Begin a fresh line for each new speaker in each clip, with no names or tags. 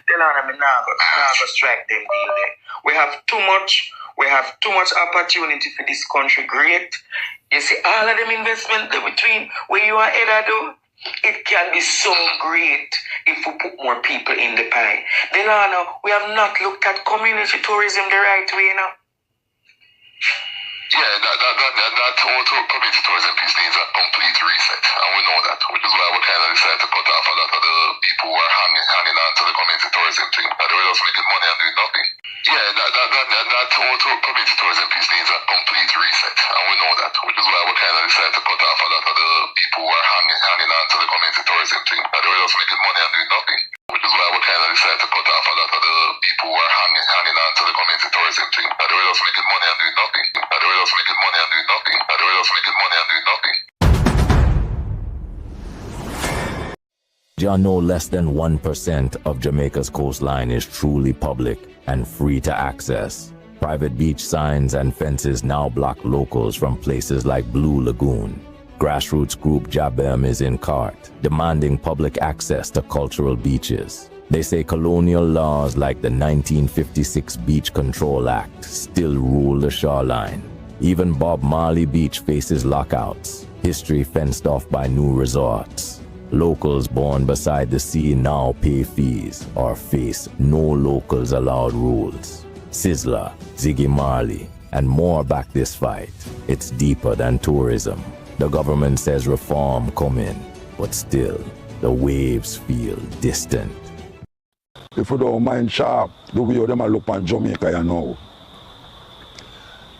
Tell them I'm not going to strike them deal there. We have too much opportunity for this country. Great. You see, all of them investment between where you are headed do, it can be so great if we put more people in the pie. Then we have not looked at community tourism the right way, you know.
Yeah, that whole community tourism piece needs a complete reset, and we know that, which is why we kind of decided to cut off a lot of the people who are hanging on to the community tourism thing, that they were just making money and doing nothing. Yeah, that whole community tourism piece needs a complete reset, and we know that, which is why we kind of decided to cut off a lot of the people who are hanging on to the community tourism thing, that they were just making money and doing nothing. Which is why we kind of decided to cut off a lot of the people who are hanging on to the community tourism thing, that they were just making money and doing nothing. That they were just making money and doing nothing. That they were just making money and doing nothing.
No less than 1% of Jamaica's coastline is truly public and free to access. Private beach signs and fences now block locals from places like Blue Lagoon. Grassroots group Jabem is in court, demanding public access to cultural beaches. They say colonial laws like the 1956 Beach Control Act still rule the shoreline. Even Bob Marley Beach faces lockouts, history fenced off by new resorts. Locals born beside the sea now pay fees or face no locals allowed rules. Sizzler, Ziggy Marley, and more back this fight. It's deeper than tourism. The government says reform coming, but still, the waves feel distant.
If we don't mind sharp, the way them look on Jamaica, you know.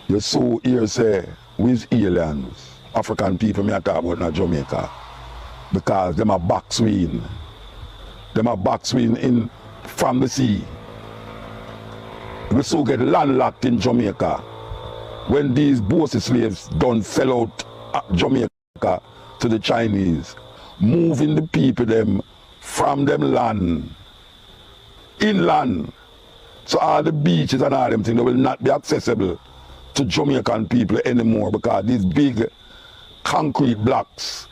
You so here say, with aliens, African people may talk about in Jamaica, because them are backswing. Them are backswing in from the sea. We so get landlocked in Jamaica. When these Bossy slaves don't sell out Jamaica to the Chinese, moving the people them from them land, inland. So all the beaches and all them things, they will not be accessible to Jamaican people anymore, because these big concrete blocks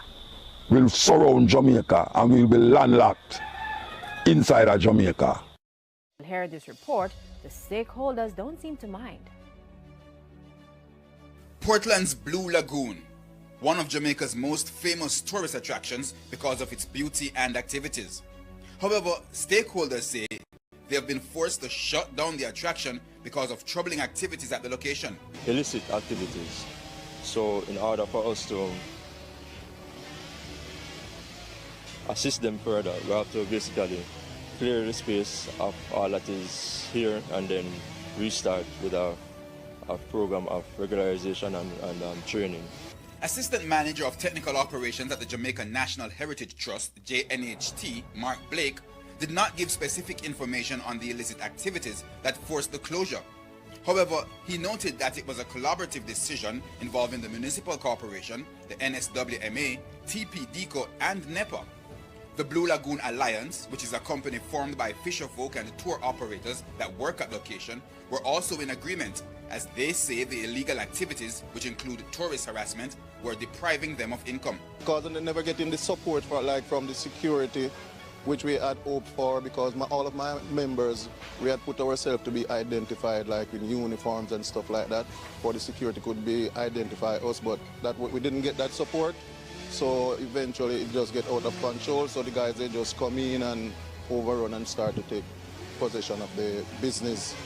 will surround Jamaica and will be landlocked inside of Jamaica.
Hear this report, the stakeholders don't seem to mind.
Portland's Blue Lagoon, one of Jamaica's most famous tourist attractions because of its beauty and activities. However, stakeholders say they have been forced to shut down the attraction because of troubling activities at the location.
Illicit activities. So in order for us to assist them further, we have to basically clear the space of all that is here and then restart with a program of regularization and training.
Assistant Manager of Technical Operations at the Jamaica National Heritage Trust, JNHT, Mark Blake, did not give specific information on the illicit activities that forced the closure. However, he noted that it was a collaborative decision involving the Municipal Corporation, the NSWMA, TPDCO, and NEPA. The Blue Lagoon Alliance, which is a company formed by fisherfolk and tour operators that work at location, were also in agreement, as they say the illegal activities, which include tourist harassment, were depriving them of income.
Because they're never getting the support from the security, which we had hoped for, because all of my members, we had put ourselves to be identified, like in uniforms and stuff like that, for the security could be identify us, but we didn't get that support. So eventually it just get out of control. So the guys, they just come in and overrun and start to take possession of the business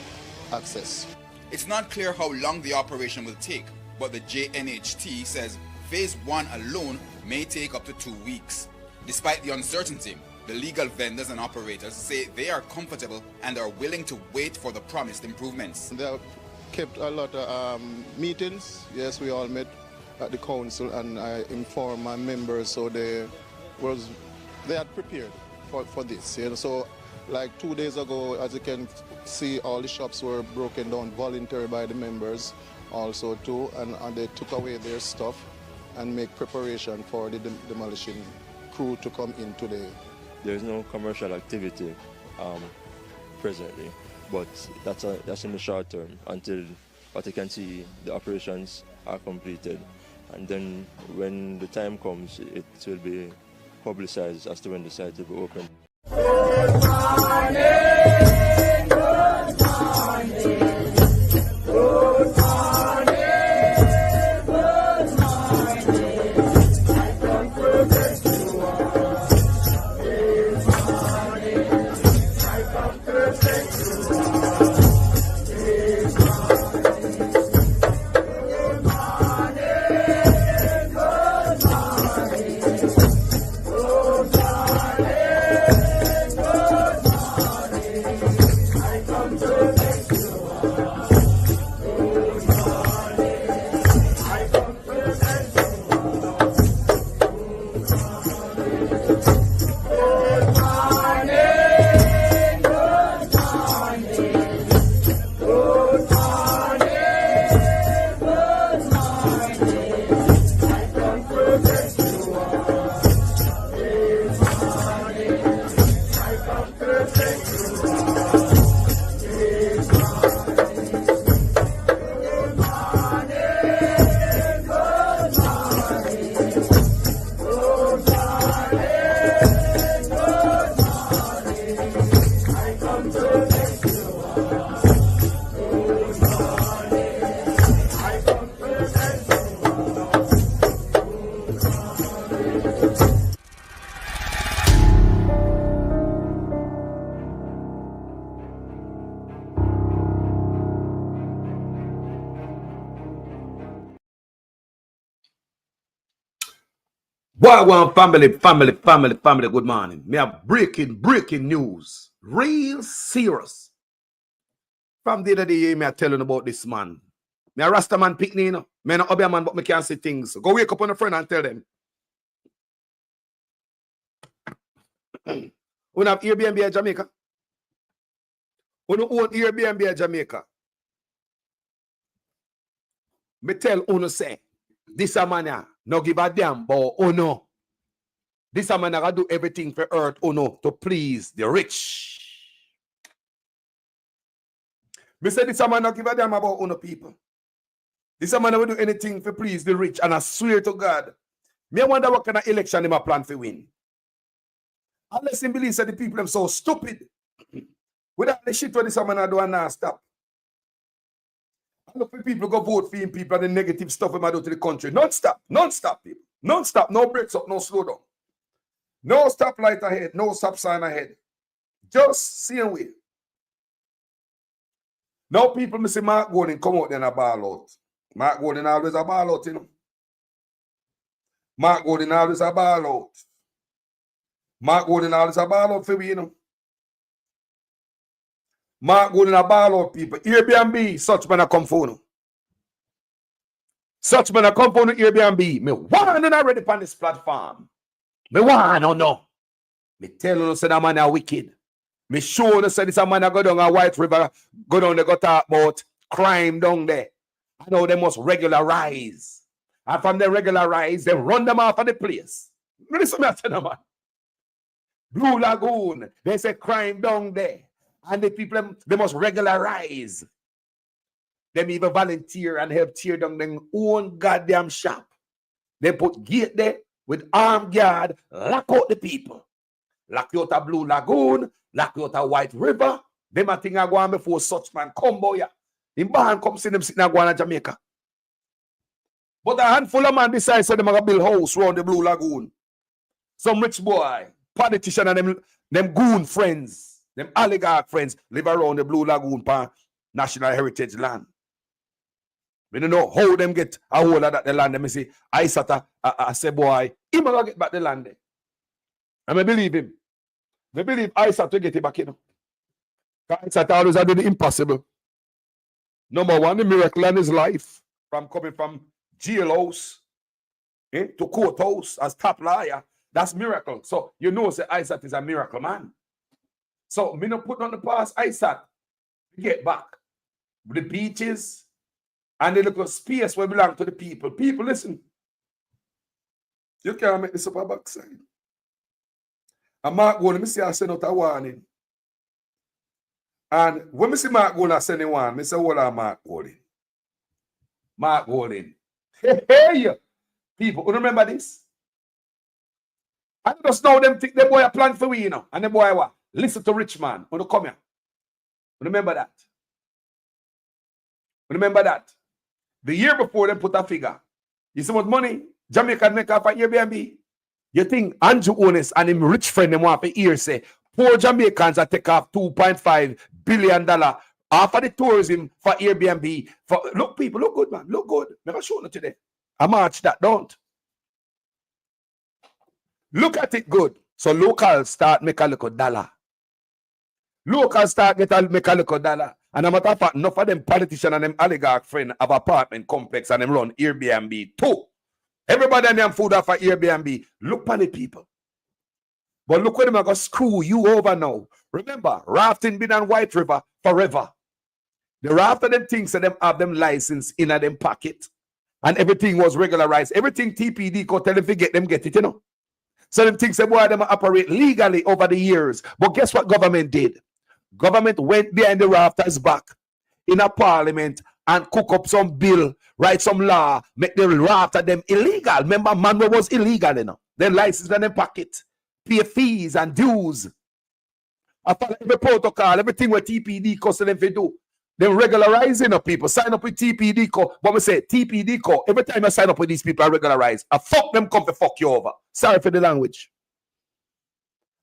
access.
It's not clear how long the operation will take, but the JNHT says phase 1 alone may take up to 2 weeks. Despite the uncertainty, the legal vendors and operators say they are comfortable and are willing to wait for the promised improvements.
They have kept a lot of meetings. Yes, we all met at the council, and I informed my members, so they had prepared for this. You know? So like 2 days ago, as you can see, all the shops were broken down voluntarily by the members also too, and they took away their stuff and make preparation for the demolition crew to come in today.
There is no commercial activity presently, but that's in the short term until what you can see the operations are completed. And then when the time comes, it will be publicized as to when the site will be open.
Wagwan family, good morning. Me have breaking news. Real serious. From the other day, me are telling about this man. Me a Rasta man pick me, you know. Me not Obia man, but me can't see things. Go wake up on a friend and tell them. We have Airbnb at Jamaica. We don't own Airbnb at Jamaica. Me tell Uno say, this a man ya, no give a damn about Uno. This a man that do everything for earth Uno to please the rich. Me say this a man not give a damn about Uno people. This a man that will do anything for please the rich. And I swear to God, me wonder what kind of election him a plan for win. Unless him believe that the people are so stupid. Without the shit what this a man a do and not stop. Look for people go vote for him, people, and the negative stuff we might do to the country. Non-stop, people. Non-stop, no breaks up, no slow down. No stop light ahead, no stop sign ahead. Just same way. Now people me say Mark Gordon come out then a ball out. Mark Gordon always a ball out, you know. Mark Gordon always a ball out. Mark Gordon always a ball out for me, you know. Mark Gordon a ball out, people. Airbnb, such man a come for you. Such man a come for Airbnb. Me want and already on this platform. Me want or no. Me tell you say that man a wicked. Me show you say this a man a go down a White River, go down there go talk about crime down there. I know they must regularize. And from the regularize, they run them off of the place. Listen me I tell you, man. Blue Lagoon, they say crime down there. And the people, they must regularize. Them even volunteer and help tear down their own goddamn shop. They put gate there with armed guard, lock out the people. Lock you out a Blue Lagoon, lock you out a White River. Them a thing I go on before such man come boy. In Bahan come see them sitting and go on Jamaica. But a handful of man decide so them going to build house around the Blue Lagoon. Some rich boy, politician and them goon friends. Them oligarch friends live around the Blue Lagoon pan National Heritage land. We don't know how them get a hold of that land. Them say, I say, boy, he might get back the land there. And I believe him. I believe Isaac to get it back, you know. Isaac always do the impossible. Number one, the miracle in his life, from coming from jailhouse to courthouse as top liar, that's miracle. So you know, say Isaac is a miracle man. So, me not put on the past Isaac to get back. The beaches and the little space where belong to the people. People, listen. You can't make this up a backside. And Mark Gordon, me say I send out a warning. And when me see Mark Gordon, I send a warning. Me say, hold on, Mark Gordon. Mark Gordon. Hey, people, you remember this? I just know them think the boy a plan for we, you know. And the boy what? Listen to rich man. When you come here. Remember that. Remember that. The year before them put a figure. You see what money Jamaica make off of Airbnb? You think Anju owners and him rich friend them want to hear say poor Jamaicans are take off $2.5 billion off of the tourism for Airbnb. Look, people, look good, man. Look good. Never show you today. I march that, don't. Look at it good. So locals start make a little dollar. Locals start make a little dollar. And a matter of fact, enough of them politicians and them oligarch friend have apartment complex and them run Airbnb too. Everybody and them food off for Airbnb. Look at the people. But look where them are going to screw you over now. Remember, rafting been on White River forever. The raft of them things that them have them license in a them pocket. And everything was regularized. Everything TPD could tell them to get it, you know. So them things that boy them operate legally over the years. But guess what government did? Government went behind the rafters back in a parliament and cook up some bill, write some law, make the raft of them illegal. Remember, man was illegal, you know. They license in them pocket, pay fees and dues. I follow every protocol, everything what TPD cost them to do. They regularizing up people, sign up with TPD co. But we say TPD co. Every time I sign up with these people, I regularize. I fuck them come to fuck you over. Sorry for the language.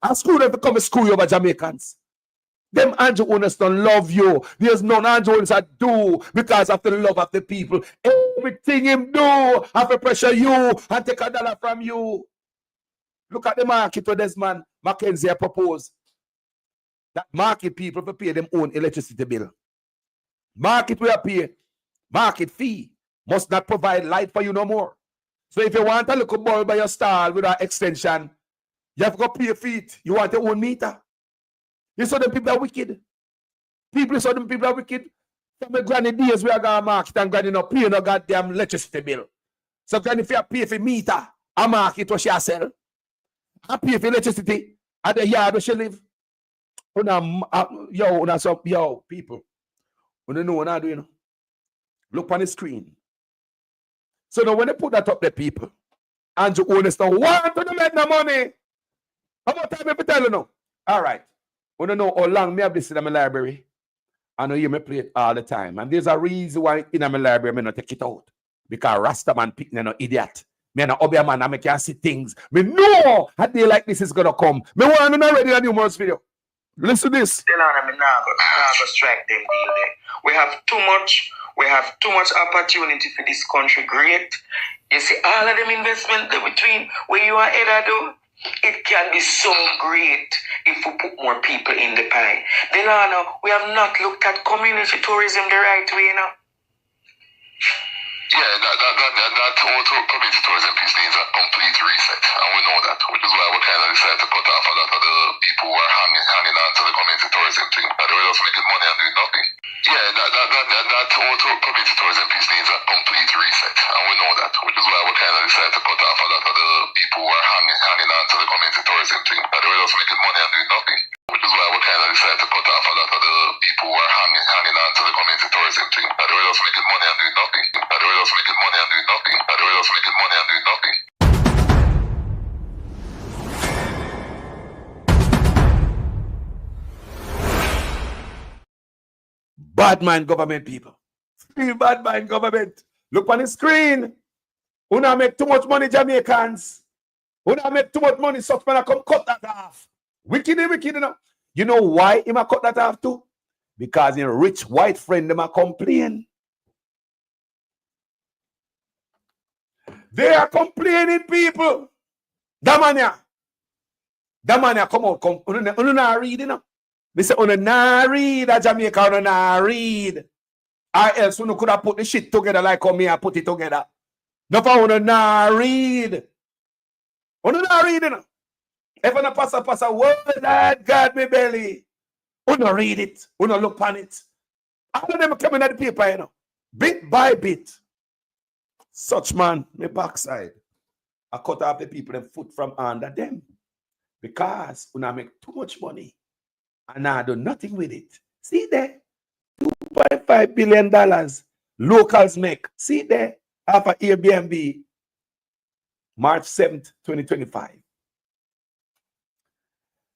I screw them to come to screw you over Jamaicans. Them Anju owners don't love you. There's none Anju owners that do because of the love of the people. Everything him do have to pressure you and take a dollar from you. Look at the market where this man Mackenzie proposed. That market people to pay them own electricity bill. Market will pay. Market fee must not provide light for you no more. So if you want a little bulb by your stall with an extension, you have to go pay a fee. You want your own meter. You saw them people are wicked. People saw them people are wicked. From the granny days we are going to market and granny no pay no goddamn electricity bill. So granny if you pay for meter, a market what she sell. I pay for electricity at the yard where she live. Yo, people. We don't know what I do, you know. Look on the screen. So now when they put that up there, people, Anju owners don't want to make no money. How much time people tell you now? All right. We don't know how long me have this in my library. I know you may play it all the time. And there's a reason why in my library I not take it out. Because Rasta man pick no idiot. Me no obey man and I can see things. Me know a day like this is gonna come. Me want to know already a numerous video. Listen to this.
Strike them deal there. We have too much opportunity for this country. Great. You see, all of them investment between where you are headed do, it can be so great if we put more people in the pie. Then we have not looked at community tourism the right way, you know.
Yeah, that whole community tourism piece needs a complete reset, and we know that, which is why we kind of decided to cut off a lot of the people who are hanging on to the community tourism thing, that they were just making money and doing nothing. Yeah, that whole community tourism piece needs a complete reset, and we know that, which is why we kind of decided to cut off a lot of the people who are hanging on to the community tourism thing, that they were just making money and doing nothing. Which is why we kind of decided to cut off a lot of the people who are hanging on to the community tourism thing, that they were just making money and doing nothing. That they were just making money and doing nothing. That they were just making money and doing nothing.
Bad mind government people. Still bad mind government. Look on the screen. Una make too much money, Jamaicans. Una make too much money, such man come cut that off. Wicked, you know. You know why he might cut that off too? Because a rich white friend them a complain. They are complaining, people. Damania come out. Una not read, you know. They say una not read a Jamaica, una not read. Or else una could have put the shit together like how me I put it together. No for una not read. Una not read, you know. If I pass a word that God me belly, we not read it, we not look on it. All of them coming at the paper, you know, bit by bit. Such man, me backside, I cut off the people and foot from under them because we not make too much money and I do nothing with it. See there, $2.5 billion locals make. See there, after Airbnb, March 7th, 2025.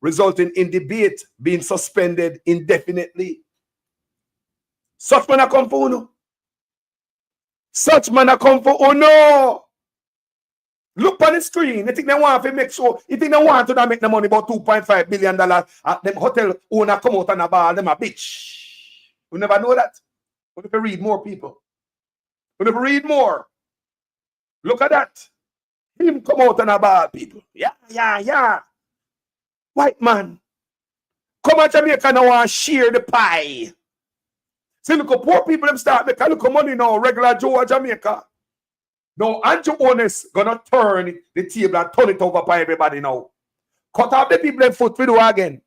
resulting in debate being suspended indefinitely. Such man a come for uno. Such man a come for uno. Look on the screen. They think they want to make sure. You think they want to make the money about $2.5 billion at them hotel owner come out and a ball them a bitch. You never know that. We never read more, people. We never read more. Look at that. Him come out and a ball, people. Yeah. White man. Come at Jamaica now and share the pie. See, look at poor people them start making look at money now, regular Joe at Jamaica. Now, Anju owners gonna turn the table and turn it over for everybody now. Cut off the people in foot we do again.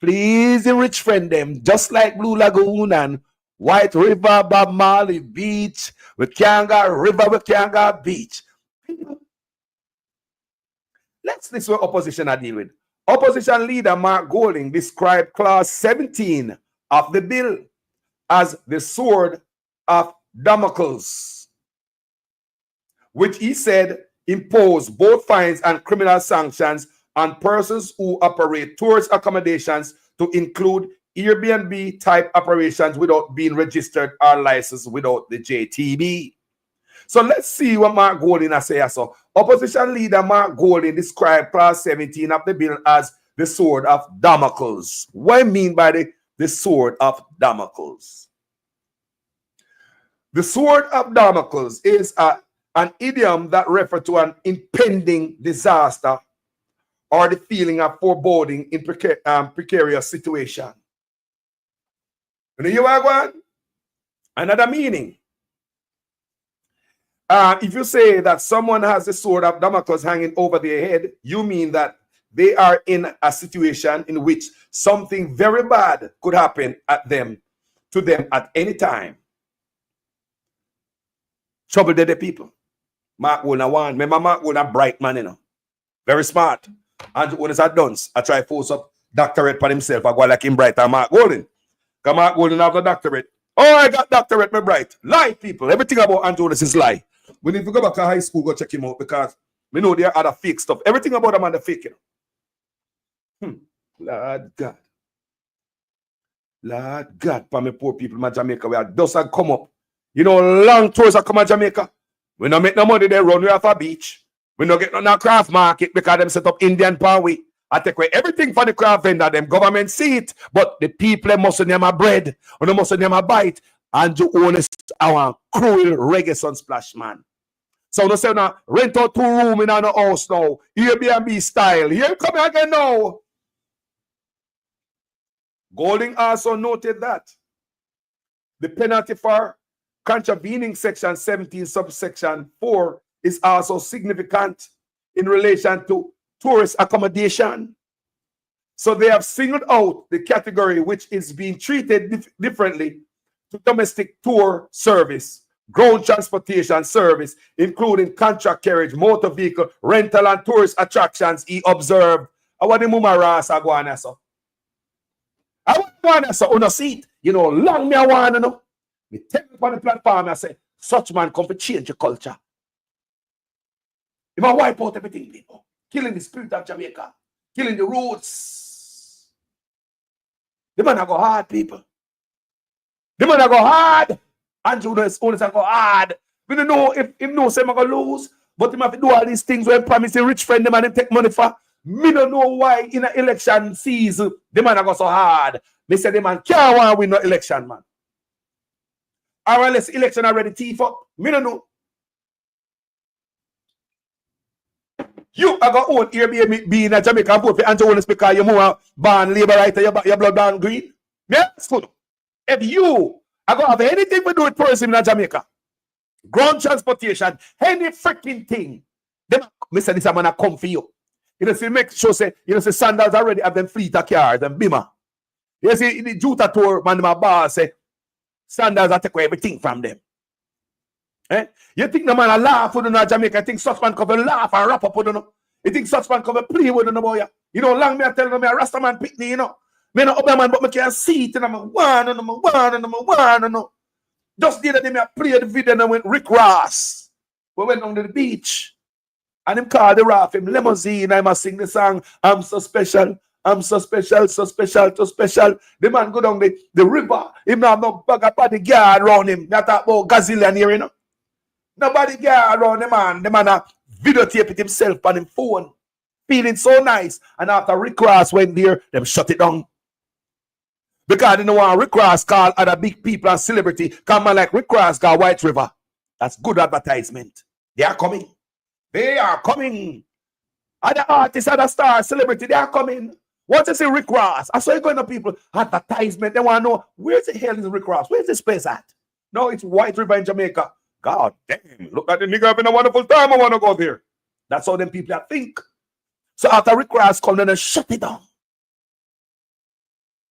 Please enrich friend them, just like Blue Lagoon and White River, Bob Marley Beach, we can't go river, we can't go beach. Let's listen what opposition are dealing with. Opposition leader Mark Golding described clause 17 of the bill as the sword of Damocles, which he said impose both fines and criminal sanctions on persons who operate tourist accommodations, to include Airbnb type operations without being registered or licensed without the JTB. So let's see what Mark Golding has said. So opposition leader Mark Golding described clause 17 of the bill as the sword of Damocles. What do I mean by the sword of Damocles? The sword of Damocles is an idiom that refers to an impending disaster or the feeling of foreboding in precarious situation. You know what I want? Another meaning. If you say that someone has the sword of Damocles hanging over their head, you mean that they are in a situation in which something very bad could happen to them at any time. Trouble the people. Mark Wolna one. Remember Mark Wolna bright man, you know. Very smart. And when it's a dunce, I try to force up doctorate for himself. I go like him bright and Mark Golden. Because Mark Golden have the doctorate. Oh, I got doctorate, me bright. Lie, people. Everything about Anju is lie. We need to go back to high school, go check him out, because we know there are other fake stuff. Everything about him are the fake, you know. Lord God. Lord God, for me poor people in Jamaica, where dust had come up. You know, long tours have come to Jamaica. We don't make no money, they run we off a beach. We don't get no craft market because them set up Indian power. I take away everything for the craft vendor, them government see it, but the people must name a bread, or they must name a bite, and you honest our cruel reggae sunsplash man. So they say now rent out 2 rooms in our house now, Airbnb style. Here come again now. Golding also noted that the penalty for contravening section 17 subsection 4 is also significant in relation to tourist accommodation. So they have singled out the category which is being treated differently to domestic tour service, ground transportation service, including contract carriage, motor vehicle, rental and tourist attractions. He observed. I want the mumaras I go on so. I want to so on a seat. You know, long me I want to know. Me take up on the platform and say, such man come to change your culture. He might wipe out everything, people. Killing the spirit of Jamaica. Killing the roots. The man go hard, people. The man go hard. Anju knows owners go hard. We don't know if no say I'm going to lose. But him have to do all these things when promising rich friend them and them take money for. Me don't know why in an election season the man go so hard. They say the man can't want to win no election, man. Or unless election already teeth up. Me don't know. You are going to own Airbnb in a Jamaica and vote for Anju because you more born labor right and your blood born green. Yeah, that's good. If you are going to have anything to do with tourism in Jamaica, ground transportation, any freaking thing, them, Mr. This man come for you. You know, see, make sure say, you know, say Sandals already have them fleet of cars and bimmer. You see, the Juta tour man, my boss say, Sandals are take away everything from them. Eh? You think the man a laugh with you Jamaica? You think such man come and laugh and rap up with you? You think such man come and play with you boy? You know, long me I tell you, me a Rasta man pick me, you know. Me no up man, but me can't see it and I'm one. Just the other day me I played the video and I went Rick Ross. We went on to the beach. And him call the rap him limousine. I must sing the song, I'm so special. I'm so special, so special, so special. The man go down the river. Him not have no bag of bodyguard around him. Not talk about gazillion here, you know. Nobody guard around the man. The man a videotape it himself on him phone. Feeling so nice. And after Rick Ross went there, them shut it down. Because they don't want Rick Ross call other big people and celebrity. Come on like Rick Ross got White River. That's good advertisement. They are coming. They are coming. Other artists, other stars, celebrity, they are coming. Once you see Rick Ross, I saw you going to people, advertisement, they want to know, where's the hell is Rick Ross? Where's this place at? No, it's White River in Jamaica. God damn, look at the nigga having a wonderful time, I want to go there. That's how them people think. So after Rick Ross come, then they shut it down.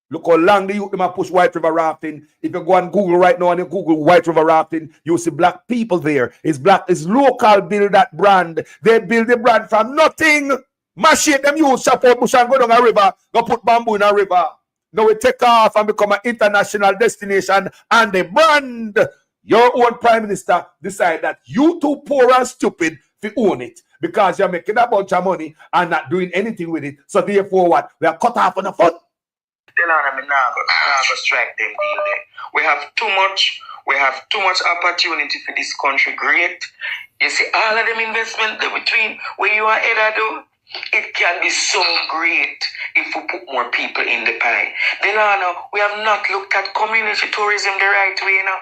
Look how long the youth them push White River rafting. If you go on Google right now and you Google White River rafting, you'll see black people there. It's black, it's local build that brand. They build the brand from nothing. Mash it, them use chop out bush and go down a river, go put bamboo in a river. Now we take off and become an international destination and the brand. Your own prime minister decide that you too poor and stupid to own it because you're making a bunch of money and not doing anything with it. So therefore what? We are cut off on the foot.
Tell them now go strike them deal there. We have too much opportunity for this country. Great. You see all of them investment between where you are headed do. It can be so great if we put more people in the pie. Then we have not looked at community tourism the right way, you know.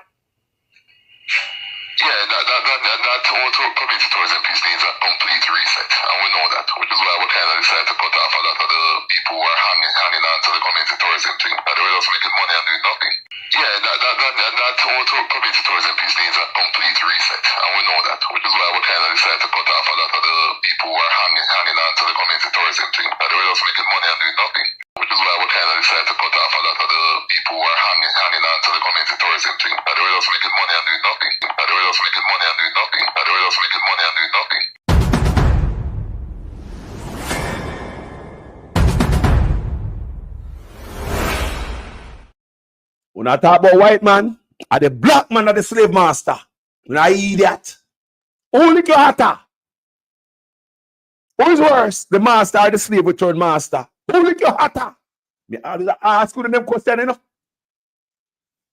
Yeah, that whole community tourism piece needs a complete reset, and we know that, which is why we kind of decided to cut off a lot of the people who are hanging on to the community tourism thing, but they were just making money and doing nothing. Yeah, that whole community tourism piece needs a complete reset, and we know that, which is why we kind of decided to cut off a lot of the people who are hanging on to the community tourism thing, but they were just making money and doing nothing. Which is why we kind of decided to cut off a lot of the people who are hanging on to the community tourism thing, but they were just making money and doing nothing. But they were just making money and doing nothing. But they were just making money and doing nothing.
When I talk about white man, are the black man are the slave master. When I eat that, only Gata. Who is worse, the master or the slave return master? Only Gata. Me always ask you them question, you know.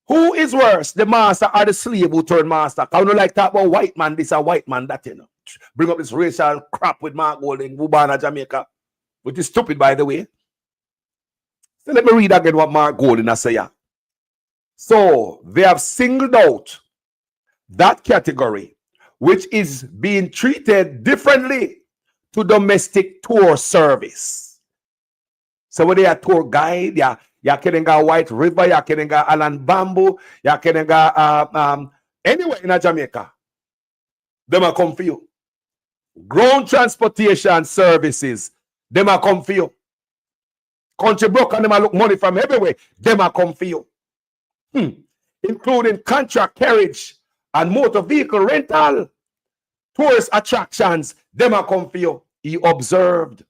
Who is worse, the master or the slave who turn master? I don't like talk about white man, this a white man, that, you know. Bring up this racial crap with Mark Golding, who born in Jamaica, which is stupid, by the way. So let me read again what Mark Golding has said. So they have singled out that category, which is being treated differently to domestic tour service. So when they are tour guide, you can go White River, you can go Island Bamboo, you can go anywhere in Jamaica. Them are come for you. Ground transportation services, them are come for you. Country broke and them are look money from everywhere. Them are come for you. Including contract carriage and motor vehicle rental, tourist attractions, them are come for you. He observed.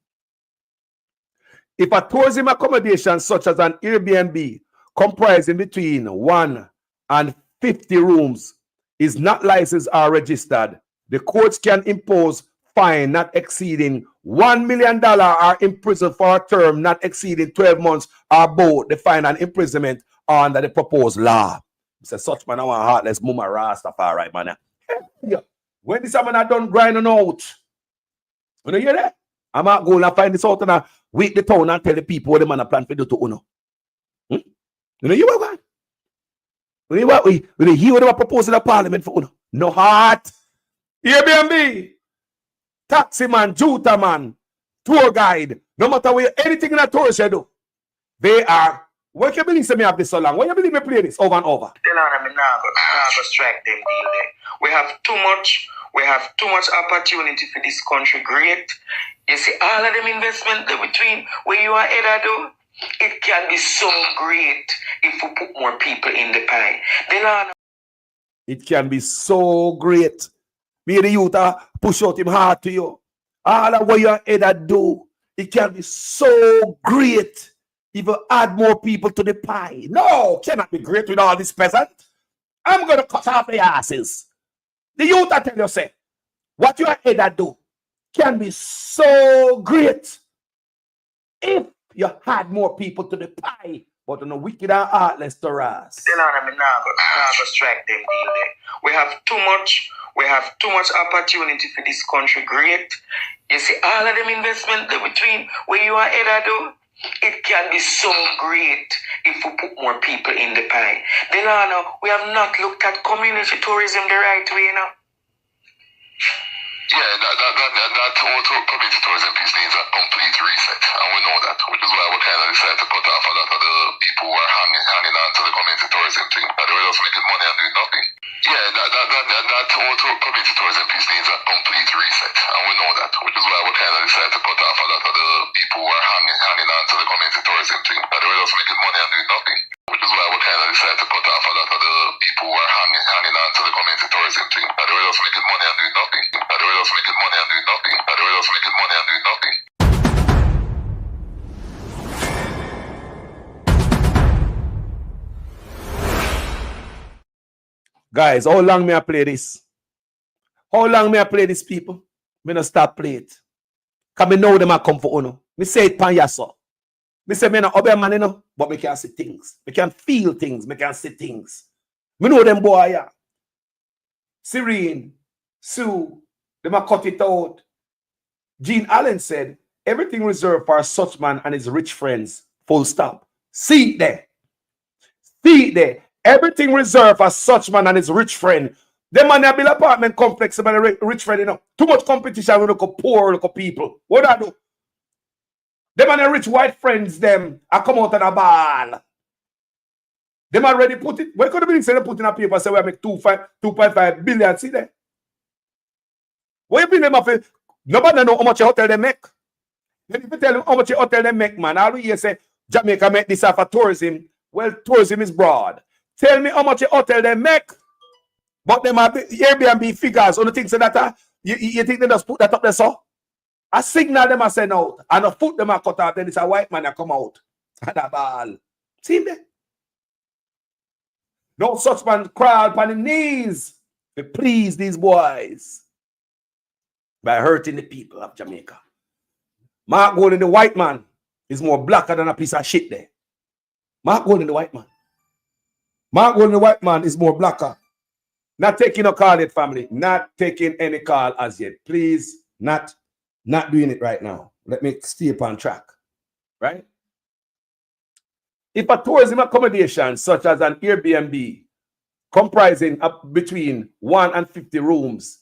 If a tourism accommodation such as an Airbnb comprising between 1 and 50 rooms is not licensed or registered, the courts can impose fine not exceeding $1 million or imprisoned for a term not exceeding 12 months or both the fine and imprisonment under the proposed law. Say such man I want heartless mama Rastafari man. When this man I done grinding out, you know hear that? I'm not going to find this out and wake the town and tell the people what the man a plan to do to Uno. You know you what? We hear what they were proposing in the parliament for Uno. No heart. Airbnb, taxi man, juta man, tour guide, no matter where anything in a tourist you do, they are. Why can you believe me have this so long? Why you believe me play this over and over?
Tell them now go strike them deal there. We have too much opportunity for this country. Great. You see all of them investment between where you are headed do. It can be so great if we put more people in the pie.
It can be so great. Me the youth push out him heart to you. All of what you are headed do. It can be so great if you add more people to the pie. No, cannot be great with all this peasant. I'm going to cut off the asses. The youth I tell you say, what you are headed do. can be so great if you had more people to the pie, but on the wicked and heartless to us.
Then I'm not strike them deal there. We have too much opportunity for this country great. You see, all of them investment between where you are headed do, it can be so great if we put more people in the pie. Then we have not looked at community tourism the right way now.
Yeah, that also community tourism piece needs a complete reset, and we know that, which is why we kind of decided to cut off a lot of the people who are hanging on to the community tourism thing, that they were just making money and doing nothing. Yeah, that also community tourism piece needs a complete reset, and we know that, which is why we kind of decided to cut off a lot of the people who are hanging on to the community tourism thing, that they were just making money and doing nothing. Which is why we kind of decided to cut off a lot of the people who are hanging on to the community tourism thing, that they were just making money and doing nothing. That they were just making money and doing nothing. That they were just making money and doing nothing.
Guys, how long may I play this? How long may I play this, people? Me not stop play it. Because me know them a come for uno. Me say it pan yaso. Me say me not obey man, you know, but me can see things. Me can feel things. Me can see things. Me know them boy, yeah. Serene, Sue, them a cut it out. Gene Allen said, everything reserved for such man and his rich friends. Full stop. See it there. See it there. Everything reserved for such man and his rich friend. Them man have build apartment complex about a rich friend, you know. Too much competition with local poor local people. What I do? Them and the rich white friends, them, I come out on a ball. Them already put it. What could have been said? Put in a paper say we make 2.5 billion. See there? What you been them off? Nobody know how much a hotel they make. Then if you tell them how much a hotel they make, man, all we hear say Jamaica make this for tourism. Well, tourism is broad. Tell me how much a hotel they make. But them are Airbnb figures. On the things that you think they just put that up there, so? A signal them a send out, and a foot them a cut out, then it's a white man that come out. And a ball. See there? No such man crawl upon the knees to please these boys by hurting the people of Jamaica. Mark Golden, the white man, is more blacker than a piece of shit there. Mark Golden, the white man. Mark Golden, the white man, is more blacker. Not taking a call yet, family. Not taking any call as yet. Please, not doing it right now. Let me stay up on track. Right? If a tourism accommodation such as an Airbnb comprising between 1 and 50 rooms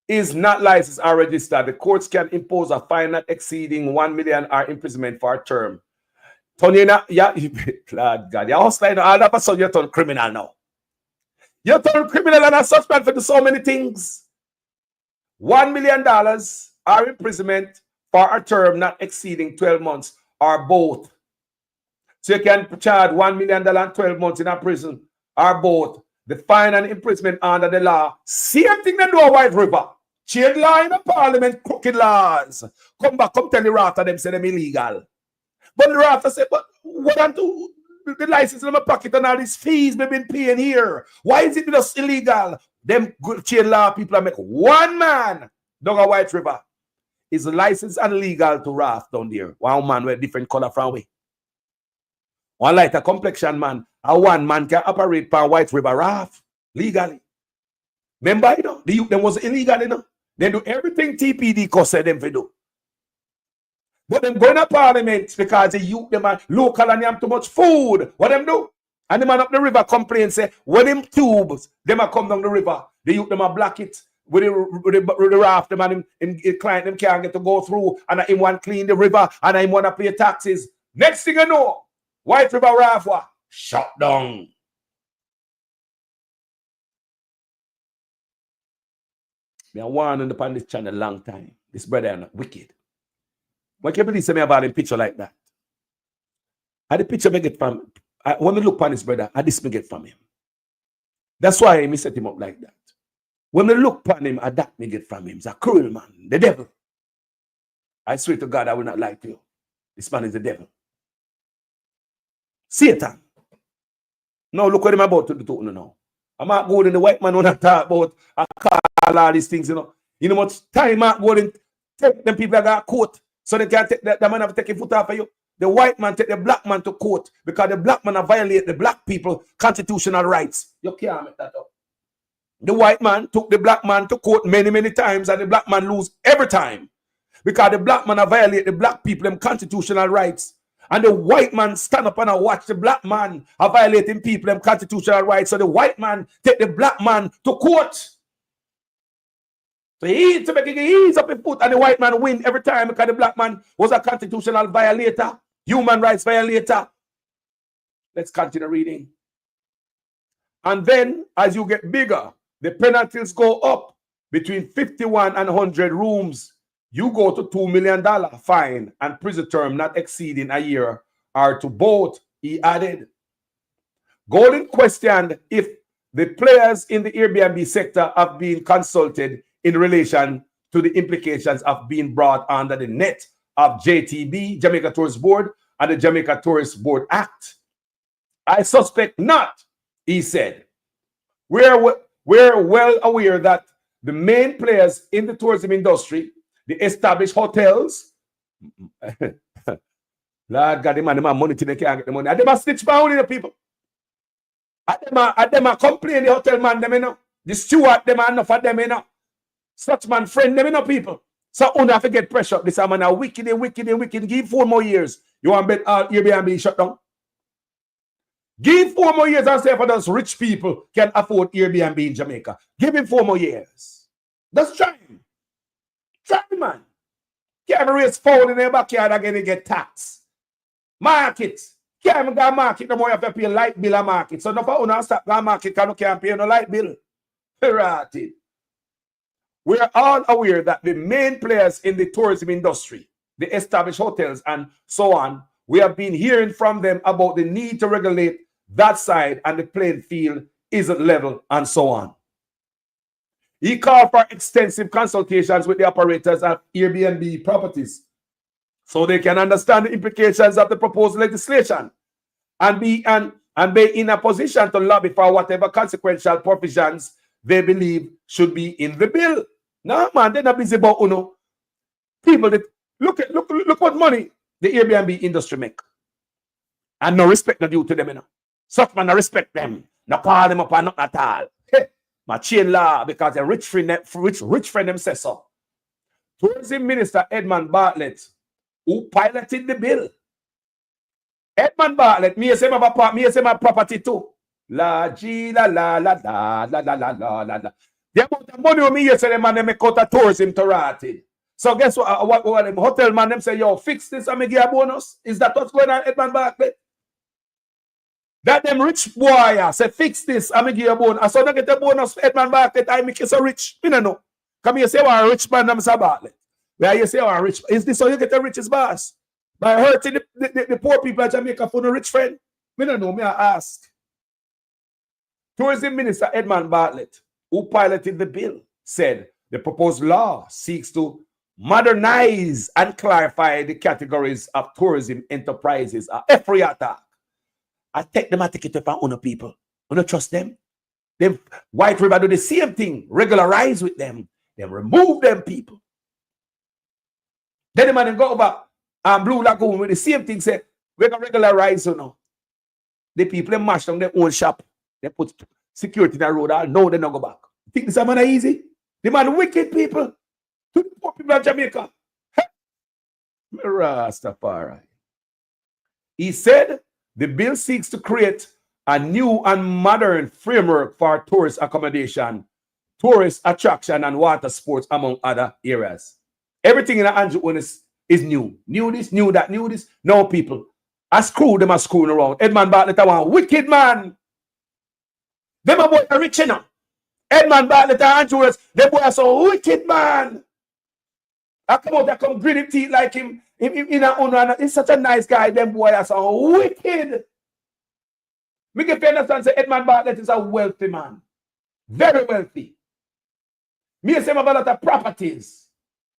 is not licensed or registered, the courts can impose a fine not exceeding 1 million or imprisonment for a term. Tony, yeah, God, you're hustling all of a sudden you turn criminal now. You turn criminal and a suspect for so many things. $1 million or imprisonment for a term not exceeding 12 months or both. So you can charge $1 million and 12 months in a prison or both. The fine and imprisonment under the law. Same thing they do a White River. Change law in the parliament, crooked laws. Come back, come tell the rafter them say them illegal. But the rafter say, but what I'm do? The license in my pocket and all these fees we've been paying here. Why is it just illegal? Them good chain law people make one man down a White River is licensed and legal to raft down there. One man with different color from way. One lighter complexion man, a one man can operate per White River raft legally. Remember, you know, the youth them was illegal, you know. They do everything TPD cost them to do. But them going to parliament because the youth them are local and they have too much food. What them do? And the man up the river complain say, when them tubes, them a come down the river, the youth them a block it with the raft, them and him client them can't get to go through, and him want clean the river, and him want to pay taxes. Next thing you know, White River raft shut down. Me a warning upon this channel a long time. This brother is not wicked. When can you say me about him picture like that? I the picture me get from when me look upon this brother, I this me get from him. That's why me set him up like that. When me look upon him, I that me get from him. He's a cruel man, the devil. I swear to God, I will not lie to you. This man is the devil. Satan. Now look what I'm about to do now. I'm not going in the white man when I talk about I call all these things, you know. You know much time Mark Golden take them people that got court so they can't take the man have to take his foot off of you. The white man take the black man to court because the black man have violate the black people constitutional rights. You can't make that up. The white man took the black man to court many, many times and the black man lose every time because the black man have violate the black people them constitutional rights. And the white man stand up and watch the black man are violating people them constitutional rights. So the white man take the black man to court. So he to make it ease up his foot and the white man win every time because the black man was a constitutional violator, human rights violator. Let's continue reading. And then as you get bigger, the penalties go up between 51 and 100 rooms. You go to $2 million fine and prison term not exceeding a year or to both, he added. Golden questioned if the players in the Airbnb sector have been consulted in relation to the implications of being brought under the net of JTB, Jamaica Tourist Board, and the Jamaica Tourist Board Act. I suspect not, he said. We're well aware that the main players in the tourism industry, the established hotels, Lord God, them have money till they can't get the money. And them a snitch bound in the people. And them a complain the hotel man, them, you know. The steward, them are enough of them, you know. Such man friend them, you know, people. So you have to get pressure. This man a wicked. Give 4 more years. You want to bet all Airbnb shut down? Give 4 more years and say for those rich people can afford Airbnb in Jamaica. Give him 4 more years. Just try him. Try him, man. Can't raise phone in their backyard again and get taxed. Market. Can't even go market no more. You have to pay a light bill a market. So no for you stop go market because you can't pay no light bill. Right. We are all aware that the main players in the tourism industry, the established hotels and so on, we have been hearing from them about the need to regulate that side and the playing field isn't level and so on. He called for extensive consultations with the operators of Airbnb properties so they can understand the implications of the proposed legislation and be in a position to lobby for whatever consequential provisions they believe should be in the bill. No, man, they're not busy about uno. People that look what money the Airbnb industry make. And no respect no due to them, you know. Such man no respect them. No call them up and not at all. Hey, my chain law because a rich friend them say so. Tourism Minister Edmund Bartlett, who piloted the bill. Edmund Bartlett, me say my property too. La G la la la la la la la la la. The amount of money me say them man they make out of tourism to rotted. So guess what them hotel man them say, yo, fix this and me give a bonus. Is that what's going on, Edmund Bartlett? That them rich boy say fix this and me give a bonus. I saw not get a bonus for Edmund Bartlett. I make you so rich. You know. Come here say one rich man them say Bartlett. Where you say one rich? Is this how you get the richest boss? By hurting the poor people of Jamaica for the rich friend? Me don't know. Me I ask. Tourism Minister Edmund Bartlett, who piloted the bill, said the proposed law seeks to modernize and clarify the categories of tourism enterprises. Every attack. I take them a ticket to find people. You don't trust them. Them White River do the same thing. Regularize with them. Then remove them people. Then the man go over Blue Lagoon with the same thing. Say we're gonna regularize, you know. The people they mash down their own shop. They put security in the road. I know they not go back. Think this man easy? The man wicked people. To the poor people of Jamaica. Rastafari. He said the bill seeks to create a new and modern framework for tourist accommodation, tourist attraction, and water sports, among other areas. Everything in the Anju is new. New this, new that, new this. No, people. I screw them are screwing around. Edmund Bartlett, one wicked man. Them are boy are rich enough. Edmund Bartlett and Anju, them boy are so wicked man. I come out, I come gritty teeth like him. He's such a nice guy. Them boy are so wicked. Me get to understand say Edmund Bartlett is a wealthy man. Very wealthy. Me say him have a lot of properties.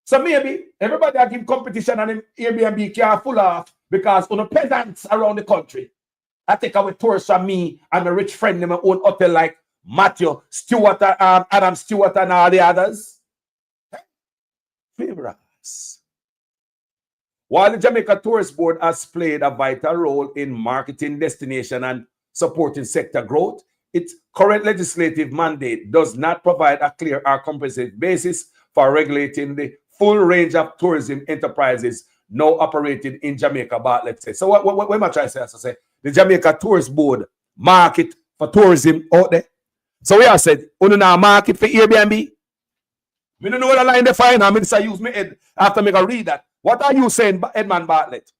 So maybe everybody I give competition and Airbnb can full off because on the peasants around the country. I take away tourists from me and my rich friend in my own hotel like Matthew Stewart, Adam Stewart and all the others. Favorite. Mirrors. While the Jamaica Tourist Board has played a vital role in marketing destination and supporting sector growth, its current legislative mandate does not provide a clear or comprehensive basis for regulating the full range of tourism enterprises now operating in Jamaica. But let's say, so what am I trying to say? The Jamaica Tourist Board market for tourism out there. So we have said, we don't market for Airbnb. We don't know what the line they find. I mean, I use my head after me read that. What are you saying, Edmund Bartlett?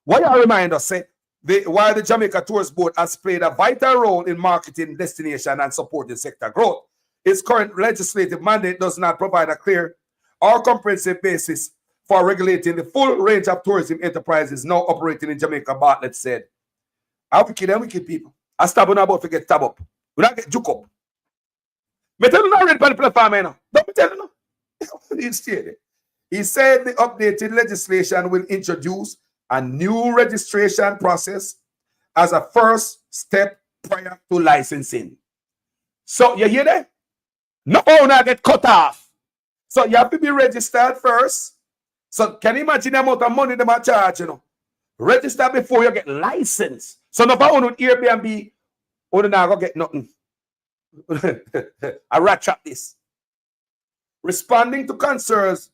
What you remind us, say, while the Jamaica Tourist Board has played a vital role in marketing destination and supporting sector growth, its current legislative mandate does not provide a clear or comprehensive basis for regulating the full range of tourism enterprises now operating in Jamaica, Bartlett said. I wicked people. I stab on about to get tab up. We not get juke up. Me tell you now, read by the platform, you know. Don't me tell you now. He said the updated legislation will introduce a new registration process as a first step prior to licensing. So you hear that? No owner get cut off. So you have to be registered first. So can you imagine the amount of money they might charge, you know? Register before you get licensed. So no for on Airbnb, or not go get nothing. I rat trap this. Responding to concerns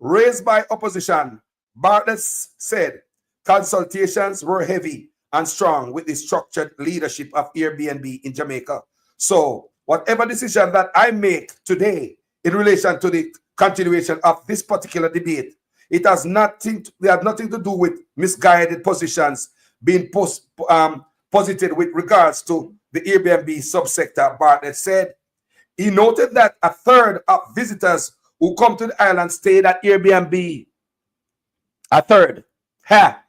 raised by opposition, Bartlett said consultations were heavy and strong with the structured leadership of Airbnb in Jamaica. So whatever decision that I make today in relation to the continuation of this particular debate, it has nothing to do with misguided positions being posited with regards to the Airbnb subsector, Bartlett said. He noted that a third of visitors who come to the island stayed at Airbnb. A third. Ha.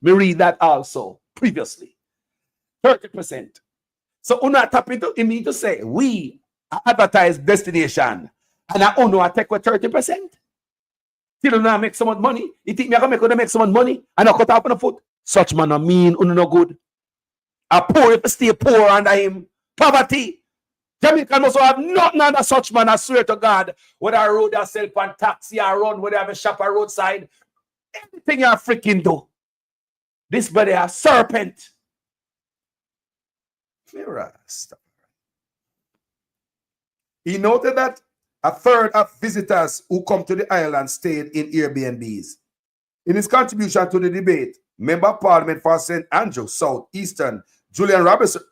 Me read that also previously. 30%. So una tap into it mean to say we advertise destination and I only take with 30%. Till now make some money. You think me gonna make some money and I cut off on the foot. Such man I mean no good. A poor if stay poor under him. Poverty. Jamaican must have nothing under such man, I swear to God. Whether I road yourself on taxi or run, whether I have a shop or roadside, everything you freaking do. This body a serpent. He noted that a third of visitors who come to the island stayed in Airbnbs. In his contribution to the debate, Member of Parliament for St. Anju, South Eastern, Julian Robinson,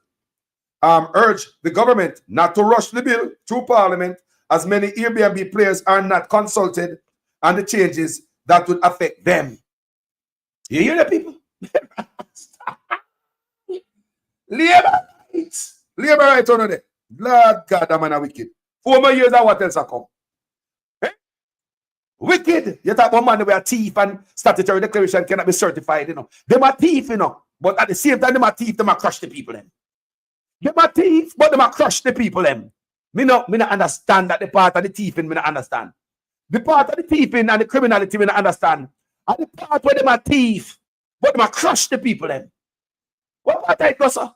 urged the government not to rush the bill through Parliament as many Airbnb players are not consulted on the changes that would affect them. You hear that, people? Labor rights. Labor rights on there. Lord God, that man are wicked. 4 more years and what else I come? Eh? Wicked. You talk about man who are thief and statutory declaration cannot be certified, you know. Them are thief, you know. But at the same time, them are thief, them are crush the people, them. Them are thief, but them are crush the people, them. Me not understand that the part of the thiefing, me not understand. The part of the thiefing and the criminality, me not understand. And the part where them are thief, but them are crush the people, them. What part I go, sir?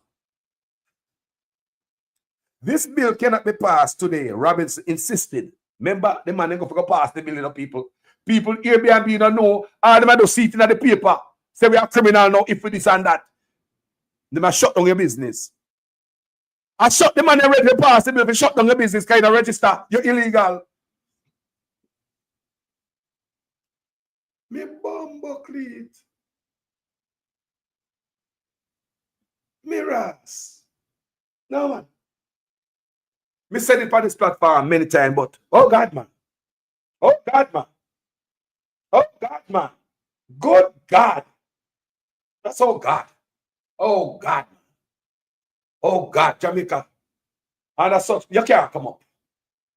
This bill cannot be passed today, Robinson insisted. Remember, the man ain't going to pass the bill, of people. People Airbnb don't know. All them do see it in the paper. Say we are criminal now if we this and that. They must shut down your business. I shut the man ready to pass the bill. If you shut down your business, kind of register. You're illegal. Me bumbo cleat. Mirrors. No, man. Me said it on this platform many times, but oh God, man. Oh God, man. Oh God, man. Good God. That's oh God. Oh God. Oh God, Jamaica. And that's such, you can't come up.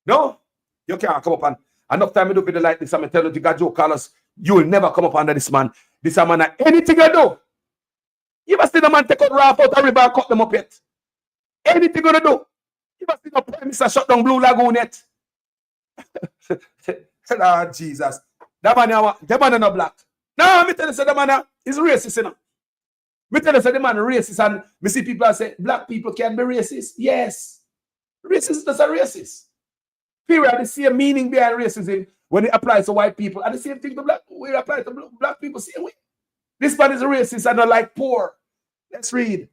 No, you can't come up. And enough time I do video like this, I'm telling you, God, Joe Carlos, you will never come up under this man. This man, anything you do, you must see the man take out raft out the river and cut them up yet. Anything you do, you must see the Prime Minister shut down Blue Lagoon yet. Lord Jesus. That man is not black. No, I'm telling you, the man is racist, you know. Me tell you, the man racist, and me see people say black people can be racist. Yes. Racist is a racist. Period. The same meaning behind racism when it applies to white people. And the same thing to black, we apply to black people, same way. This man is a racist and not like poor. Let's read.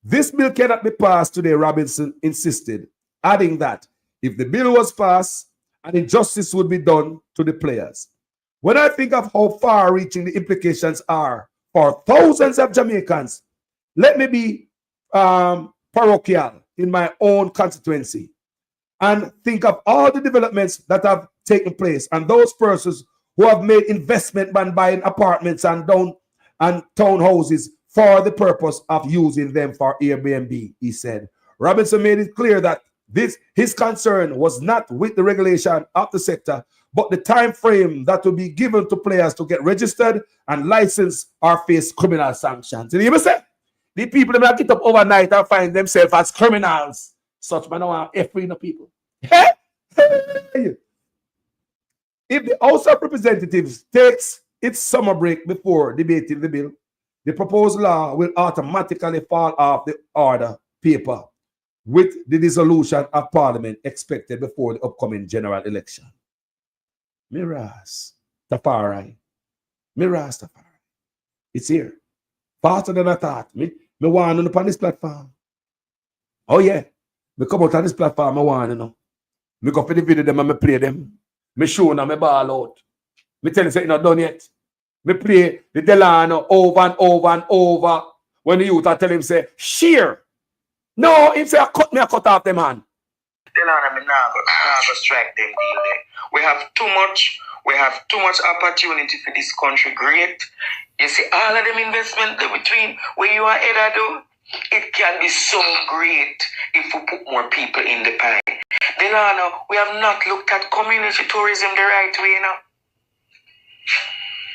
This bill cannot be passed today, Robinson insisted, adding that if the bill was passed, an injustice would be done to the players. When I think of how far-reaching the implications are for thousands of Jamaicans, let me be parochial in my own constituency and think of all the developments that have taken place and those persons who have made investment by buying apartments and townhouses for the purpose of using them for Airbnb, he said. Robinson made it clear that his concern was not with the regulation of the sector, but the time frame that will be given to players to get registered and licensed or face criminal sanctions. Did you ever say? The people that get up overnight and find themselves as criminals. Such man are free people. If the House of Representatives takes its summer break before debating the bill, the proposed law will automatically fall off the order paper with the dissolution of Parliament expected before the upcoming general election. Miras Tafari. Miras Tafari. It's here. Faster than I thought. Me want on upon this platform. Oh yeah. Me come out on this platform, I want to know. Me go for the video them and me play them. Me show them, me ball out. Me tell you say it's not done yet. Me play the Delano over and over and over. When the youth are tell him say, sheer. No, him say I cut off them hand.
Delano, me now go strike them deal there. We have too much opportunity for this country. Great. You see, all of them investment between where you are headed do, it can be so great if we put more people in the pie. Delano, we have not looked at community tourism the right way, you know.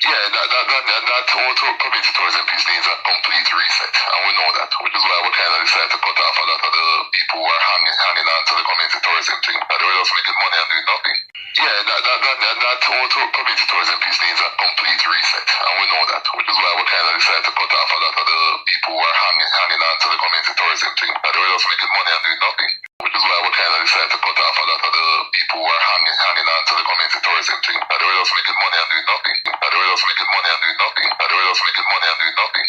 Yeah, that whole community tourism piece needs a complete reset, and we know that, which is why we kind of decided to cut off a lot of the people who are hanging on to the community tourism thing, that they were just making money and doing nothing. Yeah, that whole community tourism piece needs a complete reset, and we know that, which is why we kind of decided to cut off a lot of the people who are hanging on to the community tourism thing, that they were just making money and doing nothing. Which is why we kind of decided to cut off a lot of the people who are hanging on to the community tourism thing, that they were just making money and doing nothing. That they were just making money and doing nothing. That they were just making money and doing nothing.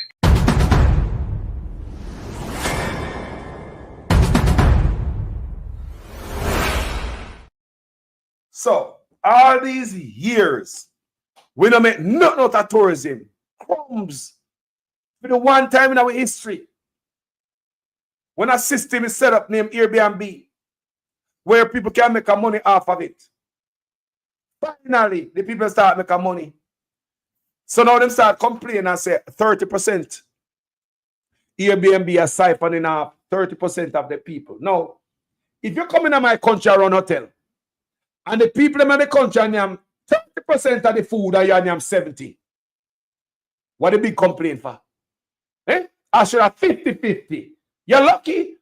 So, all these years, we don't make nothing out of tourism. Crumbs. For the one time in our history, when a system is set up named Airbnb, where people can make money off of it. Finally, the people start making money. So now them start complaining and say 30%. Airbnb is siphoning off 30% of the people. Now, if you come into my country or run hotel, and the people in the country and 30% of the food and you and 70, what a big complaint for? I should have 50-50. You're lucky.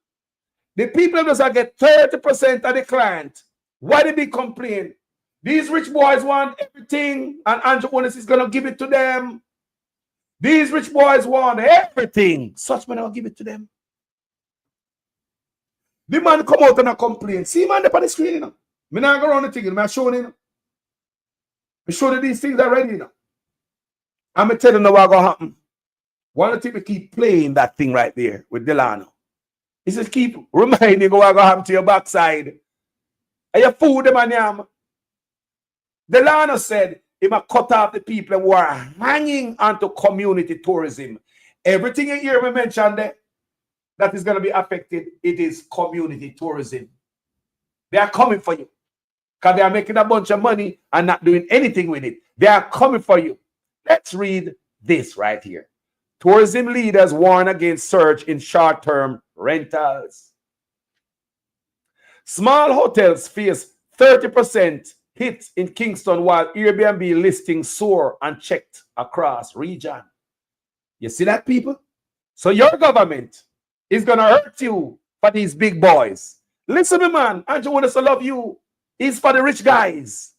The people just get 30% of the client. Why the big complaint? These rich boys want everything, and Anju is going to give it to them. These rich boys want everything. Such men will give it to them. The man come out and a complain. See, man, up on the screen, you know. Me not go around the thing, I'm showing you. I show you these things already, you know. I'm going to tell you now what's going to happen. One of the people keep playing that thing right there with Delano. He says, keep reminding you what's going to happen to your backside. And you fool them and yam. Delano said he must cut off the people who are hanging onto community tourism. Everything you hear me mention there that is going to be affected, it is community tourism. They are coming for you. Because they are making a bunch of money and not doing anything with it. They are coming for you. Let's read this right here. Tourism leaders warn against surge in short-term rentals. Small hotels face 30% hit in Kingston while Airbnb listings soar unchecked across region. You see that, people? So your government is going to hurt you for these big boys. Listen to me, man. Anju wants to love you. It's for the rich guys.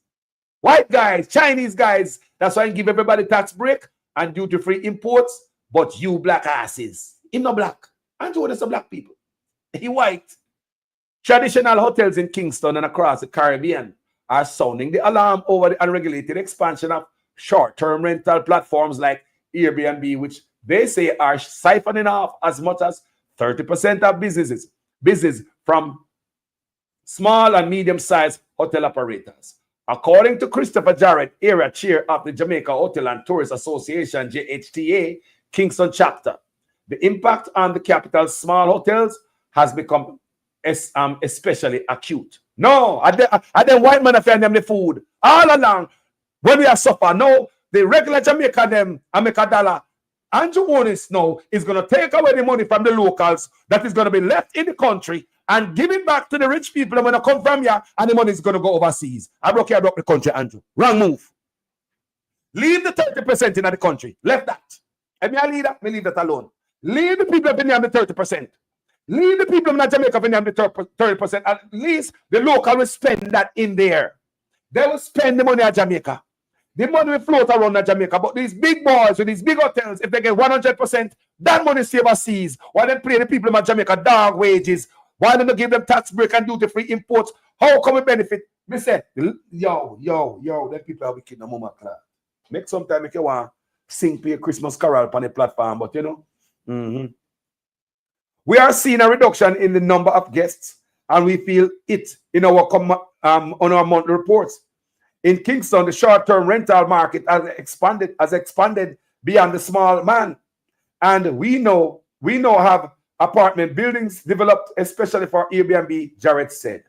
White guys, Chinese guys. That's why I give everybody tax break and duty-free imports. But you black asses. He's not black. Anju wants to black people. He white. Traditional hotels in Kingston and across the Caribbean are sounding the alarm over the unregulated expansion of short-term rental platforms like Airbnb, which they say are siphoning off as much as 30% of business from small and medium-sized hotel operators. According to Christopher Jarrett, area chair of the Jamaica Hotel and Tourist Association, JHTA, Kingston chapter, the impact on the capital's small hotels has become especially acute. No, I them white man offend them the food all along when we are suffer. No, the regular Jamaica them America dollar. Anju Onis now is going to take away the money from the locals that is going to be left in the country and give it back to the rich people when they come from here, and the money is going to go overseas. I broke the country, Andrew. Wrong move. Leave the 30% in the country. Left that. And me I leave that. Me leave that alone. Leave the people in the 30%. Leave the people in Jamaica in the 30%. At least the local will spend that in there. They will spend the money at Jamaica. The money will float around at Jamaica. But these big boys with these big hotels, if they get 100%, that money stay overseas. While they pay the people in Jamaica dog wages. Why don't they give them tax break and duty-free imports? How come we benefit? Me say, yo, them people are wicked no mama class. Make some time if you want sing play Christmas carol on the platform, but you know. We are seeing a reduction in the number of guests, and we feel it in our on our monthly reports. In Kingston, the short-term rental market has expanded beyond the small man, and we now have apartment buildings developed especially for Airbnb, Jarrett said.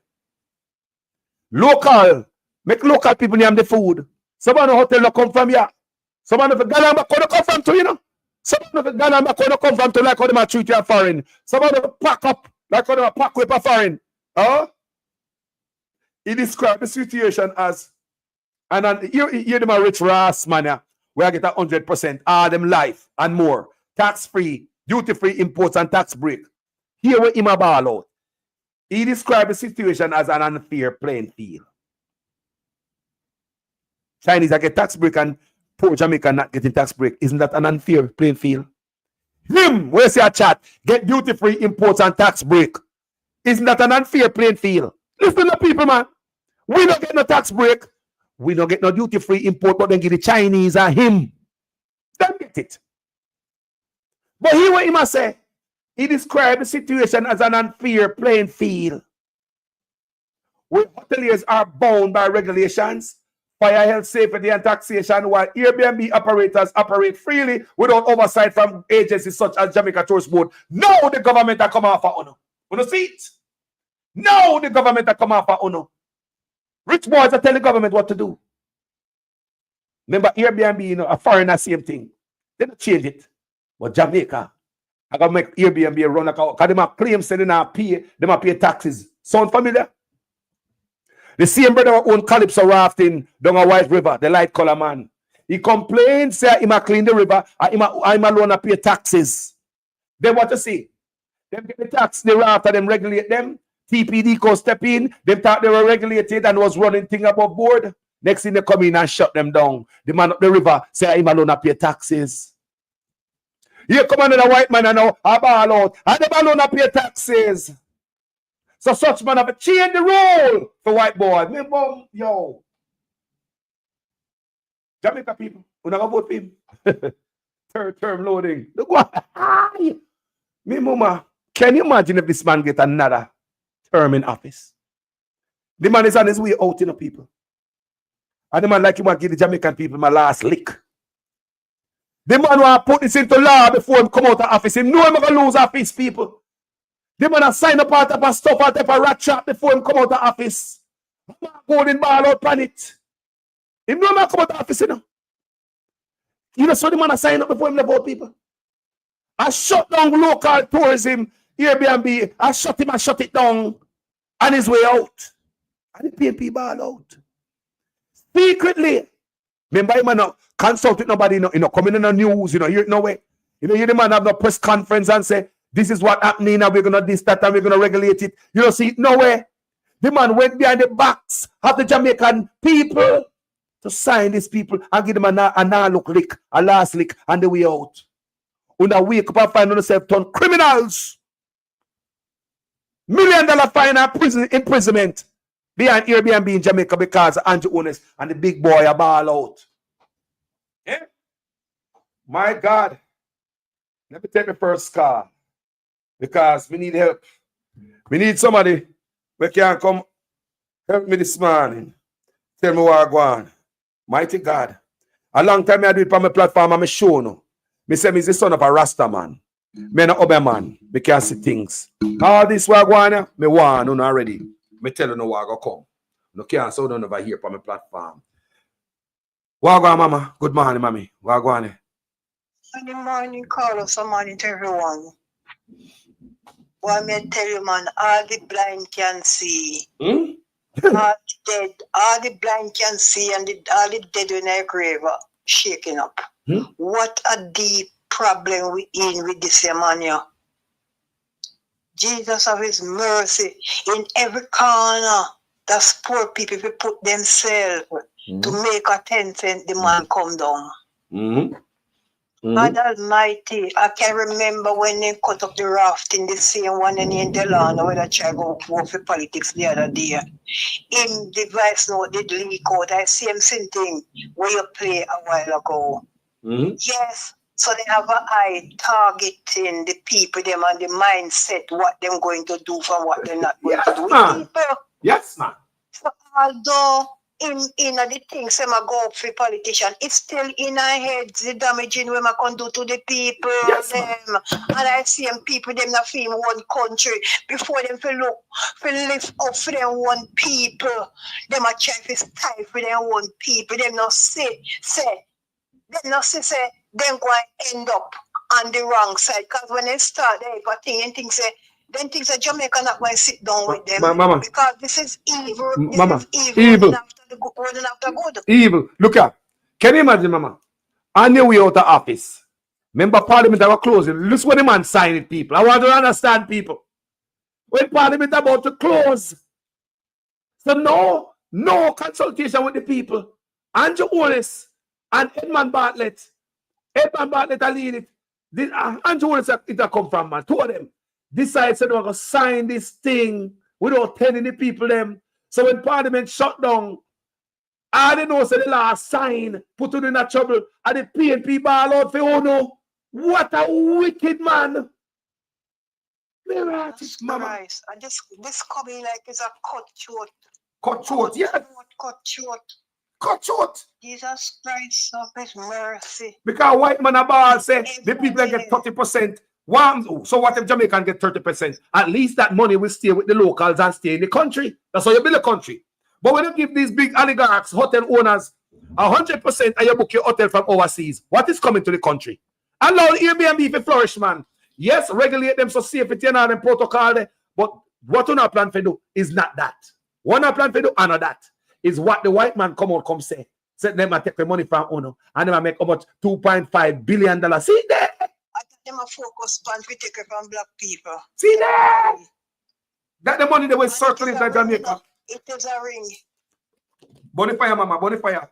Make local people name the food. Some of the hotel no come from here. Some of the Ghana don't come from to, you know. Some of the Ghana don't come from to like how they treat you foreign. Some of them pack up like how they pack with a foreign. He described the situation as, and you them a rich ras man where I get 100%, all them life and more, tax-free, duty-free imports and tax break. Here what him about out. He described the situation as an unfair playing field. Chinese are get tax break and poor Jamaica not getting tax break. Isn't that an unfair playing field? Him, where's your chat? Get duty-free imports and tax break. Isn't that an unfair playing field? Listen to people, man. We don't get no tax break. We don't get no duty-free import, but then give the Chinese and him. Don't get it. But here what he must say. He described the situation as an unfair playing field, where hoteliers are bound by regulations, fire, health, safety, and taxation, while Airbnb operators operate freely without oversight from agencies such as Jamaica Tourist Board. Now the government are come after Uno. You see it? Now the government are come after Uno. Rich boys are telling the government what to do. Remember Airbnb, you know, a foreigner, same thing. They don't change it. But Jamaica, I gotta make Airbnb run like because them have claims saying they pay taxes. Sound familiar? The same brother who own Calypso rafting down a White River, the light color man. He complains, say he clean the river, I'm alone to pay taxes. Then what to say? Them get the tax, they raft, them regulate them. TPD go step in, them thought they were regulated and was running thing above board. Next thing they come in and shut them down. The man up the river say I'm alone to pay taxes. Here come another white man and now a ball out. And the alone to pay taxes. So such man have to change the rule for white boy. Me bum, yo. Jamaica people, we not gonna vote for him. Third term loading. Look what. Me mama, can you imagine if this man get another term in office? The man is on his way out, you know, people. And the man like him want to give the Jamaican people my last lick. The man want to put this into law before him come out of office. He know him going to lose office, people. The man sign up all type of stuff, all type of rat trap before him come out of office. Golden ball out on it. He know him come out of office, you know. You know, so the man sign up before him about people. I shut down local tourism, Airbnb. I shut it down on his way out. And the PNP ball out. Secretly. Remember, him not consult with nobody, you know, coming in the news, you know, you no way. You know, you the man have no press conference and say, this is what happening, and we're gonna this, that, and we're gonna regulate it. You don't see it nowhere. The man went behind the backs of the Jamaican people to sign these people and give them a look lick, a last lick, and the way out. When they wake up and find themselves turn criminals. $1 million fine and prison imprisonment behind Airbnb in Jamaica because Anju owners and the big boy are ball out. Yeah? My God. Let me take the first call because we need help. We need somebody who can come help me this morning. Tell me what I go on. Mighty God. A long time I do it on my platform and I show no. Me say me is the son of a Rasta man. Me no other man. Me can see things. All this what I go on, me want no already. Me tell you no what I go come. No can't so none over here on my platform. What go on, mama? Good morning, mommy. What go on?
Good morning, Carlos. Good morning to everyone. What me tell you, man, all the blind can see. All the blind can see, and all the dead in their grave are shaking up. What a deep problem we in with this man here. Jesus have his mercy in every corner. That's poor people who put themselves to make a 10 cent the man come down. God Almighty, I can remember when they cut up the raft in the same one in Delano when I tried to go for politics the other day. In the voice note did leak out. I see him same thing where you play a while ago. Yes, so they have an eye targeting the people, them and the mindset, what them going to do from what they're not going to do with people.
Yes, man.
So although in the things them go for politician, it's still in our heads the damaging we can do to the people.
Yes,
them. And I see them people them not feel one country before them feel look for lift up for them one people. Them a try to style for them one people. Them not say them not say them go and end up on the wrong side. Because when they start the thing and things say then things that Jamaica not going to sit down with them.
Mama.
Because this is evil.
Mama.
This is evil. Running after good.
Evil. Look at. Can you imagine, Mama? On the way out of office, member parliament that were closing. Look when the man signed it, people. I want to understand, people. When parliament about to close. So no consultation with the people. Anju Onis and Edmund Bartlett. Edmund Bartlett will lead it. Anju Onis it come from, man. Two of them. Decide they're going to sign this thing without telling the people them. So when parliament shut down, all they know say the last sign put it in a trouble and the PNP ball out for oh no. What a wicked man.
Jesus Christ. And this coming like it's a cut short.
Cut short, yeah. Cut short.
Jesus Christ of his mercy.
Because white man a ball say the people get 30%. So what if Jamaican get 30%? At least that money will stay with the locals and stay in the country. That's how you build a country. But when you give these big oligarchs, hotel owners, 100% and you book your hotel from overseas, what is coming to the country? Allow Airbnb to flourish, man. Yes, regulate them so safety and all them protocol there. But what we not plan to do is not that. What we plan to do and not that. Is what the white man come say. Say them and take the money from Uno and them make about $2.5 billion. See there?
Them a focus on we take it from black people.
See that? That the money they were circling in Jamaica.
It is a ring.
Bonfire, mama, bonfire.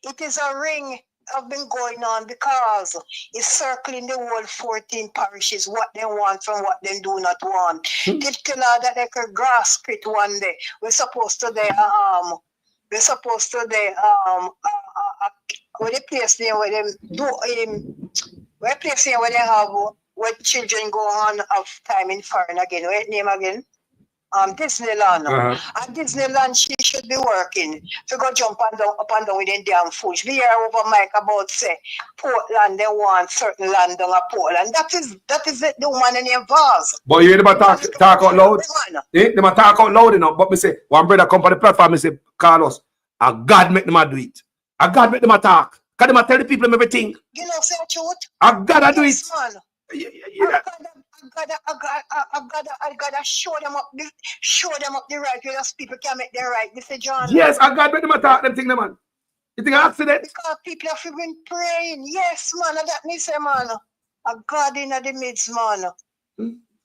It is a ring have been going on because it's circling the whole 14 parishes, what they want from what they do not want. Did tell her that they could grasp it one day. We're supposed to where the place there where them do where place there where they have where children go on of time in foreign again. Where name again? Disneyland. And Disneyland she should be working to go jump up and down with them damn fools. We hear over Mike about say Portland they want certain land on a Portland. That is it, the woman in your vase.
But you hear them talk out loud? They talk out loud enough. But me say one brother come on the platform, me say, Carlos, a God make them do it. A God make them talk. Can them tell the people everything?
You know, say truth.
I gotta do it.
I gotta show them up the right way as people can make their right. Mr. John.
Yes, I got make them talk them thing, man. You think an accident?
Because people have been praying. Yes, man, that me say, man. A God in the midst, man.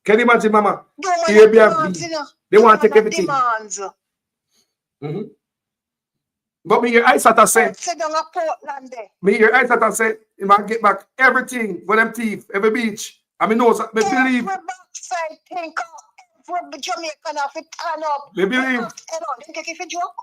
Can you imagine, mama? Airbnb. They want to take everything.
Demands.
But me, your eyes at say.
Sit down a Portland there.
Me, your eyes at say. You might get back everything for them thief, every beach. I mean, no, me believe.
backside think every Jamaican have to turn up.
They believe.
They take it for joke.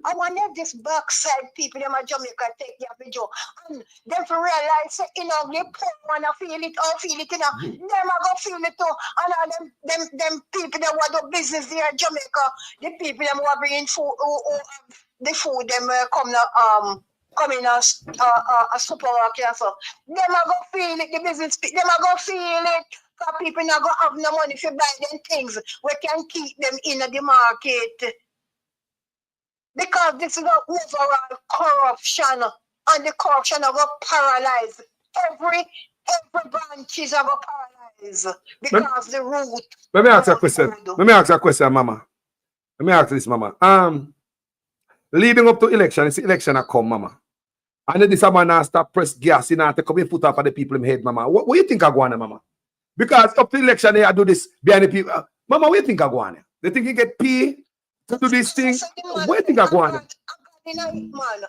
I wonder if this backside people in Jamaica take it for joke. And them to realize you know they poor wanna feel it or feel it, you know. Them are gonna feel it too. And all them people that want to business here in Jamaica, the people them who are bringing food the food them come in a supermarket, so them are gonna feel it, the business them are gonna feel it. Because people not gonna have no money to buy them things. We can keep them in the market. Because this is an overall corruption, and the corruption are gonna paralyze every branch is gonna paralyze because the root.
Let me ask you a question. Let me ask you a question, Mama. Let me ask this, Mama. Leading up to election, it's the election that come, Mama. And then this man start press gas in and take up your foot off of the people in the head, Mama. What do you think are going on, Mama? Because up to election, they do this behind the people. Mama, what do you think are going on? They think you get paid to do this thing? What do you think are going on?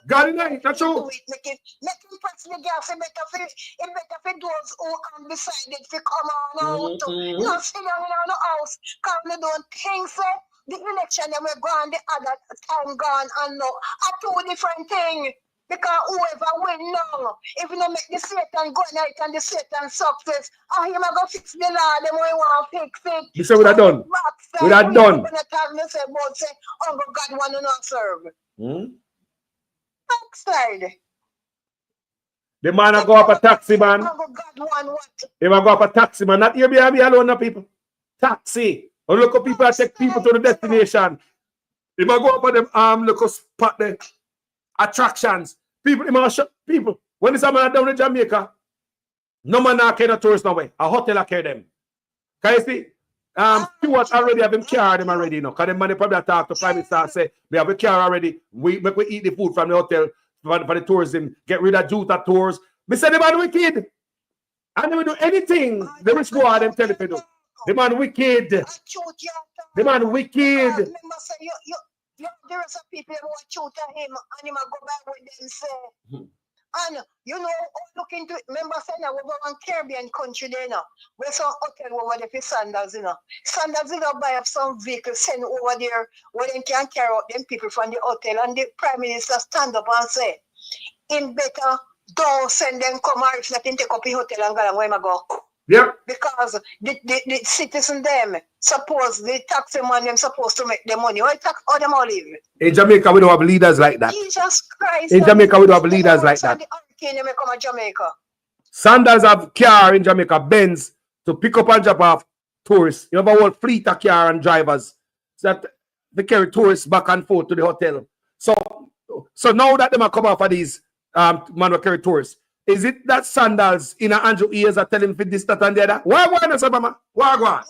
God in it, that's true.
Make him press the gas. It better for those who undecided to come on out. Not sit down in the house. Because they don't think so. The election they were gone, the other time gone, and no, a two different thing. Because whoever win now, if you don't make the Satan go night and the Satan success, him go fix the law, them we want to fix it.
You say we are done. We are done.
Oh God, want to not serve. Backside.
The man go up a taxi, man. He go up a taxi, man. Not Airbnb alone, no people. Taxi. And look at people that take people to the destination. He go up at them look spot the attractions. People, people. When this man down in Jamaica, no man not carry no tourists no way. A hotel carry them. Can you see? Stewart already have him carry them already, you know. Because the man probably talk to prime minister and say, we have a car already. We eat the food from the hotel for the tourism. Get rid of Juta tours. We say the man wicked. And they will do anything. The rich boy them tell you to do. The man wicked. The man wicked.
There are some people who are shoot at him and him go back with them say. And you know, look into it. Remember saying that we go on Caribbean country there now. We some hotel over there for Sandals, you know. Sandals you know buy up some vehicles send over there where they can carry out them people from the hotel, and the Prime Minister stand up and say, in better don't send them come or if not take up the hotel and go where I go.
Yeah.
Because the citizen them suppose the taxi man them supposed to make the money. Or tax or them all live.
In Jamaica we don't have leaders like that.
Jesus Christ.
In Jamaica we don't have leaders like that.
The hurricane they come to Jamaica.
Sandals have car in Jamaica, Benz, to pick up and drop off tourists. You have a whole fleet of car and drivers so that they carry tourists back and forth to the hotel. So now that they might come off of these man who carry tourists, is it that Sandals in Anju ears are telling for this, that, and the other? Why go on, Mama? Why go on?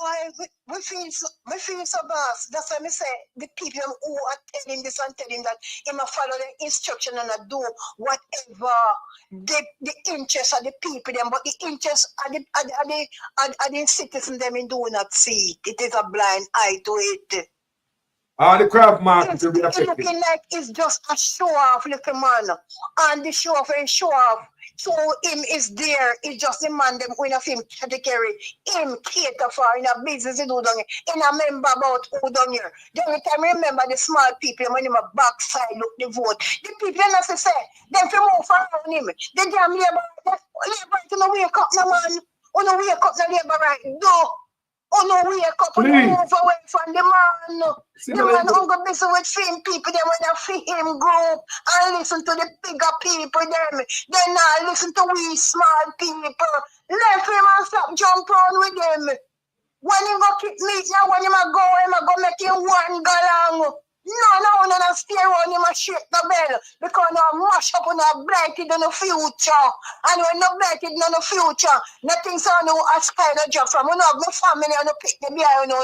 We feel so boss. That's why I say the people who are telling this and telling that he must follow the instruction and do whatever the interests of the people them, but the interests of the citizens them in do not see it. It is a blind eye to it.
The craft market will be affected.
It's looking like it's just a show off, little man. And the show off and show off. So him is there. It's just the man them when of him category. Him cater for in a business he do down here. In a member about who down here. The only time remember the small people when him a backside look the vote. The people not to say them to move around him. The damn labor to no wake up no man. Or no wake up the labor right. No. Oh no, wake up and move away from the man. The man who go busy with film people, them when they see him group and listen to the bigger people, them. Then now listen to we small people. Let him and stop jump on with them. When he go keep meat now, when he go make him one galang. No, stay around him and shake the bell. Because now mash up on a blanket in the future. And when no blanket in the future, nothing so no as kind of job from. We know my family and no pick the beer, no.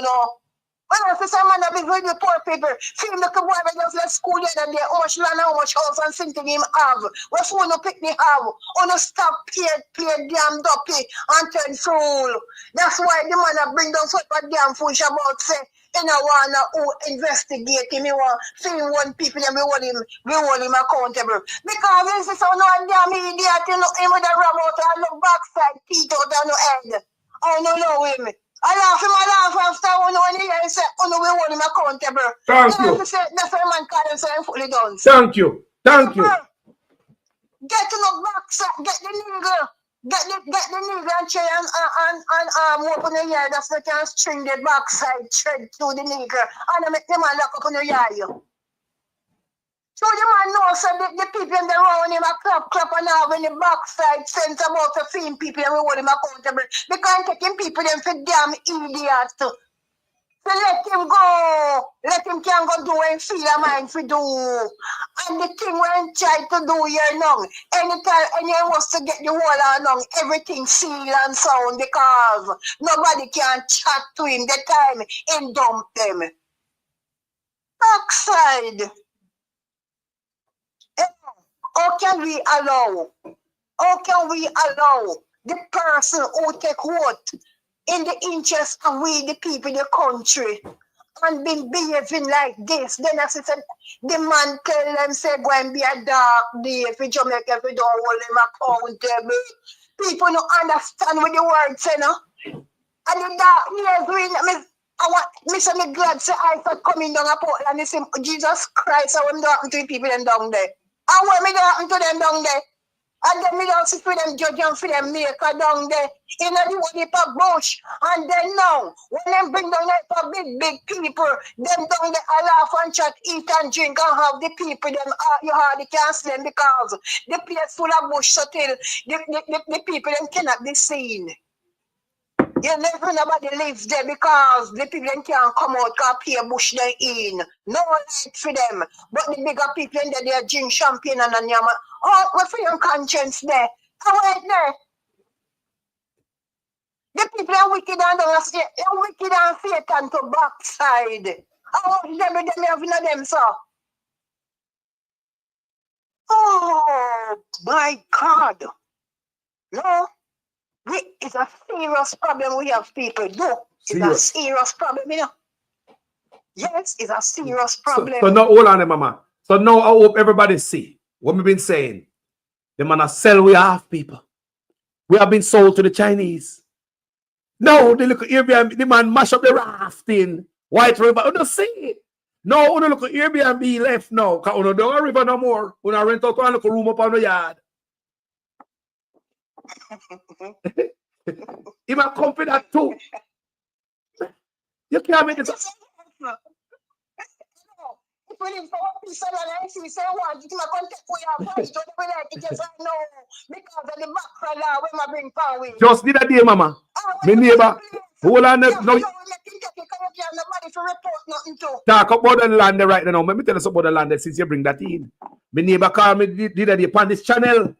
When I say someone that be with the poor people, feel like a boy that just left school the other day, how much land, how much house and something him have. What phone no pick me have. On stop play damn dopey and turn fool. That's why the man that bring down foot for damn foolish about say, you know, one who investigate him, you want film one people and we hold him accountable. Because this is how no damn idiot, you know, him with a rub out and look backside, teeth out and no head. I don't know him. I laugh after when he say, we hold him accountable.
Thank you.
That's what man call himself fully done.
Thank you. Thank you.
Get to the backside, get the nigga. Get the nigga and try and open the yard so they can string the backside thread through the nigga and make the man lock up on the yard. So the man knows that the people in the round him a clap and now when the backside sends about to feed people and we hold him accountable. Because taking people them for damn idiots. So let him go. Let him can go do and feel a mind for do. And the thing when try to do here now, anytime anyone wants to get the whole on now, everything seal and sound because nobody can chat to him the time and dump them. Backside. How can we allow the person who take vote in the interest of we the people in the country and been behaving like this? Then as I said, the man tell them say go and be a dark day for Jamaica if we don't hold them accountable. People don't understand what the word say no. And the dark days I'm glad say I thought coming down a Portland and say Jesus Christ, I want to happen to the people them down there. And what me happen to them down there? And then me don't see for them judge and for them make a down there in the deep bush. And then now, when them bring down that big people, them down there I laugh and chat, eat and drink and have the people them you hardly can't see them because the place full of bush so till the people them cannot be seen. You never nobody lives there because the people can't come out because pay bush them in. No light for them. But the bigger people in there, they drink champagne and yama. Oh, what for your conscience there? Come right there. The people are wicked and they're wicked and Satan to backside. How much them have in them, sir? Oh my God. No. It's a serious problem we have people do. It's a serious problem, you know. Yes, it's a serious problem.
So now hold on, mama. So now I hope everybody see what we've been saying. The man sell we half people. We have been sold to the Chinese. No, they look at Airbnb, the man mash up the rafting, White River. You don't see it. No, you look at Airbnb left now. Because you don't river no more. You don't rent out one little room up on the yard. He might come for that too. You can't make it. Just the other day, mama. My neighbor. Hold on. No. Talk about the land right now. Let me tell you something about the land since you bring that in. My neighbor called me the other day upon this channel.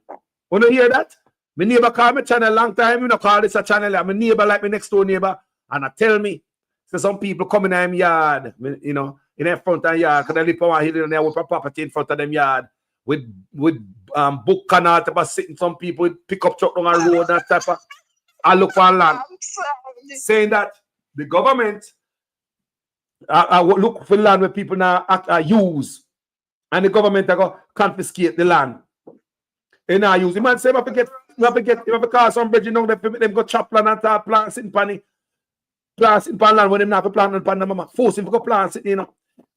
Want to hear that? My neighbor called me channel long time. You know, call this a channel. My neighbor like my next door neighbor. And I tell me, so some people come in them yard, you know, in their front of yard, because they live on a hill and they have a property in front of them yard with book canal type of sitting. Some people with pickup truck on a road, that type of. I look for land. Saying that the government I look for land where people now use, and the government are going to confiscate the land. And I use. The man say, you have to call some bridge, you know, them go chop land and start plant sitting pan land when them not have to plant and pan them, force him to go plant sitting, you know.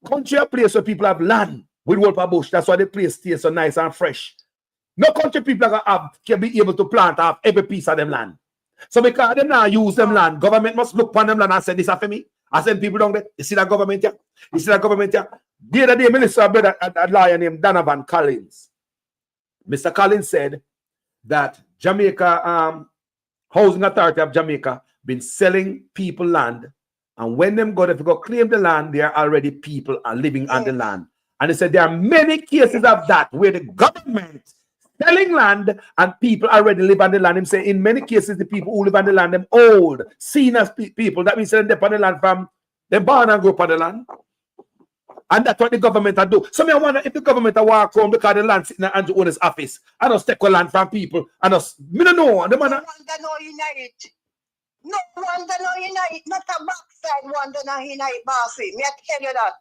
Country a place where people have land with Wolper bush. That's why the place stays so nice and fresh. No country people can be able to plant off every piece of them land. So because them now use them land, government must look upon them land and say, this is for me. I send people down there. You see that government here? You see that government here? The other day, Minister brother a lawyer named Donovan Collins. Mr. Collins said that Jamaica Housing Authority of Jamaica been selling people land, and when them go to go claim the land, there are already people are living on the land. And he said there are many cases of that where the government selling land and people already live on the land. Him say in many cases the people who live on the land, them old, seen as people. That means they're on the land from they born and grow up on the land. And that's what the government do. So I wonder if the government walk around because the land sitting in Anju owner's office and just take land from people and just me don't know. The man
no unite. No wonder no unite. Not a backside wonder no unite, bossy. Me I tell you that.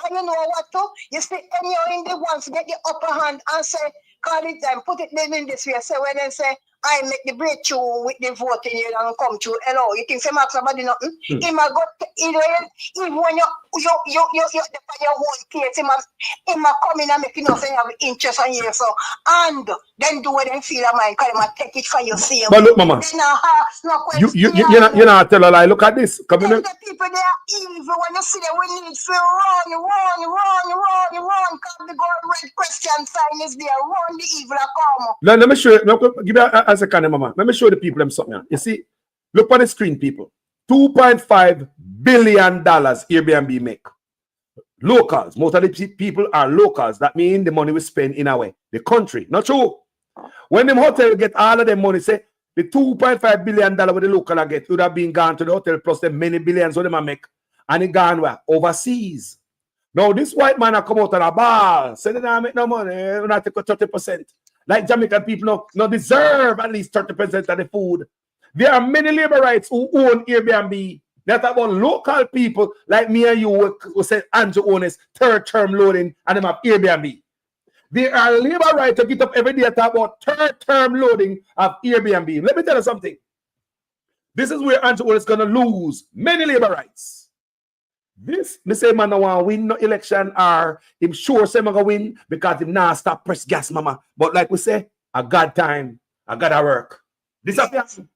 And you know what too? You see anyhow in the ones get the upper hand and say, call it and put it in this way. So when they say, I make the breakthrough with the voting, you don't come through. Hello, you think some somebody nothing? He might go, even when you your whole case, he might come in and make you know say you have interest on you. So, and then do what they feel of mine, because they might take it for you. See,
but look, Mama,
then ask no question.
you're not tell a lie. Look at this. Come
The people they are evil when you see them, we need to run, because the God red question sign is there. Run the evil come.
Let me show you. Give me a second, Mama. Let me show the people them something. You see, look on the screen, people. $2.5 billion Airbnb make. Locals. Most of the people are locals. That means the money we spend in our way. The country. Not true. When them hotel get all of them money, say the $2.5 billion with the local get would have been gone to the hotel plus the many billions what them make. And it gone where? Overseas. Now this white man come out on a bar. Say they don't make no money. They not take 30%. Like Jamaican people no deserve at least 30% of the food. There are many labor rights who own Airbnb. That about local people like me and you who say Anju owners third term loading and them have Airbnb. There are labor rights to get up every day to talk about third term loading of Airbnb. Let me tell you something. This is where Anju is going to lose many labor rights. This, me say man no want win no election or him sure say man go win because him now stop press gas, mama. But like we say, I got time, I gotta work. This
I gotta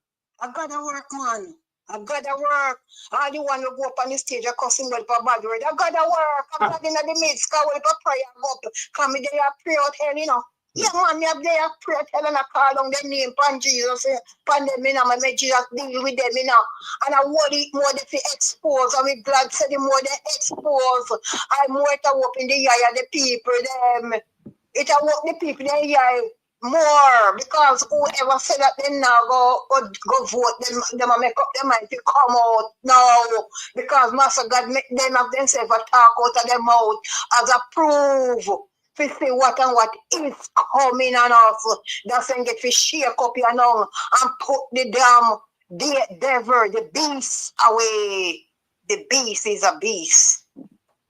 work, man. I gotta work. All the one who go up on the stage and cussing well for bad word. I gotta work. I'm not in the midst because with a prayer go up. Come me there pray out hell, you know. Yeah, man, me up there pray out hell and I call down them name pan Jesus. Pan them in and make Jesus deal with them, you know. And I want it more they expose. And we glad say the more they expose. I more to up in the eye of the people, them. It I want the people in the eye more because whoever said that they now go vote them make up their mind to come out now because Master God make them have themselves a talk out of their mouth as a proof to see what and what is coming on us. Doesn't get to shake up your now and put the damn devil, the beast away. The beast is a beast.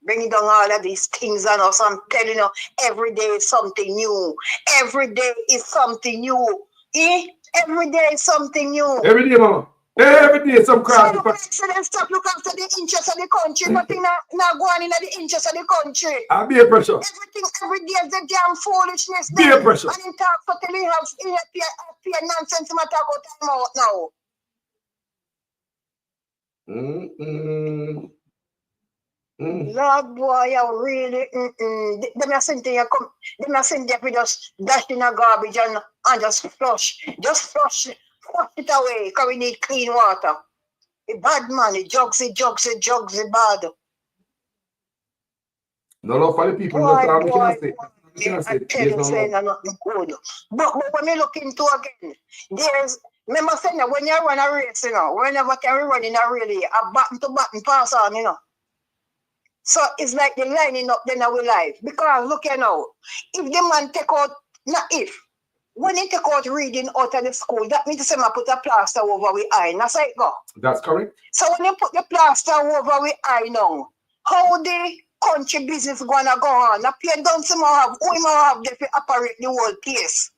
Bringing down all of these things on us. I'm telling you, every day is something new. Every day is something new. Every day is something new.
Every day, mama. Every day, some crap.
So excellent stop look after the interest of the country, but not going in the interest of the country.
I'll be a pressure.
Everything, every day is the damn foolishness.
Be a pressure.
And in talk for telling you have pay nonsense, my talk about time out now. Lord boy, I really them are sent there come them are sent there we just dash in a garbage and just flush it away because we need clean water. The bad man, the jugs bad.
No love for the people.
I tell you saying nothing good. But when we look into again, there's remember saying that when you run a race, you know, whenever can we run in a relay, a button to button pass on, you know. So it's like the lining up then our life. Because look here now, if the man take out, not if, when he take out reading out of the school, that means to say I put a plaster over with eye. That's how it go.
That's correct.
So when you put the plaster over with eye now, how the country business gonna go on? Now pay down some have, who have to operate the whole place.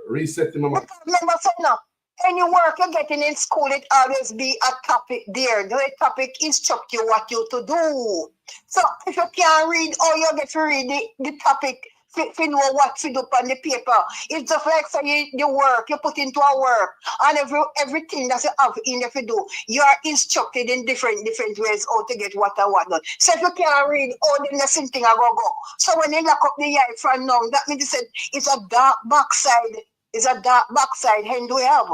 Reset them up.
Remember saying now, any work you're getting in school, it always be a topic there. The topic instruct you what you to do. So if you can't read or you get to read the topic, if you know what to do on the paper, it's just like say the work you put into a work and everything that you have in if you do, you are instructed in different ways how to get what and what done. So if you can't read, then the same thing I go. So when you lock up the eye from now, that means it's a dark backside. It's a dark backside hand we have.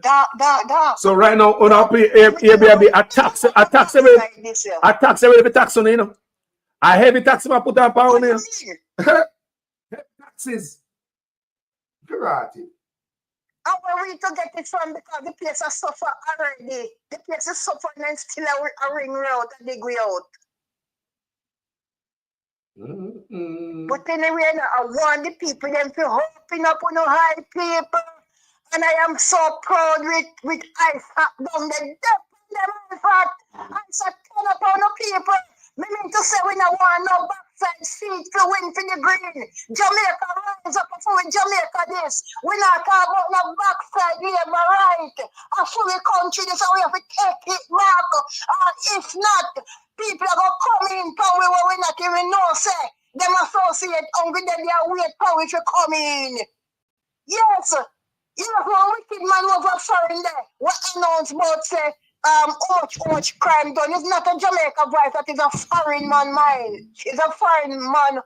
Dark.
So right now, on our Airbnb, a tax every tax on you know. A heavy tax I put on pound here. Taxes. Karate.
I will read to get it from because the place has suffered already. The place is suffering and still a ring road and they go out. But anyway, I want the people them to open up on the high people. And I am so proud with ice hat down the depth of them ice hat. I said 10 upon the people. Me mean to say we don't want no backside seat to win for the green. Jamaica rise up for Jamaica this. We not talk about the backside labor right. A fully country this, we have to take it back. And if not, people are going to come in power where we not even know, say. Them associate with them, they are wait power to come in. Yes. Yes, one wicked man over foreign there. What announced about say how much crime done. It's not a Jamaica vice, that is a foreign man mind. It's a foreign man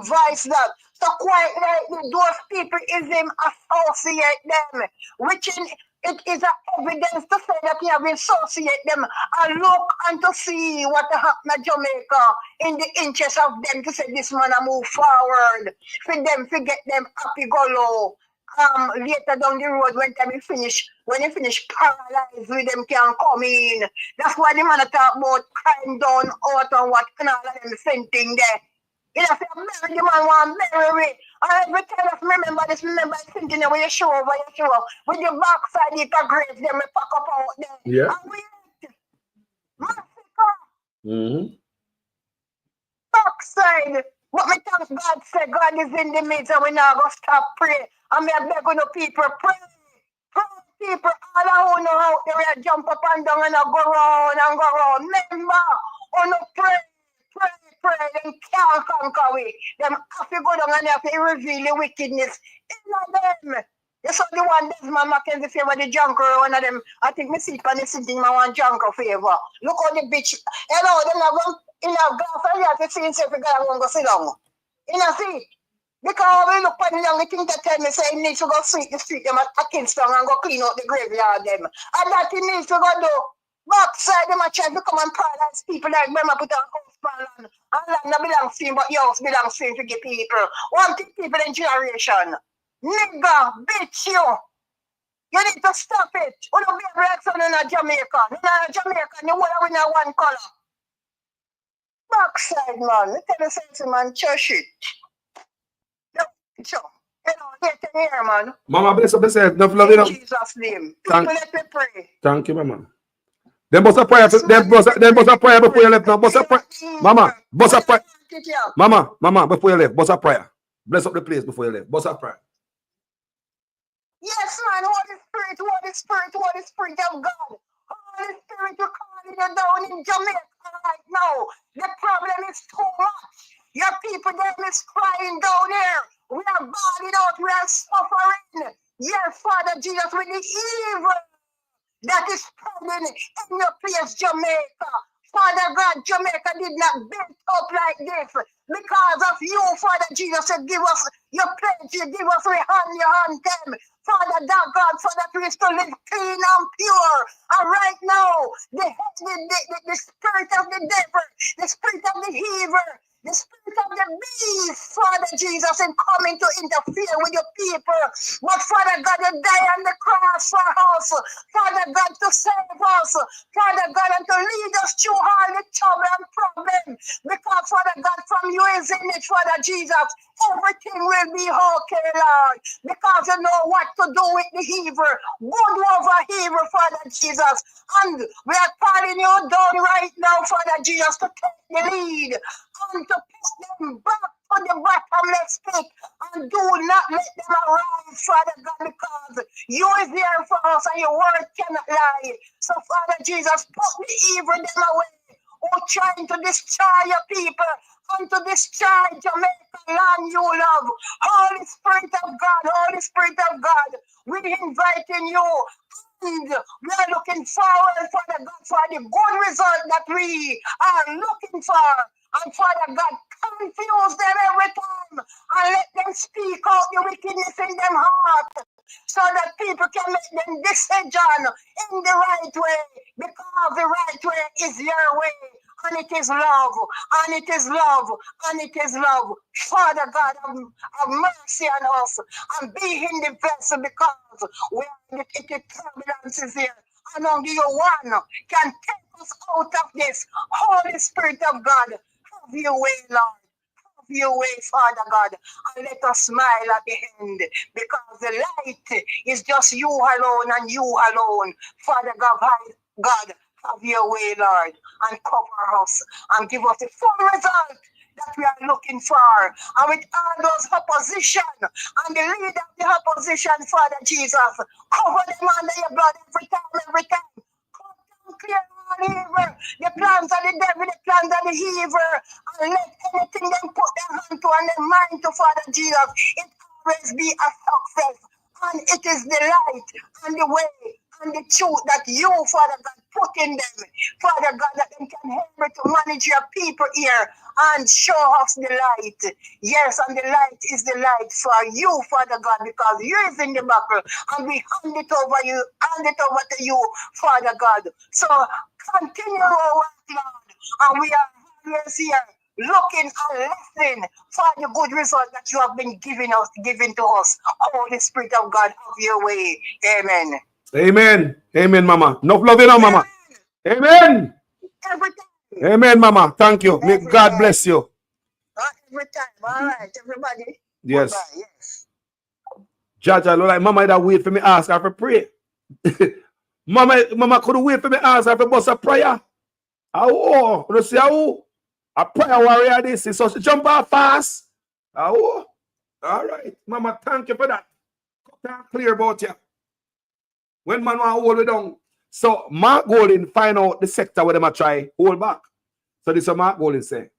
vice that. So quite right, those people is him associate them, which it is a evidence to say that he have associate them and look and to see what happened in Jamaica in the interest of them to say this man a move forward. For them to get them happy go low. Later down the road when he finish paralyzed with them can come in. That's why the man talk about crime done out and what and all of them same thing there. You know, say bury the man want bury it. And every time I remember this thinking that when you show over with the backside it a grave them we pack up out there.
Yeah.
And we massacre. Backside. But me thank God say God is in the midst and we not gonna stop pray. And me beg on the people pray. Pray people all who know out there jump up and down and go round and go round. Remember, on pray, them can't conquer we. Them have to go down and have to reveal the wickedness in them. You saw the one Desmond Mackenzie favor the junker, one of them. I think me see it on the sitting my one junker favor. Look how the bitch, you know, them have one in a glass and you have to see himself if guy won't go sit down. You know, see? Because we look at the young thing to tell me say he needs to go sweep the street them at Kingston and go clean out the graveyard them. And that he needs to go do. Backside them a try to come and paralyze people like them put on house plan and land no belongs to him but yours belongs to him to give people. One thing people in generation. Nigga, bitch you. You need to stop it. We don't be a reaction in a Jamaica. In a Jamaica, you want to win a one color. Backside, man. Let me tell you, man, church it. No, sure. You know, here, man.
Mama, bless up yourself. Enough love, you know.
In Jesus' name. People, let me pray.
Thank you, Mama. Then bust a prayer. Then bust a prayer before you left. Now, bust a prayer. Mama, bust a prayer. Mama, before you left, bust a prayer. Bless up the place before you left. Bust a prayer.
Yes, man. Holy Spirit of God. Holy Spirit, you're calling you down in Jamaica right now. The problem is too much. Your people them is crying down here. We are bawling out. We are suffering. Yes, Father Jesus, with the evil that is spreading in your place, Jamaica. Father God, Jamaica did not build up like this because of you, Father Jesus. You give us your pledge, you give us your hand them. Father God, so that we still live clean and pure. And right now, the spirit of the devil, the spirit of the evil, the spirit of the beast, Father Jesus, is coming to interfere with your people. But Father God, you die on the cross for us. Father God, to save us. Father God, and to lead us through all the trouble and problem. Because Father God, from you is in it, Father Jesus. Everything will be okay, Lord. Because you know what to do with the evil. Good over evil, Father Jesus. And we are calling you down right now, Father Jesus, to take the lead and to put them back to the bottomless pit and do not let them arise, Father God, because you is there for us and your word cannot lie. So, Father Jesus, put the evil them away who trying to destroy your people and to destroy Jamaica land you love. Holy Spirit of God, we inviting you. And we are looking forward, Father God, for the good result that we are looking for. And Father God, confuse them every time and let them speak out the wickedness in them heart so that people can make them decision in the right way, because the right way is your way. And it is love, and it is love, and it is love. Father God, have mercy on us and be in the vessel, because we are in the turbulences here. And only you one can take us out of this. Holy Spirit of God, have your way, Lord. Have your way, Father God, and let us smile at the end, because the light is just you alone and you alone. Father God, have your way, Lord, and cover us and give us the full result that we are looking for. And with all those opposition and the leader of the opposition, Father Jesus, cover them under your blood every time, every time. Cut down, clear all evil, the plans of the devil, the plans of the evil, and let anything them put their hand to and their mind to, Father Jesus, it always be a success. And it is the light and the way and the truth that you, Father God, put in them. Father God, that them can help me to manage your people here and show us the light. Yes, and the light is the light for you, Father God, because you is in the battle, and we hand it over to you, Father God. So continue our work, Lord, and we are always here looking and listening for the good result that you have been giving to us. Holy Spirit of God, have your way. Amen.
Amen. Amen, Mama. No love you now, Mama. Amen.
Every time.
Amen, Mama. Thank you. May God bless you.
Every time. All right, everybody.
Yes.
Goodbye. Yes.
Judge, I look like Mama that wait for me ask her for pray. Mama couldn't wait for me ask her for bust a prayer. Oh, you see how a prayer warrior this is, so she jump out fast. Oh, all right, Mama, thank you for that. Clear about you. When man want to hold it down. So Mark Golding find out the sector where they might try hold back. So this is what Mark Golding say.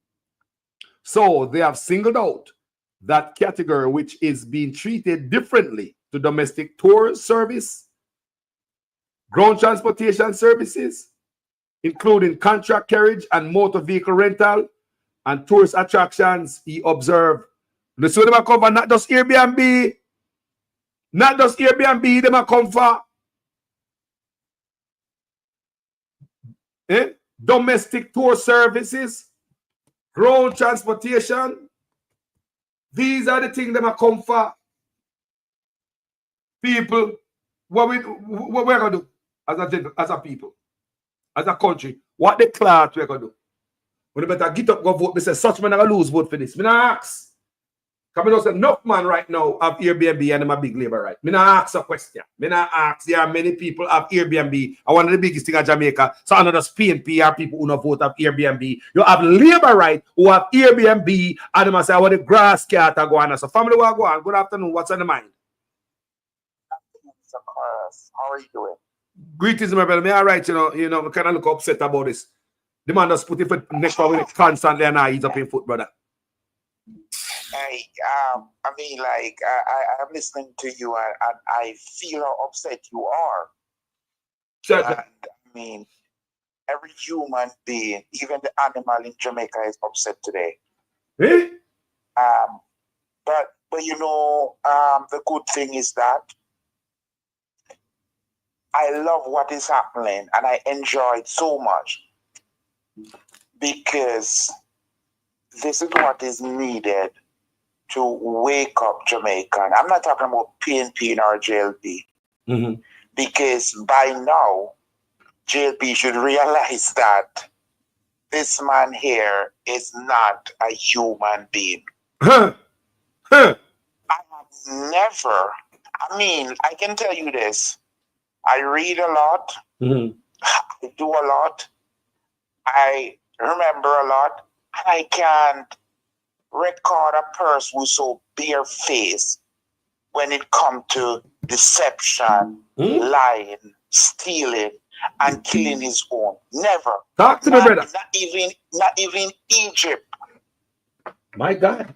So they have singled out that category which is being treated differently to domestic tour service, ground transportation services, including contract carriage and motor vehicle rental and tourist attractions. He observed. The so them come for not just Airbnb, them a come for domestic tour services, ground transportation. These are the things them a come for. People, what we're gonna do as a people, as a country, what the clout we're gonna do. We better get up, go vote. They say such man are gonna lose vote for this. Me not ask. Because I know enough man right now have Airbnb and them a big labor right. Me not ask a question. Me not ask. There are many people have Airbnb. And one of the biggest things in Jamaica, so another PNP are people who don't vote have Airbnb. You have labor right who have Airbnb and them say, I want the grass cat to go on. So family will go on. Good afternoon. What's on the mind?
How are you doing?
Greetings, my brother. Me all right, you know, we kind of look upset about this. The man just put it for next for constantly and he's up in foot, brother.
I'm listening to you and I feel how upset you are.
Sure.
And I mean, every human being, even the animal in Jamaica is upset today.
Eh?
But you know, the good thing is that I love what is happening and I enjoy it so much because this is what is needed to wake up Jamaican. I'm not talking about PNP or JLP because by now JLP should realize that this man here is not a human being. I have never, I can tell you this. I read a lot. I do a lot. I remember a lot. And I can't record a person who's so barefaced when it comes to deception, lying, stealing, and killing his own. Never.
Talk to me, brother.
Not even Egypt.
My God.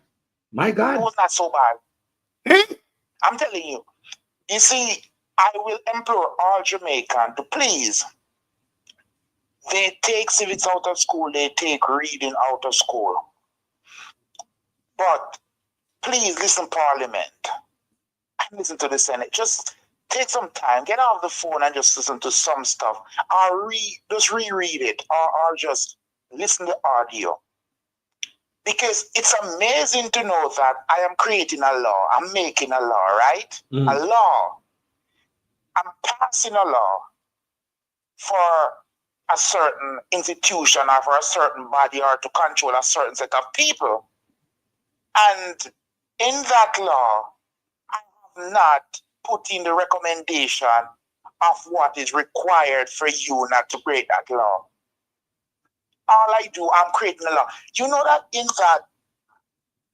My God.
It was not so bad. I'm telling you. You see, I will implore all Jamaicans to please. They take civics out of school, they take reading out of school. But please listen Parliament. Listen to the Senate. Just take some time, get off the phone and just listen to some stuff. Or just reread it or just listen to audio. Because it's amazing to know that I am creating a law. I'm making a law, right? A law. I'm passing a law for a certain institution or for a certain body or to control a certain set of people. And in that law, I have not put in the recommendation of what is required for you not to break that law. all I do, I'm creating a law. You know that in that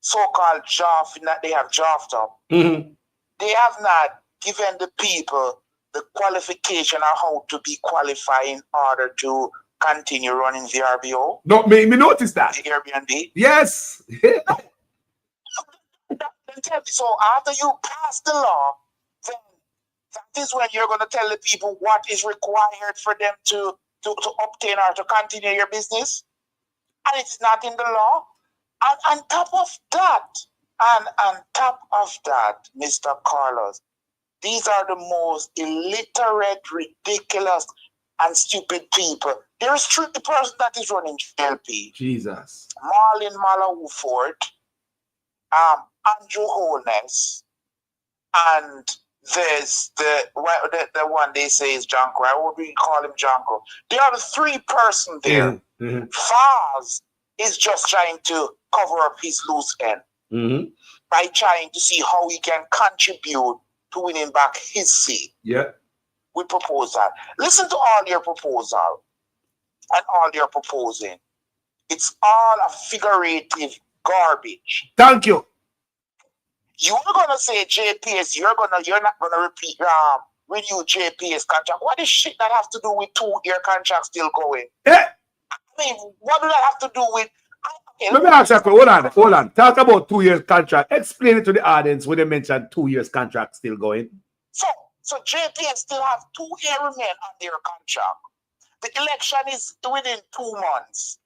so-called draft that they have drafted up, they have not given the people the qualification on how to be qualified in order to continue running the RBO.
No, me notice that.
The Airbnb.
Yes.
Then tell me, so after you pass the law, then that is when you're going to tell the people what is required for them to obtain or to continue your business, and it's not in the law. And on top of that, Mr. Carlos, these are the most illiterate, ridiculous, and stupid people. There's the person that is running GLP.
Jesus.
Marlon Malawuford, Anju Holness, and there's the one they say is Janko. I would call him Janko. There are the three person there. Faz is just trying to cover up his loose end by trying to see how he can contribute to winning back his seat.
Yeah.
We propose that. Listen to all your proposal and all your proposing. It's all a figurative garbage.
Thank you.
You're gonna say JPS, you're not gonna repeat renew JPS contract. What is shit that have to do with 2-year contract still going?
Yeah.
I mean, what do that have to do with?
Let me ask you, hold on. Talk about 2 years contract. Explain it to the audience when they mention 2 years contract still going.
So JPS still have 2 years remain on their contract. The election is within 2 months.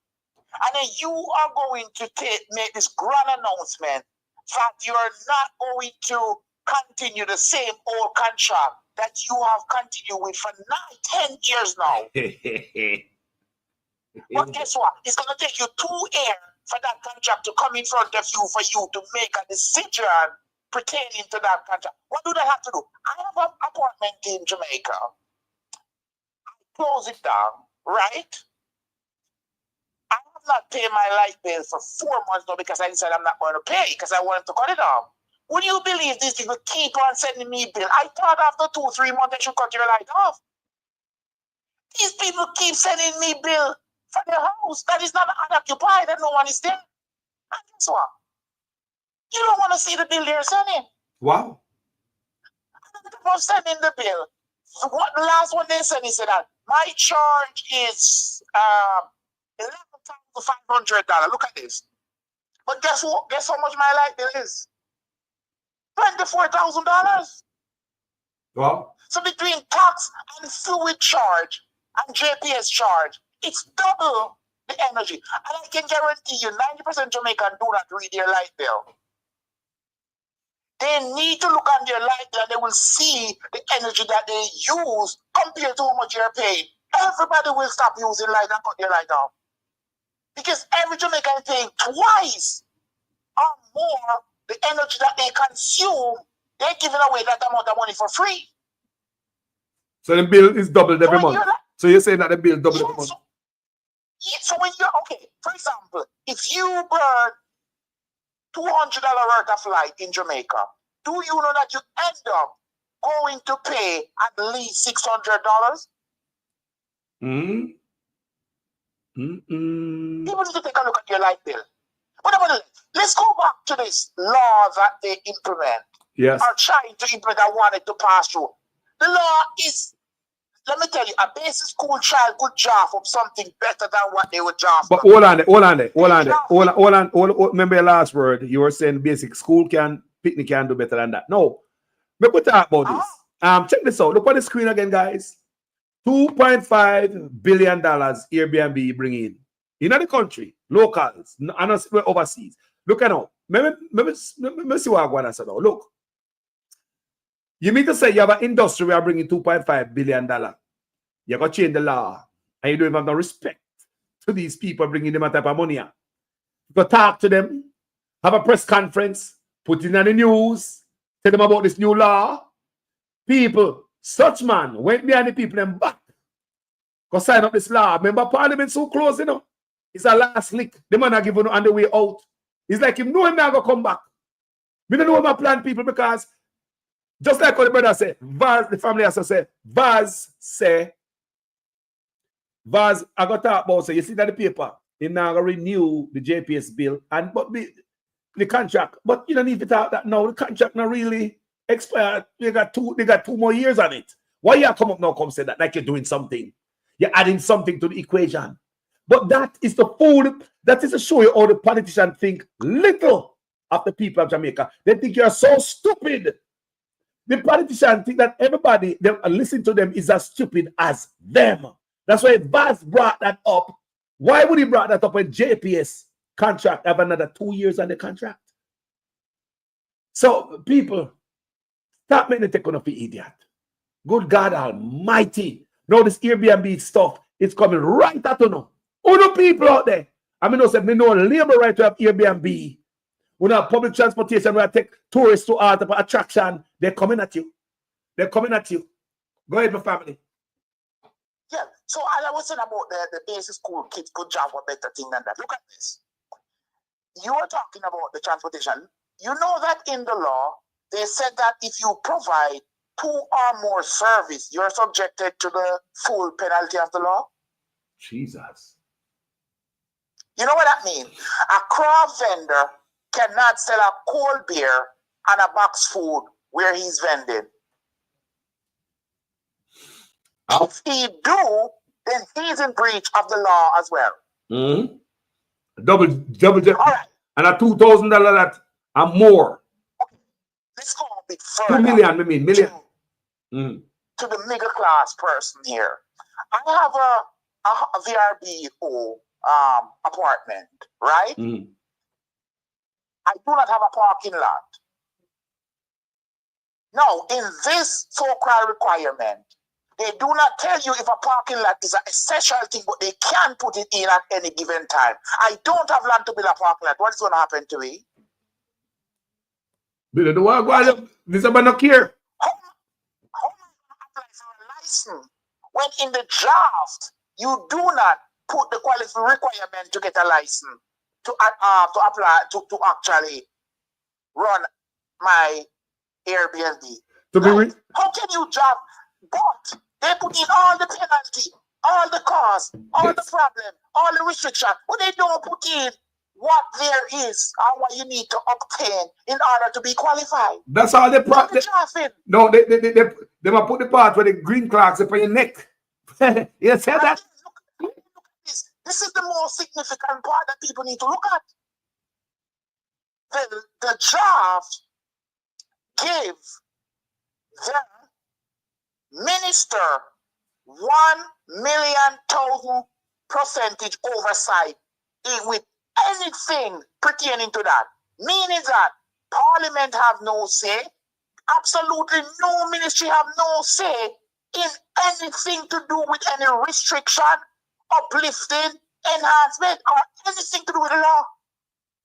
And then you are going to make this grand announcement that you're not going to continue the same old contract that you have continued with for 10 years now. But guess what? It's going to take you 2 years for that contract to come in front of you for you to make a decision pertaining to that contract. What do they have to do? I have an apartment in Jamaica. I close it down, right? I have not paid my light bill for 4 months now because I decided I'm not going to pay because I wanted to cut it off. Would you believe these people keep on sending me bill? I thought after 2-3 months they should cut your light off. These people keep sending me bill for their house that is not unoccupied and no one is there. And guess what? You don't want to see the bill they're sending.
Wow.
I'm sending the bill. What the last one they sent, he said that my charge is $11,500. Look at this. But guess what? Guess how much my light bill is? $24,000.
Wow.
So between tax and fluid charge and JPS charge, it's double the energy. And I can guarantee you 90% Jamaican do not read their light bill. They need to look on their light bill and they will see the energy that they use compared to how much you're paying. Everybody will stop using light and cut their light off. Because every Jamaican is paying twice or more the energy that they consume. They're giving away that amount of money for free.
So the bill is doubled every month. So you're saying that the bill doubled every month?
So when you're, okay, for example, if you burn $200 worth of light in Jamaica, do you know that you end up going to pay at least $600? People need to take a look at your light bill. But let's go back to this law that they implement.
Yes.
Are trying to implement. I wanted to pass through. The law is, let me tell you, a basic school child could draft up something better than what they would draft.
But hold on. Remember your last word. You were saying basic school picnic can do better than that. No. But we'll talk about this. Check this out. Look on the screen again, guys. $2.5 billion Airbnb bring in the country, locals, and overseas. Look at now. Let me see what I'm going to say now. Look. You mean to say you have an industry where you're bringing $2.5 billion. You're going to change the law. And you don't even have no respect to these people bringing them a type of money. You go talk to them, have a press conference, put it in the news, tell them about this new law. People, such man went behind the people and back. Go sign up this law. Remember, Parliament so close, It's a last lick. The man are giving on the way out. It's like him know him now go come back. We don't know my plan, people, because just like what the brother said, Vaz, the family has to say, Vaz say, Vaz, I got to talk about, so you see that the paper, they now renew the JPS bill, and but the contract, but you don't need to talk that now. The contract not really expired. They got 2 more years on it. Why you come up now, come say that like you're doing something? You're adding something to the equation. But that is the fool. That is to show you how the politicians think little of the people of Jamaica. They think you're so stupid. The politicians think that everybody that listen to them is as stupid as them. That's why Vaz brought that up. Why would he brought that up when JPS contract have another 2 years on the contract? So people, stop making the take on of the idiot. Good God Almighty. Now this Airbnb stuff is coming right at you now. Who the people out there? I mean, we know labor right to have Airbnb. We have public transportation where I take tourists to art attraction. They're coming at you. They're coming at you. Go ahead, my family.
Yeah, so as I was saying about the basic school kids, good job or better thing than that. Look at this. You are talking about the transportation. You know that in the law, they said that if you provide 2 or more service, you're subjected to the full penalty of the law.
Jesus.
You know what that means? A craft vendor cannot sell a cold beer and a box food where he's vending. If he do, then he's in breach of the law as well.
Double. All
right.
And a $2,000 that and more.
Okay. Let's go a bit further.
2 million, million.
To the middle class person here. I have a VRBO apartment, right? I do not have a parking lot. Now, in this so-called requirement, they do not tell you if a parking lot is an essential thing, but they can put it in at any given time. I don't have land to build a parking lot. What is going to happen to me?
This is about not care.
How am I apply for a license when in the draft you do not put the qualifying requirement to get a license to apply to actually run my Airbnb? How can you draft? But they put in all the penalty, all the cost, all the problem, all the restriction, but they don't put in what there is and what you need to obtain in order to be qualified.
That's all they put. No, they might put the part where the green clocks up on your neck. You see that?
Look at this. This is the most significant part that people need to look at. The draft gave the minister 1,000,000% oversight with anything pertaining to that. Meaning that Parliament have no say, absolutely no ministry have no say in anything to do with any restriction, uplifting, enhancement, or anything to do with the law.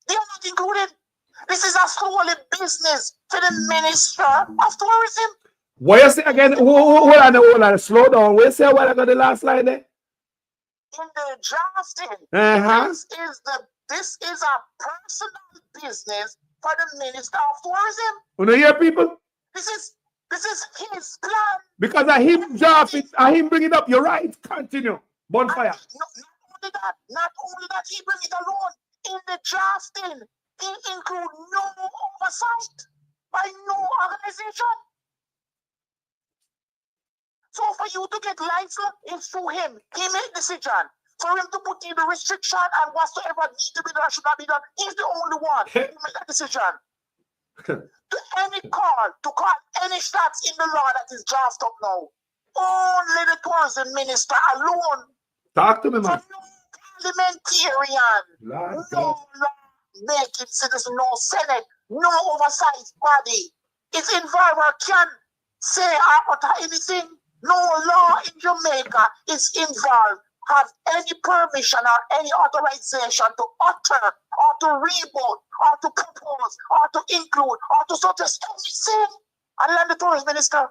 They are not included. This is a solely business for the Minister of Tourism.
What you say again? Hold on, slow down. What you say what I got the last line there?
In the drafting, this is a personal business for the Minister of Tourism.
You know here, people?
This is his plan.
Because I him draft it, I him bring it up. You're right. Continue. Bonfire.
Not only that, he bring it alone. In the drafting, he include no oversight by no organization. So for you to get license, it's through him. He make decision. For him to put in the restriction and whatsoever need to be done should not be done, he's the only one who make that decision. To call any shots in the law that is drafted up now, only the tourism minister alone.
Talk to me, man.
So no parliamentarian, no law-making citizen, no senate, no oversight body is involved or can say or utter anything. No law in Jamaica is involved, have any permission or any authorization to utter or to reboot or to propose or to include or to suggest anything other than the tourism minister.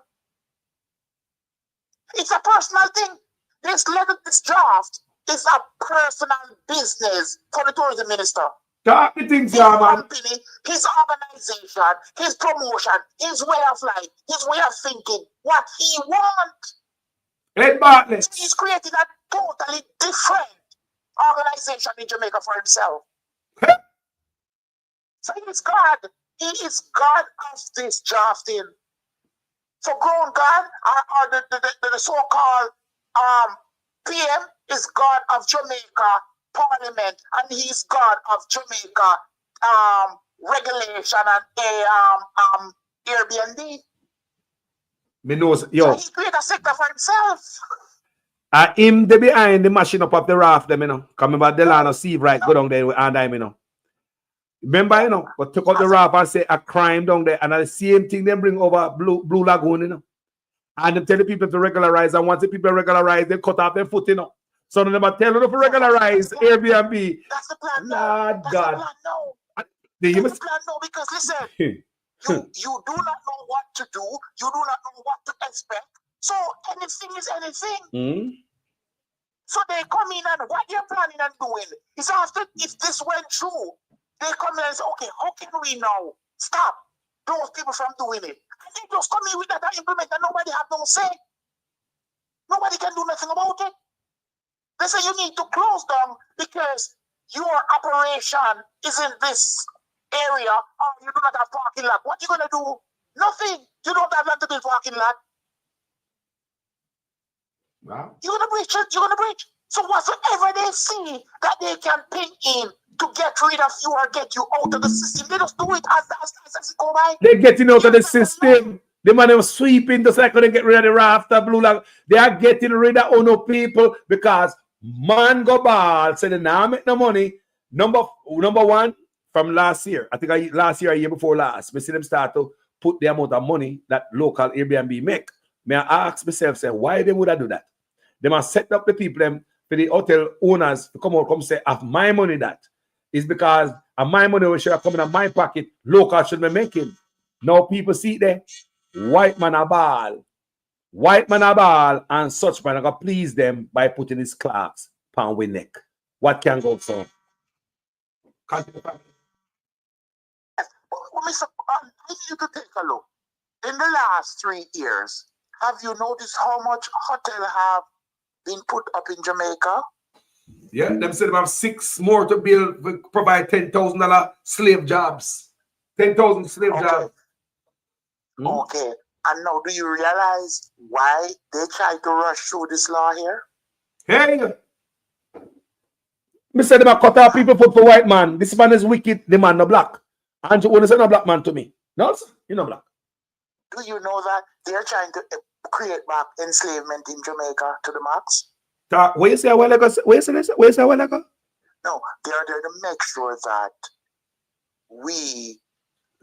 It's a personal thing. This draft is a personal business for the tourism minister.
Talk the things,
his company, his organization, his promotion, his way of life, his way of thinking, what he wants.
Ed Bartlett.
So he's created a totally different organization in Jamaica for himself. So he's God. He is God of this drafting. So grown God, or the so-called PM is God of Jamaica Parliament, and he's God of Jamaica regulation and Airbnb.
Me knows, yo.
So he created a sector for himself.
Him they behind the mashing up of the raft, them, you know. Come about Delano Steve right, go down there and I'm, you know. Remember, you know, but took out the raft and say a crime down there, and the same thing they bring over Blue Lagoon, you know. And they tell the people to regularize, and once the people regularize, they cut off their foot, you know. So they never tell them to regularize Airbnb.
That's the plan.
Lord God.
The plan, no.
That's
the plan, no, because listen, you do not know what to do, you do not know what to expect. So anything is anything. So they come in, and what you're planning on doing is after, if this went through, they come in and say, okay, how can we now stop those people from doing it? And they just come in with that and implement, and nobody have no say. Nobody can do nothing about it. They say you need to close down because your operation is in this area, or you do not have parking lot. What are you going to do? Nothing. You don't have land to build parking lot.
Wow.
You're going to breach it. You're going to breach. So whatsoever they see that they can pin in to get rid of you or get you out of the system, they just do it as it go by.
They're getting out of the system. The man was sweeping just like they get rid of the raft of Blue Lagoon. They are getting rid of other people because man go ball, so they now make no money. Number one, from last year, I think last year, a year before last, we see them start to put the amount of money that local Airbnb make. May I ask myself, say, why they would I do that? They must set up the people, them, for the hotel owners to come out, come say, of my money that is because of my money which should have come in my pocket, local should be making. Now people see there, white man a ball, and such man gonna please them by putting his clocks pound with neck. What can go so?
I need you to take a look. In the last 3 years, have you noticed how much hotel have been put up in Jamaica?
Yeah, them said about 6 more to build, provide $10,000 slave jobs. 10,000 slave jobs.
Okay. And now do you realize why they try to rush through this law here?
Hey! Me said them cut off people foot for white man. This man is wicked, the man no black. Anju wouldn't say no black man to me. No, sir, you know black.
Do you know that they're trying to create back enslavement in Jamaica to the max?
Where you say a while ago? Where you say a while ago?
No, they're there to make sure that we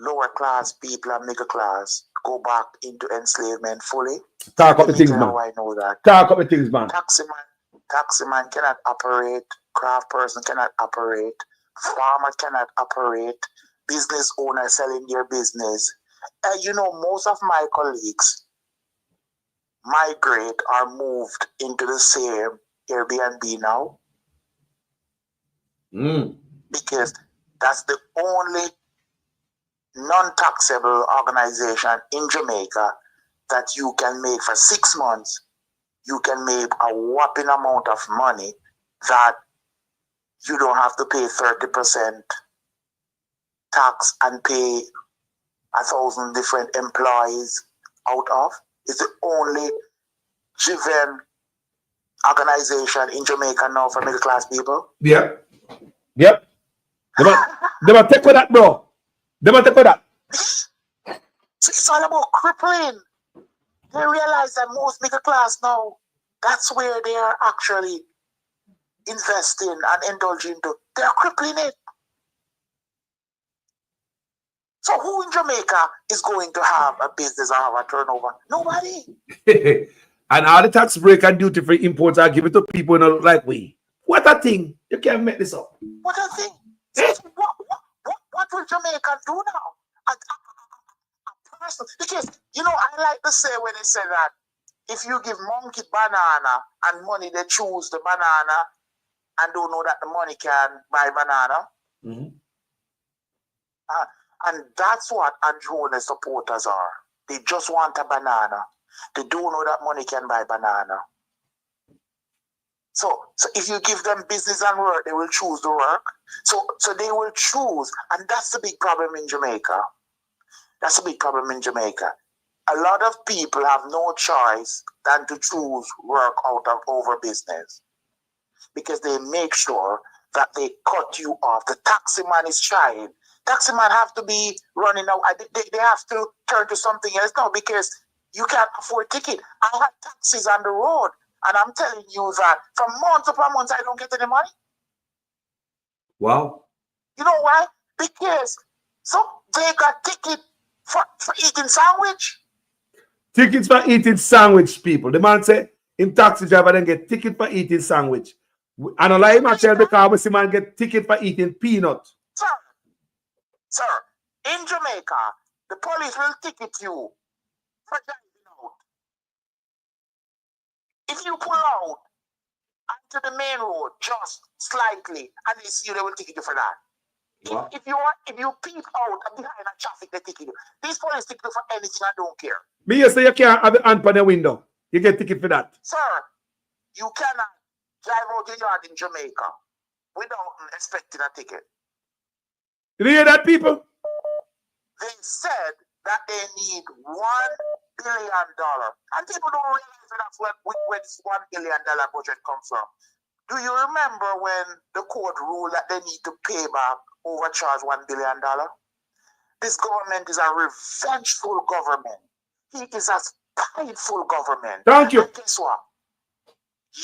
lower class people and middle class go back into enslavement fully.
Talk up the things, man.
I know that.
Talk up the things, man.
Taxi man cannot operate. Craft person cannot operate. Farmer cannot operate. Business owner selling their business. You know, most of my colleagues migrate or moved into the same Airbnb now. Because that's the only non-taxable organization in Jamaica that you can make for 6 months. You can make a whopping amount of money that you don't have to pay 30% tax and pay 1,000 different employees out of. It's the only driven organization in Jamaica now for middle class people.
Yep. They might take with that, bro. They might take with that.
So it's all about crippling. They realize that most middle class now, that's where they are actually investing and indulging into. They're crippling it. So who in Jamaica is going to have a business or have a turnover? Nobody.
And all the tax break and duty free imports are given to people in a like way. What a thing. You can't make this up.
What a thing. So what will Jamaica do now? Because, you know, I like to say when they say that if you give monkey banana and money, they choose the banana and don't know that the money can buy banana. And that's what Anju supporters are. They just want a banana. They don't know that money can buy banana. So if you give them business and work, they will choose the work. So they will choose, and that's the big problem in Jamaica. That's a big problem in Jamaica. A lot of people have no choice than to choose work over business, because they make sure that they cut you off. The taxi man is trying. Taxi man have to be running out. They have to turn to something else now, because you can't afford ticket. I have taxis on the road, and I'm telling you that from month upon month, I don't get any money.
Wow.
You know why? Because they got ticket for eating sandwich.
Tickets for eating sandwich, people. The man say, him taxi driver then get ticket for eating sandwich. I don't like him tell because we see man get ticket for eating peanut.
Sir, in Jamaica, the police will ticket you for driving out. If you pull out onto the main road just slightly, and they see you, they will ticket you for that. Wow. If you peep out and behind a traffic, they ticket you. These police ticket you for anything, I don't care.
Me, you say you can't have an hand on the window. You get ticket for that.
Sir, you cannot drive out your yard in Jamaica without expecting a ticket.
Did you hear that, people?
They said that they need $1 billion. And people don't realize that's where this $1 billion budget comes from. Do you remember when the court ruled that they need to pay back overcharge $1 billion? This government is a revengeful government. It is a spiteful government.
Thank you.
And guess what?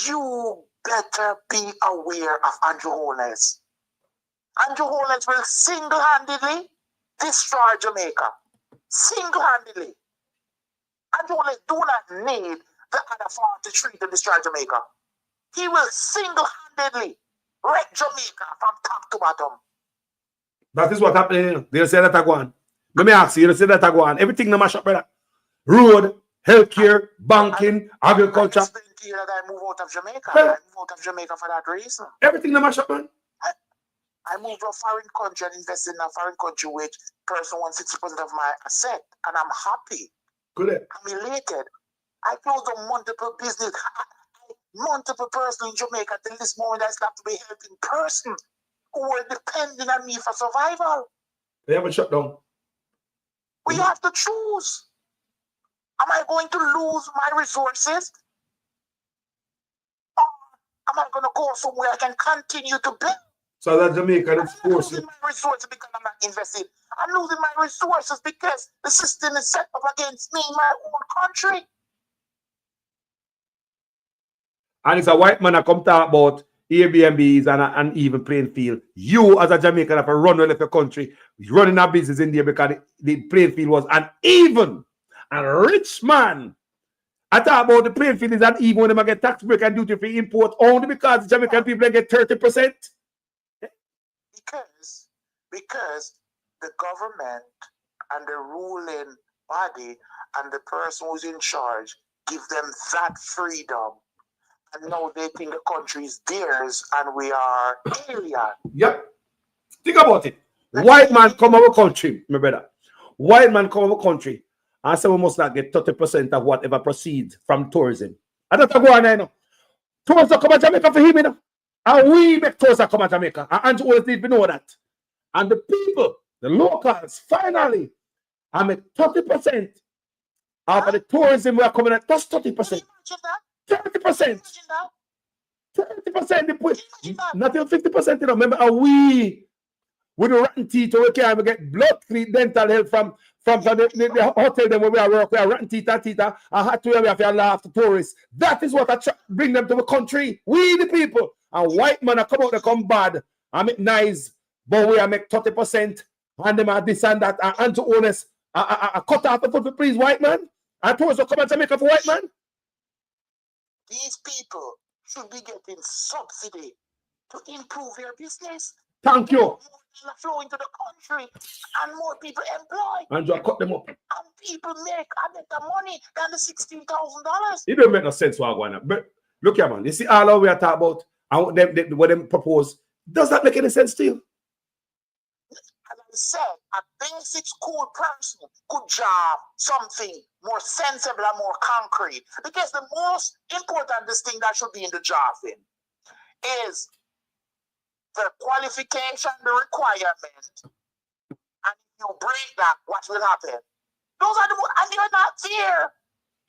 You better be aware of Anju Holness. Anju Holness will single-handedly destroy Jamaica. Single-handedly. Anju Holness do not need the other 43 to destroy Jamaica. He will single-handedly wreck Jamaica from top to bottom.
That is what happened. They say that I go on. Let me ask you, they say that I go on. Everything no mash up, brother. Road, healthcare, banking, agriculture.
I explained to you that I move out of Jamaica. I move out of Jamaica for that reason.
Everything no mash up, man.
I moved to a foreign country and invested in a foreign country which person wants 60% of my asset. And I'm happy.
Good.
I'm elated. I closed on multiple business. Multiple person in Jamaica till this moment I have to be helping person who are depending on me for survival.
They haven't shut down.
We have to choose. Am I going to lose my resources? Or am I going to go somewhere I can continue to build?
So that Jamaica is forcing.
I'm losing my resources because I'm not investing. I'm losing my resources because the system is set up against me in my own country.
And it's a white man that come talk about Airbnbs and an even playing field. You as a Jamaican have to run away your country, running a business in there because the playing field was uneven. And rich man, I talk about the playing field is uneven when they get tax break and duty free import only because the Jamaican people get 30%.
Because the government and the ruling body and the person who's in charge give them that freedom. And now they think the country is theirs and we are alien.
Yep. Think about it. White man come our country, my brother. White man come our country and say we must not get 30% of whatever proceeds from tourism. I don't go on there now. Tourism come to Jamaica for him, you know. And we make tourism come to Jamaica. And Anju always need to know that. And the people, the locals, finally, I make 30% of the tourism we are coming at. That's 30%. 30%. 30%. Not even 50%. You know, remember, we with the rotten teeth, we can't get blood clean dental health from the hotel them where we are work. We are rotten teeth and I had to have to laugh to tourists. That is what I bring them to the country. We the people. And white man are come out, they come bad. I make nice, but we are make 30%. And them are this and that. And to honest, I cut off the foot, please, white man. I told you come and Jamaica for white man.
These people should be getting subsidy to improve their business.
Thank you.
More people flow into the country and more people employed.
And you cut them up.
And people make a better money than the $16,000.
It don't make no sense what I'm going on. But look here, man. You see all we are talking about and what them propose. Does that make any sense to you?
As I said, a basic school person could job something more sensible and more concrete. Because the most important thing that should be in the job thing is the qualification, the requirement, and if you break that, what will happen? Those are the ones, and they're not there.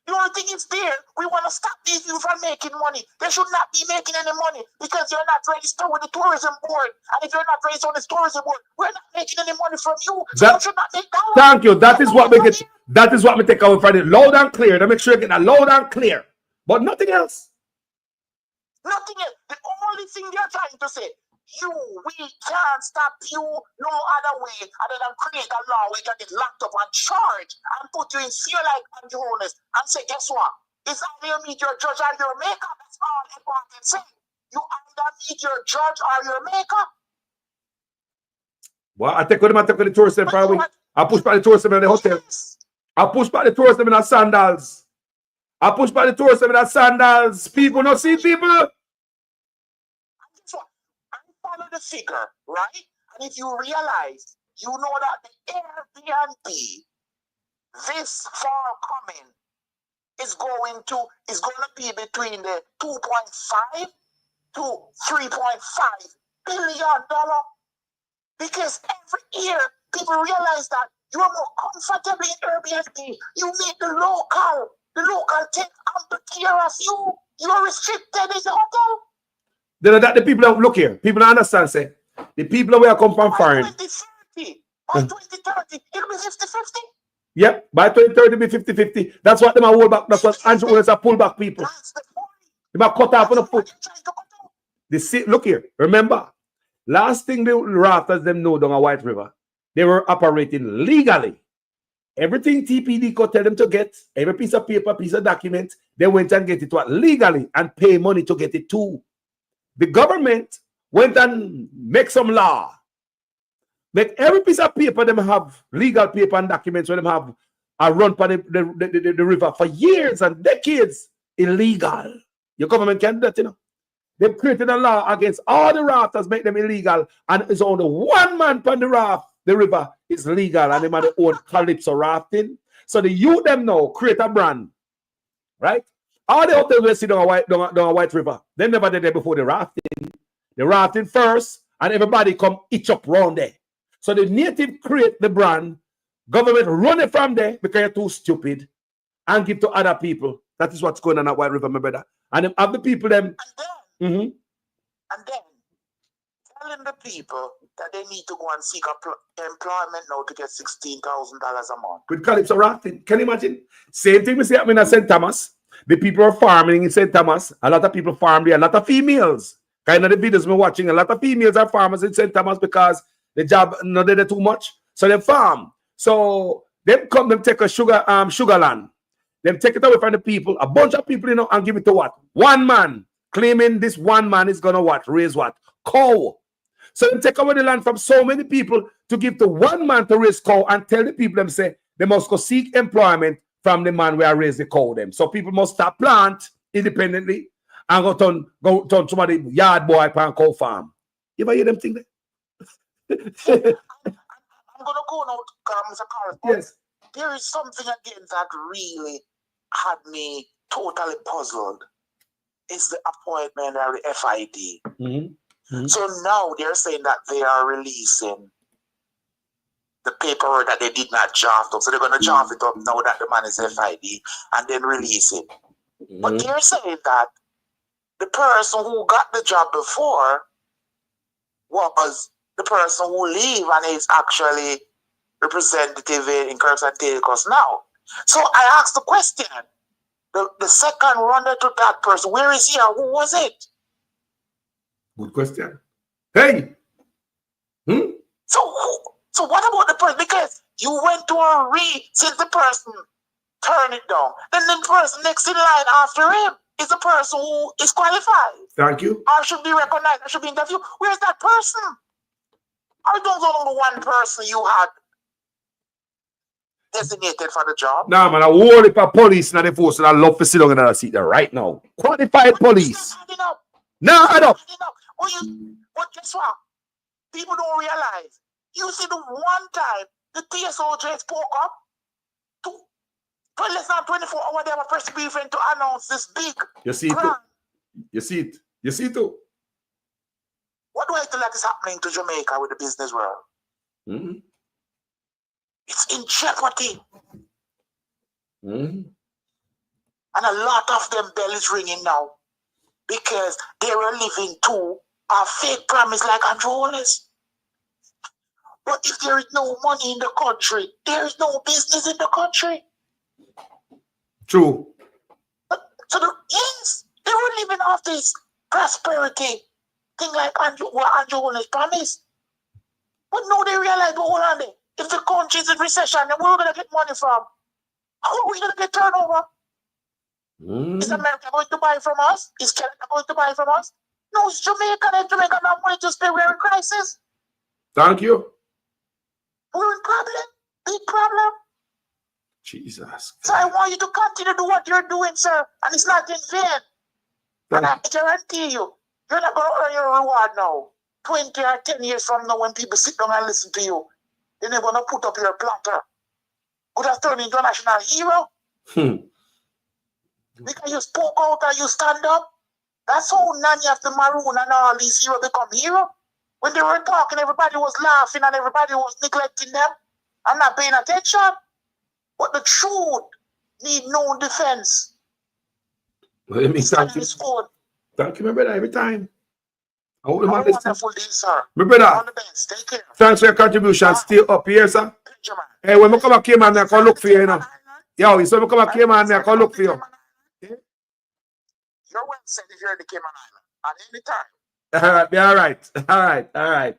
The only thing is there, we want to stop these people from making money. They should not be making any money because you're not registered with the tourism board. And if you're not registered with the tourism board, we're not making any money from you. So you should not make dollars.
Thank you. That is what we get. That is what we take away from it. Loud and clear. To make sure you get that loud and clear. But nothing else.
Nothing else. The only thing they're trying to say, we can't stop you no other way other than create a law where you can get locked up and charged and put you in fear like Anju and say, guess what? It's either you meet your judge or your maker. That's all important say. You either meet your judge or your maker.
Well, I take with the tourism probably. I push by the tourism in the hotel. I push by the tourism in the sandals. I push by the tourism in the sandals. People not see people.
Follow the figure, right? And if you realize, you know that the Airbnb, this fall coming, is going to be between the 2.5 to 3.5 billion dollar. Because every year people realize that you are more comfortable in Airbnb. You meet the local take ample care of you. You are restricted in the hotel.
Then that the people that look here, people that understand, say, the people where come from foreign.
By 2030, it'll be 50-50.
Yep, by 2030 be 50-50. That's what them are hold back. That's what Anju always are pull back people. They might cut off on the foot. They see, look here, remember, last thing the rafters them know down a White River, they were operating legally. Everything TPD could tell them to get, every piece of paper, piece of document, they went and get it legally and pay money to get it too. The government went and make some law. Make every piece of paper them have legal paper and documents where them have a run for the river for years and decades illegal. Your government can't do that, you know. They've created a law against all the rafters, make them illegal, and it's only one man on the raft, the river is legal, and they have their own calypso rafting. So the youth them now create a brand, right? All the hotels we see down a White River, they never did that before the rafting. The rafting first, and everybody come itch up round there. So the native create the brand, government run it from there because you're too stupid, and give to other people. That is what's going on at White River, my brother. And them have the people them.
And then telling the people that they need to go and seek employment now to get $16,000 a month.
With calypso rafting. Can you imagine? Same thing we see happening at St. Thomas. The people are farming in St. Thomas. A lot of people farm there. A lot of females. Kind of the videos we're watching. A lot of females are farmers in St. Thomas because the job not there too much. So they farm. So them come, them take a sugar land. Them take it away from the people. A bunch of people, you know, and give it to what? One man. Claiming this one man is gonna what? Raise what? Cow. So they take away the land from so many people to give to one man to raise cow and tell the people them say they must go seek employment from the man where I raise the cow them. So people must start plant independently and go turn somebody yard boy pan cow farm. You ever hear them think that?
I'm gonna go now to Mr. Carl. Yes. There is something again that really had me totally puzzled. It's the appointment of the FID. So now they're saying that they are releasing the paperwork that they did not draft up. So they're going to draft it up now that the man is FID and then release it. But they're saying that the person who got the job before was the person who leave and is actually representative in Kirks and Takeos now. So I asked the question, the second runner to that person, where is he and who was it?
Good question. Hey!
So what about the person? Because you went to a since the person turned it down. Then the person next in line after him is the person who is qualified.
Thank you.
Or should be recognized, or should be interviewed. Where's that person? I don't know the one person you had designated for the job.
Nah, man, I whole heap of police in the force and I love to sit down in that seat there right now. Qualified police. No, I don't.
But guess what? People don't realize. You see the one time the TSOJ spoke up to less than 24 hours they were press briefing to announce this big
You see it too. You see it. You see it too.
what is happening to Jamaica with the business world.
Mm-hmm.
It's in jeopardy.
Mm-hmm.
And a lot of them bellies ringing now because they were living to a fake promise like Anju. But if there is no money in the country, there is no business in the country.
True.
So yes, they were living off this prosperity thing like what Anju promised. But now they realize, but hold on there. If the country is in recession, then where are we going to get money from? How are we going to get turnover? Is America going to buy from us? Is Canada going to buy from us? No, it's Jamaica. And Jamaica not money to spend. We're in crisis.
Thank you.
We're in problem. Big problem.
Jesus.
So I want you to continue to do what you're doing, sir. And it's not in vain. And I guarantee you, you're not going to earn your reward now. 20 or 10 years from now, when people sit down and listen to you, they're not going to put up your platter. Could have turned into a national hero. Because you spoke out and you stand up. That's how Nani of the Maroon and all these heroes become hero. When they were talking, everybody was laughing and everybody was neglecting them. I'm not paying attention. But the truth need no defense.
Well, let me thank you. Thank you, my brother, every time.
Have a wonderful day, sir.
My brother,
all the best. Take care.
Thanks for your contribution. Still up here, sir. Hey, when I come back here, man, I can look for you, you know. Yo, so when I come back here, man, I can look for you.
You're well said if you're in the Cayman Island at any time.
All right, be all right. All right, all right.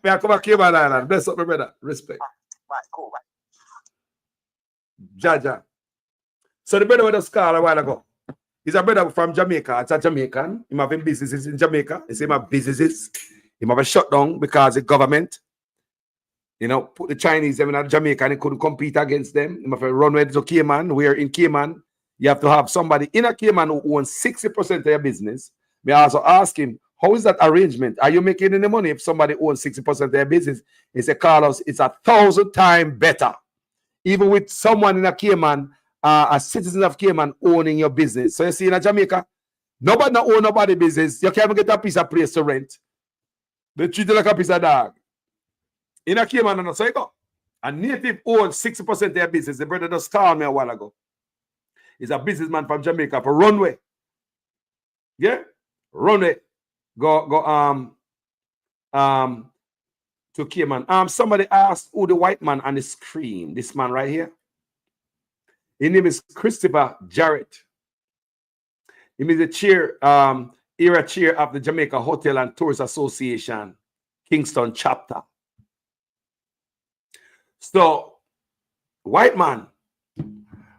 May I come back here, Cayman Island? Bless up, my brother. Respect.
Right, cool, right.
Jaja. So the brother was called a while ago. He's a brother from Jamaica. It's a Jamaican. He have businesses in Jamaica. He have businesses. He have a shutdown because the government, you know, put the Chinese them in Jamaica and he couldn't compete against them. He have a runway to Cayman. Where in Cayman, you have to have somebody in a Cayman who owns 60% of your business. May I also ask him, how is that arrangement? Are you making any money if somebody owns 60% of their business? He said, Carlos, it's 1,000 times better. Even with someone in a Cayman, a citizen of Cayman owning your business. So you see in a Jamaica, nobody own nobody's business. You can't even get a piece of place to rent. They treat you like a piece of dog. In a Cayman, so you go. A native owns 60% of their business. The brother just called me a while ago. He's a businessman from Jamaica for runway. Yeah? Runway. Go to Cayman. Somebody asked who the white man on the screen. This man right here. His name is Christopher Jarrett. He is the chair, era chair of the Jamaica Hotel and Tours Association, Kingston chapter. So, white man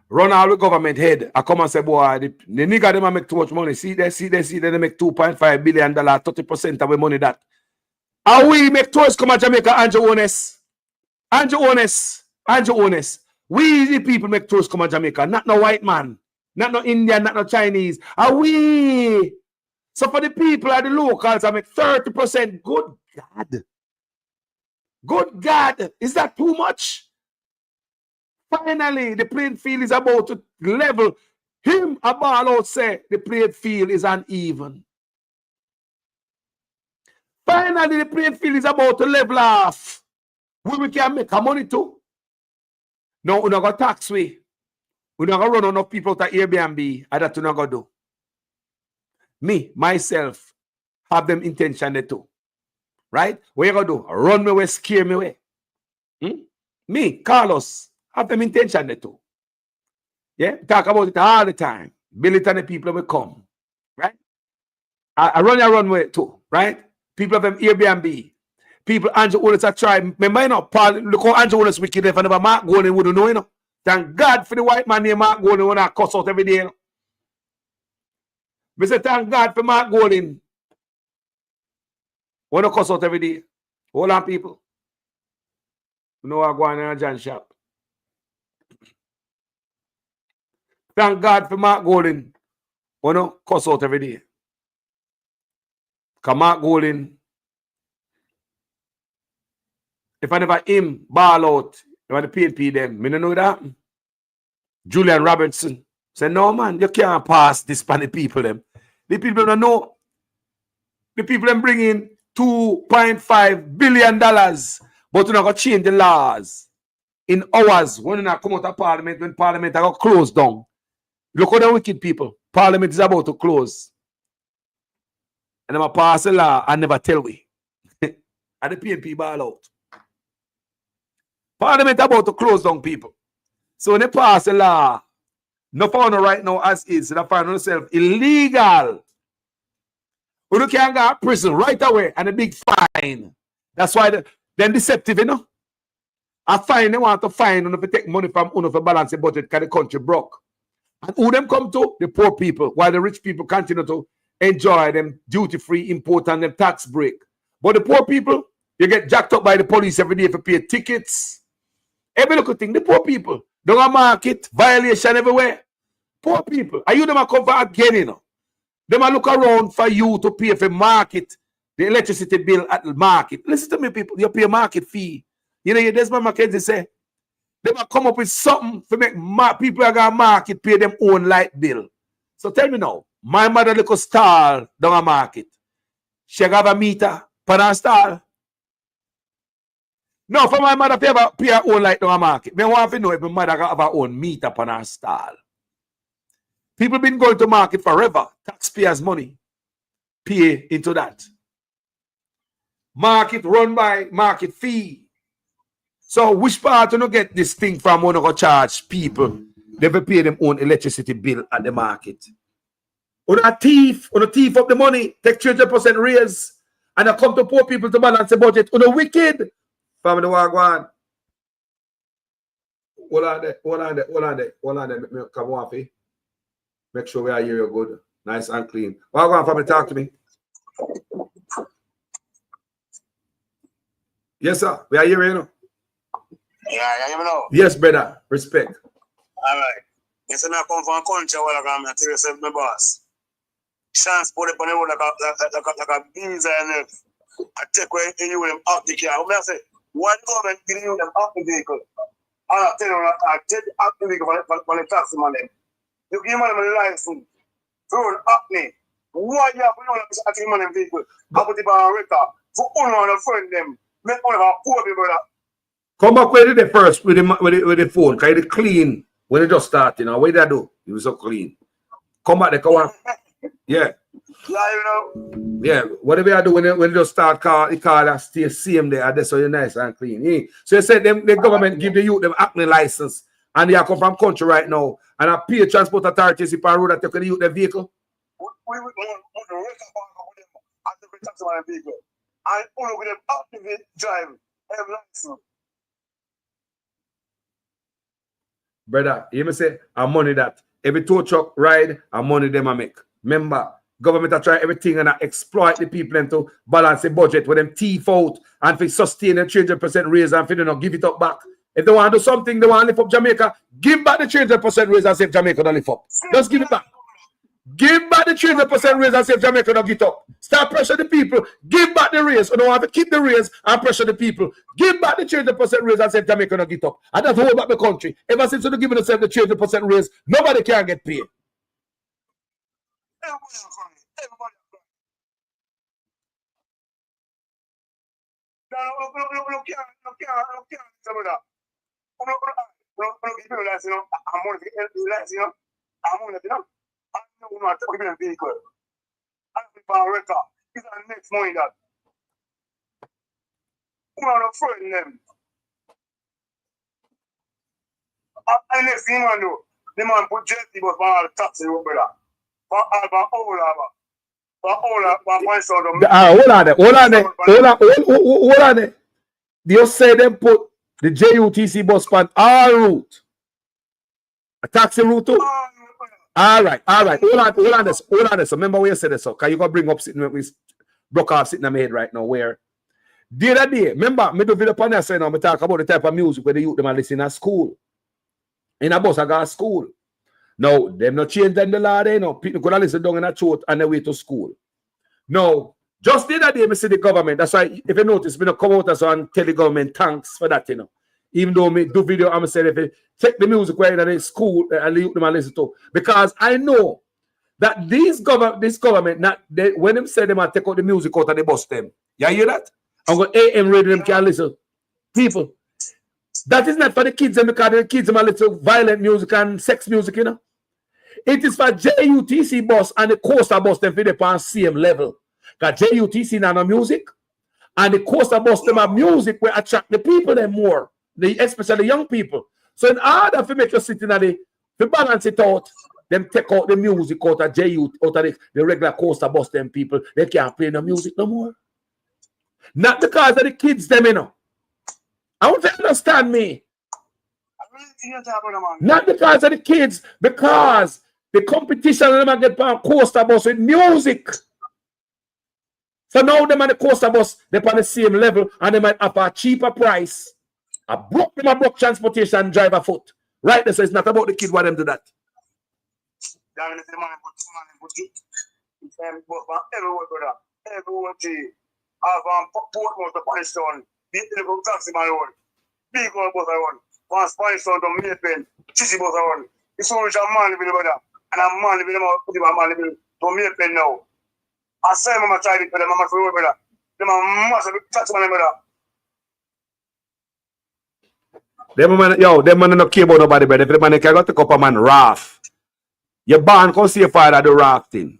run all the government head. I come and say, boy, the nigga them make too much money. See, they make $2.5 billion, 30% of the money that. And we make tourists come to Jamaica, Anju honest. We the people make tourists come to Jamaica, not no white man, not no Indian, not no Chinese. And we. So for the people and the locals, I make 30%. Good God. Good God. Is that too much? Finally, the playing field is about to level. Him a ball out say the playing field is uneven. Finally, the playing field is about to level off. We can make our money too. No, we're not going to tax we. We're not going to run enough people to Airbnb. And that's what we're not going to do. Me, myself, have them intention too. Right? What you going to do? Run me away, scare me away. Me, Carlos, have them intention too. Yeah? Talk about it all the time. Build it and the people will come. Right? I run your runway too. Right? People have them Airbnb. People, Anju Wallace, I try. Remember, you know, Paul, look how Anju Wallace wicked if I never Mark Golden wouldn't know, you know. Thank God for the white man named Mark Golden when I cuss out every day, you know. I say, thank God for Mark Golden when I cuss out every day. Hold on, people. You know I'm going in a John shop. Thank God for Mark Golden when I cuss out every day. Because Mark Golden, if I never him ball out, if I the PNP them, I don't know that. Julian Robertson said, no man, you can't pass this by the people them. The people don't know. The people them bring in $2.5 billion, but we're not going to change the laws in hours when we come out of Parliament, when Parliament are closed down. Look at the wicked people. Parliament is about to close. And I'm pass a law and never tell we. And the PNP ball out. Parliament about to close down, people. So when they pass a law, no found right now as is, they find themselves illegal. You can go to prison right away and a big fine. That's why they're deceptive, you know. A fine, they want to fine to take money from for balance the budget because the country broke. And who them come to? The poor people, while the rich people continue to enjoy them duty-free import and them tax break. But the poor people, you get jacked up by the police every day for pay tickets. Every little thing, the poor people. Don't have market, violation everywhere. Poor people. Are you them come for again, you know? Them a look around for you to pay for market, the electricity bill at the market. Listen to me, people. You pay a market fee. You know, there's my Mackenzie say, they might come up with something to make people that got market pay them own light bill. So tell me now, my mother little stall down a market. She have a meter per her stall. No, for my mother pay her own light down a market. I want to know if my mother have her own meter per her stall. People been going to market forever. Taxpayers' money pay into that. Market run by market fee. So which part you don't get this thing from when you go charge people? They will pay them own electricity bill at the market. On a thief up the money, take 20% raise, and I come to poor people to balance the budget. On the wicked, family wagwan. Hold on there. Come on, make sure we are here good, nice and clean. Wagwan, family, talk to me. Yes, sir. We are here, you know.
Yeah, you know.
Yes, brother. Respect.
All right. Yes, I come from a country where I'm going to tell yourself, my boss. Chance put it on the road like a beans and I take away you them out the car. I say, one government giving you them out the vehicle. I tell you, I take out the vehicle for the taxi money. You give them a license. Throw up me. Why you have to take money in vehicle? I put it on a record. For only one friend them. Make one of our poor people that.
Come back with it first with the phone. Because it's clean when it just started. Now, what did I do? It was so clean. Come back there, come on. Yeah. Yeah. Whatever I do when it just start the car that stay same there. That's so you're nice and clean. Yeah. So you said the government give the youth them acne license. And they are come from country right now. And I pay transport authorities if I road that take the youth the vehicle.
We vehicle. And only with them activate drive. Have license.
Brother, you must say, I'm money that every tow truck ride, I'm money them I make. Remember, government are try everything and I exploit the people and to balance the budget with them thief out and for sustain a 300% raise and for them not give it up back. If they want to do something, they want to lift up Jamaica, give back the 300% raise and say Jamaica don't lift up. Just give it back. Give back the 300% raise and say Jamaica don't get up. Start pressure the people. Give back the raise. You don't have to keep the raise and pressure the people. Give back the 300% raise and say Jamaica don't get up. And that's hold back the country. Ever since you're giving yourself the 300% raise, nobody can get paid.
I know not to give them vehicle. I people on record. It's the next morning that. Who are not friend them? And next thing man do, the man put jetty bus for all the taxi road, brother. For all my son.
Hold on there. They say them put the JUTC bus on all route. A taxi route too? All right. Hold on this. So remember where you said this, so because you got to bring up sitting with broke off sitting in my head right now. Where the other day, remember, me do video panel saying now, me talk about the type of music where the youth them are listening at school. In a bus, I got school. Now, them not change them the law there, no. People could listen down in a throat on their way to school. No, just the other day, me see the government. That's why, if you notice, me not come out and tell the government thanks for that, you know. Even though me do video, I'm saying if you take the music where in the school and you them listen to, because I know that this government, not they, when them say them and take out the music out of the bus them. You hear that? I'm going AM radio them can listen. People. That is not for the kids because the kids are little violent music and sex music, you know. It is for JUTC bus and the coaster bus them for the on same level. Because JUTC now no music and the coaster bus them have music will attract the people them more, especially the young people. So in order to make you sit in the to balance it out, them take out the music out of JUT, out of the regular coaster bus them people, they can't play no music no more. Not because of the kids them, you know. I want to understand me. Not because of the kids, because the competition them get on coaster bus with music. So now them on the coaster bus, they're on the same level and they might have a cheaper price. I broke them a broke transportation driver foot. Right there, so it's not about the kid why them do that.
Big one both I want. One Spanish son to me pen. Sissy both I want. It's so much a man living over there. And a man living over there. Man living to me pen now. I say mama tried it for them, mama for over there. Them a massive touch man over
there. Them man no care about nobody, but if the man can go take up a man raft. Your barn come see your father do rafting.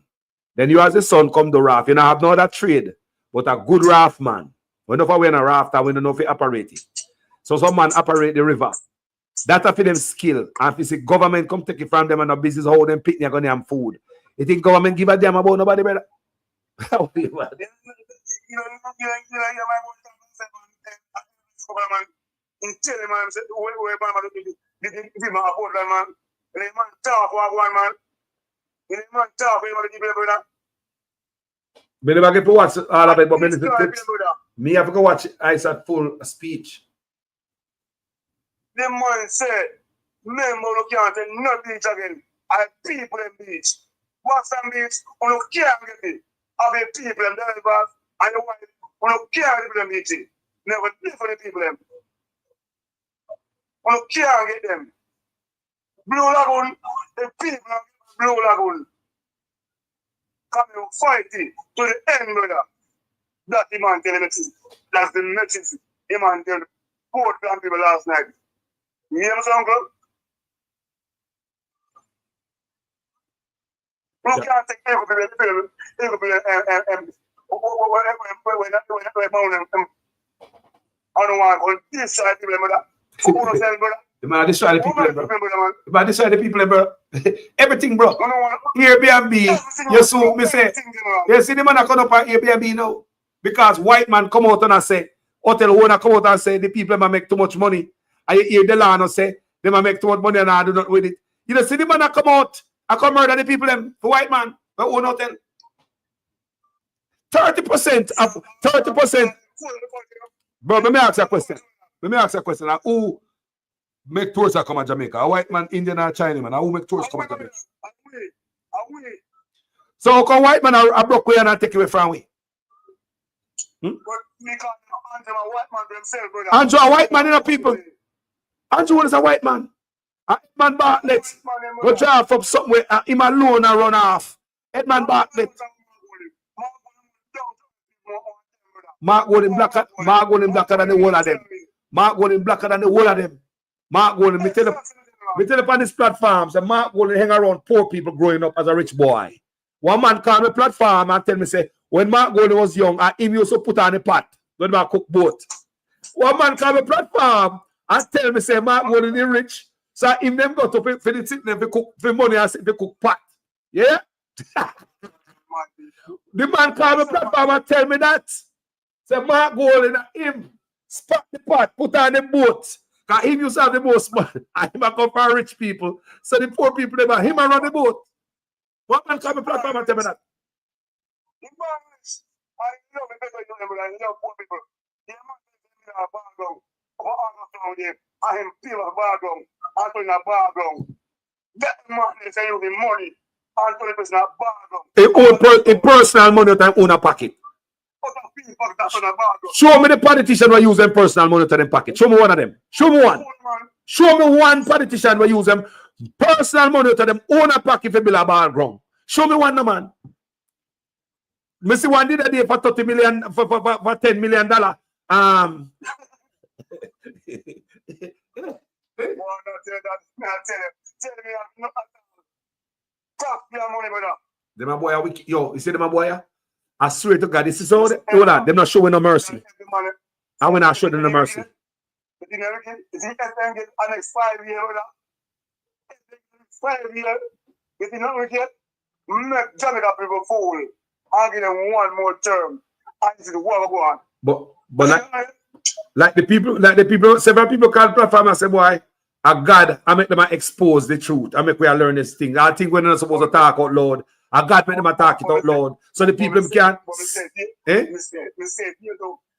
Then you as a son come do raft. You don't have no other trade, but a good raft man. We know if we in a raft and we don't know if we operate it. So some man operate the river. That's for them skill. And if you see government come take it from them and the business hold them picnic on them food. You think government give a damn about nobody, brother? How you man? Me never get to watch all of it, but me have to go watch Isaac full speech.
The man said, member of can't take no beach again. I people in beach. What's some beach? On no can't get it. I be people in the bus and the wife. On no can't get them beach. Never live for the people them. On no can't get them. Blue Lagoon, the people of Blue Lagoon. Coming fighting to the end, brother. That's the man telling the truth. That's the message the man tell the poor people last night. You hear me, uncle? We can't take every I don't want to destroy the people, brother.
The man destroy the people, bro. The man destroy the people, bro. Everything, bro. Airbnb. You see me say. You see the man that come up on Airbnb now. Because white man come out and say, hotel owner come out and say, the people make too much money. And you hear the land and say, they make too much money and I do not with it. You know, see the man that come out and come murder the people, them, the white man, the own hotel. 30% of 30%. Bro, let me ask you a question. Let me ask you a question. Like, who make tourists come to Jamaica? A white man, Indian, or Chinese man? Who make tourists come to Jamaica? So, how come white man are broke away and take away from we? Anju, a white man in a people. Anju is a white man. A man Bartlett. Go drive from somewhere. Him alone and run off. Edman Bartlett. Mark Golden blacker than the whole of them. Mark Golden blacker than the whole of them. Mark Golden, me tell you on this platform, so Mark Golden hang around poor people growing up as a rich boy. One man called me platform and tell me, say, when Mark Golden was young, him used to put on a pot when I cook boat. One man called me platform and tell me, say, Mark Golden is rich. So him them go to for the sitting them cook for money and they cook pot. Yeah? The man called me platform and tell me that. Say Mark Golden him spot the pot, put on the boat. Because him used to have the most money. And him come from rich people. So the poor people, him run the boat. What man come to platform and tell me that?
I know poor people. The man is in a background. I am people of background. Anthony a background. That man is saying the money. Anthony is not background.
A personal money to own a pocket. Show me the politician who use them personal money to them pocket. Show me one of them. Show me one. Show me one politician who use them personal money to them own a pocket for build a background. Show me one, no, man. Me see one did a day for 30 million, for $10 million. Them a boy, yo, you see them a boy? I swear to God, this is all. Hold on, them not showing no mercy. I will not show them no mercy.
It's the next 5 years. 5 years. If you not get, make Jamaica people fool. I'll give them one more term. And this is the war go on.
But like the people, several people call platform and say, boy, a God, I make them expose the truth. I make we learn this thing. I think we're not supposed to talk out loud. A God make them talk it out loud. So the people can. Eh?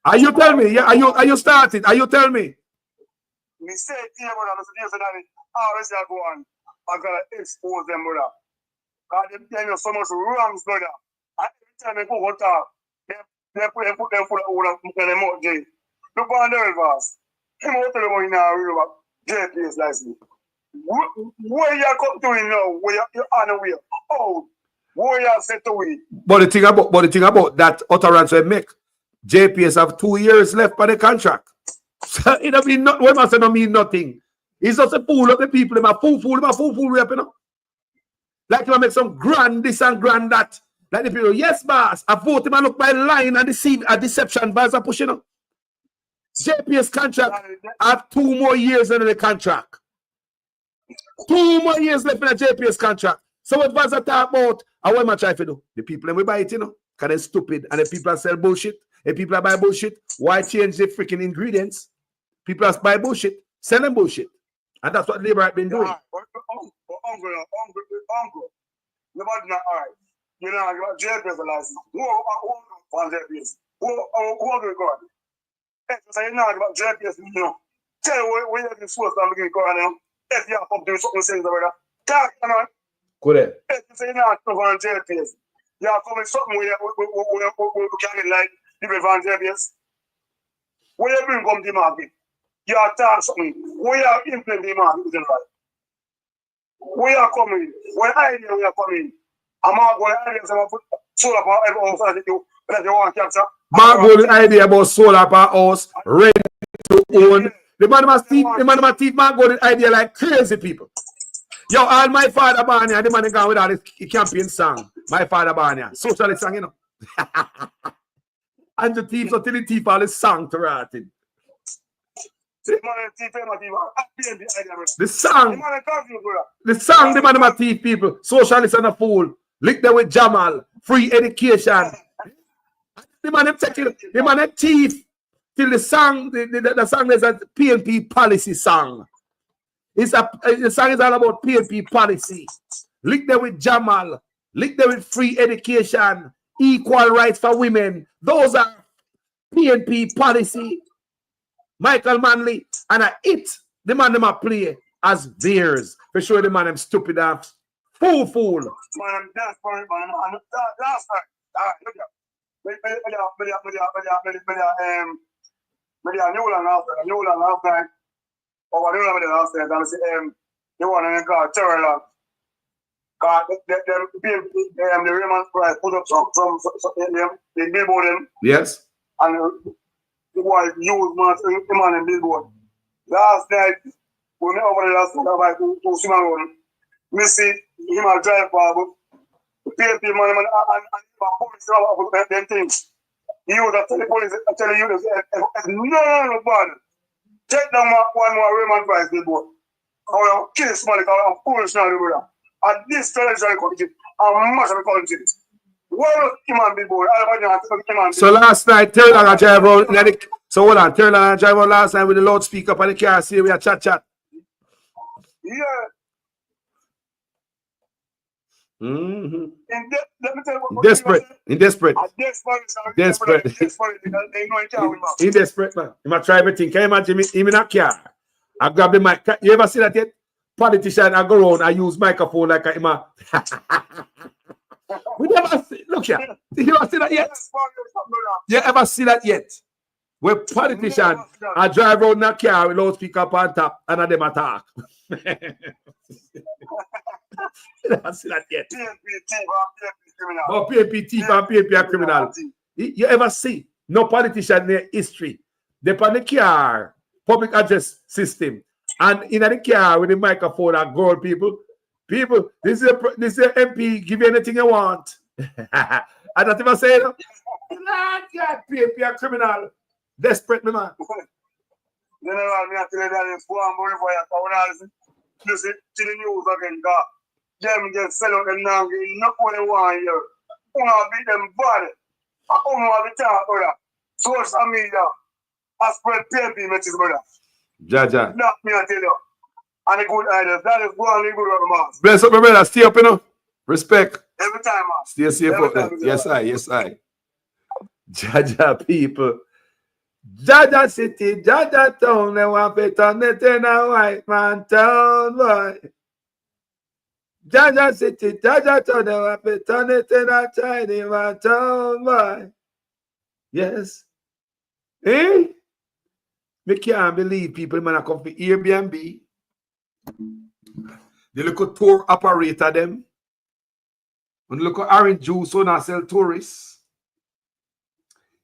Are you tell me? Yeah, are you starting? Are you tell me?
Me say it here, brother. I go on. I gotta expose them, brother. Because they tell you so much wrongs, brother. And every time they go talk, they put them all up in the mouth, Jay. Look on the reverse. Him out to the money now, river. Jay place like me. Where you come to now? Where you on the way? Oh, where you set away?
But the thing about that utterance we make, JPS have 2 years left by the contract. So it don't mean not. What must say don't mean nothing. He's just a fool of the people. Them a fool. We up, you know. Like you make some grand this and grand that. Like the people, yes, boss. I vote him and look by line and deceive a deception. Boss, I push, you know. JPS contract have 2 more years in the contract. 2 more years left in the JPS contract. So what Boss talk about? And what am I trying to do? The people and we buy it, you know. Because they're stupid and the people sell bullshit. If people buy bullshit, why change the freaking ingredients? People buy bullshit, sell them bullshit. And that's what Labour have been doing.
Uncle. Nobody not all right. You know, I got JPS license. Who on JPS? Who are we going? So you know about JPS, you know. Tell you where you have been forced to begin going now. If you have come to something saying about that. Talk, man.
Good.
If you say you know on JPS, you have come in something where you can like people from JPS. Where you bring come to the market? You are talking something. Where you implement the market, right? Where are coming? Where idea we are coming? I'm not going to ideas about solar power that you want to capture.
Mark Gold's idea about solar power house, ready to own. The man must teach Mark Gold's idea like crazy people. Yo, all my father Barney, the man gone with all this campaign song. My father Barney, socialist song, you know. And the thief, so till the thief all the song to write it. The song, the man of thief people, socialists and a fool, lick them with Jamal, free education. The man of thief till the song, the song is a PNP policy song. The song is all about PNP policy. Lick them with Jamal, lick them with free education, equal rights for women. Those are PNP policy. Michael Manley and I hit the man them a play as bears. For sure the man them stupid ass fool.
Man, that's for it, man. And last night, all right, look at Newland last night. Over Newland last night, and see the one in the car, Terror. The Raymond Price put up some the billboard them.
Yes.
And the boy used man and billboard. Last night, when we over the last night, I went to Simon. We see him a drive for the PNP man and them things. He was tell the police, tell you, no, bad. Take down one more Raymond Price billboard. Or kill somebody, or foolish now, brother. And this television committee, and much of the country.
So last night, Terrell and I drive around. So hold on, Terrell and I drive around last night with the loudspeaker up on the car. See, we are chat.
Yeah.
Mm-hmm.
Desperate.
Desperate, man. He might try everything. Can you imagine me? Even a car. I grab the mic. You ever see that yet? Politician, I go around, I use microphone like a we never see, look here. You ever see that yet? You ever see that yet? Where politician, I drive around in a car with loudspeaker up on top and them attack. I see that yet.
PNP criminal.
Oh, PNP thief and PNP criminal. You ever see no politician in history? They put the car, public address system, and in the car with the microphone and girl people, this is a MP, give you anything you want. I don't even say it. God, PNP criminal. Desperate, me man.
General, me tell you that it's one more for your you see, to the news again, them get sell out them now, not only 1 year. Who beat them bad. Who want to talk, brother? Social media. I spread PNP messages, brother.
Jaja.
Not me, I tell you. And the good ideas. That is one good one, man.
Bless up, my brother. Stay up, you know. Respect.
Every time, man.
Stay safe out there. Yes, I. Jaja people. Jaja city, Jaja town, they want to turn it in a white man town, boy. Jaja city, Jaja town, they want to turn it in a tiny man town, boy. Yes. Eh? Me can't believe people man come for Airbnb. They look at tour operator them. When look at orange juice on and sell tourists.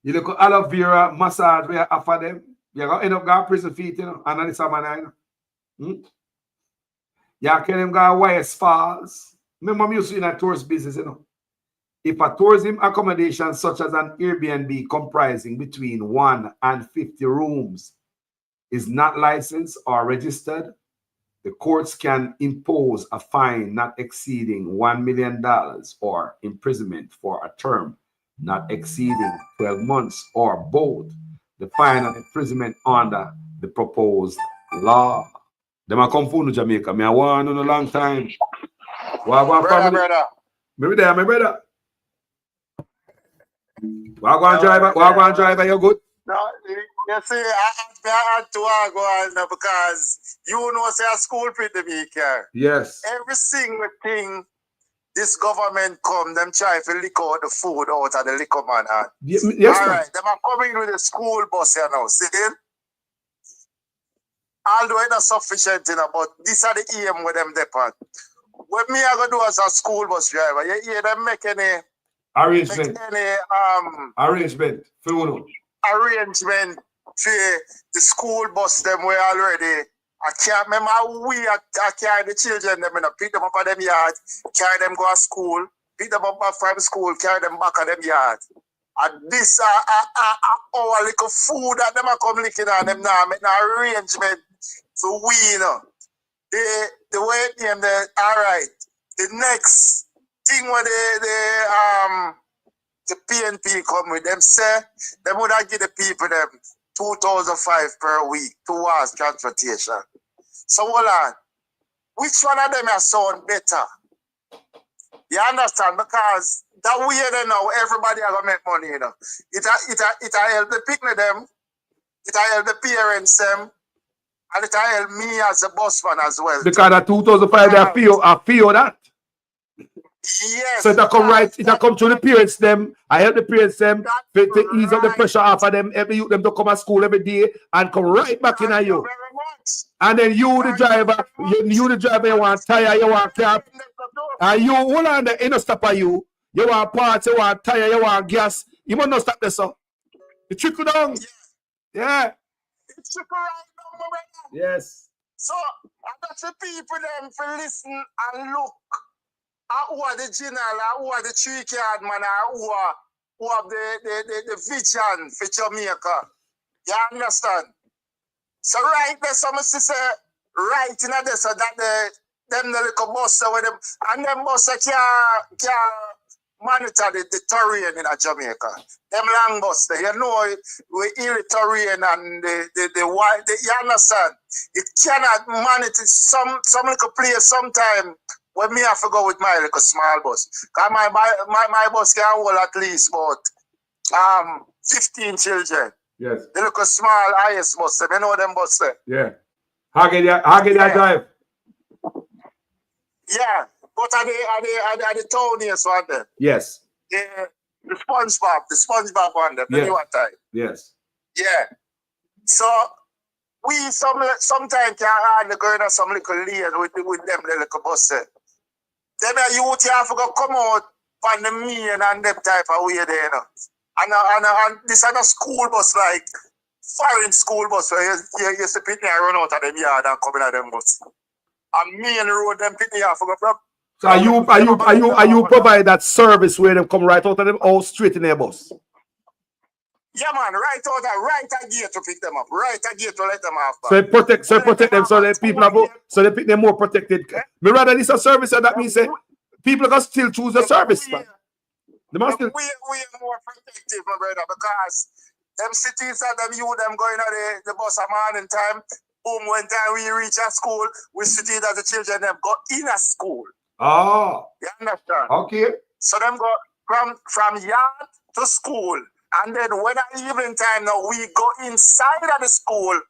You look at aloe vera massage where you offer them. You're going to end up going prison feet, you know. And it's a man, you know. You can them go West Falls. Remember, I'm used to in a tourist business, you know. If a tourism accommodation such as an Airbnb comprising between 1 and 50 rooms is not licensed or registered, the courts can impose a fine not exceeding $1 million or imprisonment for a term not exceeding 12 months or both. The fine and imprisonment under the proposed law. Them a come from Jamaica. Me a want on a long time.
Brother.
Maybe there, my brother. Wagwan driver, you good?
No, you see, I had to go on because you know, say a school pretty big here.
Yes.
Every single thing this government come, them try to lick out the food out of the liquor man.
Yes,
all right, them are coming with the school bus here now. See them? Although it's not sufficient, you know, but these are the aim with them depart. What me I gonna do as a school bus driver, you hear them make any
arrangement.
Arrangement for the school bus them we already. I can't remember I carry the children them and pick them up at them yard, carry them go to school, pick them up from school, carry them back at them yard. And this our little food that them are come licking on them now, make an arrangement for we, you know. The way them the all right. The next thing where the PNP come with them say them would give the people them 2,005 per week towards transportation. So hold on. Which one of them has sound better? You understand? Because that way then now everybody are gonna make money, you know. It help the picnic them, it help the parents them, and it help me as a busman as well.
Because the 2005 I feel that.
Yes.
So it come right, it come to the parents them. I help the parents them to ease up the pressure off of them, help the youth them to come to school every day and come right back in at you. And then you the driver, you want tire, you want cap. And you hold on there, ain't no stop at you. You want parts, you want tire, you want gas. You must not stop there, so. You trickle down. Yeah.
It trickle right down,
yes.
So I got the people them to listen and look. Who are the general, who are the 3-card man, who have the vision for Jamaica. You understand? So right there, someone say right in there so that them the little bus with them and them bus can monitor the terrain in Jamaica. Them long bus there, you know we hear the terrain and the wild, you understand? It cannot monitor some little place sometime. When me have to go with my little small bus. Because my bus can hold at least about 15 children.
Yes.
The little small highest bus, you know them bus there.
Yeah. How can you drive?
Yeah. But are the towniest one there?
Yes.
The SpongeBob one there, the
yes.
new type.
Yes.
Yeah. So we sometimes can hardly go in some little lane with them the little bus there. Them a youth you have to go come out on the main and them type of way there, you know. And this is a school bus, like foreign school bus, where you used to pick me and run out of them yard and come in at them bus. And main road them pick me off to go from.
So are you provide that service where them come right out of them all straight in their bus?
Yeah, man, right a gate to pick them up, right a gate to let them off.
So it protect them so that people have so they pick them more protected. Me rather this a service, so that means people are gonna still choose the service, man. They must still
we are more protective, my brother, because them cities that them you them going at the bus a morning time. Boom, when time we reach a school, we see that the children them go in a school.
Oh.
You understand?
Okay.
So them go from yard to school. And then when at evening time now, we go inside of the school,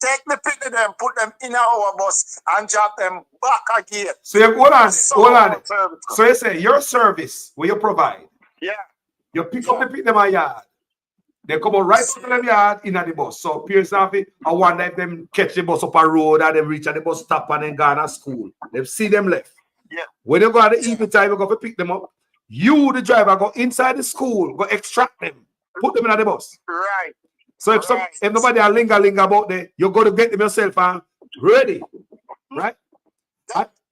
take the pick of them, put them in our bus, and drop them back again.
So hold on. So you say your service, will you provide?
Yeah.
You pick up the pick them at yard. They come out right to the yard in the bus. So Pierce I wonder if them catch the bus up a road and them reach at the bus stop and then go to school. They see them left.
Yeah.
When you go at the evening time, you go to pick them up. You, the driver, go inside the school, go extract them. Put them in the bus.
Right.
So if nobody are linger about there, you go to get them yourself and ready. Right?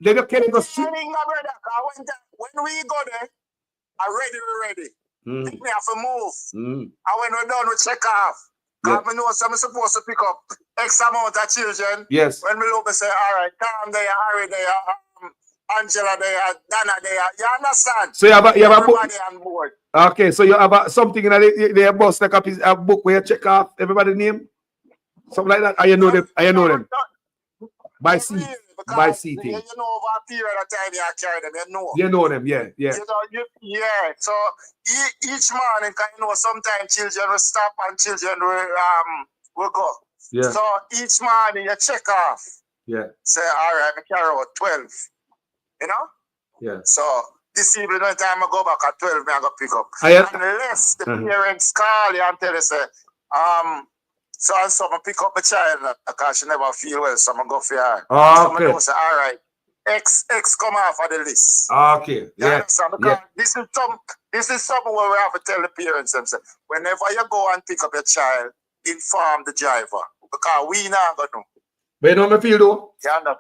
They don't care to go shoot.
When we go there, we're ready. Pick me have to move. And when we're done, we check off. Because we know I'm supposed to pick up X amount of children.
Yes.
When we look and say, all right, Tom there, Harry there, Angela there, Dana there. You understand?
So you have
everybody on board.
Okay, so you have something in the bus like a book where you check off everybody's name? Something like that? I know them. By seat. By seating.
You know over a period of time you carry them, you know.
You know them, yeah.
You know, yeah. So each morning, you know, sometimes children will stop and children will go.
Yeah.
So each morning you check off.
Yeah.
Say, all right, I carry out 12. You know?
Yeah.
So this evening, when time I go back at 12, I go pick up. Unless the parents call you and tell you, say, so I pick up my child because she never feel well, so I'm go for her.
Oh, okay.
So I say, all right, X come off of the list.
Okay. Yeah.
Because this is something where we have to tell the parents themselves. Whenever you go and pick up your child, inform the driver. Because we not gonna know.
But you know me feel though?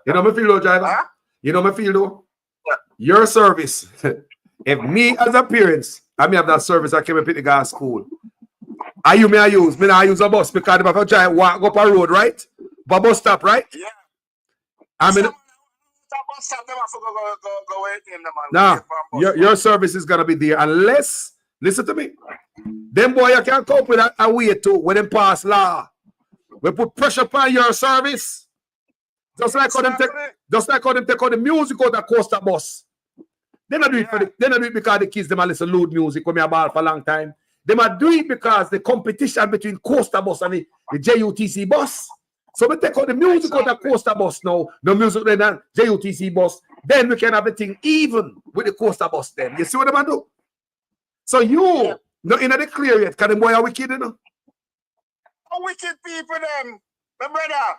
You know me feel though, driver?
Huh?
You know me feel though? Yeah. Your service. If me as a parent, I may have that service, I came and pick the guy at school. I use a bus because if I try walk up a road, right? But bus stop, right?
Yeah.
I mean, now your service is gonna be there unless, listen to me, them boy you can't cope with a way too when them pass law. We put pressure upon your service. Just like how them take out the music out the coaster bus. They not do it they not do it because the kids them a listen loud music when me a ball for a long time. They might do it because the competition between coaster bus and the JUTC bus. So we take out the music out the coaster bus now, no music then and JUTC bus. Then we can have the thing even with the coaster bus then. You see what I'm do? So you not in the clear yet. Can the boy are wicked, you know?
A wicked people them. My brother.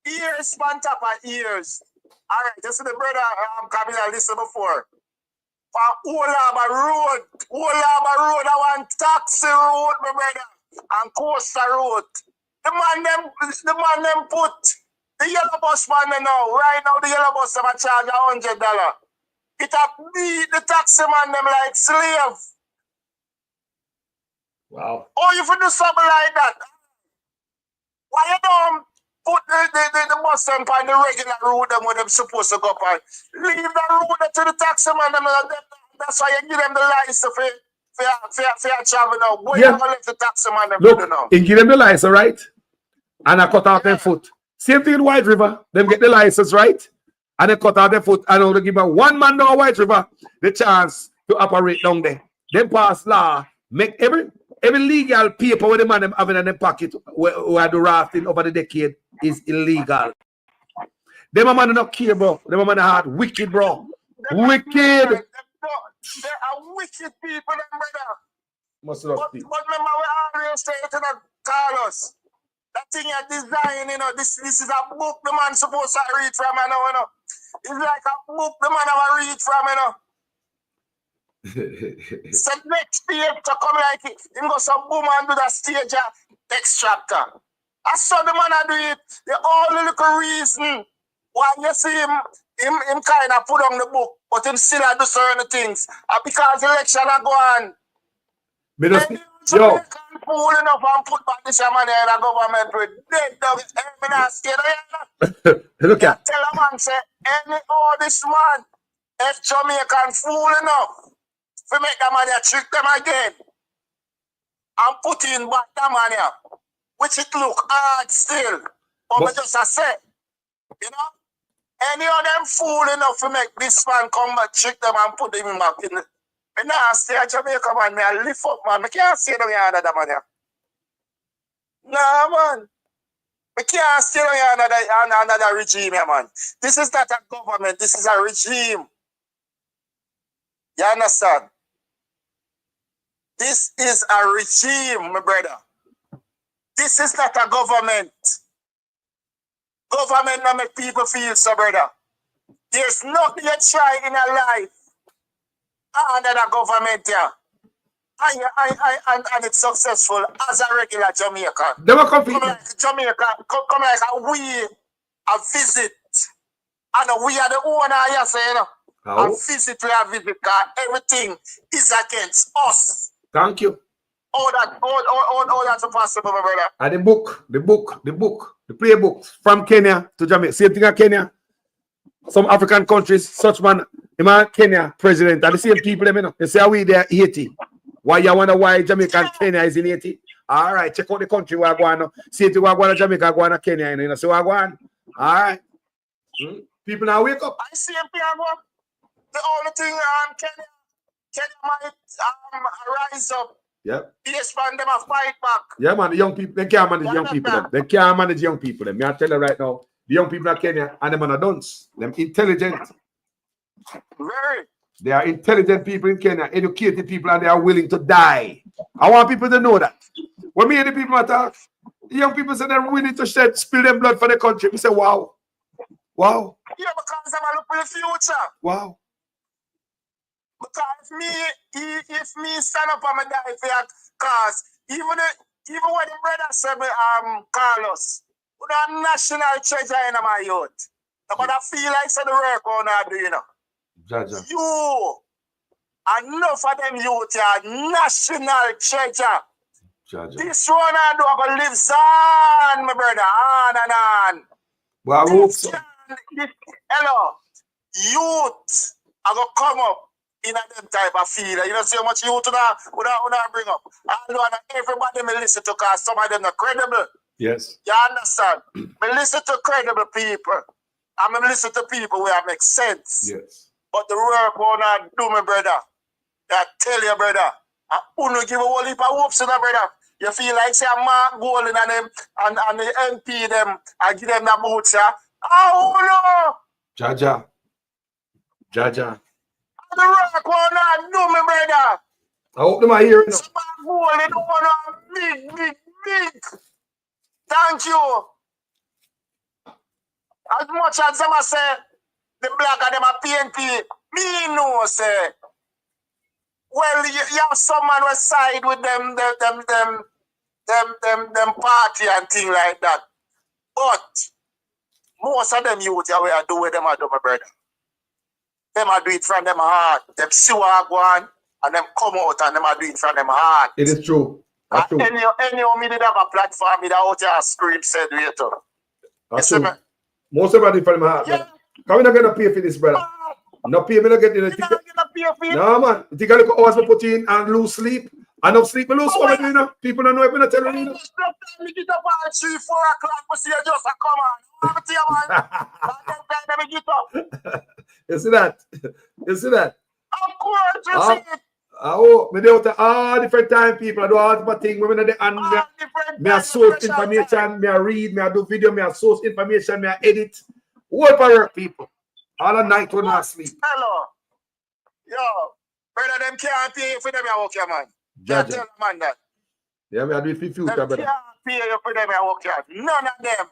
Ears span top of ears. All right, this is the brother Kabila listened before. For Olaba Road, I want taxi road, my brother, and coaster road. The man them put the yellow bus man now. Right now, the yellow bus them a charge $100. It have beat the taxi man them like slave.
Wow.
Oh, you for do something like that? Why you don't put the bus them on the regular road them where them supposed to go on? Leave the road to the taxi man them. That's why you give them the license for travel now. Why you gonna let the taxi man them do now?
You give them the license, right? And I cut out their foot. Same thing in White River. Them get the license, right? And they cut out their foot. And they give one man down White River the chance to operate down there. Then pass law, make every legal paper with the man them having in their pocket where the rafting over the decade is illegal. Them a man not care, bro. Them a man hard wicked, bro. Wicked.
They are wicked people, them brother.
But
remember, we always say to the Carlos. That thing you design, you know, this is a book the man supposed to read from, you know. It's like a book the man have a read from, you know. So next page to come like it. Him go some boom and do the stage next chapter. I saw the man do it. The only little reason why you see him kind of put on the book, but him still do certain things. Because election are going.
Yo.
Fool enough and put back this man in the government with dead dog.
Look at.
Tell a man say this man, if Jamaican fool enough. We make them man trick them again and put in back the man here, which it look hard still. But just I say, you know, any of them fool enough to make this man come back, trick them and put him back in. Me nah stay at Jamaica, man. Me I lift up, man. Me can't stay down here another man here. Nah, man. We can't stay down here another regime here, man. This is not a government. This is a regime. You understand? This is a regime, my brother. This is not a government. Government not make people feel so, brother. There's nothing you try in a life under the government here. And it's successful as a regular Jamaican. Come like Jamaica, come like a visit. And we are the owner, you say, you know. A visit, we have visit, because everything is against us.
Thank you.
All that's possible, my brother.
And the playbook from Kenya to Jamaica. Same thing in Kenya. Some African countries, such man, Kenya president, and the same people, you know, they say, are we there 80? Why you wonder why Jamaica and Kenya is in 80? All right, check out the country where I go on. See if I go to Jamaica, go on Kenya, you know, so I go on. All right. People now wake up.
I see people. The only thing Kenya might rise up.
Yep.
Yes, man, them a fight back.
Yeah, man, the young people, they can't manage young people. Them. They can't manage young people. Them. I tell you right now, the young people in Kenya and them are dunce. Them intelligent.
Very.
They are intelligent people in Kenya, educated people, and they are willing to die. I want people to know that. When me and the people talk, the young people say they're willing to spill their blood for the country. We say, wow. Wow.
Yeah, because I'm looking for the future.
Wow.
Because if me stand up and die for that cause, even when the brother said Carlos, we have national treasure in my youth. But I feel like the work on I do, you know.
Jaja.
You enough of them youth are national treasure.
Jaja.
This one I do I go live on, my brother, on and on.
Well, I hope so.
Hello, youth I go come up in a them type of field. You know, see how much youth would bring up. And everybody may listen to because some of them are credible.
Yes.
You understand? Me listen to credible people. I mean listen to people where it makes sense.
Yes.
But the work wanna do, my brother. I tell you, brother. I wanna give a whole heap of hopes in a brother. You feel like say a Mark Golding and them and the MP them, I give them the boots, yeah. Oh no!
Jaja.
The rock wanna do, my brother.
I hope them are hearing.
Some Golding wanna big. Thank you. As much as them say the black and them are PNP, me know say. Well, you have someone who side with them party and thing like that. But most of them youth are where I do with them I do, my brother. Them I do it from them heart. Them see what I go on and them come out and them I do it from them heart.
It is true. That's true.
Any of me did have a platform with out here scream said later.
That's true. Most of them from them heart. Yeah. Come not gonna pay for this, brother. No pay me not get in the no man. You think I look hours I put in and lose sleep? I don't sleep, I lose over, you know. People don't know if I tell you. You know?
Me get up at 3-4 o'clock, but see you just come on.
You see that? You see that?
Of course, you see it.
Oh, me do it all different time, people. I do all different things. Me I source information, me I read, me I do video, me I source information, me I edit. Work for work, people. All the night when I sleep.
Hello. Yo, brother, them can't pay for them, I work here, man. Can't tell the man that.
Yeah, me I do it for future, brother.
Them can't pay you for them, I work here. None of them.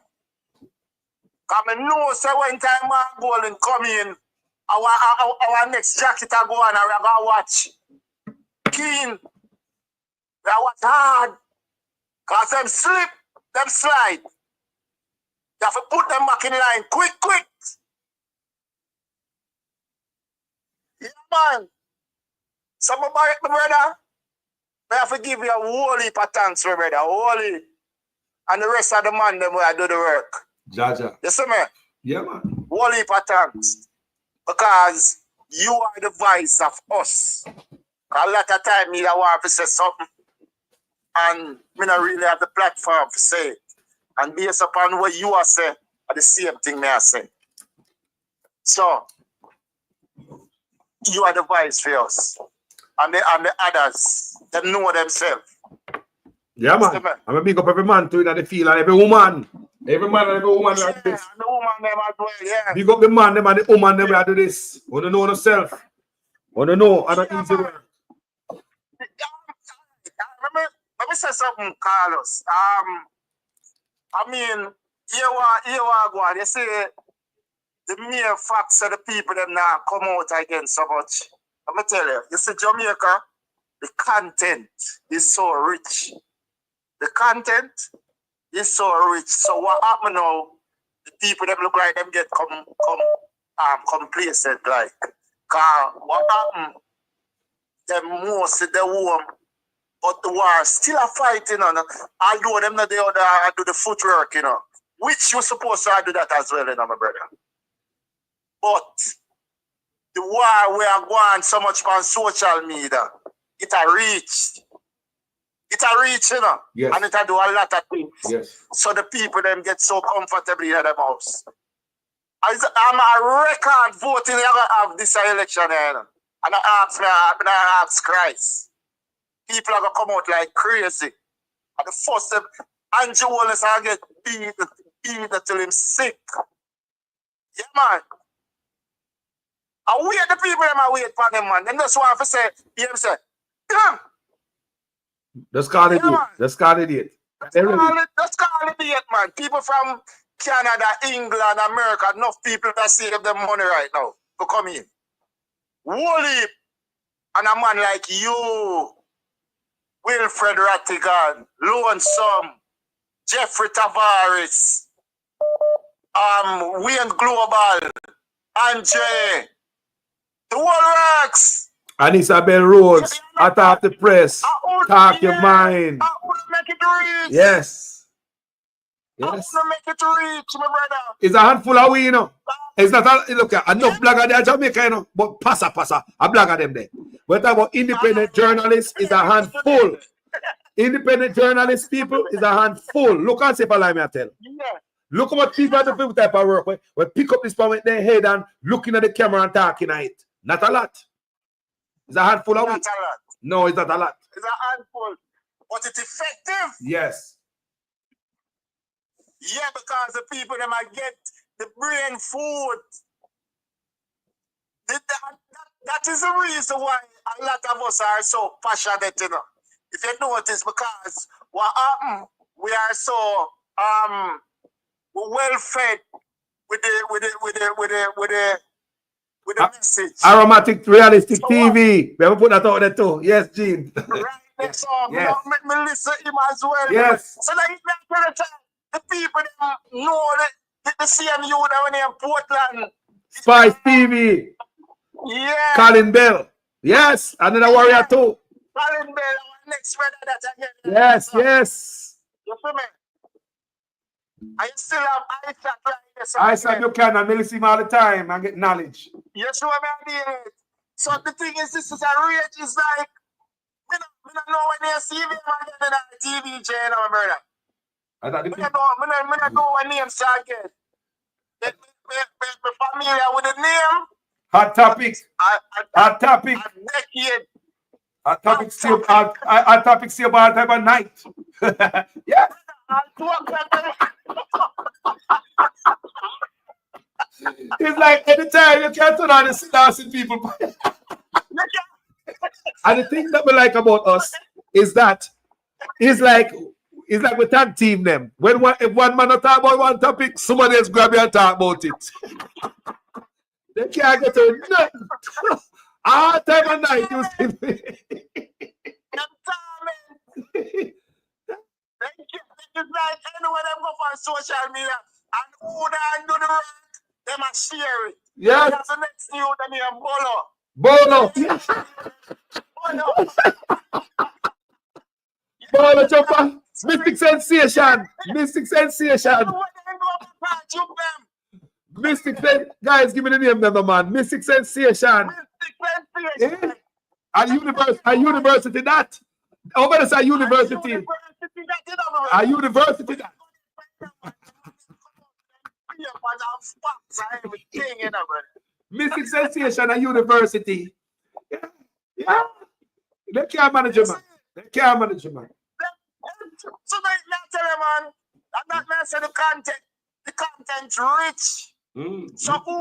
Because I know so when time Mark Golden come in, our next jacket I go on and we go watch Keen. We watch hard. Because them slip, them slide. You have to put them back in line quick. Yeah, man. So my brother, I have to give you a whole heap of thanks, my brother. Whole heap. And the rest of the man, them will do the work.
Jaja.
You see me?
Yeah, man.
Whole heap of thanks. Because you are the voice of us. A lot of time me I want to say something. And me not really have the platform to say it. And based upon what you are saying, are the same thing me I say. So, you are the voice for us. And the others, they know themselves.
Yeah, man. I'm a big up every man too in the field and every woman. Every man and every woman like this.
And the woman them as well, yeah.
Big up the man them and the woman them that do this. Want to know yourself. Want to know other easy work.
Let me say something, Carlos. I mean, here we go on. You see, the mere facts of the people them now come out again so much. Let me tell you, you see Jamaica, the content is so rich. The content is so rich. So what happen now, the people them look like them get complacent like. Cause what happen, them most of the warm, but the war still a fighting on. Although them not the other do the footwork, you know. Which you supposed to do that as well, you know, my brother. But the war we are going so much on social media, it a reached. It a reach, you know.
Yes.
And it a do a lot of things.
Yes.
So the people them get so comfortable in their house. I'm a record voting of this election, you know. And I ask Christ. People are gonna come out like crazy. And the first them, Anju Wallace are get beat until him sick. Yeah, man. I wait the people them I wait for them, man. Them just want to say, hear him say, damn.
Just call it it. Just call it it.
Just call it it, man. People from Canada, England, America, enough people that save them money right now to come in. Wally and a man like you, Wilfred Rattigan, Lonesome, Jeffrey Tavares, Wayne Global, Andre, the whole works.
And Isabel Rhodes, Atop the Press, Talk Your Mind.
I want to make it reach.
Yes.
I want to make it reach, my brother.
It's a handful of we, you know. It's not a, look, enough blogger there, Jamaica, you know, but passa, a blogger them there. But about independent journalists, is a handful. Independent journalists, people, is a handful. Look and see if I lie me, I tell.
Yeah.
Look at what people do people type of work. We pick up this phone with their head and looking at the camera and talking at it. Not a lot. It's a handful of
Not
it.
a lot.
No, it's not a lot.
It's a handful. But it's effective.
Yes.
Yeah, because the people them might get the brain food. That is the reason why a lot of us are so passionate, you know. If you notice, because what happened, we are so well fed with the message.
Aromatic realistic so TV. We have to put that out there too. Yes, Gene.
Right next
yes.
song.
Yes.
Me listen to him as well.
Yes.
So like the people know the same you that when in Portland.
Spice TV.
Yeah.
Colin Bell. Yes. And then a warrior too.
Colin Bell, our next brother that again.
Yes, yes.
You feel me? I still have Isaac like this.
Isaac, you can, and listen him all the time and get knowledge.
Yes, what I mean. So the thing is, this is a rage. It's like, we don't know when they see me on the TV channel, brother. I don't know what name start get. Me familiar with the name.
Hot topic. Hot topic. Hot topic still hot topic still about type of night. Yeah. It's like anytime you can turn on the sit people. And the thing that we like about us is that it's like it's like we tag team them. If one man not talk about one topic, somebody else grab you and talk about it. They can't get to nothing. All time of night, you see me.
It's like anywhere them go on social media and who they do the work, them a share it.
Yeah.
That's the next new them here,
Bolo. Bolo chopper. Mystic sensation. Mystic sensation. Mystic sensation. Guys, give me the name of the man. Mystic sensation.
Mystic sensation.
A university that. Over there, a university. A university that. Mystic sensation, a university. Yeah. They can't manage it, man. They can't manage it, man.
So not tell you, man. I'm not saying the content rich. So who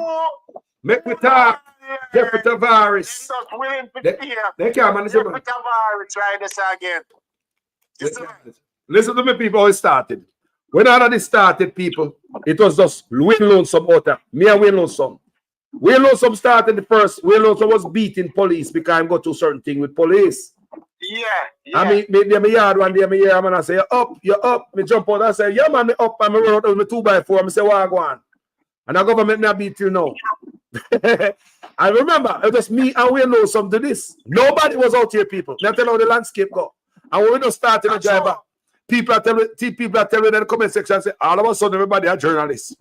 make me talk. Deputy virus. They can't manage it, man.
Deputy virus, try this again.
Listen to me, people, how it started. When all of this started, people, it was just Wayne Lonesome out there. Me and Wayne Lonesome. Wayne Lonesome started the first. Wayne Lonesome was beating police because I got to certain thing with police.
Yeah.
I mean, maybe I'm yard one day, and I say, you're up. Me jump out, I say, yeah, man, me up, and me run out with my 2x4, I say, what I go on? And the government not beat you now. I remember, it was me and Wayne Lonesome to this. Nobody was out here, people. They tell how the landscape go. And when we just started the driver, people are telling in the comment section, say, all of a sudden, everybody are journalists.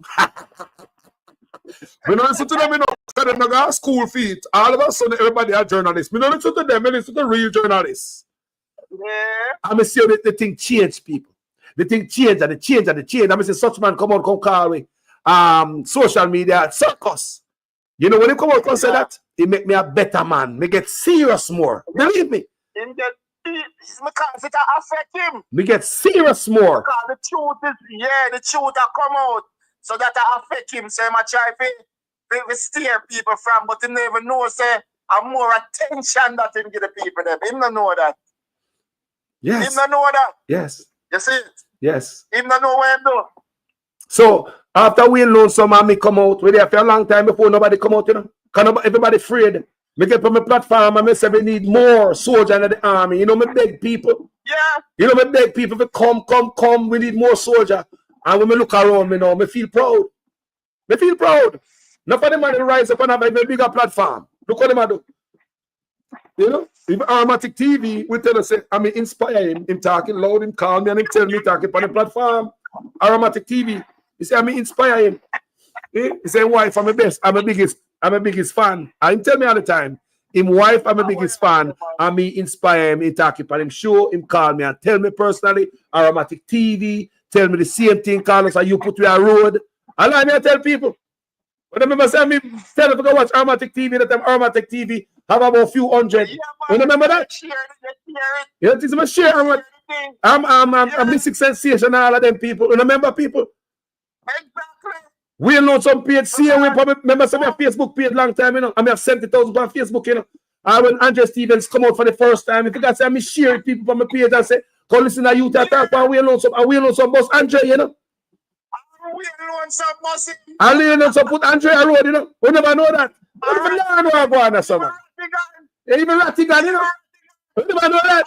We don't listen to them, you know, because they don't got school feet. All of a sudden, everybody are journalists. We don't listen to them, we listen to real journalists.
Yeah.
I'm see the thing change, people. The thing change and the change and the change. I'm say such man come call me. Social media circus. You know when they come out and say that, it make me a better man. Me get serious more. Believe me.
Because it affect him.
Me get serious more.
Because the truth is, the truth come out. So that affect him. So I try to steer people from, but he never know, say, I'm more attention that him give the people them. Him don't know that.
Yes.
Him don't know that.
Yes.
You see it?
Yes.
Him don't know what him do.
So after we Lonesome and me come out, we there for a long time before nobody come out, you know. Because everybody afraid. Me get on my platform and me say we need more soldiers in the army. You know, me beg people.
Yeah.
You know, me beg people to come. We need more soldiers. And when me look around me now, me feel proud. Me feel proud. Not for them to rise up and have a bigger platform. Look what them do. You know, if Aromatic TV will tell us, I mean, inspire him talking loud, him call me, and him tell me talking on the platform. Aromatic TV. He say, I mean, inspire him. He say, wife, I'm the best. I'm a biggest fan. And him tell me all the time, him wife, I'm a biggest fan. And me inspire him, he talking on him show, him call me and tell me personally, Aromatic TV, tell me the same thing, Carlos, and you put me on road. Allow me to tell people. When I remember saying me, tell them to go watch Aromatic TV, that time Aromatic TV have about a few hundred. You remember that? You think I'm share? I'm missing sensation, all of them people. You remember people?
Exactly.
We know some page, see, we remember some Facebook page long time, you know. I mean, I've 70,000 on Facebook, you know. And when Andrew Stevens come out for the first time, if you guys say, I'm sharing people from my page and say, come listen to you to talk about we know some boss Andre, you know.
We know some boss.
I know some put Andre on road, you know. We never know that. We never know how to go on or something. Even Ratigan, you know. We never know that.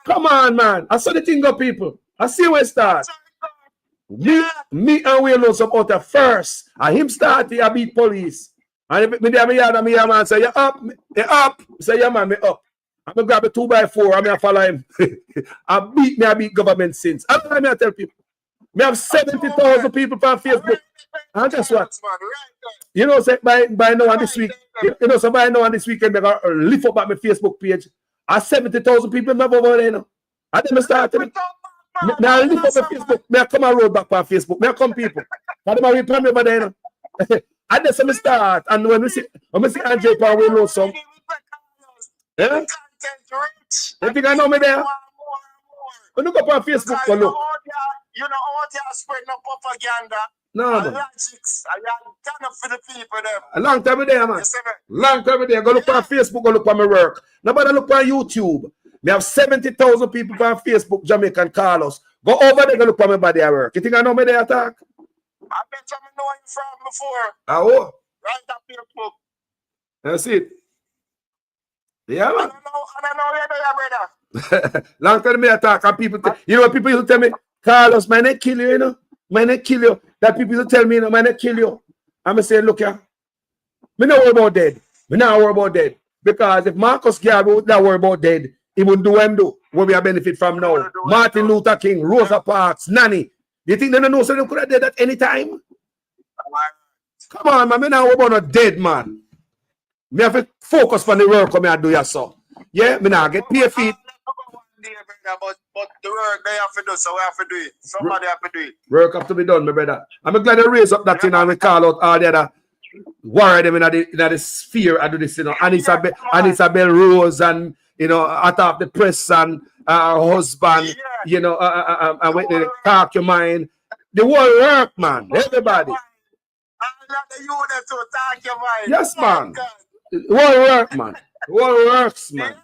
Come on, man. I saw the thing go, people. I see where it starts. Me and we know some other first. And him started, I beat police. And me man say, you up. Say, yeah, man, me up. I'm going to grab a 2x4. I'm going to follow him. I beat government since. I tell people. We have 70,000 people on Facebook. And guess what? You know, say by now on this week, by now on this weekend, they're going to lift up at my Facebook page. I 70,000 people over there, you know. And then I started. I lift up my Facebook. I come and roll back on Facebook. I come people. And then I reply me over there, you know. And then I start. And when we see Anju Power, we know some. Yeah? You think I know me there? When you go on Facebook, go look.
You know how they are spreading up propaganda.
No.
Logics. I am done up for the people them.
A long time there, man. Long time there. Go look on Facebook, go look on my work. Nobody look on YouTube. Me have 70,000 people on Facebook, Jamaican call us. Go over there and look for my body at work. You think I know me there attack?
I bet you know you from before.
Oh.
Right up Facebook.
That's it. Yeah, man.
I don't know you're there, brother.
Long time me attack and people, you know what people used to tell me? Carlos, man, they kill you, you know? Man, they kill you. That people used to tell me, you know, man, they kill you. I'm going to say, look here. Me not worry about dead. Me not worry about dead. Because if Marcus Garvey would not worry about dead, he wouldn't do him do what we are benefit from now. Martin Luther King, Rosa Parks, Nanny. Do you think they don't know so they could have dead at any time? Come on, man. Me not worry about no dead, man. Me have to focus on the work I do yourself. Yeah, me not get pay feet.
But the work they have to do, so we have to do it. Somebody have to do it.
Work have to be done, my brother. I'm glad they raise up that thing and we call out all the other warrior them in the sphere. I do this, you know. And Isabel Rose and, you know, out of the press and her husband, you know, and when they talk your mind. The whole work, man. Everybody. Yes, man. The whole work, man. The whole works, man.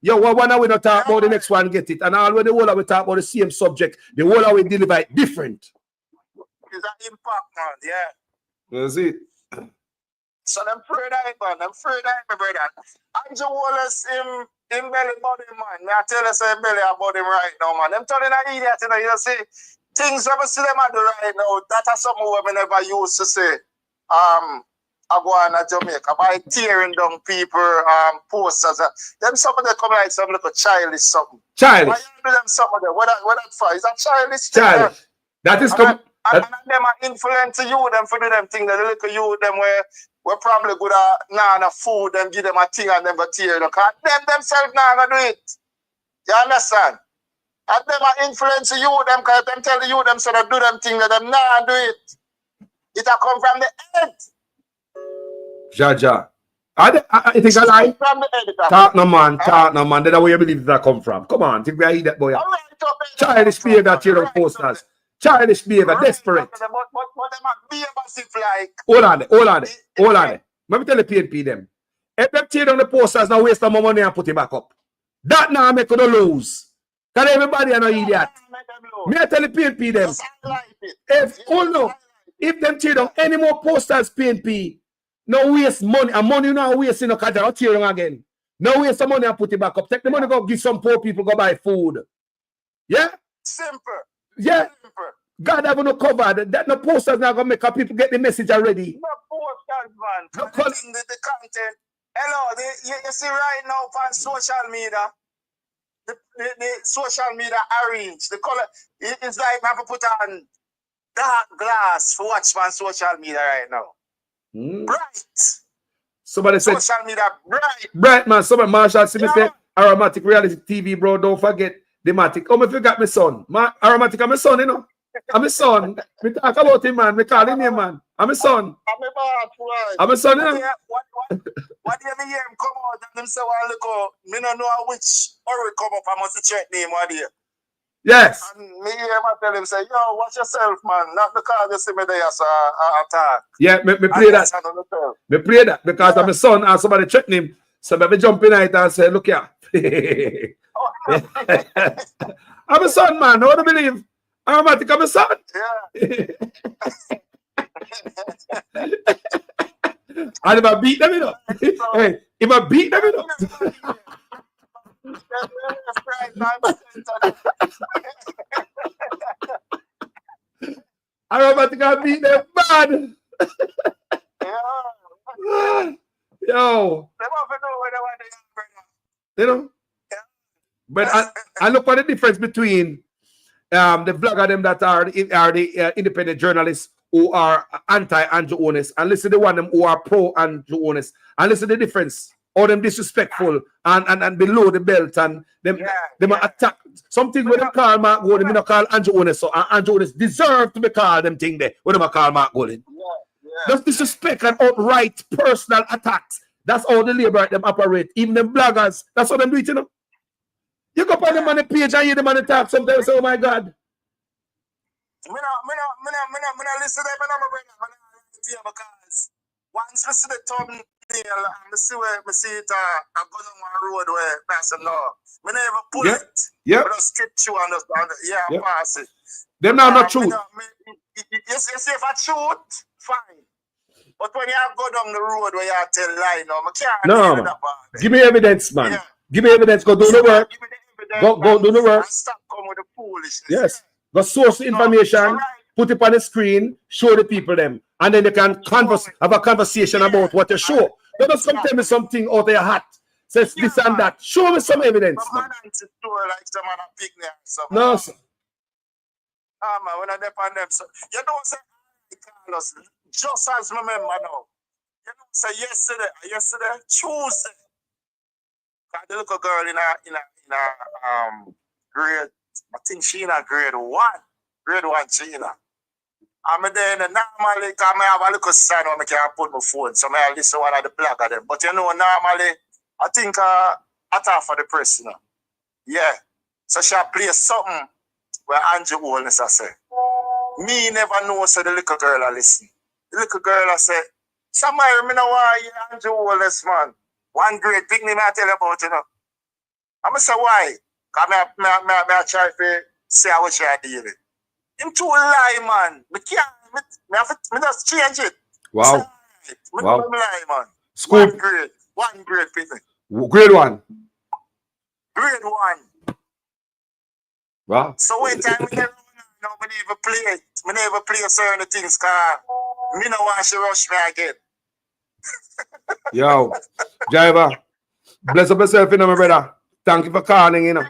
Yo, one we not talk about the next one, get it. And all the whole we talk about the same subject, the whole we deliver it different.
It's an impact, man, yeah.
That's it.
So I'm afraid of it, man. I'm afraid of it, my brother. Anju Wallace, him belly body, man. I tell you, say belly about him right now, man. I'm telling an idiot, you know, you see, things when I see them do right now, that are something we never used to say. I go on to Jamaica by tearing down people, posters. Them some of them come like some little childish something.
Childish.
Why you do them some of them? What that for? Is that childish?
Childish. That is
and them are influence you, them for do them things that look at you, them where probably good at nah food, them give them a thing and them go tear them. Cause them themselves not gonna do it. You understand? And them are influence you, them cause them tell you them so they do them things that them not do it. It a come from the head.
Jaja. I think I like talk no man. That's where you believe that come from. Come on, think we hear that boy. Childish behavior, tear posters. Childish behavior, desperate.
But them behave as if like.
Hold on. Let me tell the PNP them. If them tear down the posters, now waste some more money and put it back up. That now make you lose. Because everybody are no idiot. Me I tell the PNP them. If them tear down any more posters, PNP. No waste money, and money now waste in a car, not tearing again. No waste some money and put it back up. Take the money, go give some poor people, go buy food. Yeah?
Simple.
Yeah. Simple. God have no cover. That no posters now gonna make people get the message already.
No posters, man. The content. Hello, you see right now on social media, the social media arrange the color. It's like I have to put on dark glass for watch on social media right now. Bright.
Somebody said
social media bright.
Bright, man. Somebody Marshall Smith said Aromatic Reality TV, bro. Don't forget the Matic. Oh, me forgot my son. Aromatic, I'm my son, you know. I'm my son. We talk about him, man. We call him name, man. I'm my son. I'm my son, you know.
What do you hear him come out and them say, well, look, me don't know which or come up. I must check name, what do you?
Yes.
And me hear him tell him say, yo, watch yourself, man. Not because you see me there as a attack.
Yeah, me pray that. Me pray that because I'm a son and somebody check him. So me jump in it and say, look here. I'm a son, man. How do you believe? I'm a son.
Yeah.
And if I beat them, you know. Hey, if I beat them, you know. Aromatic I beat them bad. Yo. You know? But I look for the difference between the vlogger them that are the independent journalists who are anti-Anju owners and listen to the one them who are pro-Anju owners and listen to the difference. Or them disrespectful and below the belt and them attack something when them call Mark Golden, me not call Anju owners. So Anju owners deserve to be called them thing there when them call Mark Golden. That's disrespect and outright personal attacks. That's how the labor them operate. Even them bloggers, that's how them do it, you know. You go on them on the page and hear them on the talk sometimes, oh my God.
Me not listen to them, because Once I see the thumbnail, I see where I see it. I go on one road where I said no. I never pull it.
Yeah.
I just strip you and just I pass it.
Them now not true.
Yes, if I shoot, fine. But when you go down the road where you tell lie, no, I can't.
No, man. Give me evidence, man. Yeah. Give me evidence. Go do the work.
Give me the evidence.
Go do the work.
And stop coming with the foolishness.
Yes. Go source information. Put it on the screen. Show the people them, and then they can have a conversation about what you show. Don't just come tell me something out of your hat. Says this and that. Show me some evidence, man. No, sir.
Man, when I depend them, so you don't say Carlos, just as my member now. You don't say yesterday, Tuesday. The little girl in a grade, I think she in a grade 1 she in a. I'm there normally, because I have a little sign where I can put my phone, so I listen to one of the blog of them. But you know, normally, I think I talk for the press, you know. Yeah. So she play something where Anju Wellness I say. Me never know, so the little girl I listen. The little girl I say, somebody, me know why you Anju Wellness, man. One great thing me I tell you about, you know. I'm going to say why. Because I try to say how she deal with. Him too lie, man. Me can't, me just change it.
Wow.
Wow. Lie, man.
School.
One grade, people.
Grade 1.
Grade 1.
Wow.
So when time we get no, me never play it. Me never play certain things because me no want she rush me again.
Yo, driver, bless up yourself, you know, my brother. Thank you for calling, you know.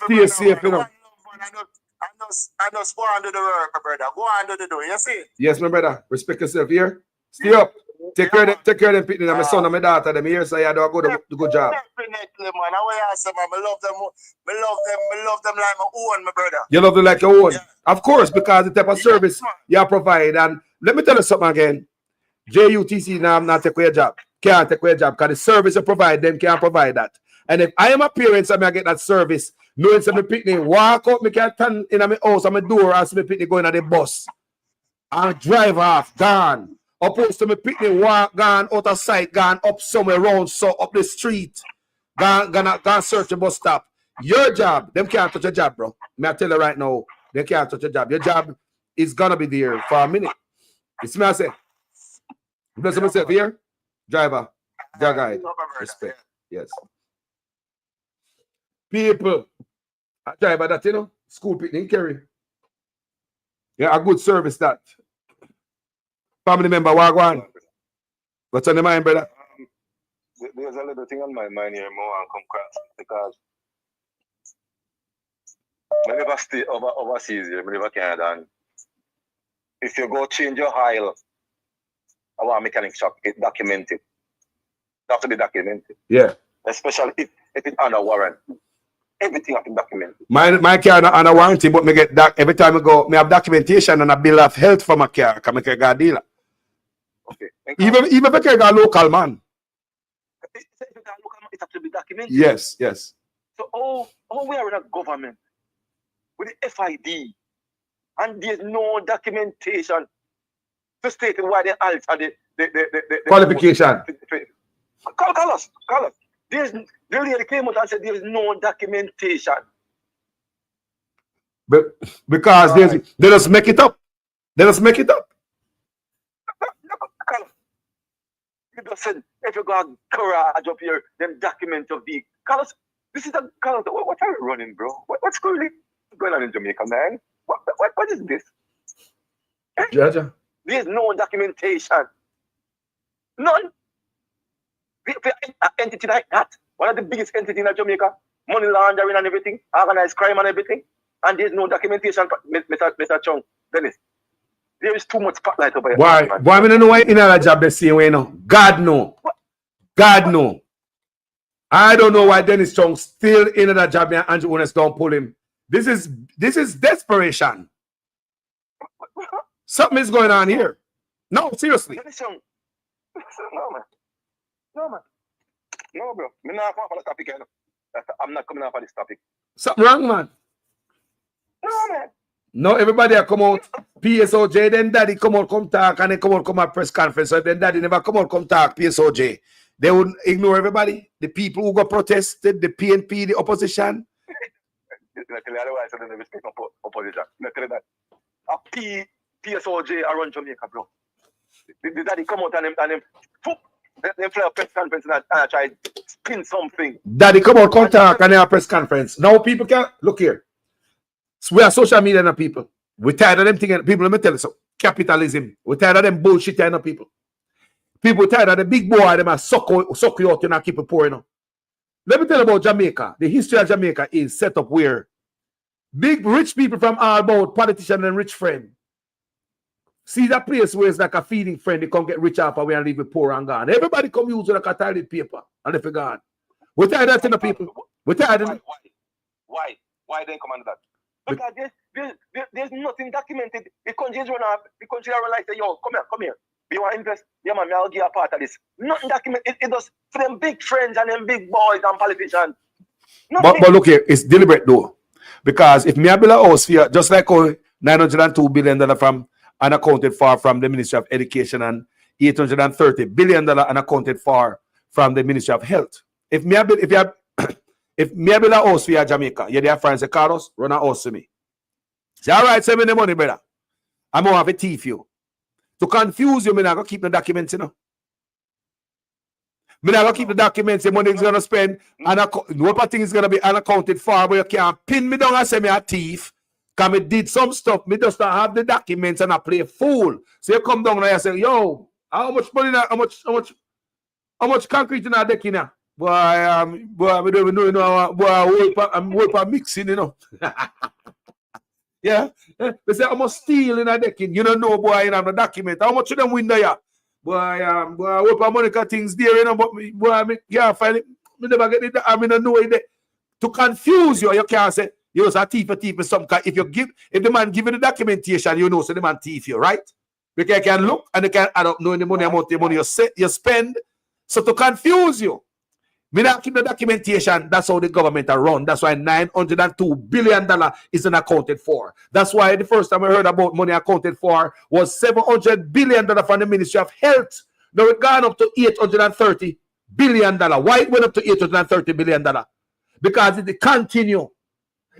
Stay safe, you know.
I just go on do the work, my brother. Go on do the do, you see?
Yes, my brother. Respect yourself here. Stay up. Take care of them people, my son and my daughter, them here, so you do a good job.
Definitely, man. I say, man, I love them like my own, my brother.
You love them like your own? Yeah. Of course, because the type of service you provide. And let me tell you something again. JUTC now not take away your job. Can't take away your job because the service you provide, them can't provide that. And if I am a parent and I get that service, knowing some picnic, walk out, me can't turn in my house and my door and see me picnic going at the bus. And drive off, gone. Opposed to me picnic, walk, gone out of sight, gone up somewhere around, so up the street, gone search a bus stop. Your job, them can't touch your job, bro. Me I tell you right now, they can't touch your job. Your job is gonna be there for a minute. You see me I say? Bless myself here. Driver, guide, respect. Yes. People, a driver that, you know, school picnic carry. Yeah, a good service that. Family member, Wagwan. What's on the mind, brother?
There's a little thing on my mind here, more and come across because I never stay overseas here, I never Canada. And if you go change your oil, I want a mechanic shop, it documented. It have to be documented.
Yeah.
Especially if it's under warrant. Everything have to be documented.
My car not under warranty, but me get that every time I go, me have documentation and a bill of health for my car, because I got a dealer.
Okay.
Even if I got a local man.
If you got a local man, it has to be documented.
Yes, yes.
So we are in a government with the FID and there's no documentation to state why they alter the
qualification.
Call us. The lady came out and said there is no documentation.
But because they just make it up. They just make it up.
You just said if you got a garage up here, then document your vehicle. Carlos, this is Carlos. What are you running, bro? What's going on in Jamaica, man? What is this?
Georgia.
There's no documentation. None. For an entity like that, one of the biggest entities in Jamaica, money laundering and everything, organized crime and everything, and there's no documentation, Mr. Chung, Dennis. There is too much spotlight over here.
Why? Why I don't know why in a job they say way now? God no. God no. I don't know why Dennis Chung still in that job and Anju Wellness don't pull him. This is desperation. Something is going on here. No, seriously.
Dennis Chung. No, man. No, bro. I'm not coming off this topic. I'm not coming off of this topic.
Something wrong, man.
No, man.
No, everybody come out PSOJ, then daddy come out, come talk, and then come out, come at press conference. So then daddy never come out, come talk, PSOJ. They would ignore everybody. The people who got protested, the PNP, the opposition.
Otherwise, I don't respect opposition. PSOJ around Jamaica, bro. The daddy come out and them fly a press conference and try to spin something.
Daddy come out, come talk, and then a press conference. Now people can look here. So we are social media and people. We're tired of them things. People, let me tell you so. Capitalism. We're tired of them bullshit and people. People tired of the big boy, them are suck you out and keep it pouring out. Let me tell you about Jamaica. The history of Jamaica is set up where big rich people from all about, politicians and rich friends, see that place where it's like a feeding friend, they come get rich off away and leave it poor and gone. Everybody come use like a toilet paper and they forgot. We're tired of that, people. We're tired of it.
Why they come under that? Because there's nothing documented. The country is run off. The country are like, yo, come here. You want to invest? Yeah, man, I'll give a part of this. Nothing documented. It does for them big friends and them big boys and politicians.
But look here, it's deliberate though. Because if me build a house here, just like $902 billion from unaccounted for from the Ministry of Education and $830 billion unaccounted for from the Ministry of Health. If me build a house for Jamaica, you there friends say, Carlos, run a house to me. Say, all right, send me the money, brother. I'm gonna have a thief you. To confuse you, I'm not gonna keep the documents, you know. I'm not gonna keep the documents, the money is gonna spend, and no thing is gonna be unaccounted for, but you can't pin me down and say me a thief. Because me did some stuff, me just don't have the documents and I play a fool. So you come down and you say, yo, how much money now? How much concrete in that deck in now? Boy, we don't even know, you know, boy, I'm working mixing, you know. Yeah. They say, how much steel in that decking? You don't know, boy, you have the document. How much of them win there? Boy, I work on money things there, you know, but me, boy, I can't find it. I never get it. I mean, I know it. To confuse you, you can't say, you're a thief with some kind. If the man give you the documentation, you know, so the man thief you, right? Because you can look and you can add up knowing the money amount the money you spend. So to confuse you, me not keep the documentation. That's how the government are run. That's why $902 billion isn't accounted for. That's why the first time I heard about money accounted for was $700 billion from the Ministry of Health. Now it gone up to $830 billion. Why it went up to $830 billion? Because it continue.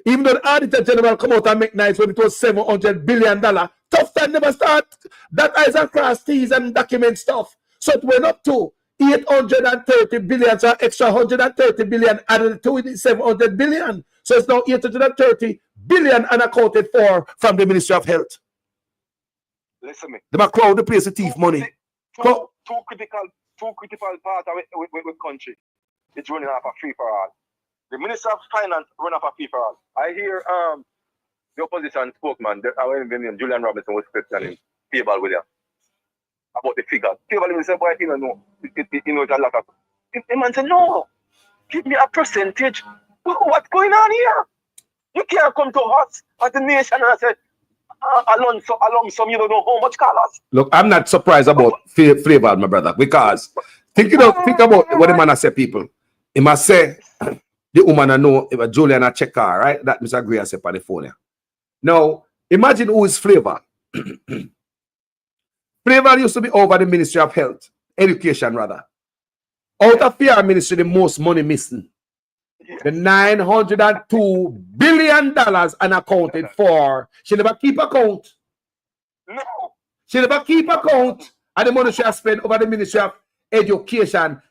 Even though the Auditor General come out and make nice when it was $700 billion, tough time never start. That eyes and cross T's and document stuff. So it went up to $830 billion, so extra $130 billion added to it, 700 billion. So it's now $830 billion unaccounted for from the Ministry of Health.
Listen me.
They crowd the place to thief money.
Two critical parts of the country. It's running off a free for all. The Minister of Finance run off a free for all. I hear the opposition spokesman, Julian Robinson, was questioning Payable William about the figure. Payable William said, boy, you know, it's a lot of. The man said, no, give me a percentage. What's going on here? You can't come to us as a nation and say, along some, you don't know how much colors.
Look, I'm not surprised about Flavor, my brother, because think about what the man has said, people. He must say, the woman I know, if Julian a check her, right? That Mr. Gray said on the phone. Now, imagine who is Flavor. Flavor used to be over the Ministry of Health, Education rather. Out of PR Ministry, the most money missing. The $902 billion unaccounted for. She never keep account.
No.
She never keep account of the money she has spent over the Ministry of Education.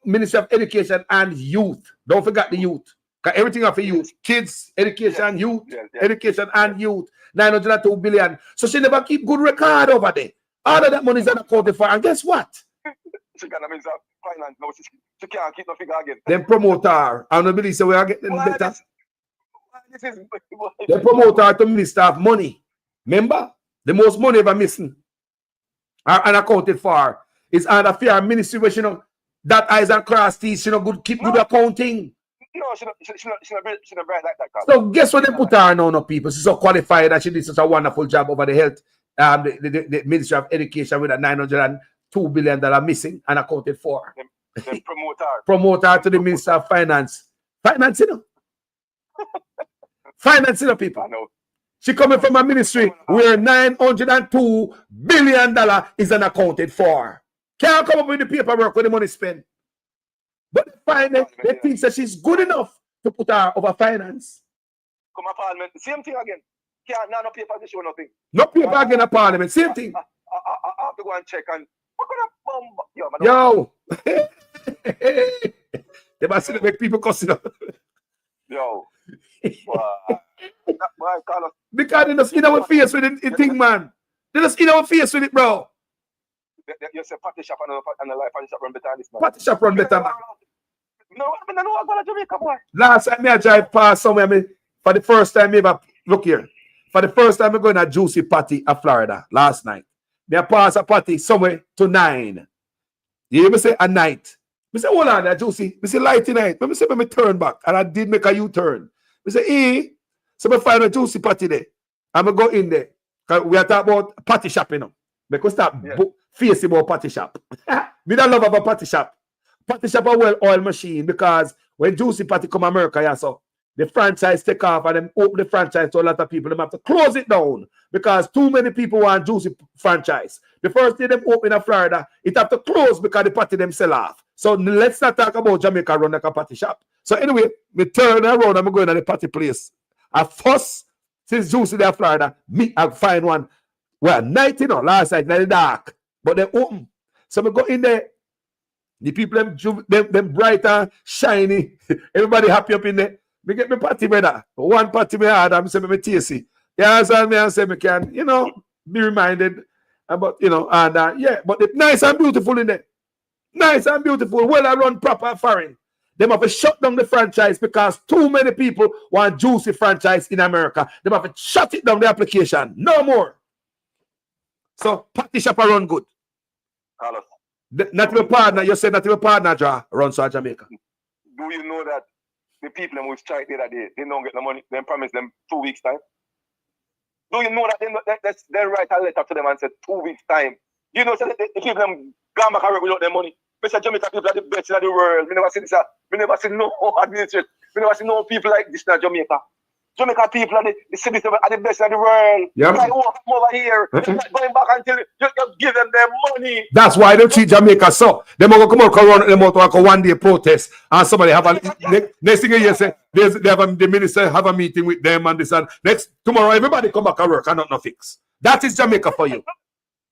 Ministry of Education and Youth. Don't forget the youth. Because everything of the youth. Kids, education, youth, education and youth. $902 billion. So she never keep good record over there. All of that money is unaccounted for. And guess what?
She got a Minister of Finance now. She can't keep no figure again.
Then promote her. I don't believe so we are getting better. They promote her to Minister of Money. Remember? The most money ever missing. Are unaccounted for. It's under fair ministry where you know that eyes and cross teeth, keep good accounting.
No, she not bright like that.
So guess what they put her on, people? She's so qualified that she did such a wonderful job over the health, the Ministry of Education with a $902 billion missing and accounted for.
Then
promote her to the Minister of Finance. Finance, Finance, people.
I know.
She coming from a ministry where $902 billion is unaccounted for. Can't come up with the paperwork when the money spent. But finally, they think that she's good enough to put her over finance.
Come on, Parliament. Same thing again. Can't no paper to show nothing.
No paper again at Parliament. Same thing.
I have to go and check and what kind
Yo.
of
They must make people cussing up.
Yo.
Because they just in our face with the thing, man. They just in our face with it, bro.
You say party shop and the life party shop run better than this, man.
Party shop run better, man.
No, I don't know I'm going to Jamaica, boy.
Last time I drive past somewhere, for the first time ever, look here. For the first time, I'm going to a juicy party in Florida last night. I passed a party somewhere to 9. You hear me say a night? I say, hold on there, juicy. I say, light tonight. I say, let me turn back. And I did make a U-turn. I say, so I find a juicy party there. I'm going to go in there. Because we are talking about party shop, you know. Because start facing about party shop. Me don't love about party shop. Party shop a well-oiled machine because when juicy party come America, yeah, so the franchise take off and them open the franchise to a lot of people. Them have to close it down because too many people want juicy franchise. The first day them open in Florida, it have to close because the party them sell off. So let's not talk about Jamaica run like a party shop. So anyway, we turn around and I'm going to the party place. At first, since juicy there Florida, me I find one. Well, night, you know, last night in the dark, but they open. So we go in there. The people them bright and shiny. Everybody happy up in there. Me get my party, brother. One party me had, I'm saying me tasty. Yeah, so me and say me can, you know, be reminded about, you know, and yeah, but it's nice and beautiful in there. Nice and beautiful, well run, proper foreign. They have to shut down the franchise because too many people want juicy franchise in America. They have to shut it down the application. No more. So party shop run good.
Carlos.
Not your partner, you said not your partner runs to Jamaica.
Do you know that the people who strike the other day, they don't get the money, they promise them 2 weeks time? Do you know that they write a letter to them and say 2 weeks time? You know, so they keep them gone back and work without their money. Mr. Jamaica people are the best in the world. We never see this. We never see no administration. We never see no people like this in Jamaica. Jamaica people are the citizens are the best in the world.
Yep.
Like, oh, come over here. They're not going back until you give them their money.
That's why they treat Jamaica so. They will come out around them out like a one-day protest and somebody have a next thing you say they have the minister have a meeting with them and this and next tomorrow everybody come back and work and not fix. That is Jamaica for you.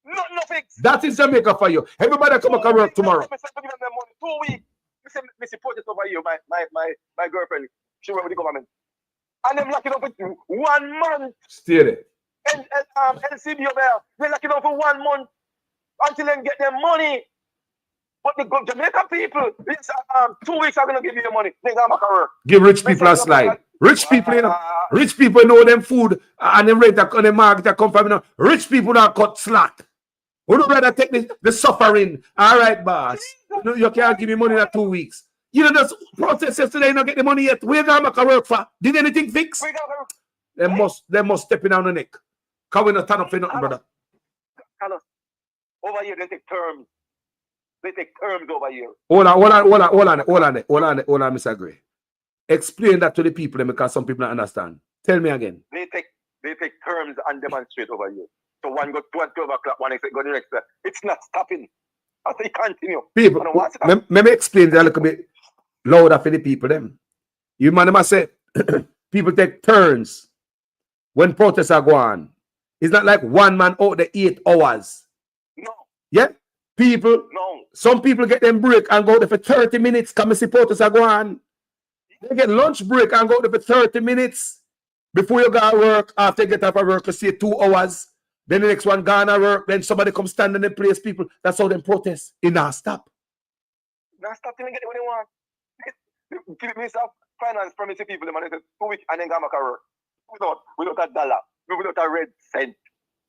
No fix.
That is Jamaica for you. Everybody come back and work tomorrow.
2 weeks. Mr. Protest over here, my girlfriend. She work with the government. And them locking up with 1 month.
Stay there.
And LCB over there, they're locking up for 1 month until they get their money. But the Jamaica people, 2 weeks are gonna give you your money. They got back work.
Give rich people a slide. Rich people, you know. Rich people know them food and the rent and the market that come from, you know. Rich people don't cut slack. Who would rather take the suffering? All right, boss. You can't give me money in 2 weeks. You know, this process yesterday, you don't get the money yet. Where gonna make a work for? Did anything fix? They must step in on the neck. Can we not turn up for nothing, brother?
Carlos, over here, they take terms. They take terms over here.
Hold on, Mr. Gray. Explain that to the people because some people don't understand. Tell me again.
They take terms and demonstrate over here. So one go 12 o'clock, one go the next. It's not stopping. I say continue.
People, let me explain that a little bit louder for the people. Them. You man must say people take turns when protests are going on. It's not like one man out the 8 hours.
No.
Yeah? People,
no.
Some people get them break and go there for 30 minutes. Come and see protests are going on. They get lunch break and go there for 30 minutes before you go to work. After you get off of work, you see 2 hours. Then the next one gone to work. Then somebody come stand in the place. People, that's how them protest. It not stop.
Not stop till they get what they want. Minister of Finance promising people the money 2 weeks and then go back to work. Without a dollar. Without a red cent.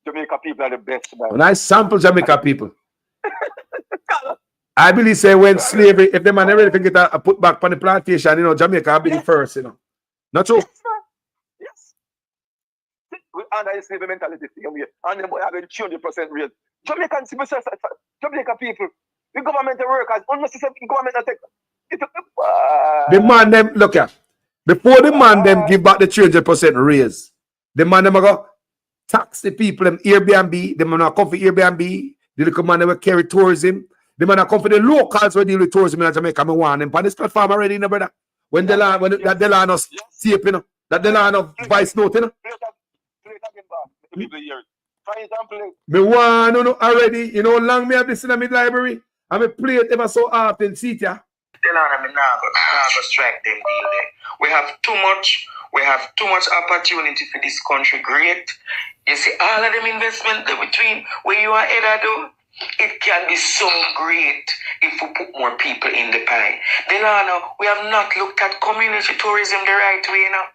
Jamaica people are the best, man.
When I sample Jamaica people, I believe say when slavery, if the man never can get a put back on the plantation, you know, Jamaica will be the first, you know. Not true?
Yes. We under the slavery mentality and then we have a 200% rate. Jamaican civil society, Jamaica people, the government workers, unnecessary government take.
The man them look at before the man them give back the 200% raise. The man them go tax the people them Airbnb. The man come for Airbnb. The little man will carry tourism. The man come for the locals who deal with tourism in Jamaica. Me want them on this platform already, you know, brother. When the land, when that the land of tape, you know, that the land of vice note, you know.
For example,
Me want to know already, you know, long me have this in my library. And me play it ever so often, see ya.
Tell her me now go strike them deal there. We have too much opportunity for this country. Great. You see, all of them investment between where you are headed do, it can be so great if we put more people in the pie. Then we have not looked at community tourism the right way, you know.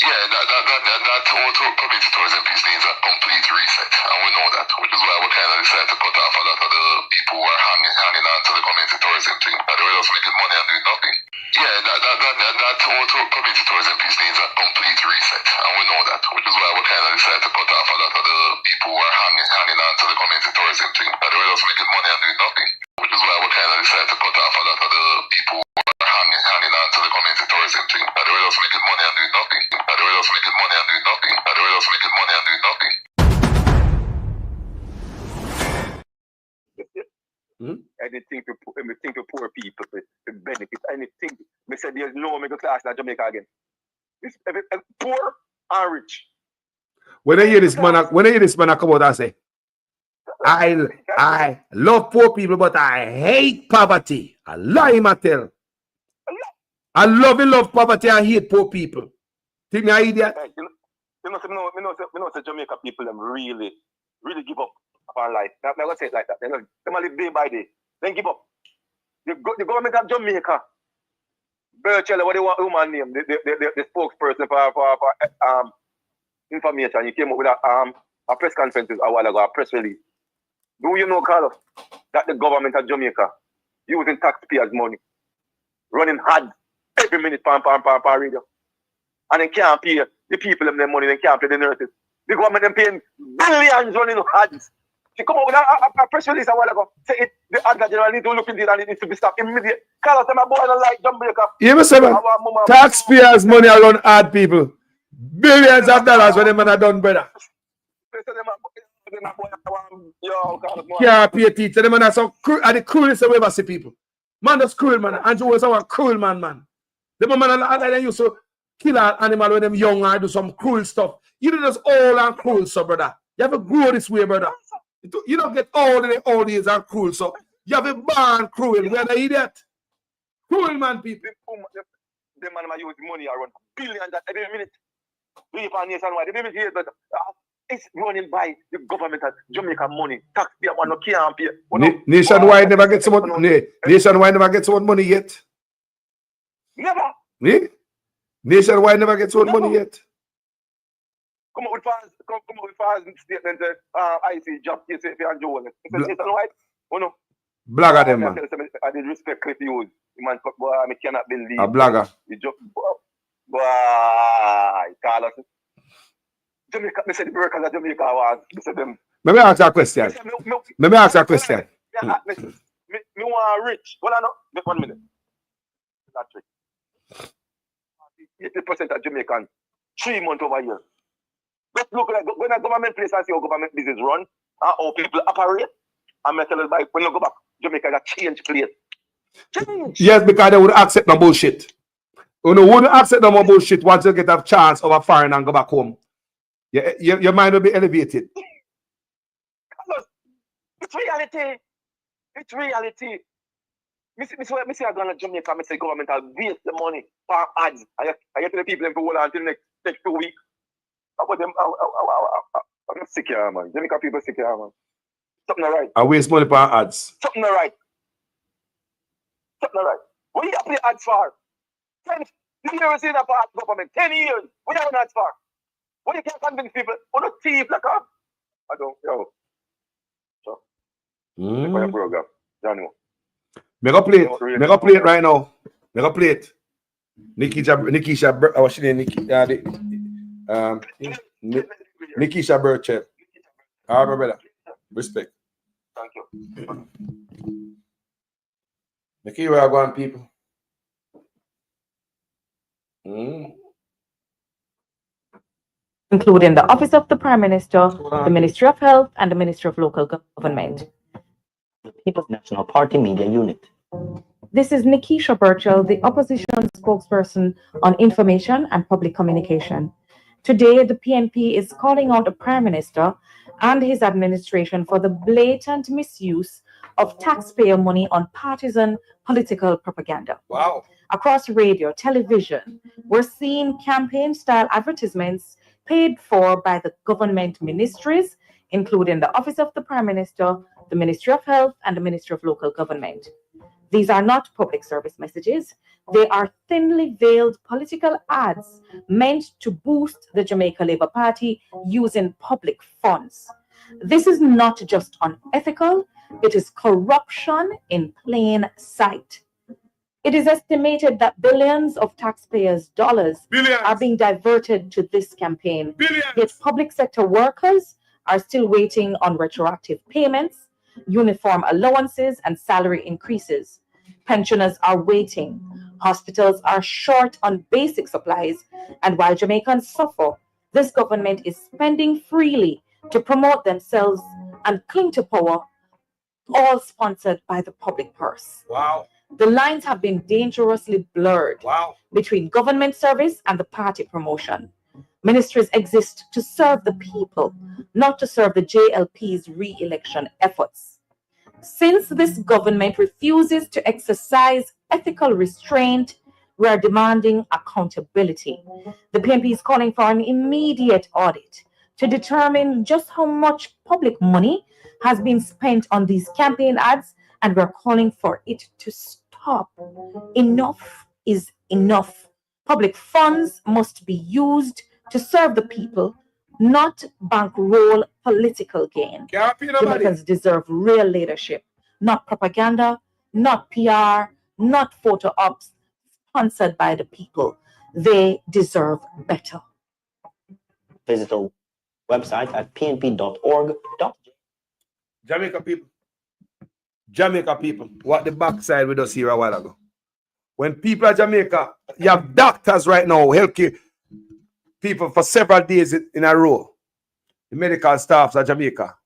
Yeah, that whole community tourism piece needs a complete reset, and we know that, which is why we kind of decided to cut off a lot of the people who are hanging on to the community tourism thing, that they were just making money and doing nothing. Yeah, that whole community tourism piece needs a complete reset, and we know that, which is why we kind of decided to cut off a lot of the people who are hanging on to the community tourism thing, that they were just making money and doing nothing. Which is why we kind of decided to cut off a lot of the people who are hanging on to the community tourism thing, that they were just making money and doing nothing. That they were just making money and doing nothing. That they were just making money and doing nothing.
Anything to poor people, to benefit, anything. Me said there's no middle class in Jamaica again. It's poor and rich.
When I hear this man, I come out and say, I love poor people, but I hate poverty. I lie, I tell. I love poverty and hate poor people. Think me an idiot?
You know, Jamaica people them really give up on life. I'm not gonna say it like that. They live day by day. Then give up. The government of Jamaica, Berchella, what they want woman name, the spokesperson for information. He came up with a press conference a while ago, a press release. Do you know, Carlos, that the government of Jamaica using taxpayers' money, running ads every minute per radio, and they can't pay the people them their money, they can't pay the nurses. The government them paying billions running ads. She come up with a press release a while ago. Say the ad general need to look into it and it needs to be stopped immediately. Carlos, I'm boy don't like Jamaica.
You must say, taxpayers' money are run ad people. Billions of dollars when them man are done, brother. Can't pay teacher. Them man are so cruel. Are the cruelest way ever see people. Man, that's cruel, man. Anju was a cruel man. The man are used to kill an animal when them young and do some cruel stuff. You do this all and cruel, so brother. You have to grow this way, brother. You don't get all these and cruel, so you have a born cruel. We are an idiot. Cruel man, people.
The man use money around billions every minute. We for nationwide. Every minute, but it's running by the government of Jamaica money. Taxpayer one no can't pay.
Nationwide never get so much money. Nationwide never get so much money yet.
Never.
Yeah? Nationwide never get so much money yet.
Come up with fast statement. I see job case if you Anju. Nationwide. Oh no.
Blagger them, man.
I did respect Cliff Hughes. Man, boy, I cannot believe.
A blagger.
Boy, Carlos. Jamaica, me say the workers of Jamaica was.
Let me ask you a question. Let me ask you a question.
Me want rich. Well, I know. 1 minute. That's rich. 80% of Jamaicans 3 months over here. Let's look like when a government place and see how government business run and how people operate. I'm going to tell you, like, when you go back, Jamaica got change place. Change.
Yes, because they would accept no bullshit. You know, wouldn't accept no more bullshit once you get a chance of a foreign and go back home. Your mind will be elevated.
It's reality. It's reality. Me say I go to Jamaica, me say government will waste the money for ads. I get to the people and hold on until next 2 weeks. About them, I'm sick here, man. Jamaica people sick here, man. Something not right.
I waste money for ads.
Something not right. Something not right. What do you pay ads for? 10 years in a part of government. 10 years. What do you have ads for? What do you can't convince people? What do thief like that? I don't know. So, for your program. Johnny.
Make a plate right now. Make a plate. Nikisha, what's your name? Nikisha Burchett. All right, brother. Respect.
Thank you.
Nikki, where are going, people?
including the Office of the Prime Minister, the Ministry of Health, and the Ministry of Local Government.
The People's National Party Media Unit.
This is Nikisha Burchell, the opposition spokesperson on information and public communication. Today, the PNP is calling out the Prime Minister and his administration for the blatant misuse of taxpayer money on partisan political propaganda.
Wow.
Across radio, television, we're seeing campaign-style advertisements paid for by the government ministries, including the Office of the Prime Minister, the Ministry of Health, and the Ministry of Local Government. These are not public service messages. They are thinly veiled political ads meant to boost the Jamaica Labour Party using public funds. This is not just unethical, it is corruption in plain sight. It is estimated that billions of taxpayers' dollars are being diverted to this campaign. Yet public sector workers are still waiting on retroactive payments, uniform allowances, and salary increases. Pensioners are waiting. Hospitals are short on basic supplies. And while Jamaicans suffer, this government is spending freely to promote themselves and cling to power, all sponsored by the public purse.
Wow.
The lines have been dangerously blurred
between
government service and the party promotion. Ministries exist to serve the people, not to serve the JLP's re-election efforts. Since this government refuses to exercise ethical restraint, we are demanding accountability. The PNP is calling for an immediate audit to determine just how much public money has been spent on these campaign ads, and we're calling for it to stop. Enough is enough. Public funds must be used to serve the people, not bankroll political gain. Jamaicans deserve real leadership, not propaganda, not PR, not photo ops sponsored by the people. They deserve better.
Visit our website at pnp.org.
Jamaica people, what the backside with us here a while ago. When people at Jamaica, you have doctors right now, healthcare people for several days in a row. The medical staffs at Jamaica,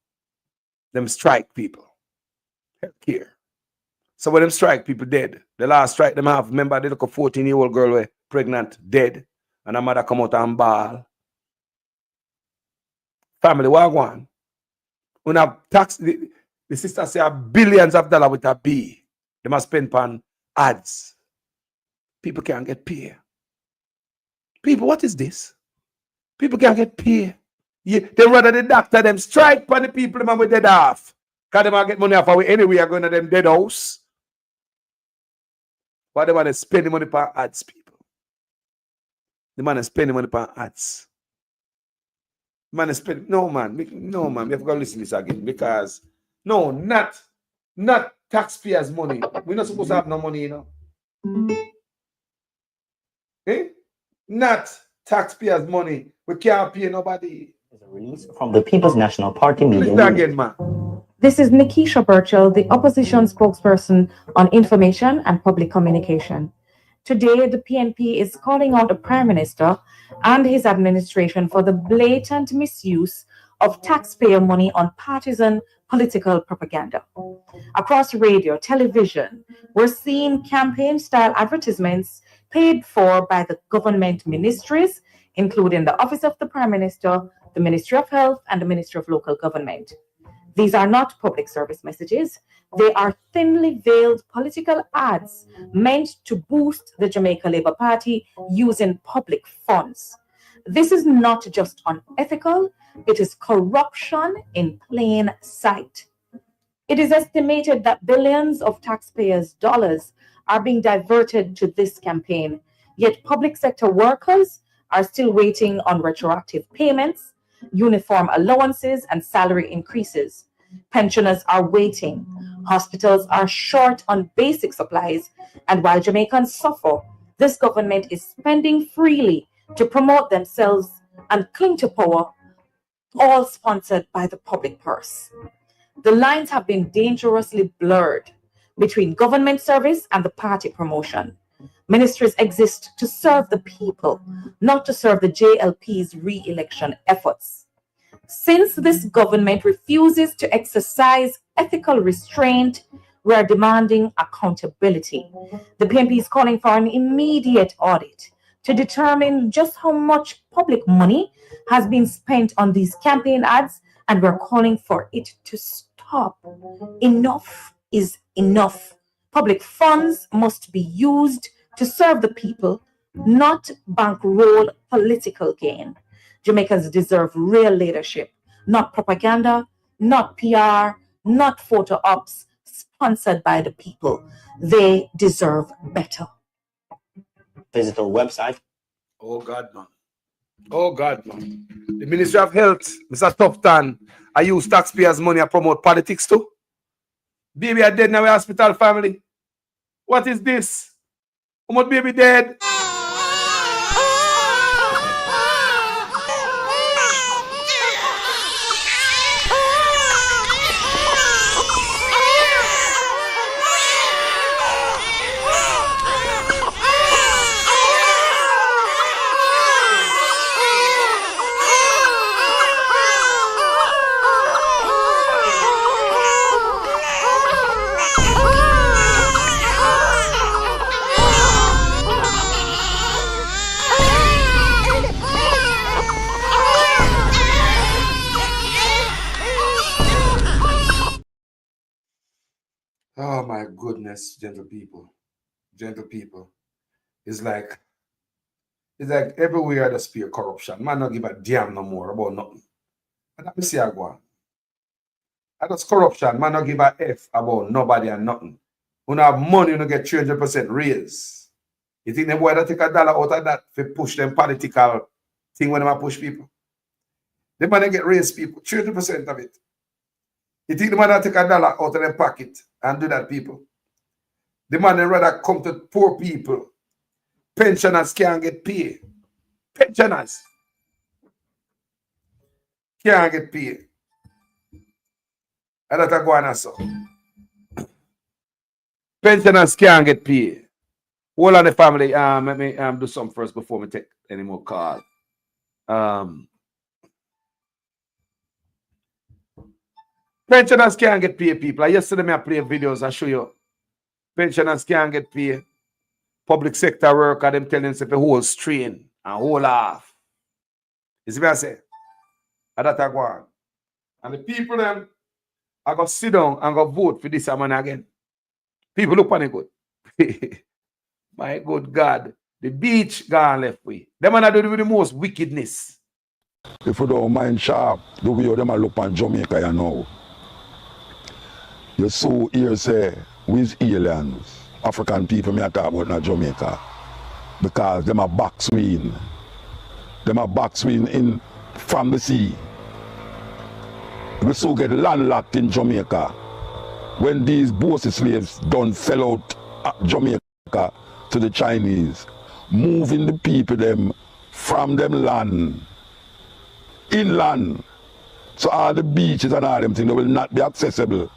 them strike people. Healthcare. So when them strike, people dead. The last strike them have, remember the little 14-year-old girl were pregnant, dead, and her mother come out and bawl. Family, what one? When have tax, the sister say billions of dollars with a B. They must spend on ads. People can't get paid. People, what is this? People can't get paid. Yeah, they rather the doctor them strike on the people them with dead off. Because they might get money off away anyway going to them dead house. But they want to spend the money on ads, people. They want to spend the money on ads. Man, no man, we have got to listen to this again because no, not taxpayers' money. We're not supposed to have no money, you know. Eh? Not taxpayers' money. We can't pay nobody.
There's a release from the People's National Party Media
Listen again, man.
This is Nikisha Burchell, the opposition spokesperson on information and public communication. Today, the PNP is calling out the Prime Minister and his administration for the blatant misuse of taxpayer money on partisan political propaganda. Across radio, television, we're seeing campaign-style advertisements paid for by the government ministries, including the Office of the Prime Minister, the Ministry of Health, and the Ministry of Local Government. These are not public service messages. They are thinly veiled political ads meant to boost the Jamaica Labour Party using public funds. This is not just unethical, it is corruption in plain sight. It is estimated that billions of taxpayers' dollars are being diverted to this campaign, yet public sector workers are still waiting on retroactive payments, uniform allowances, and salary increases. Pensioners are waiting. Hospitals are short on basic supplies. And while Jamaicans suffer, this government is spending freely to promote themselves and cling to power, all sponsored by the public purse. The lines have been dangerously blurred between government service and the party promotion. Ministries exist to serve the people, not to serve the JLP's re-election efforts. Since this government refuses to exercise ethical restraint, we are demanding accountability. The PNP is calling for an immediate audit to determine just how much public money has been spent on these campaign ads, and we're calling for it to stop. Enough is enough. Public funds must be used to serve the people, not bankroll political gain. Jamaicans deserve real leadership, not propaganda, not PR, not photo ops sponsored by the people. They deserve better.
Visit our website.
Oh God, man. Oh God, man. The Ministry of Health, Mr. Tufton, I use taxpayers' money to promote politics too. Baby are dead in our hospital family. What is this? How much baby dead? Oh my goodness, gentle people. Gentle people. It's like everywhere there's pure corruption. Man not give a damn no more about nothing. And let me see I go on. And that's corruption. Man not give a F about nobody and nothing. When you have money, you don't get 300% raise. You think the boy that take $1 out of that to push them political thing when they push people? The man get raise people, 300% of it. You think the man that take $1 out of their pocket and do that, people? The man rather come to poor people. Pensioners can't get paid. Pensioners can't get paid. And that's go on so. Pensioners can't get paid. Hold on the family. Let me do something first before we take any more calls. Pensioners can't get paid, people. Yesterday, I play videos and show you. Pensioners can't get paid. Public sector worker, them telling us if the whole strain and whole half. You see what I say? And that I go on. And the people them are going to sit down and go vote for this man again. People look on it good. My good God. The beach gone left way. Them man are doing the most wickedness.
If you don't mind sharp, the way them are look on Jamaica, you know. You so here say, with aliens, African people me talk about in Jamaica. Because them are backswing. Them are backswing in from the sea. We so get landlocked in Jamaica. When these Bossy slaves don't sell out Jamaica to the Chinese, moving the people them from them land, inland. So all the beaches and all them things, they will not be accessible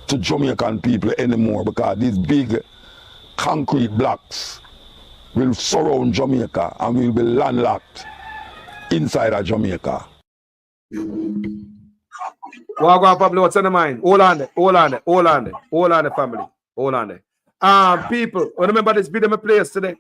to Jamaican people anymore because these big concrete blocks will surround Jamaica and will be landlocked inside of Jamaica.
Well, Pablo, what's on the mind? Hold on there, family. Hold on there. People, remember this video I play yesterday?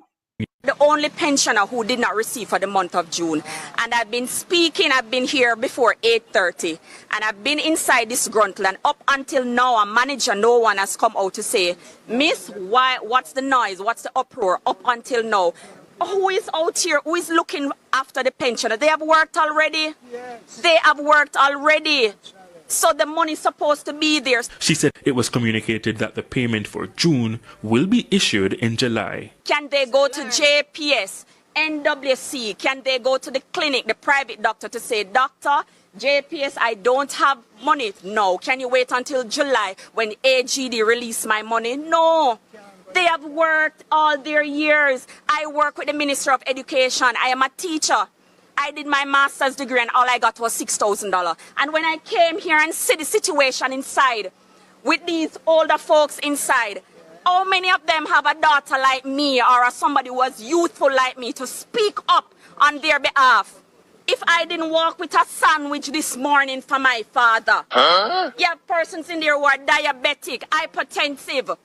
The only pensioner who did not receive for the month of June. And I've been speaking, I've been here before 8:30. And I've been inside this gruntland up until now. A manager, no one has come out to say, Miss, why? What's the noise? What's the uproar? Up until now. Who is out here? Who is looking after the pensioner? They have worked already. Yes. They have worked already. So the money is supposed to be there.
She said it was communicated that the payment for June will be issued in July.
Can they go to JPS, NWC? Can they go to the clinic, the private doctor, to say, Doctor, JPS, I don't have money? No. Can you wait until July when AGD release my money? No. They have worked all their years. I work with the Minister of Education. I am a teacher. I did my master's degree and all I got was $6,000. And when I came here and see the situation inside, with these older folks inside, How many of them have a daughter like me or somebody who was youthful like me to speak up on their behalf? If I didn't walk with a sandwich this morning for my father. Huh? You have persons in there who are diabetic, hypertensive.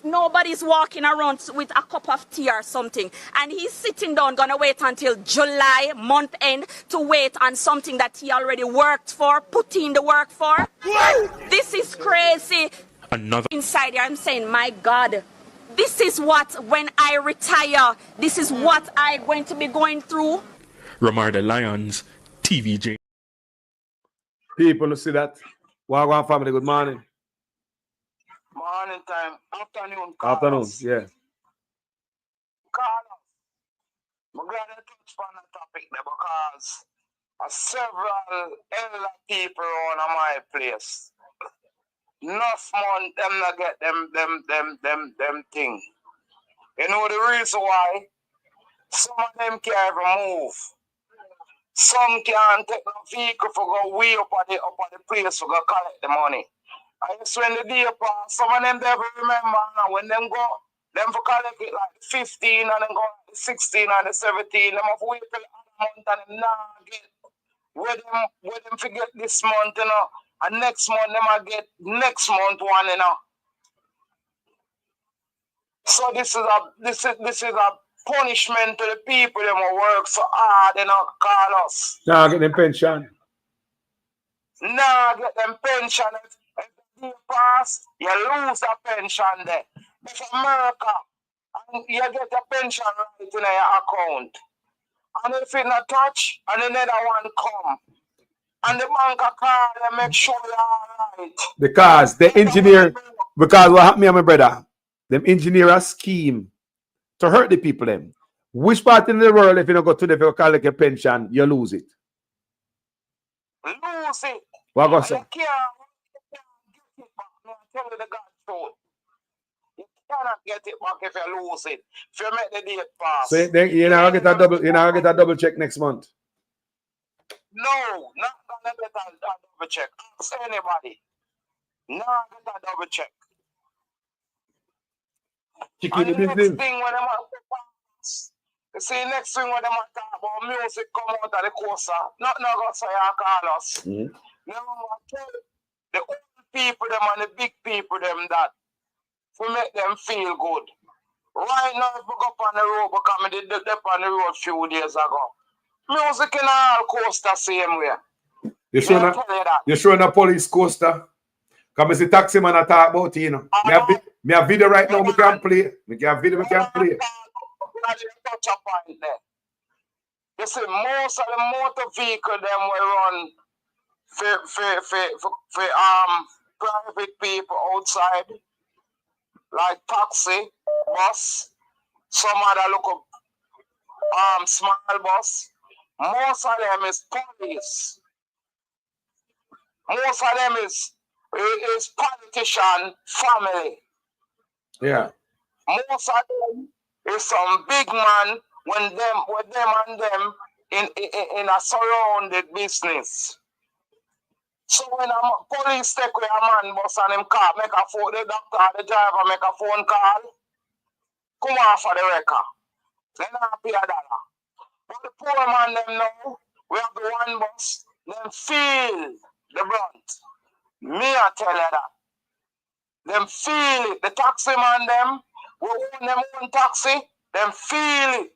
Nobody's walking around with a cup of tea or something. And he's sitting down, gonna wait until July, month end, to wait on something that he already worked for, put in the work for. This is crazy.
Another
Inside here, I'm saying, my God, this is what, when I retire, this is what I'm going to be going through.
Ramarda Lyons, TVJ.
People see that. Wagwan family, good morning.
Morning time, afternoon.
Afternoon, yeah.
Carlos, I'm glad I touched on the topic there because several elder people on my place. Enough month them not get them thing. You know the reason why? Some of them can't even move. Some can't take no vehicle for go way up at the place to go collect the money. I just when the day pass, some of them never remember now when them go, them for collect it like 15 and then go 16 and the 17, them have wait till the month and them now get where them forget this month, you know, and next month them might get next month one, you know. So this is a punishment to the people them who work so hard, you know, Carlos.
Now get them pension.
Now get them pension. If you pass, you lose a pension there. But for America, and you get a pension right in your account. And if it not touch, and another one come. And the bank card and make sure you're all right.
Because the engineer, because what happened to my brother, them engineer a scheme to hurt the people them. Which part in the world, if you don't go to the collect a pension, you lose it?
Lose it.
What go say?
You tell you the God truth. You cannot get it back if you lose it. If you make the date pass.
So then you now get a double check next month.
No, not gonna get a double check. Ask anybody. Not get a double check.
Chicken
and the
business.
next thing when them pass, you see next thing when them talk about music come out of the course, nothing gonna say call us. Now the old people them and the big people them that to make them feel good. Right now, if we go up on the road, because I did up on the road a few days ago. Music in all coaster same way.
You're showing a police coaster. Come see taxi man I talk about it, you know. Me a video right now, we can play. Me can video, we can play.
You see, most of the motor vehicle them will run for private people outside, like taxi, bus, some other local small bus. Most of them is police. Most of them is politician family.
Yeah.
Most of them is some big man with them and them in a surrounded business. So when a police take away a man bus and him car, make a phone, the doctor, the driver make a phone call, come off for the record. Then I pay $1. But the poor man them know, we have the one bus, them feel the brunt. Me I tell you that. Them feel it. The taxi man them, we own them own taxi, them feel it.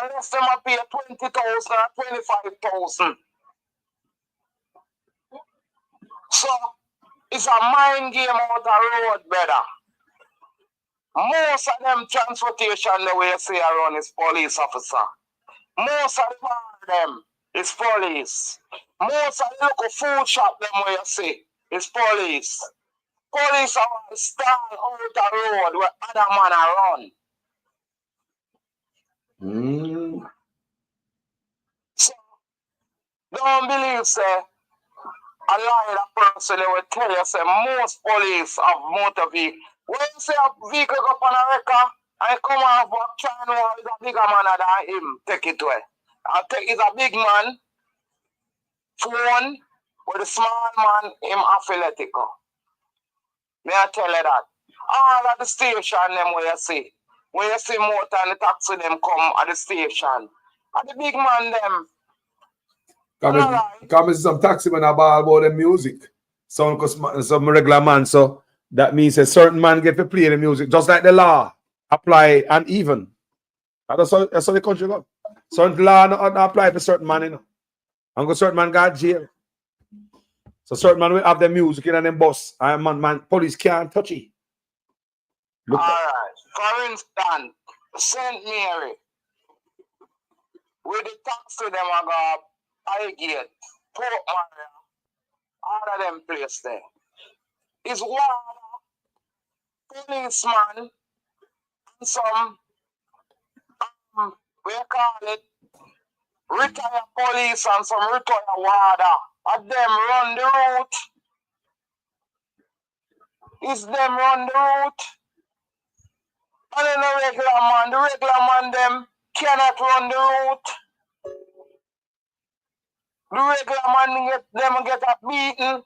Unless them pay 20,000 or 25,000. So it's a mind game out the road, brother. Most of them transportation the way you say around is police officer. Most of them is police. Most of the local food shop them where you see is police. Police are stand out the road where other man are run. So don't believe say a lie that person they will tell you say most police have motor vehicle. When you say a vehicle go up on a record and come off a channel is a bigger man than him, take it away. It's a big man, phone with a small man, him athletical. May I tell you that?
All of the station them where you see motor and the taxi them come at the station. And the big man them.
Come some taxi man about the music. Some regular man, so that means a certain man get to play the music, just like the law apply uneven. That's how the country go. Certain law not apply for certain man, you know. And go certain man got jail. So certain man will have the music in them bus. And man, police can't touch it.
All right. For instance, St. Mary. With the taxi them I go Highgate, Port Maria, all of them place there. Is one policeman and some we call it retired police and some retired warder. And them run the route. Is them run the route. And then the regular man them cannot run the route. The regular man get a beaten.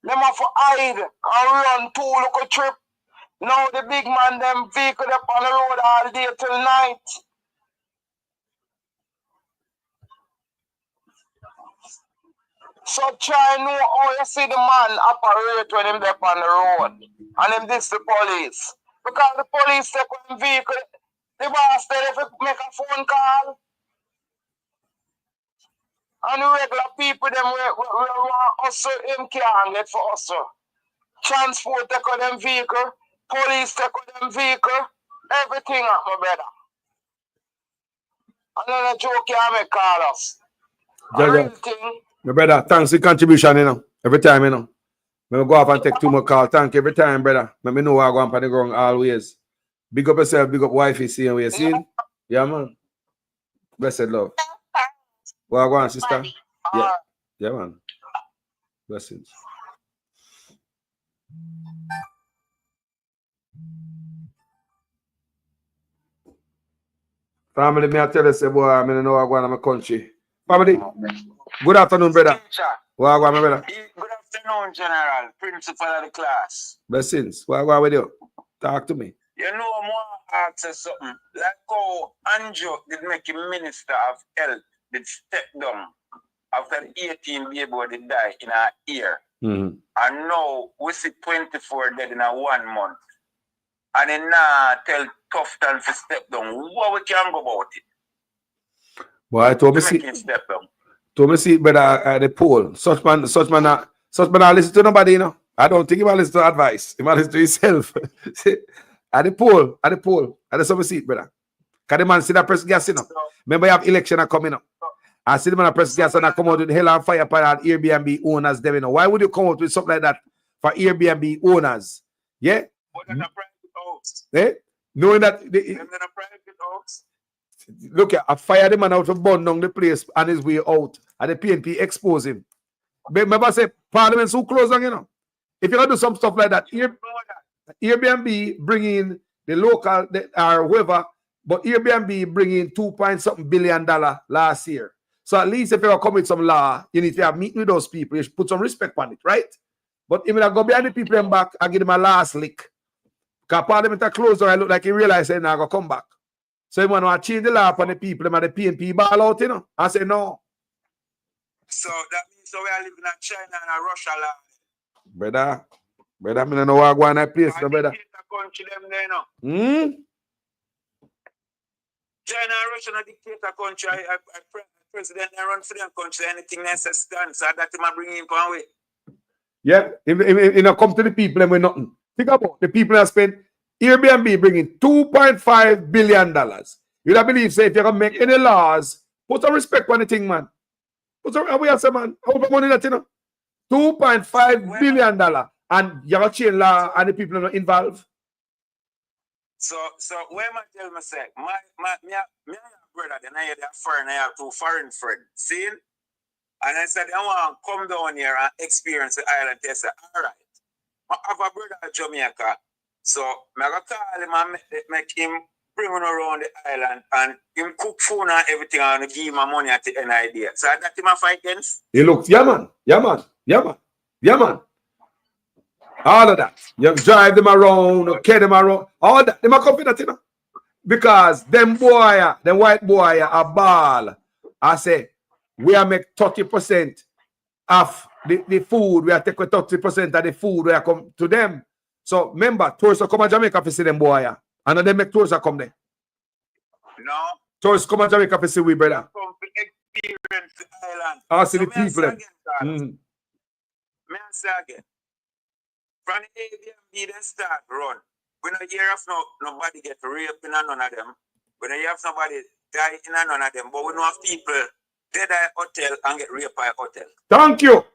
Them have to hide and run 2 local trip. Now the big man them vehicle up on the road all day till night. So try know how you see the man operate when him up on the road. And him this the police. Because the police take one vehicle, the boss there if make a phone call. And the regular people them we want hustle him can't get for hustle. Transport take on them vehicle, police take on them vehicle, everything up my brother. And then a joke you make call us. A real thing.
My brother, thanks for the contribution, you know. Every time, you know. When we go up and take 2 more calls, thank you every time, brother. Let me know I go on the ground always. Big up yourself, big up wifey, see you. See? Yeah, man. Blessed love. Well, go on, sister. Yeah. Yeah, man. Blessings. Family, may I tell you, say, boy, I don't know I go on in my country. Family, good afternoon, brother. Well, go on, my brother.
Good afternoon, General, principal of the class.
Blessings. Well, go on with you. Talk to me.
You know, I want to ask you something. Like how Anju did make him Minister of Health, did step down after 18 baby did die in a year. And now we see 24 dead in a 1 month. And then now tell Tufton to step down. What we can go about it?
Boy, I told me see, brother, at the poll. Such man, I listen to nobody, you know. I don't think he might listen to advice. He might listen to himself. At the poll. At the summer seat, brother. Can the man see that press gas, you know? Remember you have election coming up. I see the man press gas and I come out with hell and fire by Airbnb owners, them, you know. Why would you come out with something like that for Airbnb owners? Yeah? Eh? Knowing that look at I fire the man out of burn down the place on his way out and the PNP expose him. Remember I say Parliament's so close on, you know. If you're gonna do some stuff like that, Airbnb bring in the local or whoever, but Airbnb bring in $2.something billion last year. So at least if you're come with some law, you need to have meeting with those people. You should put some respect on it, right? But even I go behind the people and back, I give them a last lick. Because Parliament are closed, I look like he realized they're not going to come back. So he want to change the law upon the people, them and the PNP ball out, you know. I say no.
So that means we are living in China and Russia
land. Brother, I don't know why I go in that place, no, brother.
Country them there, no? China and Russia are dictator country. I president and run for them country, anything necessary. So that him bring in for away.
Yeah, if come to the people and we nothing. Think about the people that spend Airbnb bringing $2.5 billion. You don't believe, say, if you're going to make any laws, put some respect on the thing, man. Put some, we have some, man. How much money that, you know? $2.5 billion. And you have to change law and the people are not involved.
So when I tell me, say, my brother, then I had a foreign, I have 2 foreign friends. See? And I said, I want to come down here and experience the island. They said, all right. I have a brother in Jamaica, so I go call him and make him bring him around the island and him cook food and everything and give him money at the end idea. So that him a fight against?
He looks, yeah man. All of that. You drive them around, you carry them around. All that. They might come for that, you know. Because them boy, them white boy, a ball. I say, we are make 30% of the food. We are taking 30% of the food we are come to them. So remember, tourists come to Jamaica to see them boy. And then they make tourists come there.
No.
Tourists come to Jamaica to see we, brother.
Come to experience the island.
I see
So
the people.
May I say again? From the Airbnb, they start run. We don't hear of nobody get raped in none of them. We don't hear of somebody die in none of them. But we know of people dead at hotel and get raped by hotel.
Thank you.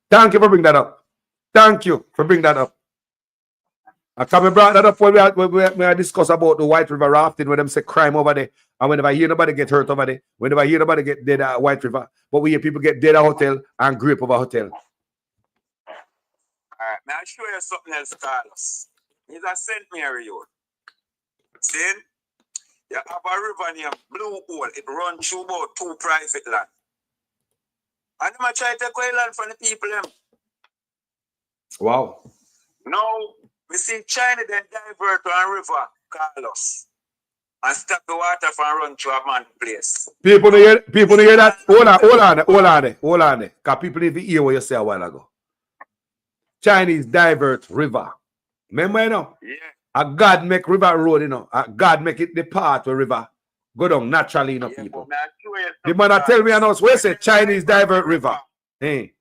Thank you for bringing that up. Thank you for bringing that up. I come brought that up when we discuss about the White River rafting, when them say crime over there. And whenever I hear nobody get hurt over there, whenever I hear nobody get dead at White River, but we hear people get dead at hotel and grape over hotel.
Alright, may I show you something else, Carlos? It's a St. Mary Road. See? You have a river named Blue Hole. It runs through about 2 private land. And them try to take away land from the people.
Wow.
Now, we see China then divert to a river, Carlos, and stop the water from run through a man's place.
People hear that. Hold on. Because people need to hear what you said a while ago. Chinese divert river. Remember, you know?
Yeah.
A God make river road, you know. A God make it the path where river go down naturally, you know, people. The man that tell me, I know, where say Chinese divert river. Hey.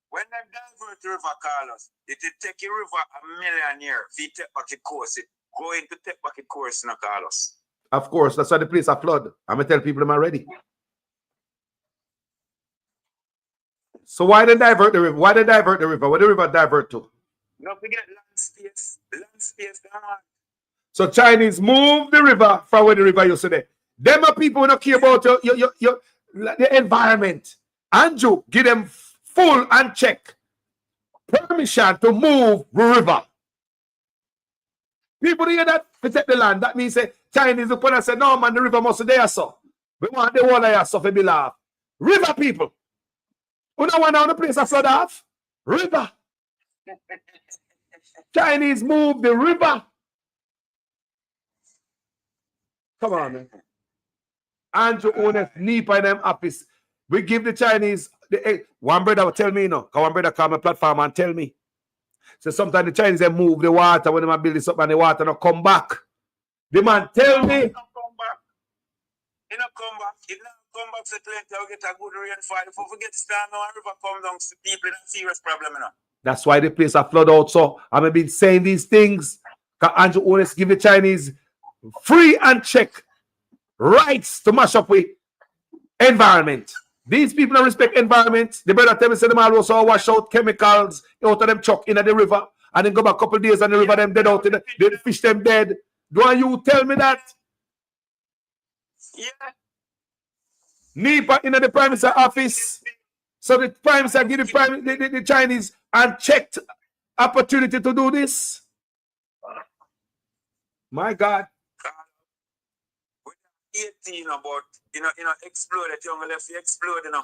When they divert the river, Carlos, it will take a river a million years if you take back the course. It go into take back the course, no, Carlos.
Of course, that's why the place are flood. I'm going to tell people them already. So why they divert the river? Why they divert the river? Where the river divert to?
Don't forget land space. Land space, come on.
So Chinese move the river from where the river used to be. Them are people who don't care about the environment. Anju, give them full and check permission to move the river. People hear that protect the land. That means say Chinese upon and say, no man, the river must be there, so. We want the water here, so for be laugh. River people. Who don't want down the place I flood off? River. Chinese move the river. Come on, man. Anju owners Nipa in them office. We give the Chinese one brother will tell me, you know, one brother come on platform and tell me. So sometimes the Chinese they move the water when they build this up and the water not come back. The man tell me.
It not come back. It not come back. It not come back. So plenty will get a good rainfall. If we forget to stand now and river come down, people in a serious problem, you know.
That's why the place are flood out. So I've been saying these things. Because Anju owners give the Chinese free and check rights to mash up with environment. These people don't respect environment. The brother tell me say them all also wash out chemicals out of them chuck in the river and then go back a couple of days and the river them dead out. The fish them dead. Do you tell me that?
Yeah.
Nipa in the Prime Minister office. So the Prime Minister give the Chinese unchecked opportunity to do this. My God.
18 about explode it, you only left to explode, you know.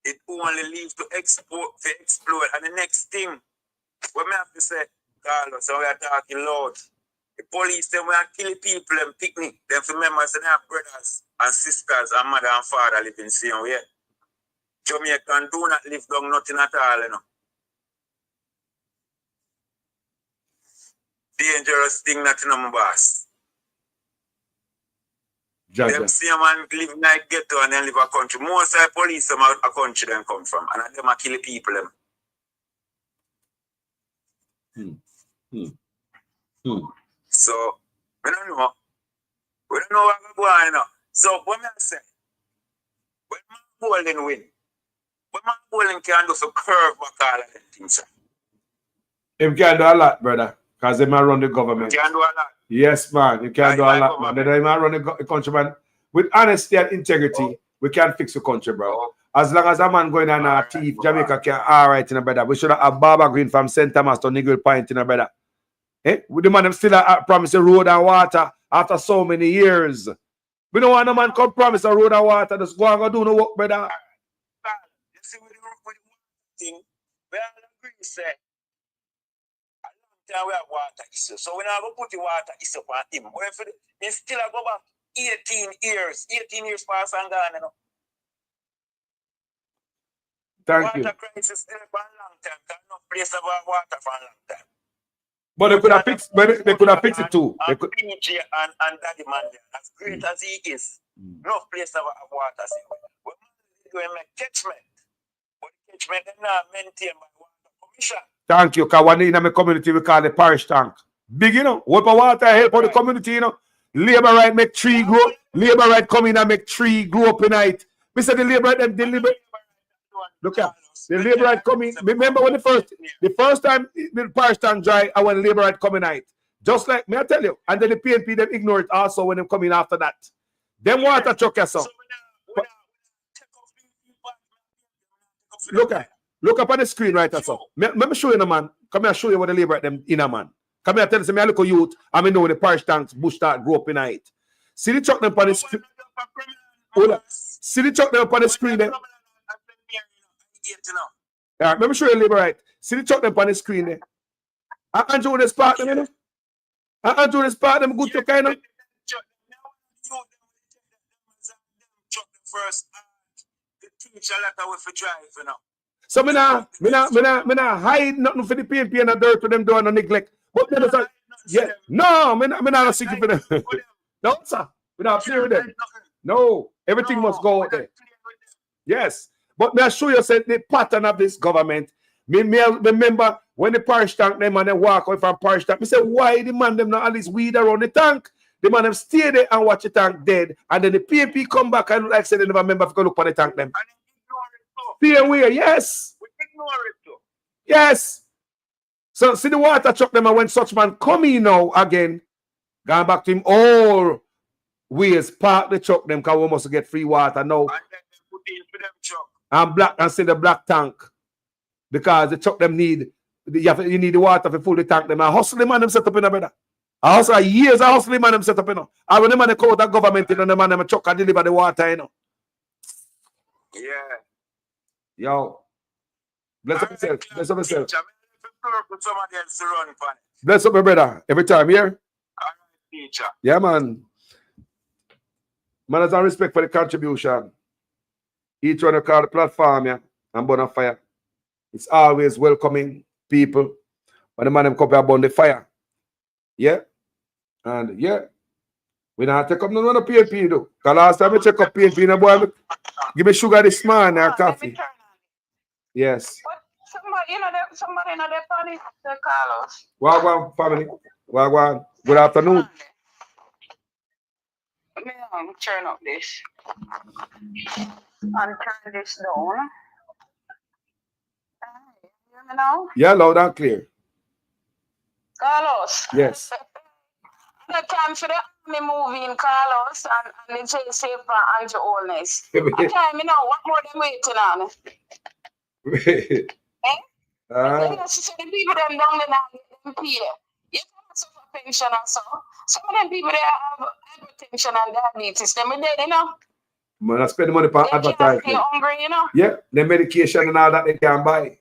It only leaves to explode. And the next thing, what I have to say, Carlos, so we are talking loud. The police, them we are killing people and picnic. Them for members, they have brothers and sisters and mother and father live in the same way. Jamaican do not live down nothing at all, you know. Dangerous thing not in my boss. Them see a man live in a ghetto and then live a country. Most of the police them a country them come from. And them a kill people them. So, we don't know. We don't know what we're going on, you know. So, what I say, when man bowling win, what man bowling can do for curve back all of them things, sir.
Him can do a lot, brother. Because they might run the government.
He can do a lot.
Yes, man. You can do a lot, man. They might run the country, man. With honesty and integrity, we can fix the country, bro. As long as a man going on a thief, Jamaica can all right, in a brother. We should have Barbara Green from St. Thomas to Nigel Point, in a brother. With the man them still promise a road and water after so many years. We don't want a man come promise a road and water. Just go and go do no work, brother.
You see, with the thing, we all agree
say, a long time we have water issue. So we now go put the water issue on him. But if it still go back 18 years past and gone, you know.
Thank you.
Water crisis still for a long time. There's no place to have water for a long time.
But they could have fixed. But they could have fixed it too.
And PJ and Daddy Man, as great as he is, no place to have water. But we make catchment. But the catchment is not maintained by water commission.
Thank you. Because one in my community we call the parish tank. Big, you know. What water help for the community, you know. Labor right make tree grow. Labor right come in and make tree grow up in night. We said the labor right them deliberate. Look at the labor right coming. Remember when the first time the parish tank dry, I when labor right coming night. Just like me, I tell you. And then the PNP them ignore it also when they come in after that. Them water truck us up. Look up on the screen right now. Let me show you the man. Come here, show you what the labor right them in a man. Come here, tell us, I look at youth. I mean, know the parish tanks bush start grow up in night. See the truck them on the screen. See the truck them on the screen there. Let me show you labor right. See the truck them on the screen there. Anju this part them, you know. Anju this part them good to kind of.
First, the teacher letter with the drive, you know.
So me nah hide nothing for the PNP and the dirt for them doing no neglect. But then it's like, yeah, no, me not seeking for them. No, sir. We not play with them. No, everything must go out there. Yes. But may I show you the pattern of this government. Me remember when the parish tank them and they walk away from parish tank. Me say, why the man them not at least weed around the tank? The man them stay there and watch the tank dead. And then the PNP come back and like say they never remember if you go look on the tank them. Stay away, yes.
We ignore it too.
Yes. So see the water truck them and when such man come in now again, going back to him all ways, park the truck them because we must get free water now.
And then they put in for them truck.
And black and see the black tank. Because the truck them need you need the water to fill the tank them. And hustle the man them set up in a brother. I hustle years, I hustle the man them set up, you know. And when the man they call that government, you know, the man them truck and deliver the water, you know.
Yeah.
Yo. Bless up yourself. Bless up yourself.
Somebody else to run for it.
Bless up my brother. Every time, here.
Teacher.
Yeah, man. Man has a respect for the contribution. Each one of call the platform, yeah, and burn a fire. It's always welcoming people. When the man them come here burn the fire. Yeah. And yeah. We don't take up no one of PNP though. Because last time I check up PNP, no boy, give me sugar this morning and coffee. Yes.
Somebody in the party, the Carlos.
Wagwan family. Wagwan. Good afternoon.
Let me turn up this. And turn this down. You hear me now?
Yeah, loud and clear.
Carlos.
Yes.
The time for the army movie in Carlos and the JC for Anju Oldness. I tell me now, what more than waiting on? So the people them down there now get them pay. You can't suffer pension and so. Some of them people they have hypertension and diabetes. Them dead, you know.
Man, I spend the money for advertising.
They're hungry, you know.
Yeah, the medication and all that they can buy.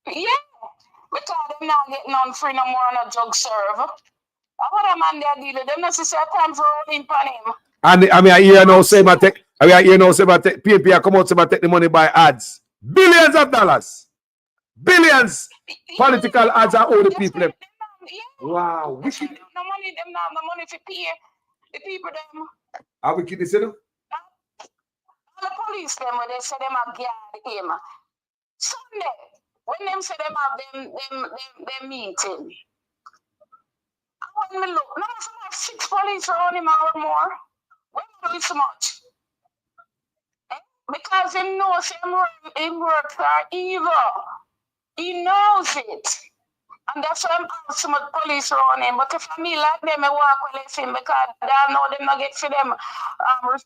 Yeah, because them not getting none free no more on a drug serve. What a man they deal with them necessary time for rolling pan him. And
I mean, I hear no say about take. I hear no say about take. PNP come out say about take the money by ads. Billions of dollars. Billions. Political ads are all the people. Wow.
No money, them not the money to pay the people them.
How wicked is it?
The police them when they say them have guard him. Sunday, when them say them have them meeting. When me look, now have 6 police around him or more. Why do it so much? Because he knows him works are evil. He knows it. And that's why I'm asking some police around him. But if I me like them, I walk with him because they know them not get for them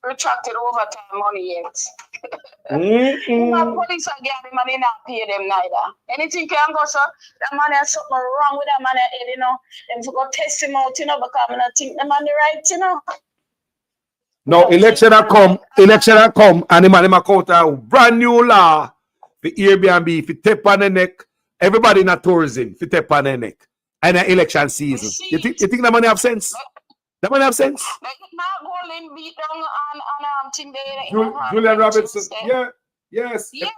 retracted overtime money yet. Police are getting money and not pay them neither. Anything can go, so that man has something wrong with that man, you know. Them to go test him out, you know, because I don't think the man the right, you know.
No, election come, and the man in Makota, brand new law for Airbnb, if you tap on the neck Everybody in a tourism, fit a pandemic, and an election season. You think that money have sense? That money have sense? Julian Robertson. Yeah. Yes.
Yeah.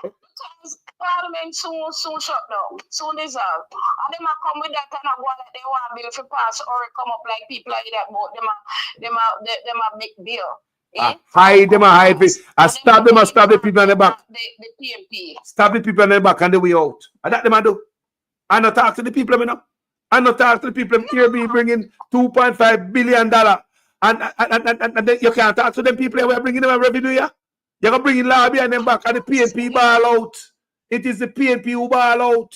Because Parliament soon shut down, soon dissolve. And them a come with that kind of one that they want bill for pass or come up like people like that, but them a big deal.
Hide them, hide it. I stab them, I stab the people on the back.
The PMP.
Stab the people on the back and the way out. And that them I do. I not talk to the people, you know. I not talk to the people here be bringing $2.5 billion. And then you can't talk to them people who are bringing them a revenue, yeah? You're going to bring in lobby and them back and the PNP ball out. It is the PNP who ball out.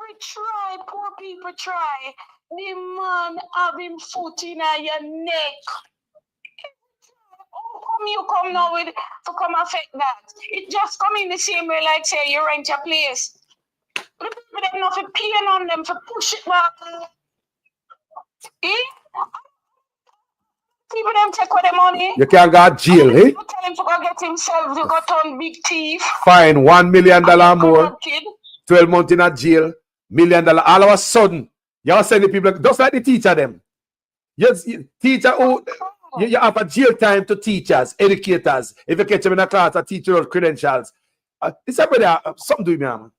We try, poor people try. The man have him foot in your neck. How come you come now with to come affect that? It just come in the same way like say you rent your place. The people them not for paying on them for push it back. People them take away the money.
You can't go to jail, eh?
You tell him to go get himself, you got on big thief.
Fine, $1 million more. 12 months in a jail, $1 million. All of a sudden, you are sending people just like the teacher them. Yes, teacher who you have a jail time to teachers, educators. If you catch them in a class, a teacher or credentials. It's everybody something doing, man.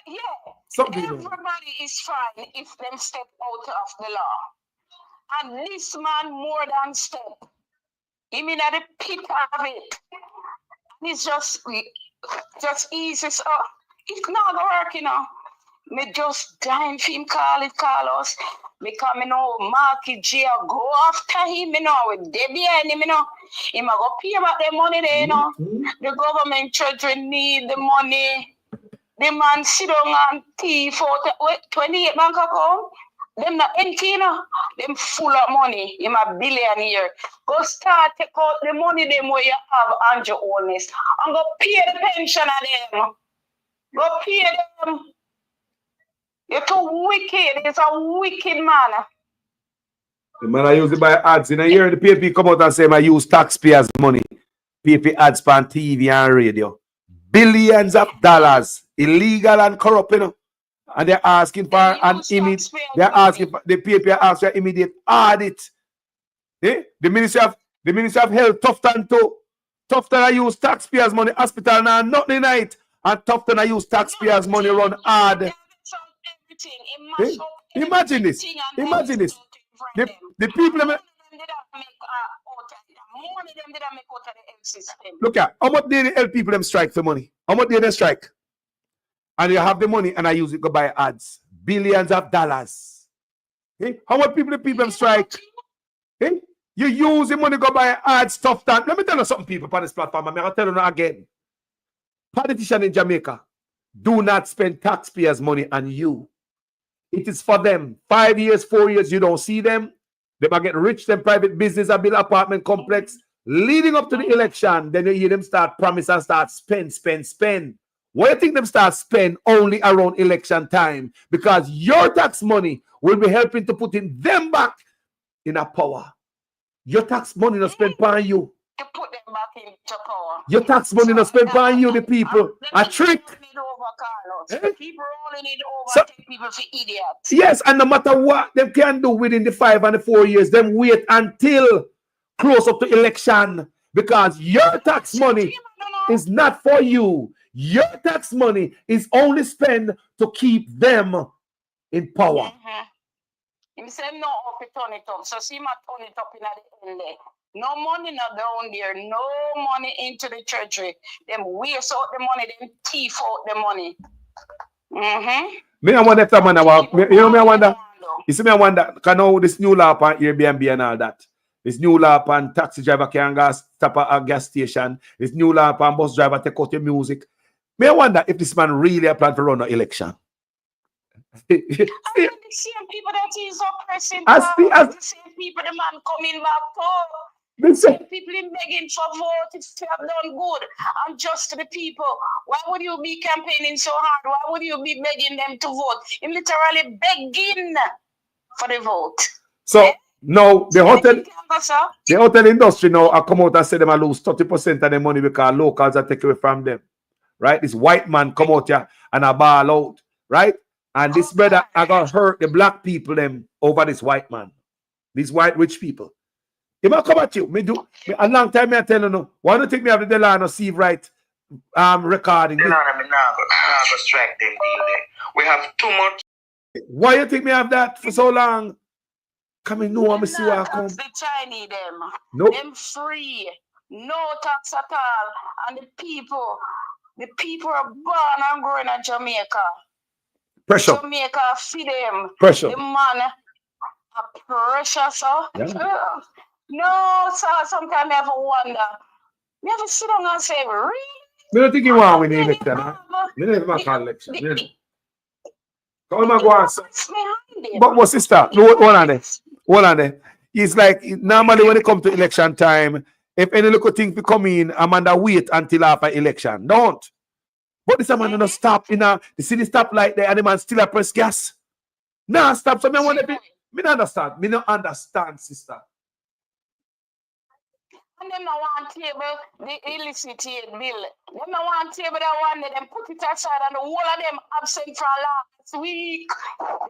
Yeah. Everybody is fine if them step out of the law. And this man more than step. He mean at the pit of it. It's just easy. So it's not working now. Me just dying for him call us. Because me know market jail go after him, you know, with Debbie and him, you know. He might go pay about the money there, you know. The government children need the money. The man sit down and thief out 28 bank account. Them not empty, you know. Them full of money. Him a billionaire. Go start take out the money them where you have Anju owners. And go pay the pension of them. Go pay them. You're too wicked. It's a wicked man.
The man I use it by ads. In a year, the PAP come out and say I use taxpayers' money. PAP ads on TV and radio. Billions of dollars. Illegal and corrupt, you know. And they're asking for an immediate. They're asking for the PAP asks for immediate audit. Eh? The Ministry of Health, Tufton too. Tufton I use taxpayers' money. Hospital now nothing night. And Tufton I use taxpayers' money run hard. Eh? Imagine this. Imagine this. The people. Look at how much did they help people them strike for money? How much did they strike? And you have the money and I use it to buy ads. Billions of dollars. Eh? How much people them strike? Eh? You use the money to buy ads, stuff that. Let me tell you something, people, on this platform. I'm going to tell you again. Politicians in Jamaica do not spend taxpayers' money on you. It is for them. 5 years, 4 years, you don't see them. They might get rich, them private business and build apartment complex. Leading up to the election, then you hear them start promise and start spend. Why do you think them start spend only around election time? Because your tax money will be helping to put in them back in a power. Your tax money not spent on you.
To put them back into power.
Your tax money not spent on you, the people. A trick.
People only need to take people for idiots.
Yes, and no matter what them can do within the 5 and the 4 years, them wait until close up to election. Because your tax money is not for you. Your tax money is only spent to keep them in power.
He said no up it turn it up. So see my turn it up in the end there. No money not down there. No money into the treasury. Them waste out the money. Them thief out the money.
Me I wonder if that man you know me I wonder. You see me I wonder. Can now this new law on Airbnb and all that. This new law on taxi driver can stop at a gas station. This new law on bus driver take out your music. Me I wonder if this man really a plan to run an election.
The same people that he's oppressing. The same people the man coming back for. The same people in begging for vote if you have done good and just to the people. Why would you be campaigning so hard? Why would you be begging them to vote? Him literally begging for the vote.
So now the hotel industry now I come out and say them I lose 30% of their money because locals are taken away from them. right? This white man come out here and a ball out, right? And this brother I got hurt the black people them over this white man, these white rich people. He might come at you. A long time me I tell you no. Why don't you take me out of the line or see right recording?
No, me not go strike them deal there. We have too much.
Why you think me have that for so long? Come in, no, I'm see what come.
The Chinese them.
Nope.
Them free. No tax at all. And the people are born and growing in Jamaica.
Pressure.
Jamaica feed them.
Pressure.
The man a pressure, so.
Yeah.
No, sir, sometimes I have a wonder. Me have to sit down and say, really?
Me don't think you want win the election. Me never want call election. Come on, go on. But sister, no, hold on there. It's like normally when it comes to election time, if any little thing come in, I'm under wait until after election. Don't. But this man don't stop in the city stop light there and the man still a press gas. Nah, stop. So me want to be. Me don't understand. Me don't understand, sister.
And them no want table the illicit bill. Them no want table that one day them put it aside and the whole of them absent from last week.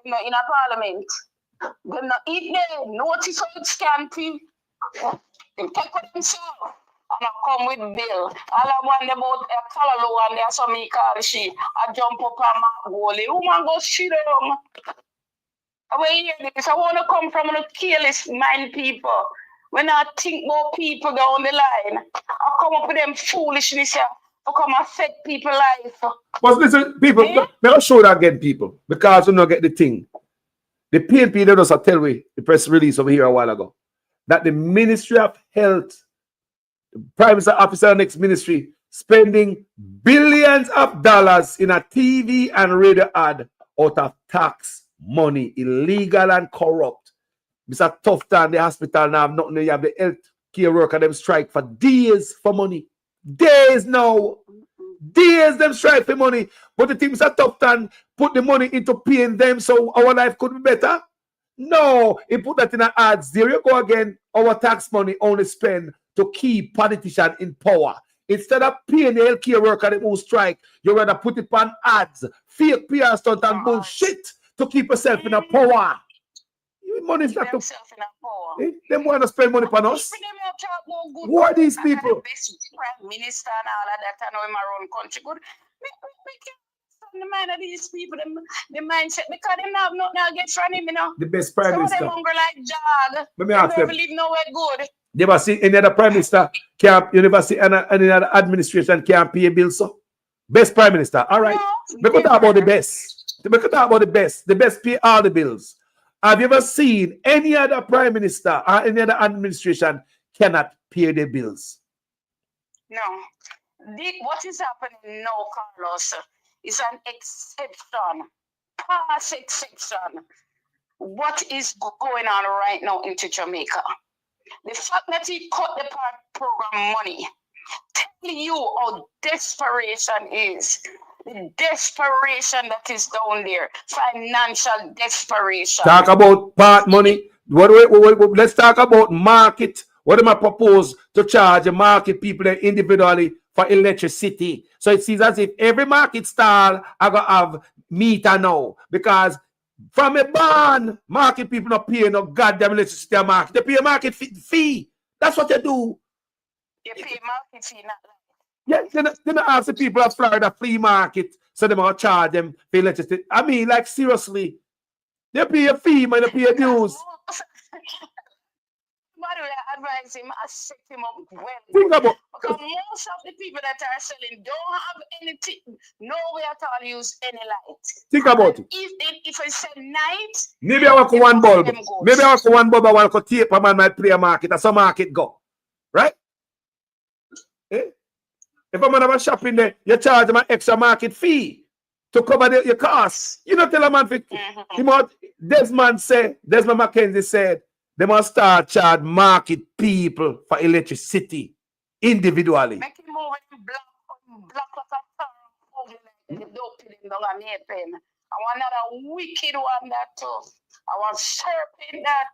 You know, in a parliament. Them no eat there, notice out scanty. Them take for themselves. And I come with bill. All I want about a color one there, so me call she. I jump up on my goalie. Woman go sit down. I hear this. I want to come from the careless mind people. When I think more people down the line, I come up with them foolishness here to come affect people's life.
But listen, people, they'll show that again, people, because we don't get the thing. The PNP, they just tell me, the press release over here a while ago, that the Ministry of Health, the Prime Minister Officer next ministry, spending billions of dollars in a TV and radio ad out of tax money, illegal and corrupt. It's a tough time. The hospital now have nothing. You have the health care worker them strike for days for money. Days now. Days them strike for money. But the things are tough time. Put the money into paying them so our life could be better. No, he put that in the ads. There you go again. Our tax money only spend to keep politicians in power. Instead of paying the health care worker them who strike, you rather put it on ads, fake PR stunt and bullshit to keep yourself in a power. Money is not to. Them want to spend money on us. Who are these people?
Prime Minister and all of that, I know in my own country. Good. The mind of these people, the mindset, because they have nothing to get from him, you know.
The best Prime Minister.
Some of them hungry like dog.
Let me ask
they
them.
never live nowhere good.
You never see any other Prime Minister can't, you never see any other administration can't pay a bill, so. Best Prime Minister. All right. We could talk about the best. We could talk about the best. The best pay all the bills. Have you ever seen any other prime minister or any other administration cannot pay their bills?
No. What is happening now, Carlos, is an exception. Past exception. What is going on right now into Jamaica? The fact that he cut the program money, telling you how desperation is. The desperation that is down there, financial desperation.
Talk about part money. Let's talk about market. What am I propose to charge the market people individually for electricity? So it seems as if every market stall I gotta have meter now, because from a ban, market people not paying no goddamn electricity market. They pay a market fee. That's what they do.
You pay market fee, not.
Yeah, they don't ask the people at Florida flea market, so they're going to charge them for electricity. I mean, like, seriously. They pay a fee, man, they pay a dues.
I advise him, I set him up well.
Think about
because most of the people that are selling don't have anything, nowhere at all use any light.
Think about it.
If I said night,
maybe I want one bulb. Maybe I want one bulb, I want to tape a man might play a market, that's some market go. Right? Eh? If a man have a shop in there, you charge him an extra market fee to cover your costs. You don't tell a man, Desmond McKenzie said, they must start charge market people for electricity individually.
Make him move in black like a I want another wicked one that too. I want serpent that.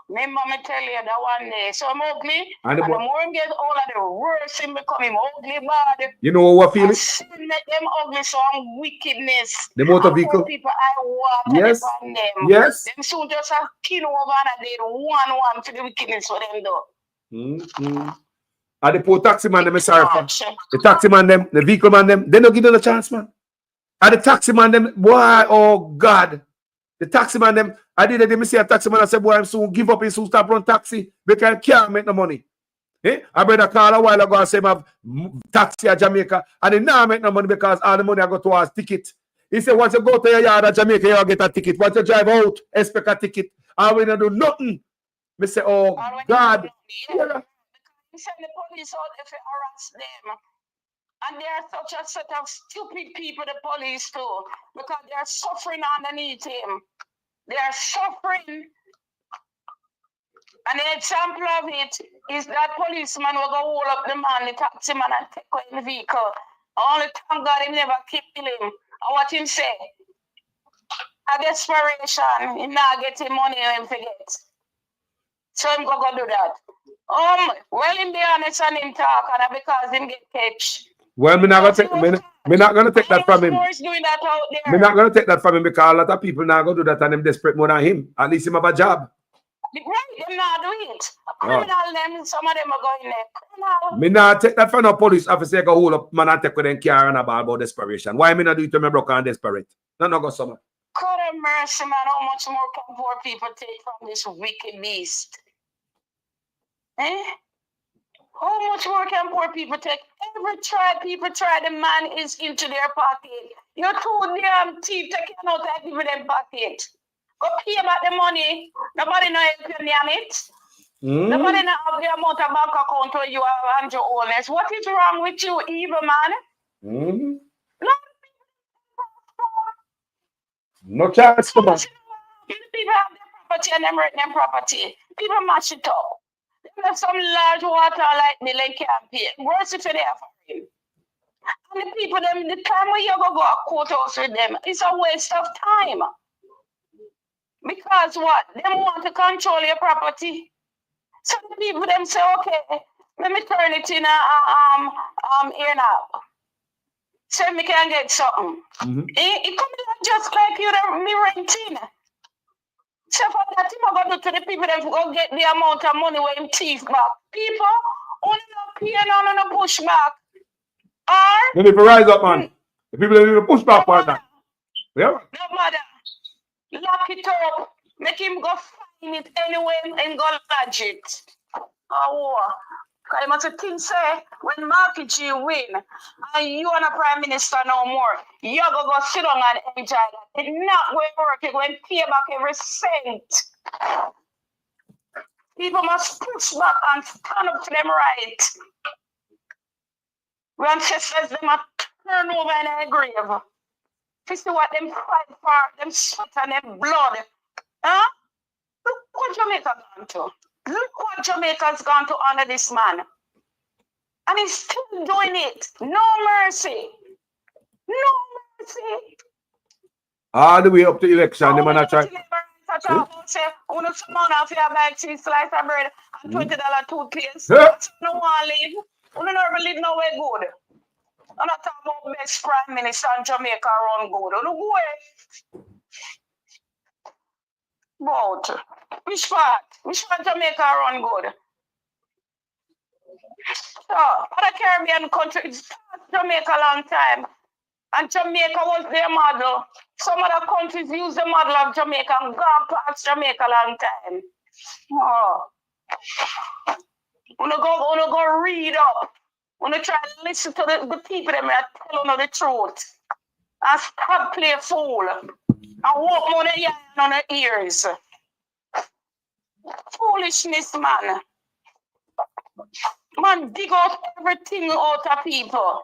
Remember me tell you that one day. So I'm ugly.
And
And the more I get older, the worse him become him ugly bad.
You know what feeling?
Sin make them ugly, so I'm wickedness.
The motor
And poor
vehicle.
people I water
Yes.
upon them.
Yes.
Them soon just have kin over and they one for the wickedness for them though.
And the poor taxi man, them is sorry for. The taxi man, them, the vehicle man, them, they don't give them a chance, man. And the taxi man, them, boy, oh God. The taxi man, them, I did it, me see a taxi man, I said, boy, I'm soon give up and soon stop run taxi because I can't make no money. Eh? I brother call a while ago and say, I have taxi at Jamaica, and they now make no money because all the money I go towards ticket. He said, once you go to your yard at Jamaica, you get a ticket. Once you drive out, expect a ticket. And we don't do nothing. Me say, oh God.
Yeah. He send the police out if you harass them. And they are such a set of stupid people, the police too, because they are suffering underneath him. They are suffering. And the example of it is that policeman will go hold up the man, the taxi man, and take away the vehicle. Only thank God he never kill him. And what him say? A desperation, he not getting money and forget. So him go do that. Well, him be honest and him talk, and because him get catch.
Well, me not gonna take that from him.
Doing that out there.
Me not gonna take that from him because a lot of people now go do that and them desperate more than him. At least him have a job.
Right, them not do it. Criminal them, some of them are going there. Criminal.
Me not take that from no police officer go hold up man and take with them car and about desperation. Why me not do it to me broke and desperate? No go summer.
God have mercy, man. How much more can poor people take from this wicked beast? Eh? How much more can poor people take? People try, the man is into their pocket. You're too damn cheap to cannot take even them pocket. Go pay back the money. Nobody know if you name it. Nobody know have the amount of bank account where you have and your owners. What is wrong with you, evil man?
No chance for man.
People have their property and them rent them property. People match it up. They have some large water like the lake can't pay. Worse if they have for him. And the people, them, the time when you go a courthouse with them, it's a waste of time. Because what? They want to control your property. So the people them say, okay, let me turn it in here now. So me can get something. It comes just like you me renting. So for that thing I go to the people that go get the amount of money when him thief back. People only no pay none no push back. Or
Then if you rise up, man. The people that need to push back for that. Yeah.
No matter. Lock it up. Make him go find it anyway and go lodge it. Oh, I must think say when Marky G win and you are a prime minister no more, you go sit down and enjoy that. It's not going to work. It's going to pay back every cent. People must push back and stand up for them right. When ancestors them a turn over in their grave. You see what them fight for, them sweat and them blood. Huh? Look what Jamaica gone to. Look what Jamaica's gone to honor this man. And he's still doing it. No mercy. No mercy.
All the way up to election, the man a try.
Say, uno someone off your bag, cheese slice of bread, and $20 toothpaste. No one leave. Uno never live nowhere good. I'm not talking about best prime minister in Jamaica run good. Uno go away. But which part Jamaica run good? So, other Caribbean countries Jamaica a long time. And Jamaica was their model. Some other countries use the model of Jamaica and gone past Jamaica a long time. Oh. Wanna go read up. Wanna try to listen to the people that may tell you the truth. And stop play fool. And walk more than on the ears. Foolishness, man. Man, dig out everything out of people.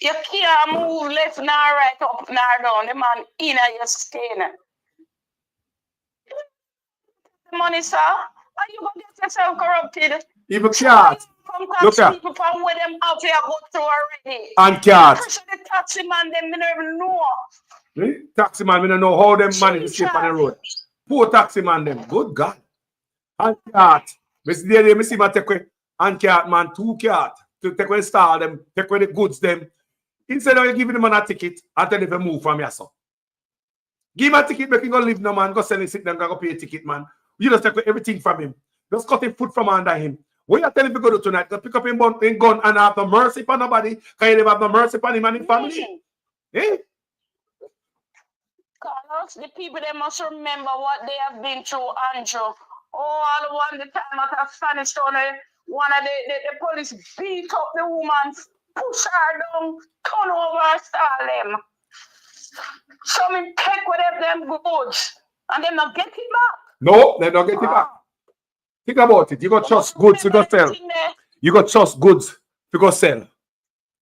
You can't move left nor right, up nor down. The man in your skin. Money, sir. Are you going to get yourself corrupted?
Even cats. Look at
people from where them out here go through already.
And cats.
The taxi man, them never know.
Taxi man, we don't know how them manage to escape on the road. Poor taxi man, them. Good God. And cat. Me see my take away. And cat, man, 2 cat. To take away the star them, take away the goods them. Instead of you giving the man a ticket, I tell him to move from your son. Give him a ticket, make him go live no man, go sell him, sit down, go pay a ticket, man. You just take away everything from him. Just cut him foot from under him. What you tell him to go do tonight? Go pick up him gun and have no mercy for nobody. Can you never have no mercy for him and his family? Eh?
Carlos, the people they must remember what they have been through, Anju. Oh, all one the time at a Spanish town, one of the police beat up the woman, push her down, turn over and stall them. Some take with them goods and then not get it back.
No, they don't get it back. Think about it. You got trust goods to go sell. You got trust goods to go sell.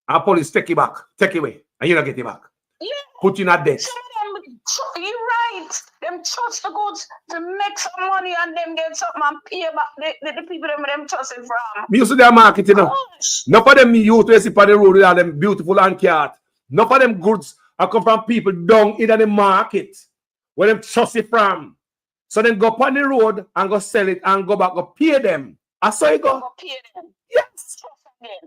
And police take it back, take it away, and you don't get it back.
Yeah.
Put you in a debt.
Some of them, you're right. Them trust the goods to make some money and them get something and pay back the people them trusting from.
Me used to their market, you know. None of them youth to see on the road with all them beautiful and cat. None of them goods are come from people down in the market where them trust it from. So then go up on the road and go sell it and go back, go pay them. I saw you go.
Pay them.
Yes.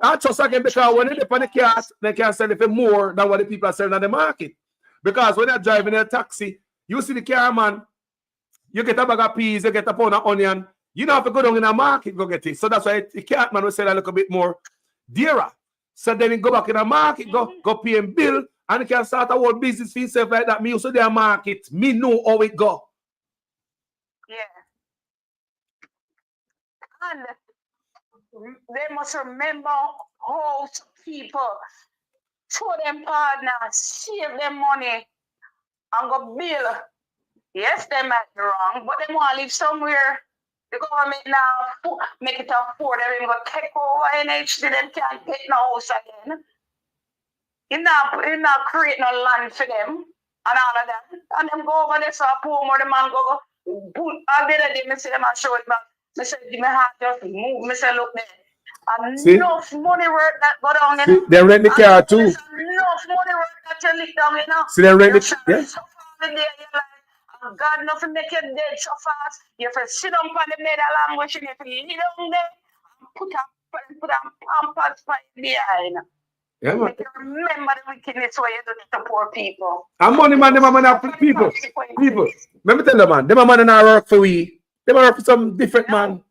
I trust again because when they dip on the cat, they can sell it for more than what the people are selling at the market. Because when they're driving in a taxi, you see the car man, you get a bag of peas, you get a pound of onion, you don't have to go down in the market go get it. So that's why the cat man will sell a little bit more dearer. So then he go back in the market, go pay him bill, and he can start a whole business for himself like that. Me also their market, me know how it go.
Yeah. And they must remember how people show them partners, save them money, and go bill. Yes, they might be wrong, but they want to live somewhere. The government now make it afford them go take over NHD, them can't get no house again. You not create no land for them and all of that. And them go over there so poor more the man go all the other day, I see them and show it back. I said, my heart just move. I said, look there. And
See?
enough money work that go down, you know.
They rent the car too.
Enough money work that you lick down, you know.
See, they rent the yeah.
So far the day, you're like, oh God, nothing make you dead so fast. You have to sit down on the bed of language and you have to lay down there and put on pampers behind.
Yeah, man.
Make you remember the wickedness where you do to poor people.
And money, man, them man are people. Let me tell you, man, them man not work for we. They work for some different man.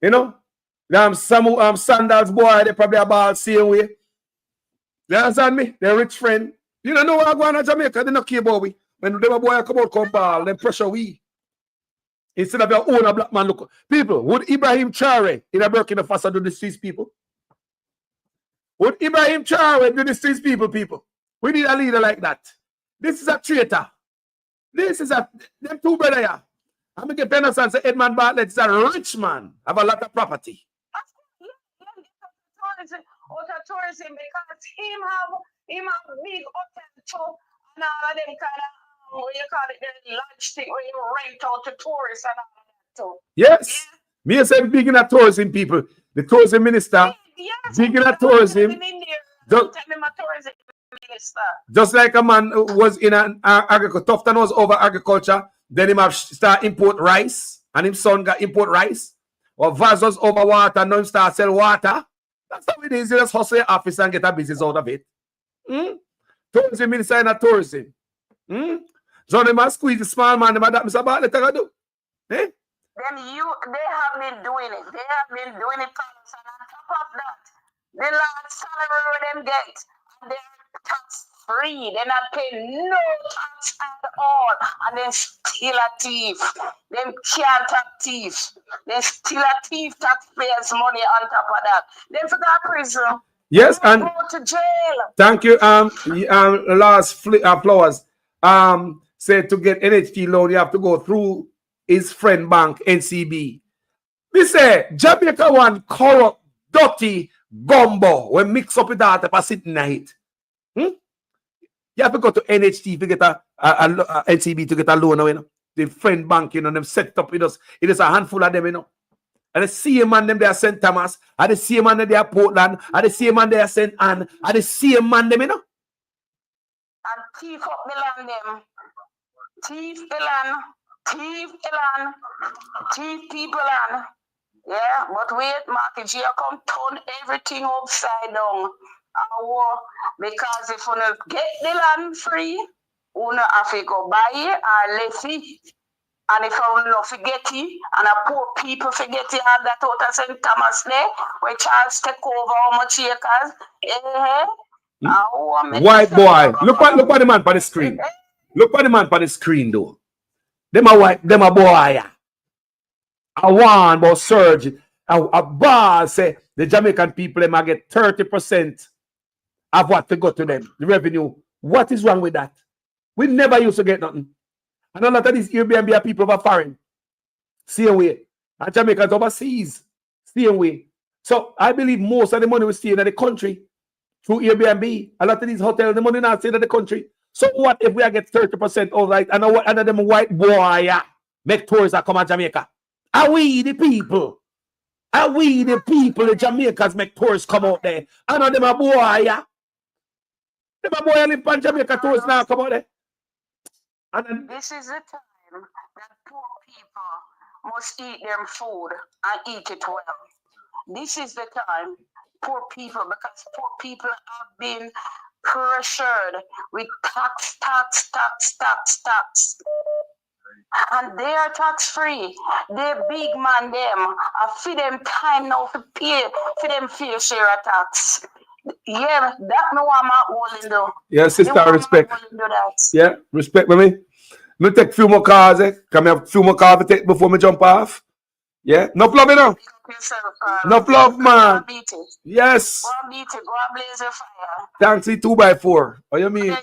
You know? Them some sandals boy, they probably about same way. You understand me? They're rich friend. You don't know what I go on in Jamaica, they don't care about we. When them boy come out, come ball, they pressure we. Instead of your own a black man look. People, would Ibrahim Traore in a Burkina Faso do this to these people? Would Ibrahim Traore do this to these people? We need a leader like that. This is a traitor. This is them two brother here. I'm going to get Penus and say Edmund Bartlett is a rich man, have a lot of property.
Tourism because him have big hotel too and all of them kind of what you call it the lodge thing where you rent out to tourists and all of that too.
Yes. Yeah. Me say big in a tourism people. The tourism minister, big in a tourism. Just like a man who was in an agriculture, Tufton was over agriculture, then him have start import rice, and his son got import rice. Or Vaz was over water, now him start sell water. That's how it is. You just hustle your office and get a business out of it. Tourism minister in a tourism. So they must squeeze the small man, that Mr. Bartlett do. Eh?
Then they have been doing it. They have been doing it, and on top of that, the large salary them get, and they're tax free. They're not paying no tax at all, and then still a thief. Them can't have thief. They still a thief, taxpayers' money on top of that. Then for that prison.
Yes, and
go to jail.
Thank you, Lars Flowers. Said to get NHT loan, you have to go through his friend bank, NCB. We say Jamaica one corrupt, dirty gumbo when mix up with that for sitting in it. You have to go to NHT to get a NCB to get a loan, you know. The friend bank, you know, them set up with us. It is a handful of them, you know. And the same man them they are St. Thomas, and the same man they are Portland, and the same man they are St. Anne, and the same man them, you know.
And thief up the land them. Thief the land, thief land, thief people land. Yeah, but wait, Marky J come turn everything upside down. Because if you not get the land free, you not have to go buy it or left it. And if you not forget it, and a poor people forget it, all that out of St. Thomas there, where Charles take over how much acres,
White boy. Look at the man on the screen. Look at the man on the screen though. Them a white, them a boy. I want about surge. A bar say the Jamaican people they might get 30% of what to go to them, the revenue. What is wrong with that? We never used to get nothing. And a lot of these Airbnb are people over foreign. Same way. And Jamaicans overseas. Same way. So I believe most of the money we see in the country through Airbnb. A lot of these hotels, the money not staying in the country. So what if we get 30% all right? And another them white boy make tourists come to Jamaica? Are we the people? Are we the people? The Jamaicans make tourists come out there. I know them a boy. Them a boy live in Jamaica tourists now come out there. And
this is the time that poor people must eat their food and eat it well. This is the time, poor people, because poor people have been pressured with tax. And they are tax free. They big man them. I feed them time now to pay for them fair share of tax. Yeah, that no I'm not willing to.
Yeah, sister, respect. Yeah, respect with me. Me take a few more cars, Can I have a few more cars to take before me jump off? Yeah, no love, you know. No love, man. Yes.
Go and beat it. Go and blaze your fire.
Thanks, 2x4. What you mean?
All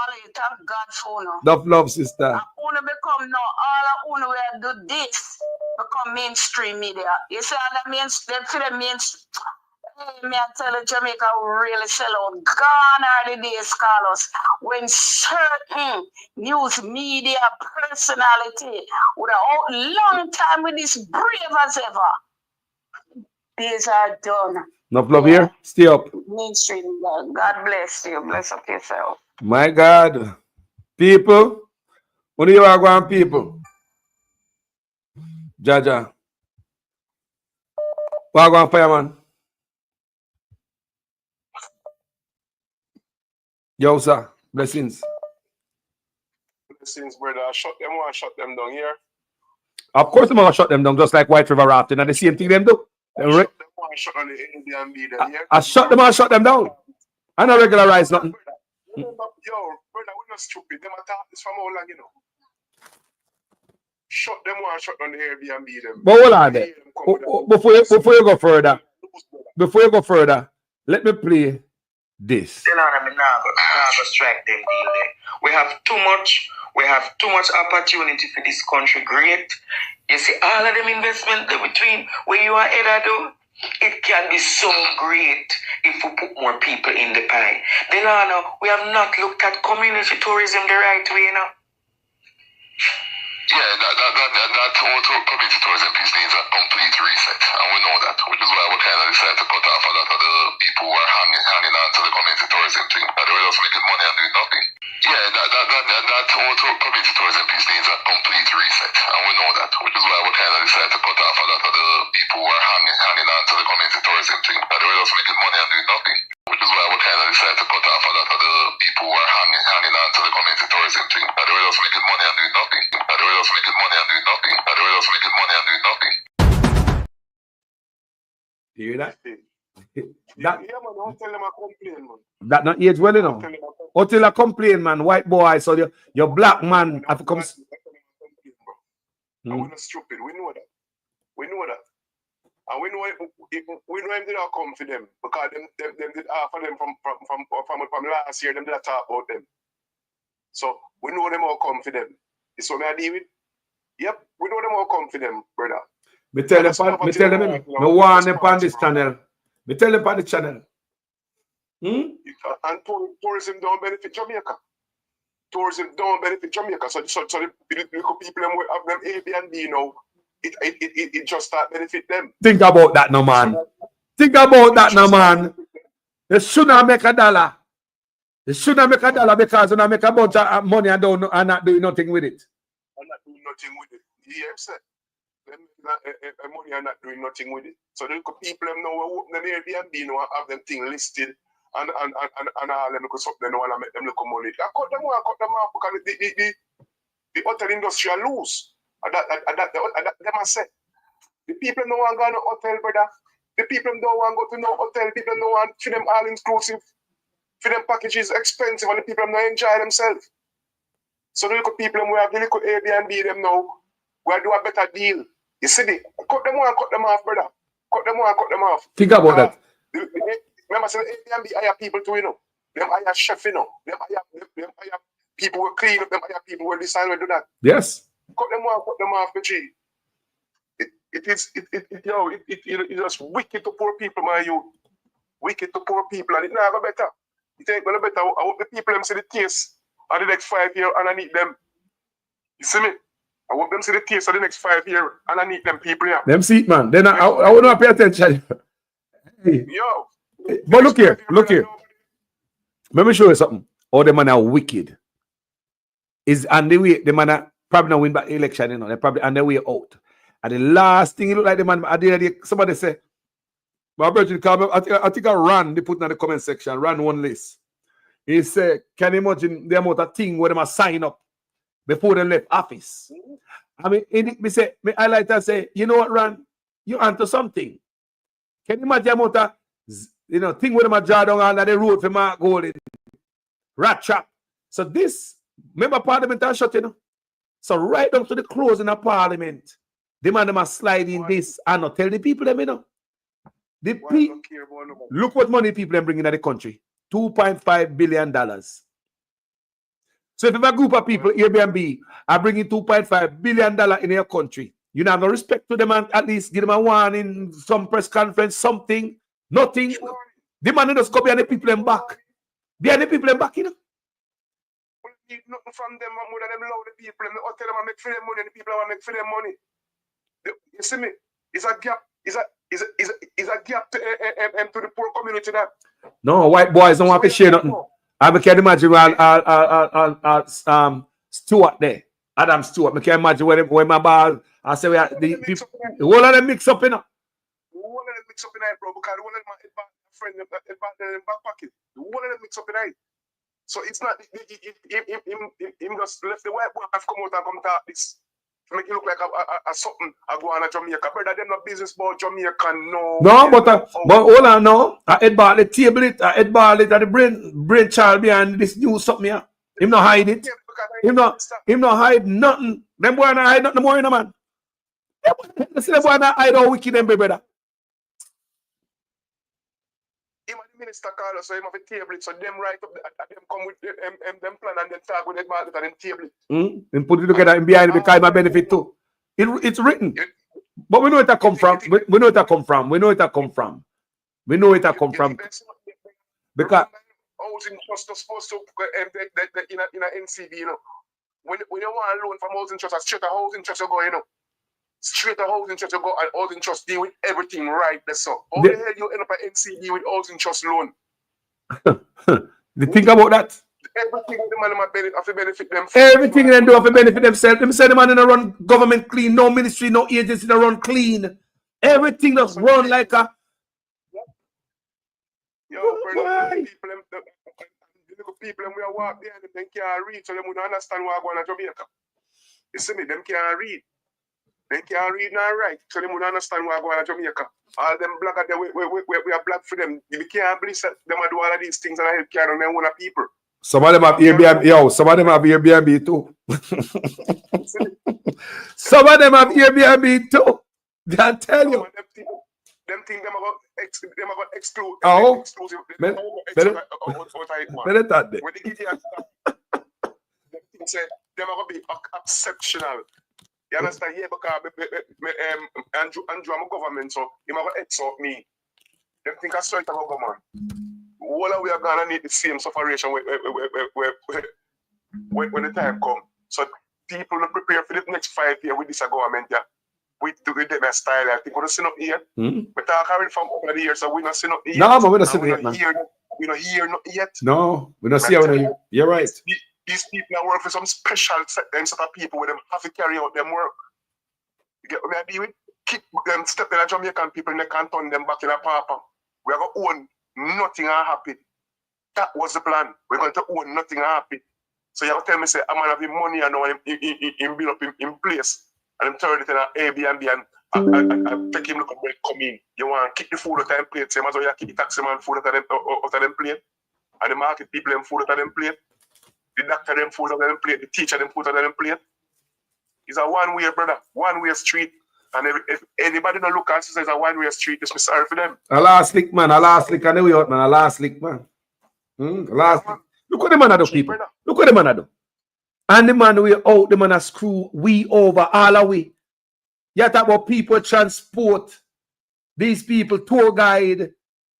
of you, thank God for now.
No love, sister.
I want to become now, all of you will do this, become mainstream media. You see all the mainstream, for the mainstream. Hey, me I tell you, Jamaica really sell out. Gone are the days, Carlos, when certain news media personality would have long time with this brave as ever. These are done.
No love here. Stay up.
Mainstream. God bless you. Bless up yourself.
My God. People. What do you are going, people? Jaja. What are going, fireman? Yo, sir. Blessings.
Blessings, brother. I shut them down here.
Of course, I'm going to shut them down, just like White River Rafting. And the same thing them do.
Shut on the Airbnb them here.
I shut them down. I don't regularize nothing.
Yo, brother, we're not stupid. Them attack this from how long, you know. Shut them on the Airbnb them.
But hold on there. Before you go further, let me play this.
We have too much opportunity for this country. Great. You see, all of them investment between where you are headed do, it can be so great if we put more people in the pie. Then we have not looked at community tourism the right way, you know.
Yeah, that whole community tourism piece needs a complete reset, and we know that, which is why we kind of decided to cut off a lot of the people who are hanging on to the community tourism thing, that they were just making money and doing nothing. Yeah, that whole community tourism piece needs a complete reset, and we know that, which is why we kind of decided to cut off a lot of the people who are hanging on to the community tourism thing, that they were just making money and doing nothing. Which is why we kind of decided to cut off a lot of the people who are hanging on to the community tourism thing, that they were just making money and doing nothing. That they were just making money and doing nothing. That they were just making money and doing nothing.
Do you hear that?
Yeah, man, don't tell them I complain, man.
That not age well, you know. Until I complain, man, white boy, so your black man have to come.
We're not stupid. We know that. And we know him did not come for them, because them did offer them from last year, them did not talk about them. So we know them all come for them. This what I deal with? Yep, we know them all come for them, brother.
Me tell them, me warn them on this channel. Me tell them on the channel.
And tourism don't benefit Jamaica. Tourism don't benefit Jamaica. So the people who have them Airbnb now, it just start benefit them.
Think about that, no man. Think about that, no man. They should not make $1. They shouldn't make $1 because when I make a bunch of money and not doing nothing with it.
I'm not doing nothing with it. Yeah, sir. Money and not doing nothing with it. So the people them know open them Airbnb, have them thing listed and all them look up, they know and make them look money. I cut them off because the hotel industry are loose. And that them I say. The people don't want to go to hotel, brother. The people don't want to go to no hotel. People don't want for them all inclusive. For them packages expensive and the people don't enjoy themselves. So the little people we have the little Airbnb them now, we do a better deal. You see the cut them off, brother. Cut them off.
Think about that.
Remember, say Airbnb hire people too, Them hire chef, Them hire people who clean up, them hire people who decide to do that.
Yes.
Cut them off, the tree. It is just wicked to poor people, my youth. Wicked to poor people, and it never better. It ain't gonna better. I hope the people them see the taste of the next 5 years, and I need them. You see me? I hope them see the taste of the next 5 years, and I need them people here.
Them see it, man. Then I would not pay attention. Hey.
Yo.
But look here. Let me show you something. All the man are wicked. And the man are probably not win back the election, They're probably on their way out. And the last thing, it look like the man, somebody say, my brother, I think I ran, they put in the comment section, ran one list. He said, can you imagine the amount of thing where they must sign up before they left office? I mean, me highlight and say, you know what, Ran? You onto something. Can you imagine the amount of, thing where they must draw down under the road for Mark Golden? Rat trap. So this, remember Parliament are shut, So right down to the closing of Parliament, the man must slide in this and not tell the people them, Look what money people them bringing in the country. $2.5 billion. So if you have a group of people, Airbnb, are bringing $2.5 billion in your country, you have no respect to them and at least give them a warning, some press conference, something, nothing. The man just come behind the people them back. Behind the people them back,
Nothing from them more than them love the people. And the hotel them make for them money and the people them make for them money. You see me? It's a gap. It's a gap to the poor community that.
No, white boys don't want to share nothing. I can imagine Stewart there. Adam Stewart. I can imagine when my ball, I say, the whole of them mix up,
The whole of them mix up in it, bro, because the whole of my friend in back pocket. The whole of them mix up in it. So it's not, him just left the white boy have come out and come talk this. To make it look like a something I go on a Jamaica. Brother, them not business about Jamaica, no.
No, but hold on now. I Ed Bartlett table it. I Ed Bartlett at the brain child behind this new something here. Him not hide it. Him not hide nothing. Them boy not hide nothing more, man. Them boy not hide how wicked them be, brother.
Him and the minister call us, so him have a table it. So them right up there, them come with them plan and then talk with Ed Bartlett and then table it.
And put it together and behind it because my benefit too. It's written. But we know it come from. We know it come from. We know it come from. We know it come from. Because
housing trust is supposed to in a NCB, When you want a loan from housing trust, straight to housing trust you go, Straight to housing trust you go and housing trust deal with everything right there. So how the hell you end up at NCB with housing trust loan?
You think about that?
Everything the man have to benefit them.
Everything they do have to benefit themselves. Them say the man in a run government clean, no ministry, no agency that run clean. Everything that's run like a.
People we are walk behind them, they can't read, so they wouldn't understand what going on Jamaica. You see me, them can't read. They can't read now right, so they wouldn't understand what going on Jamaica. All them black at we are black for them. We can't believe that them do all of these things and I help carry on their own people.
Some of them have Airbnb, some of them have Airbnb too. Some of them have Airbnb too. They tell you.
Them things them about exclude.
Oh,
exclusive.
Better that day.
When they get here, them things say them are going to be exceptional. You understand? Yeah, because Anju, I'm a government, so he might exalt me. Them think I straight about government. All we are gonna need the same sufferation when the time comes. So people will prepare for the next 5 years with this government. Yeah. With them style, I think we're not sitting up here. We talk already from over the years, so we're not sitting up here.
No, but we're not sitting here, man.
We don't hear nothing yet.
No, we don't see how they. You're right.
These people that work for some special set of people where them have to carry out them work. You get what I mean? Kick them, step in a Jamaican people and they can't turn them back in a papa. We are going to own nothing and happy. That was the plan. We're going to own nothing and happy. So you have to tell me, say, I'm going to have money and now him build up in place. And I'm turning it in an Airbnb and I take him look at where come in. You want to kick the food out of them plate, same as how you kick the taxi man food out of them plate. And the market people them food out of them plate. The doctor them food out of them plate. The teacher them food out of them plate. It's a one-way, brother. One-way street. And if anybody don't look at it, it's a one-way street. Just be sorry for them.
A last lick, man. A last lick. I know you out, man. A last lick, man. Last lick. Look what the man do, people. Look what the man do. And the man we out, the man a screw we over all the way. You talk about people transport. These people, tour guide.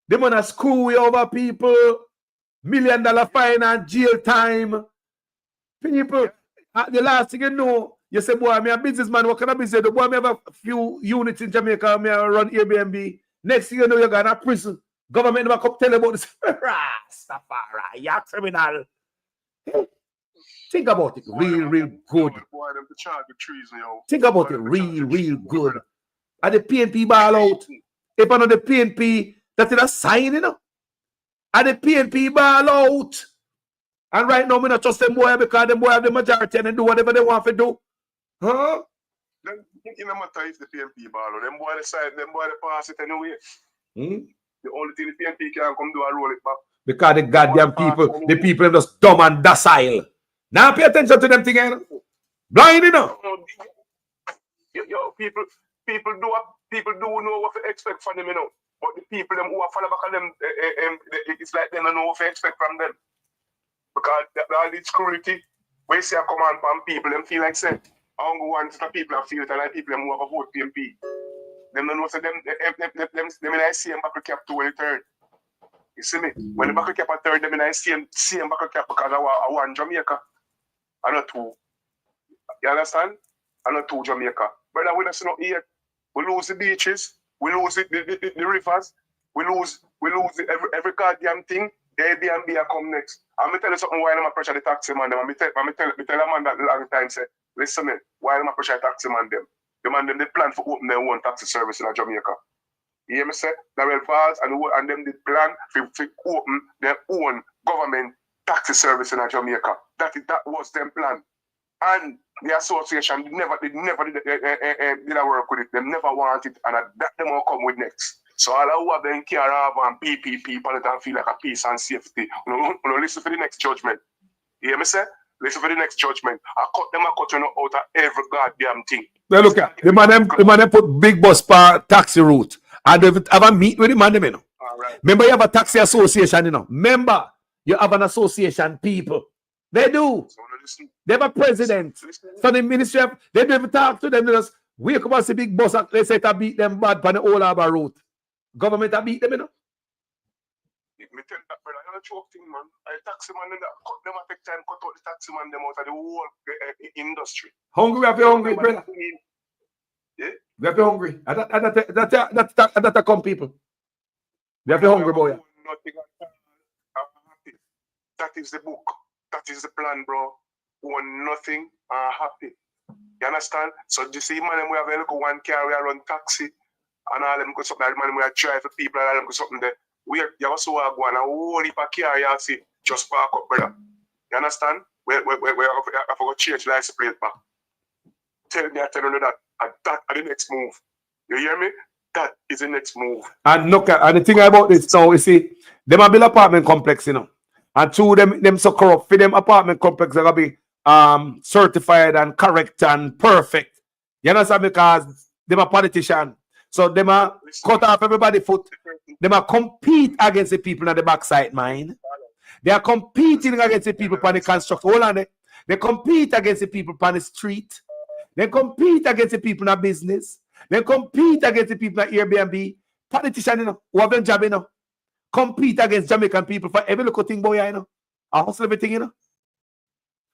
The man a screw we over people. $1 million fine and jail time. People, the last thing you know, you say, boy, I'm a businessman, what kind of business? The boy, I have a few units in Jamaica, I run Airbnb. Next thing you know, you're going to prison. Government never come tell you about this. Rastafari, you're criminal. Think about it real good. Think about it real good. And the PNP ball out. If I know the PNP, that's a sign, you know. And the PNP ball out. And right now, we not trust them boy because them boy have the majority and they do whatever they want to do. Huh?
It no matter if the PNP ball out. Them boy decide, them boy they pass it anyway. The only thing the PNP can come do is roll it back.
Because the goddamn people, the people are just dumb and docile. Now pay attention to them things, you know? Blind, you know?
People do know what to expect from them, you know. But the people them who are follow back on them, it's like they don't know what to expect from them. Because all the security, when you see a command from people, them feel like say, I don't go on to the people that feel it, and like people them who have a vote PNP. Them don't know so them in I see them back cap to the third. You see me? When the back cap a third, them in I see them back cap because I want Jamaica. And not two. You understand? And not two Jamaica. Brother, we don't see no here. We lose the beaches, we lose the rivers, we lose every goddamn thing. The Airbnb come next. I'm going to tell you something why I'm pressure the taxi man them. I'm tell a man that long time say, listen me, why I'm pressure the taxi man them? The man them they plan for open their own taxi service in Jamaica. You hear me say? Darrell Falls and them they plan for open their own government taxi service in Jamaica. That was them plan. And the association never did work with it. They never wanted it, and that them will come with next. So all who have them care of and PPP, and feel like a peace and safety. Listen for the next judgment. You hear me say? Listen for the next judgment. I cut out of every goddamn thing.
Now look at the man put big bus per taxi route. And they have a meet with the man them, you know.
Right.
Remember you have a taxi association, you know. Remember you have an association, people. They do. They have a president. So the ministry of, they don't even talk to them. They just wake up and see big boss and they say to beat them bad on the whole harbor route. Government have beat them, you know.
Me tell that brother, you're not joking, man. A taxi man, them take time cut out the taxi man them out of the whole industry.
Hungry, we have to hungry, brother.
Yeah?
We have to hungry. That come people. We have to hungry, boy.
That is the book. That is the plan, bro. Want nothing and happy. You understand? So you see, man, we have a look one car, we run taxi, and all them go something, man, we are drive for people, and all them go something there. You also are going a whole heap of car, you see, just park up, brother. You understand? We have to change license plate back. Tell you that. And that is the next move. You hear me? That is the next move.
And look at, and the thing about this now, you see, them a build apartment complex, you know. And two them so corrupt for them apartment complex are gonna be certified and correct and perfect. You understand? Because them a politician. So them a cut off everybody's foot. Them a compete against the people on the backside, mine. They are competing against the people on the construction. Hold on. They compete against the people on the street. They compete against the people in business. They compete against the people in Airbnb. Politicians, you know, who have them job, you know. Compete against Jamaican people for every little thing, boy, you know. I hustle everything, you know.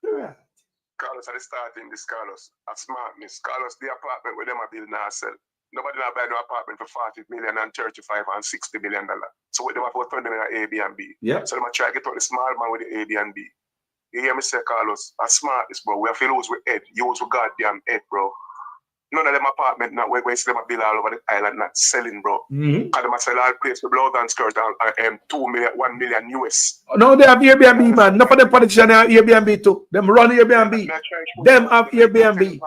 Yeah. Carlos, at the starting, this Carlos, a smartness. Carlos, the apartment where them are building ourselves. Nobody not buy no apartment for 40 million and 35 and 60 million dollars. So what they have to turn them in an Airbnb.
Yeah.
So they might try to get out the small man with the Airbnb. You hear me say, Carlos, as smart as bro. We have to lose with head. Use with goddamn head, bro. None of them apartment not where see them a bill all over the island not selling, bro. Because them a sell all place for blood and skirt and 2 million, 1 million US.
No, they have Airbnb, man. None of them politicians have Airbnb too. Them run Airbnb. Them have Airbnb.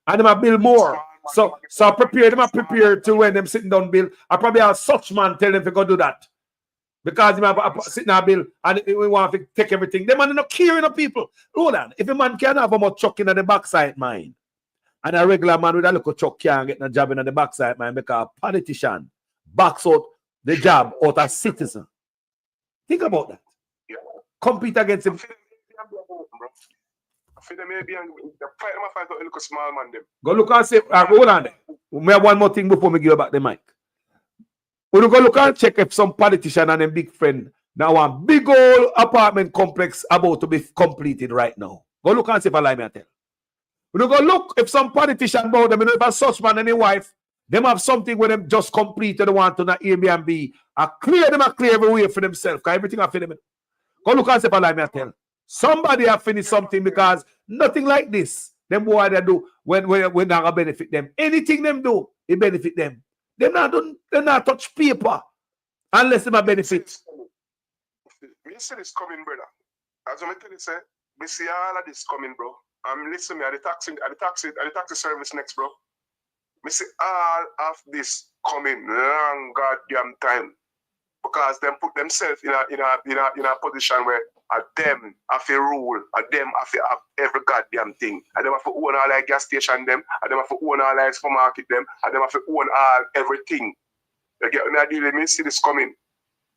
And them have build more. So prepare them are prepared to when them sitting down bill. I probably have such man tell them to go do that. Because they have sitting on bill and we want to take everything. Them man not caring of people. Hold on. If a man can have a more chuck in the backside mind. And a regular man with a little chuck can't get a job in the backside, man, because a politician backs out the job out a citizen. Think about that.
Yeah.
Compete against him. Go look and say, hold on. We have one more thing before we give back the mic. We go look and check if some politician and a big friend now one big old apartment complex about to be completed right now. Go look and see if I lie me tell. We go look if some politician about them, if a such man and a wife, them have something where them just completed the one to the Airbnb. I clear every way for themselves, because everything I feel them. Go look and see if I lie me tell. Somebody have finished something because nothing like this. Them boy they do when not benefit them. Anything them do, it benefit them. They not touch paper unless they benefit.
We see this coming, brother. As I tell you, say, we see all of this coming, bro. Listen me, at the taxi service next, bro. We see all of this coming long goddamn time. Because them put themselves in a position where them have to rule, them have to have every goddamn thing. And them have to own all like gas station them, and them have to own all like supermarket them, and them have to own all everything. You get me? I deal with me, see this coming.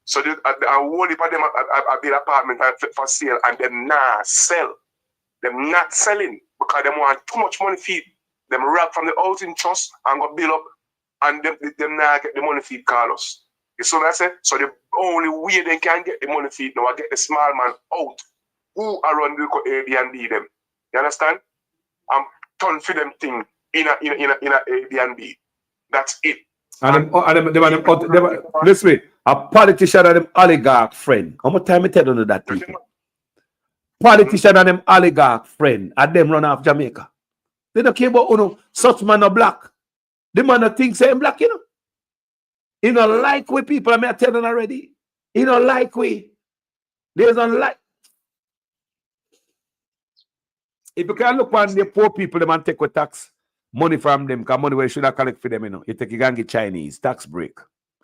So I won't if them a build apartment for sale and them not sell. Them not selling because them want too much money feed. Them rob from the housing trust and go build up and them not get the money feed Carlos. You see what I say? So the only way they can get the money feed now, I get the small man out who are run the Airbnb them. You understand? I'm turn for them thing in a Airbnb. That's it.
Listen, a politician and them oligarch friend. How much time I tell you that people? Politician and them oligarch friend and them run off Jamaica. They don't care about such man or black. The man that thinks I'm black, you know. You don't like we people, I tell them already. You don't like we. There's a like. If you can look on the poor people, them and take with tax money from them, because money we should have collect for them, you know. You take you can get Chinese tax break.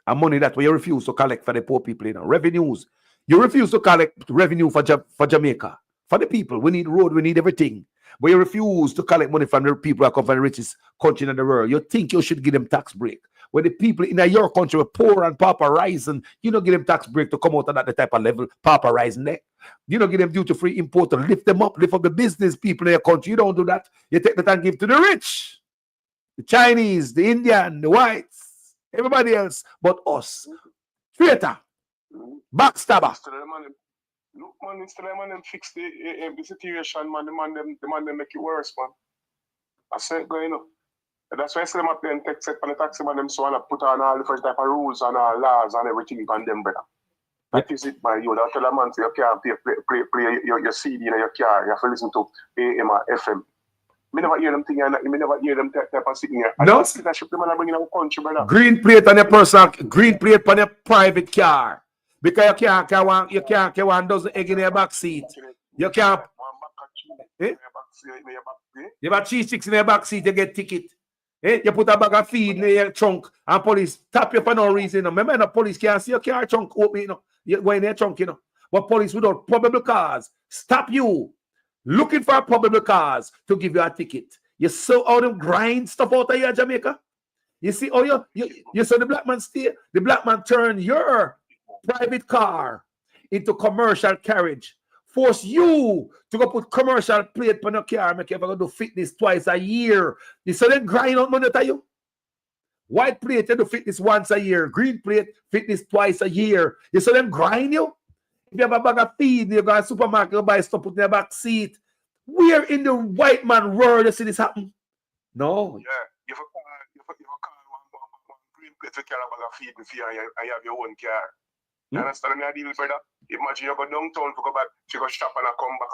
And money that way you refuse to collect for the poor people, you know. Revenues. You refuse to collect revenue for Jamaica. For the people. We need road, we need everything. But you refuse to collect money from the people who come from the richest country in the world. You think you should give them tax break. When the people in your country were poor and pauperizing, you don't give them tax break to come out at that type of level, pauperizing there. You don't give them duty-free import to lift them up, lift up the business people in your country. You don't do that. You take that and give to the rich. The Chinese, the Indian, the whites, everybody else but us. Traitor. Backstabber.
Look, man, instead of them fix the situation, man, the man them make it worse, man. I said, going up. That's why I say them up there and take set on the taxi man, them so and put on all different type of rules and all laws and everything on them, brother. That is it, man. You don't tell a man, say you can't play your CD in your car. You have to listen to AM or FM. Me never hear them thing, me never hear them type of sitting here.
No.
Citizenship, them bring in our country, brother.
Green plate on your personal, green plate on your private car. Because you can't get one dozen egg in your back seat. You can't. Eh? You have cheese sticks in your back seat, you get ticket. Eh? You put a bag of feed in your trunk and police tap you for no reason. Remember, the police can't see your car trunk open, you know. You go in your trunk, you know. But police without probable cause stop you looking for probable cause to give you a ticket. You saw all them grind stuff out of here in Jamaica. You see, you saw the black man stay. The black man turn your private car into commercial carriage. Force you to go put commercial plate on your car, make you ever go do fitness twice a year. You saw them grind out money to you. White plate, you do fitness once a year. Green plate, fitness twice a year. You saw them grind you. If you have a bag of feed, you go to the supermarket, you buy stuff, put in your back seat. Where in the white man world you see this happen? No.
Yeah, you have a car to carry a bag of feed and you have your own car. You understand me, I deal, brother? Imagine you go downtown to go back, to go shop and I come back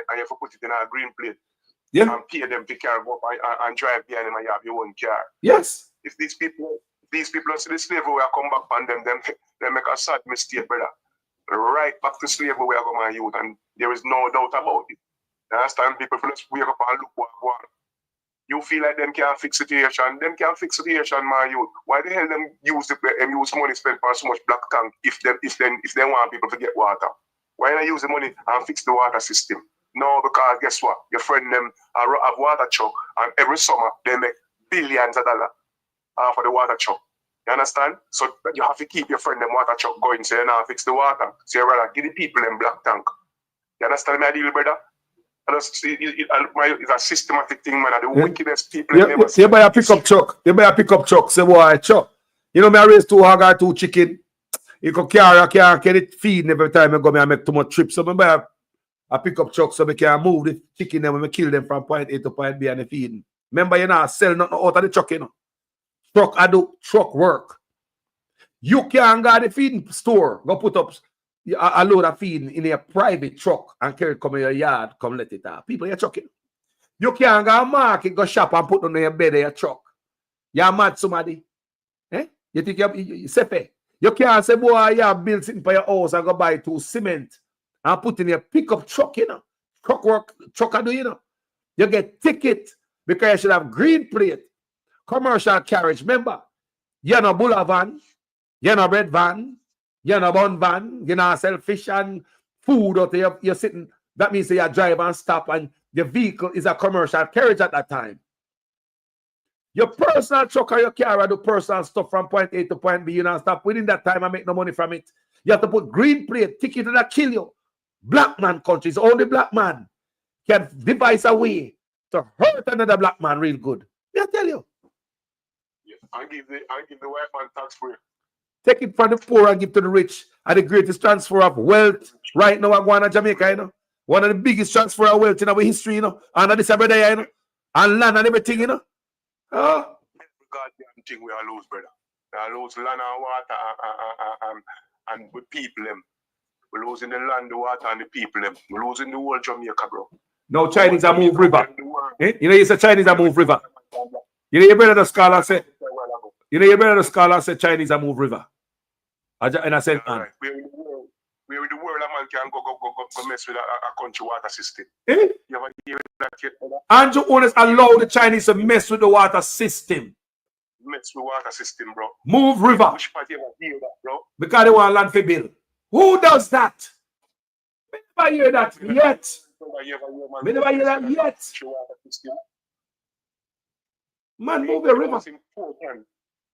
and you have to put it in a green plate.
Yeah.
And pay them to carry up and drive behind them and you have your own car.
Yes.
If these people see the slavery where I come back on them make a sad mistake, brother. Right back to slavery where I go my youth, and there is no doubt about it. You understand? People just wake up and look what I want. You feel like them can't fix situation. Them can't fix situation, my youth. Why the hell them use money spent for so much black tank if they want people to get water? Why don't use the money and fix the water system? No, because guess what? Your friend them have water truck, and every summer they make billions of dollars for the water truck. You understand? So you have to keep your friend them water truck going so you now fix the water. So you rather give the people them black tank. You understand me, deal, brother? It's a systematic thing, man. The wickedest people never
you buy a pickup truck. You buy a pickup truck. Say, boy, truck. You know, me I raise 2 hog or 2 chicken. You can carry, I can't get it feeding every time I go. I make too much trips. So I buy a pickup truck so I can move the chicken them and kill them from point A to point B and the feeding. Remember, you know, sell nothing out of the truck, you know. Truck, I do truck work. You can't go to the feeding store, go put up a load of feed in a private truck and carry it come in your yard, come let it out. People, you're trucking. You can't go to market, go shop and put on your bed of your truck. You're mad somebody. Eh? You think you say, you can't say, boy, you have bills in for your house and go buy 2 cement and put in your pickup truck, you know. Truck work, truck I do, you know. You get ticket because you should have green plate. Commercial carriage, remember? You're no bulla van, you're no bread van, you're no bun van, you know, sell fish and food out there, you're sitting. That means you drive and stop and the vehicle is a commercial carriage at that time. Your personal truck or your car do personal stuff from point A to point B, you know, stop within that time and make no money from it. You have to put green plate, ticket that kill you. Black man countries, only black man can devise a way to hurt another black man real good. I tell you.
I give the white man tax free.
Take it from the poor and give to the rich. And the greatest transfer of wealth right now I'm going to Jamaica, you know. One of the biggest transfer of wealth in our history, you know. And this brother, you know. And land and everything, you know. Oh.
Every goddamn thing we are lose, brother. We are lose land and water and with people them. We're losing the land, the water, and the people them. We're losing the whole Jamaica, bro.
No Chinese are move river. Eh? You know, you say Chinese are move river. You know, your brother the scholar said. You know, your brother the scholar said Chinese are move river. And I said, man.
Where in the world a man can go mess with a country water system.
Eh?
You ever hear that yet?
Anju owners allow the Chinese to mess with the water system.
Mess with water system, bro.
Move river.
Which part you ever hear that, bro?
Because they want land for bill. Who does that? We never hear that yet. We never hear that yet. Man, move the river.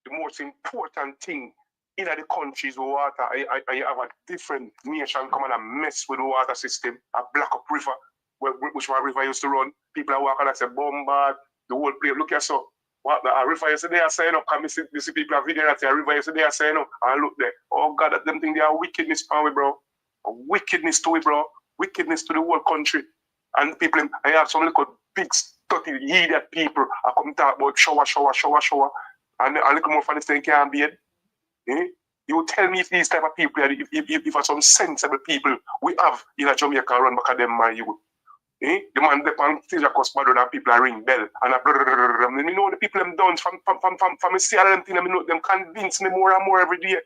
The most important thing in the country is water. I have a different nation come and mess with the water system. A black up river, which one river used to run. People are walking and say bombard the whole place. Look at so. What a river yesterday are saying up. Come see people have video that a river yesterday are saying up. And look there. Oh God, that them think they are wickedness on we, bro. A wickedness to it, bro. Wickedness to the whole country. And people, I have some little big study idiot people. I come talk about shower. And a little more funny thing can't be it. Eh? You tell me if these type of people, if some sensible people we have in a Jamaica run back at them, my youth. Eh? The man the pan things that cost bad and people are ring bell and you know the people them done from me see all them things, you know them convince me more and more every day.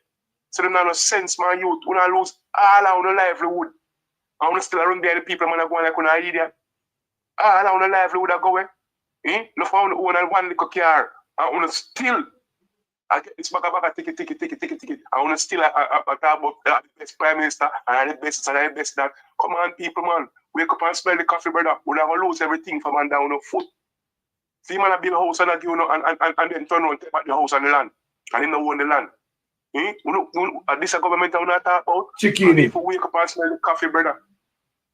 So them not no sense, my youth. When I lose all our livelihood. I want to still run there the people man are going like an idiot. All our livelihood are going. Eh? No for own one little car. I want to still I get this bag ticket. I want to still talk about the best prime minister and the best that. Come on, people, man. Wake up and smell the coffee, brother. We're going to lose everything from man down on foot. See, man, I build a house and give and then turn around, take back the house and the land. And then no own the land. Eh? This is government I want to talk about.
Chicken.
If we wake up and smell the coffee, brother.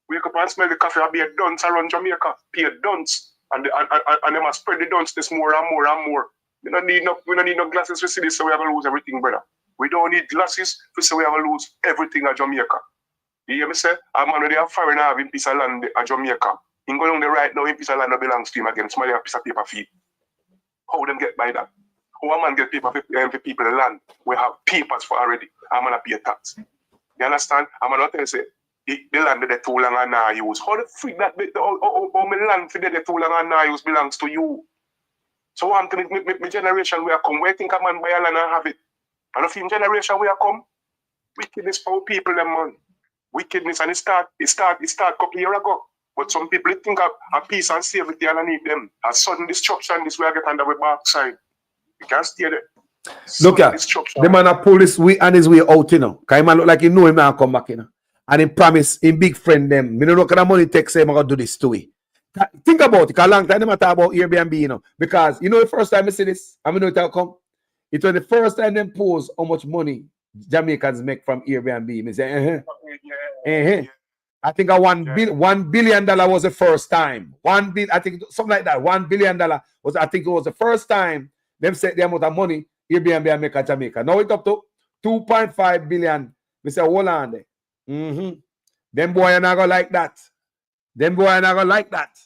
Wake up and smell the coffee, I'll be a dunce around Jamaica. Be a dunce. And they must spread the dunce this more and more. We don't need no glasses to see this, so we have to lose everything, brother. We don't need glasses to say we have to lose everything at Jamaica. You hear me say? A man when they have foreigner have in piece of land at Jamaica. In going on the right now, in piece of land that belongs to him again. Somebody have a piece of paper feed. How them get by that? One man get paper for people in land. We have papers for already. I'm gonna pay a tax. You understand? I'm gonna tell you say the land that they too long and now use. How the freak that my land for the too long and now use belongs to you? So I'm telling my generation we are come. Where think a man buy a land and have it? And if in generation we are come, wickedness for people them man. Wickedness and it start a couple of years ago. But some people think of peace and safety underneath them. A sudden destruction this way I get under the backside. You can't stay there.
Look at the man a pull his way and his way out, you know. Cause man look like he know him now come back, you know. And he promise him big friend them. Me don't know kind of money takes him gonna do this to it. Think about it, cause a long time they talk about Airbnb, you know. Because you know the first time I see this, I know it come. It was the first time them pose how much money Jamaicans make from Airbnb. Me say, I think $1 billion was the first time. I think something like that. $1 billion was, I think it was the first time them said the amount of money Airbnb make at Jamaica. Now it's up to 2.5 billion. We say, hold on there. Them boy are not gonna like that. Them boy are not gonna like that.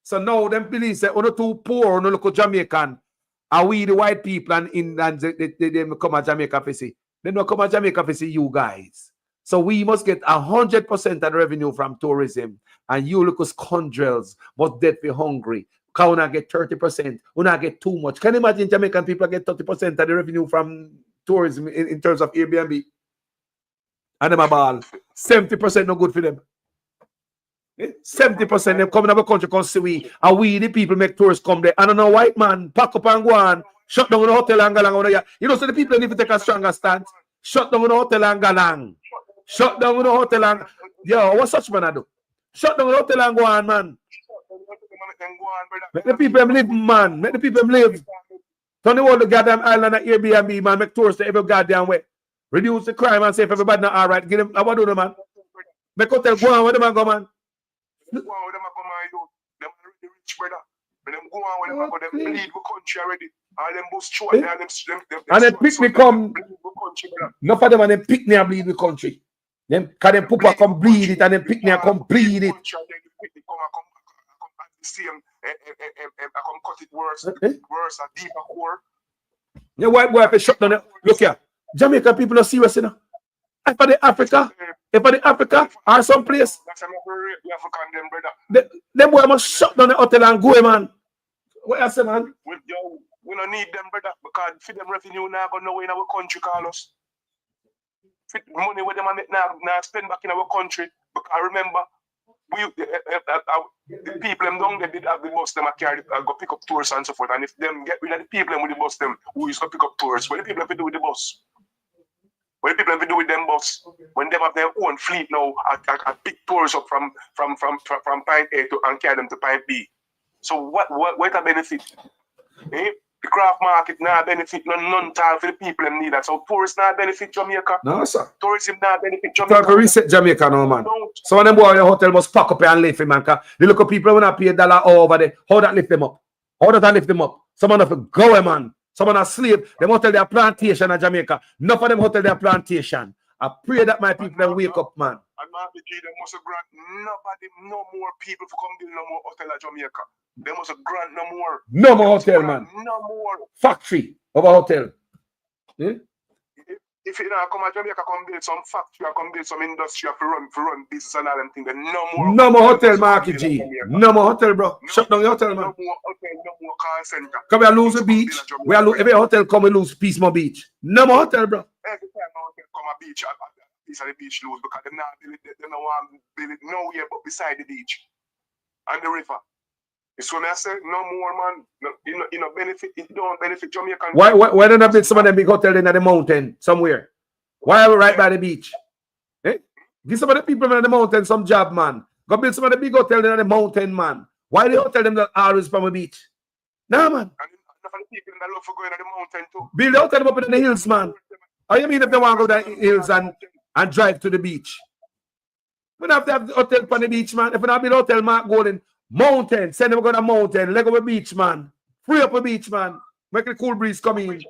So now them police say, oh no too poor, no look at Jamaican. Are we the white people and Indians they come at Jamaica for see? They don't come at Jamaica for see you guys. So we must get 100% of the revenue from tourism. And you look as scoundrels, but dead for hungry. Can we not get 30%? We not get too much. Can you imagine Jamaican people get 30% of the revenue from tourism in terms of Airbnb? And them a ball. 70% no good for them. 70% them come in our country come see we. And we the people make tourists come there. And no white man pack up and go on. Shut down the hotel and galang. You know, so the people need to take a stronger stance. Shut down the hotel and galang. Shut down the hotel and yo, what such man I do? Shut down the hotel and go on, man. Make the people live, man. Make the people live. Turn the whole goddamn island at Airbnb, man. Make tourists every goddamn way. Reduce the crime and say if everybody not all right. Give them, what do them, man? Make hotel go on where them go, man.
Go on where them go, man. Them rich brother. When them go on where them go, them bleed the country already. And them bust short there.
And then pick me come. Enough of them and them pick me and bleed the country. Them can them poopa come bleed it and then pick me and come bleed it.
I come cut it worse and deeper core.
Yeah, white boy if shut down it. Look here. Jamaican people are serious, you know. If for the Africa or some place. Them boy must shut down the hotel and go, man. What you say, man?
We don't need them, brother, because for them revenue now go nowhere in our country, Carlos. For money where them make now spend back in our country. Because remember, the people them down there did have the bus them carry go pick up tourists and so forth. And if them get rid of the people them with the bus them, who used to pick up tourists? What the people have to do with the bus? What the people have to do with them bus? When they have their own fleet now, I pick tourists up from point A to and carry them to point B. So what a benefit? The craft market now benefit none time for the people them need that. So tourists now benefit Jamaica.
No, sir.
Tourism now benefit Jamaica.
Talk to reset Jamaica now, man. So when them boy in the hotel must pack up and lift him, man. The local people when I pay $1 over there, how that lift them up? How that lift them up? Someone have to go, man. Someone a slave. Them hotel their plantation in Jamaica. Enough of them hotel their plantation. I pray that my people then wake up, man.
And they must grant nobody, no more people to come build no more hotel at Jamaica. They must grant no more.
No more hotel, man.
No more.
Factory of a hotel. Yeah?
If you now come at Jamaica, come build some factory, come build some industry for run business and all them things.
No more hotel, Marky G. No more hotel, bro. Shut down your hotel, man.
No more hotel, no more call center.
Come we lose the beach. We lose every hotel come we lose Peacemore Beach. No more hotel, bro.
Every time a hotel come a beach, piece of the beach lose because they don't want to build it nowhere but beside the beach and the river. So I say no more, man. No benefit. It don't benefit Jamaican.
Why don't I build some of them big hotel in the mountain somewhere? Why are we right by the beach? Eh? Give some of the people in the mountain some job, man. Go build some of the big hotel in the mountain, man. Why the hotel them that always from a beach? Nah, man.
And enough of the people that love for going to the mountain too.
Build the hotel up in the hills, man. How you mean if they want to go down the hills and drive to the beach? We don't have to have the hotel on the beach, man. If we don't build hotel, man, go in mountain. Send them go to the mountain. Let go a beach, man. Free up a beach, man. Make the cool breeze come in.
Wicked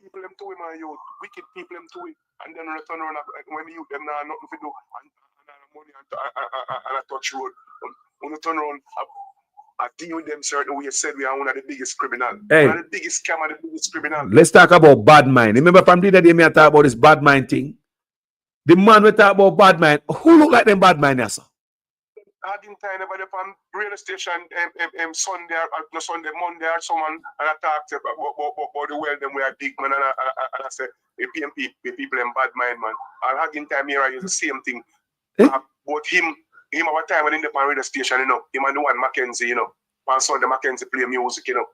people them to it, man, youth. Wicked people them to it. And then return around when the youth them now nothing to do and money and a touch road. When you turn around, I deal with them certain way. Said we are one of the biggest criminals.
Hey.
One of the biggest scammer, the biggest criminal.
Let's talk about bad mind. Remember from the day me I talk about this bad mind thing? The man we talk about bad mind. Who look like them bad mind, yes, sir?
I didn't tell anybody from radio station Sunday or no Sunday, Monday or someone, and I talked about the well them we are big man, and I said the PMP people them bad mind man. And I didn't time here I use the same thing. But him our time when in the radio station, you know, him and the one Mackenzie, you know, on Sunday Mackenzie play music, you know.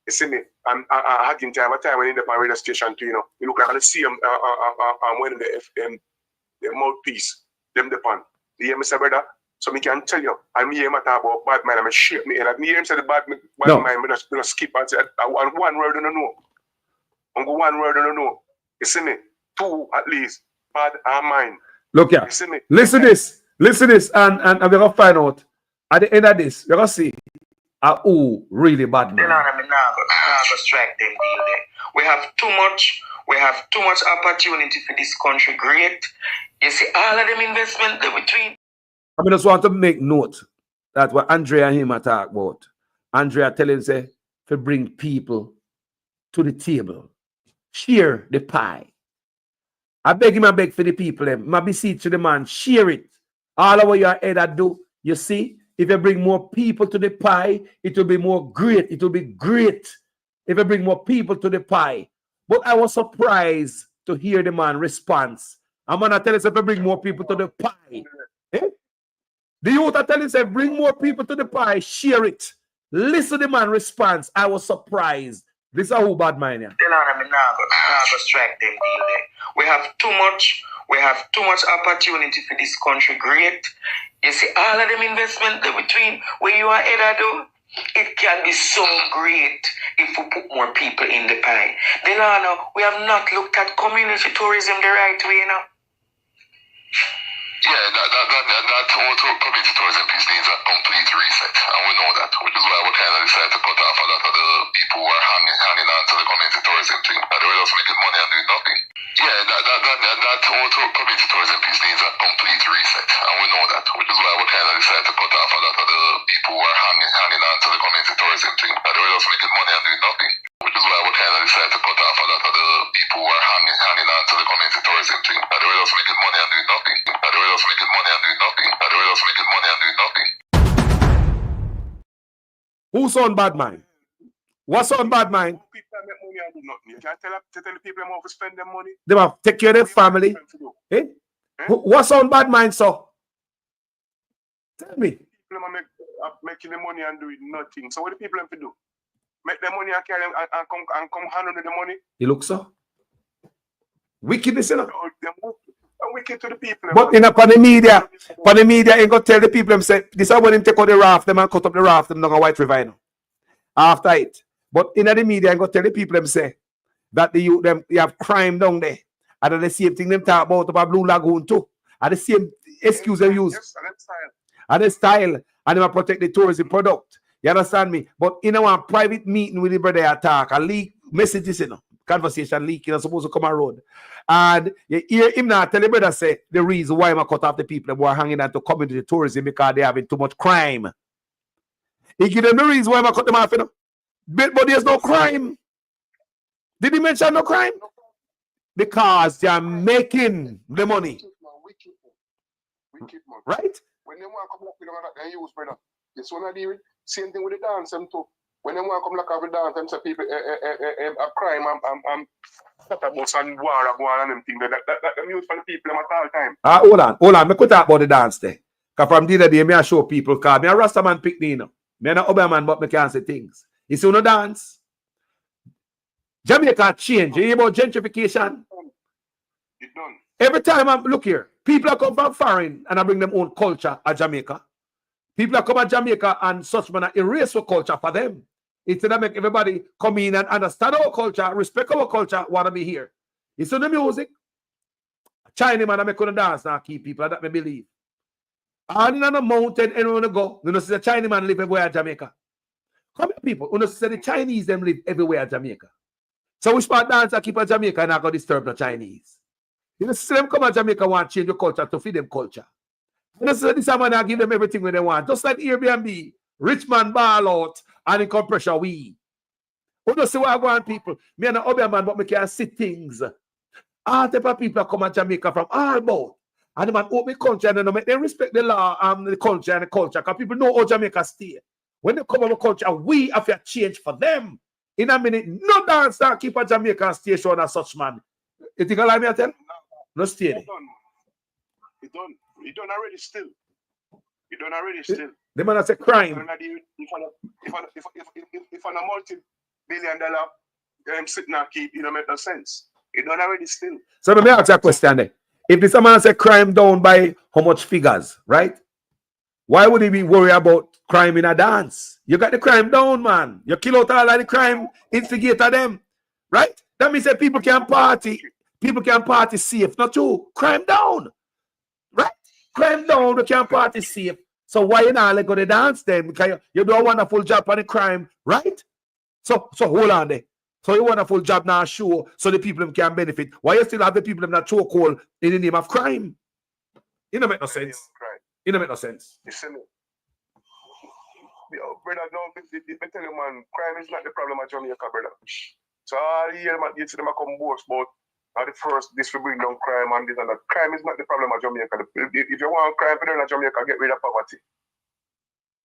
You see me? And I had him time when in the radio station too, you know. You look like the same when the FM the mouthpiece, them the pan. You hear me say, brother? So me can tell you, and me hear me talk about bad mind, I shake me head. And me hear him say the bad mind, me just skip and say, one word I don't know. I'm go one word I don't know. You see me? Two at least, bad and mind.
Look here.
You see me?
Listen this, and we're gonna find out at the end of this, you're gonna see who really bad man.
Strike them deal there. We have too much opportunity for this country. Great. You see all of them investment between.
I mean, just want to make note that what Andrea and him are talk about. Andrea telling say to bring people to the table, share the pie. I beg him, I beg for the people. I beseech to the man, share it. All of what your head do, you see, if you bring more people to the pie, it will be more great. It will be great if you bring more people to the pie. But I was surprised to hear the man response. I'm gonna tell us if you bring more people to the pie. Eh? The youth are telling us, bring more people to the pie, share it. Listen to the man response. I was surprised. This is who bad mind here.
Strike them deal there. We have too much opportunity for this country. Great. You see all of them investment between where you are headed do. It can be so great if we put more people in the pie. Delano, we have not looked at community tourism the right way now.
Yeah, that whole community tourism piece needs a complete reset, and we know that, which is why we kind of decided to cut off a lot of the people who are hanging on to the community tourism thing, but they were just making money and doing nothing. Yeah, that whole community tourism piece needs a complete reset, and we know that, which is why we kind of decided to cut off a lot of the people who are hanging on to the community tourism thing, but they were just making money and doing nothing. Which is why we kind of decided to cut off a lot of the people who are hanging on to the community tourism thing, but they were just making money and doing nothing. But they were just making money and doing nothing. But they were just making money and doing nothing.
Who's on bad mind? What's on bad mind?
People make money and do nothing. You can't tell the people how to spend their money.
They must take care of their family. Eh? What's on bad mind, so? Tell me.
People are making the money and doing nothing. So what do people have to do? Make the money and carry them and come handle the money.
You look so? Wickedness, you know?
Wicked to the people.
But in upon the media, ain't gonna tell the people them say this is when him take out the raft, them and cut up the raft, them not a White River, you know. After it. But in the media, ain't gonna tell the people them say that the youth them you have crime down there. And the same thing them talk about Blue Lagoon too. And the same excuse they use.
Yes,
and the style. And they will protect the tourism product. You understand me? But in a private meeting with the brother attack, a leak messages, you know, conversation leaking, are supposed to come around. And you hear him now tell the brother say the reason why I'm cut off the people who are hanging on to community tourism because they're having too much crime. He give them the reason why I'm cut them off, you know. But there's no crime. Did he mention no crime? Because they are making the money. Right?
When they want to come up with them, they use, brother. This one I deal with. Same thing with the dance, them too. When they want to come like have a dance, them say people a crime and about and war and them things. That them use for the people at all time.
Hold on. Me could talk about the dance there. Because from the other day, me I show people, because me a Rasta man pick me, you know. Me not Oba man, but me can't say things. You see no dance? Jamaica change. You hear about gentrification?
It done.
Every time I look here, people are come from foreign and I bring them own culture at Jamaica. People are come to Jamaica and such man erase our culture for them. Instead of make everybody come in and understand our culture, respect our culture, want to be here. You see the music? China man, I make on dance now, keep people that me believe. And in a mountain, anyone to go, you know, see the Chinese man live everywhere in Jamaica. Come here, people. You know, see the Chinese them live everywhere in Jamaica. So we start dance and keep in Jamaica and not go disturb the Chinese. You know, see them come to Jamaica want to change the culture to feed them culture. You know, so this man I give them everything when they want. Just like Airbnb. Rich man ball out and it come pressure we. Who don't see what I want people? Me and the other man, but me can see things. All type of people come to Jamaica from all about. And the man open country and they make them respect the law and the country and the culture. Because people know how Jamaica stay. When they come to the country, we have to change for them. In a minute, no dance keep a Jamaican station as such man. You think I like me at them? No stay there.
It done already still. It done already still.
The man has a crime.
If on a multi-billion-dollar sitting and keep, it don't make no sense. It done already still.
So let me ask you a question there. If this man has a crime down by how much figures, right? Why would he be worried about crime in a dance? You got the crime down, man. You kill out all of the crime instigator them, right? That means that people can party. People can party safe, not true. Crime down, right? Crime down, they can party safe. So why you not let go to dance then? Because you do a wonderful job on the crime, right? So hold on there. So you wonderful job now show so the people can benefit. Why you still have the people that choke hole in the name of crime? It don't make no sense. It don't make no sense.
You see me? Brother, no, I tell you, man, crime is not the problem of Jamaica, brother. So all the year, man, you see them come boast about the first this will bring down crime and this and that. Crime is not the problem of Jamaica. If you want crime to do in Jamaica, get rid of poverty.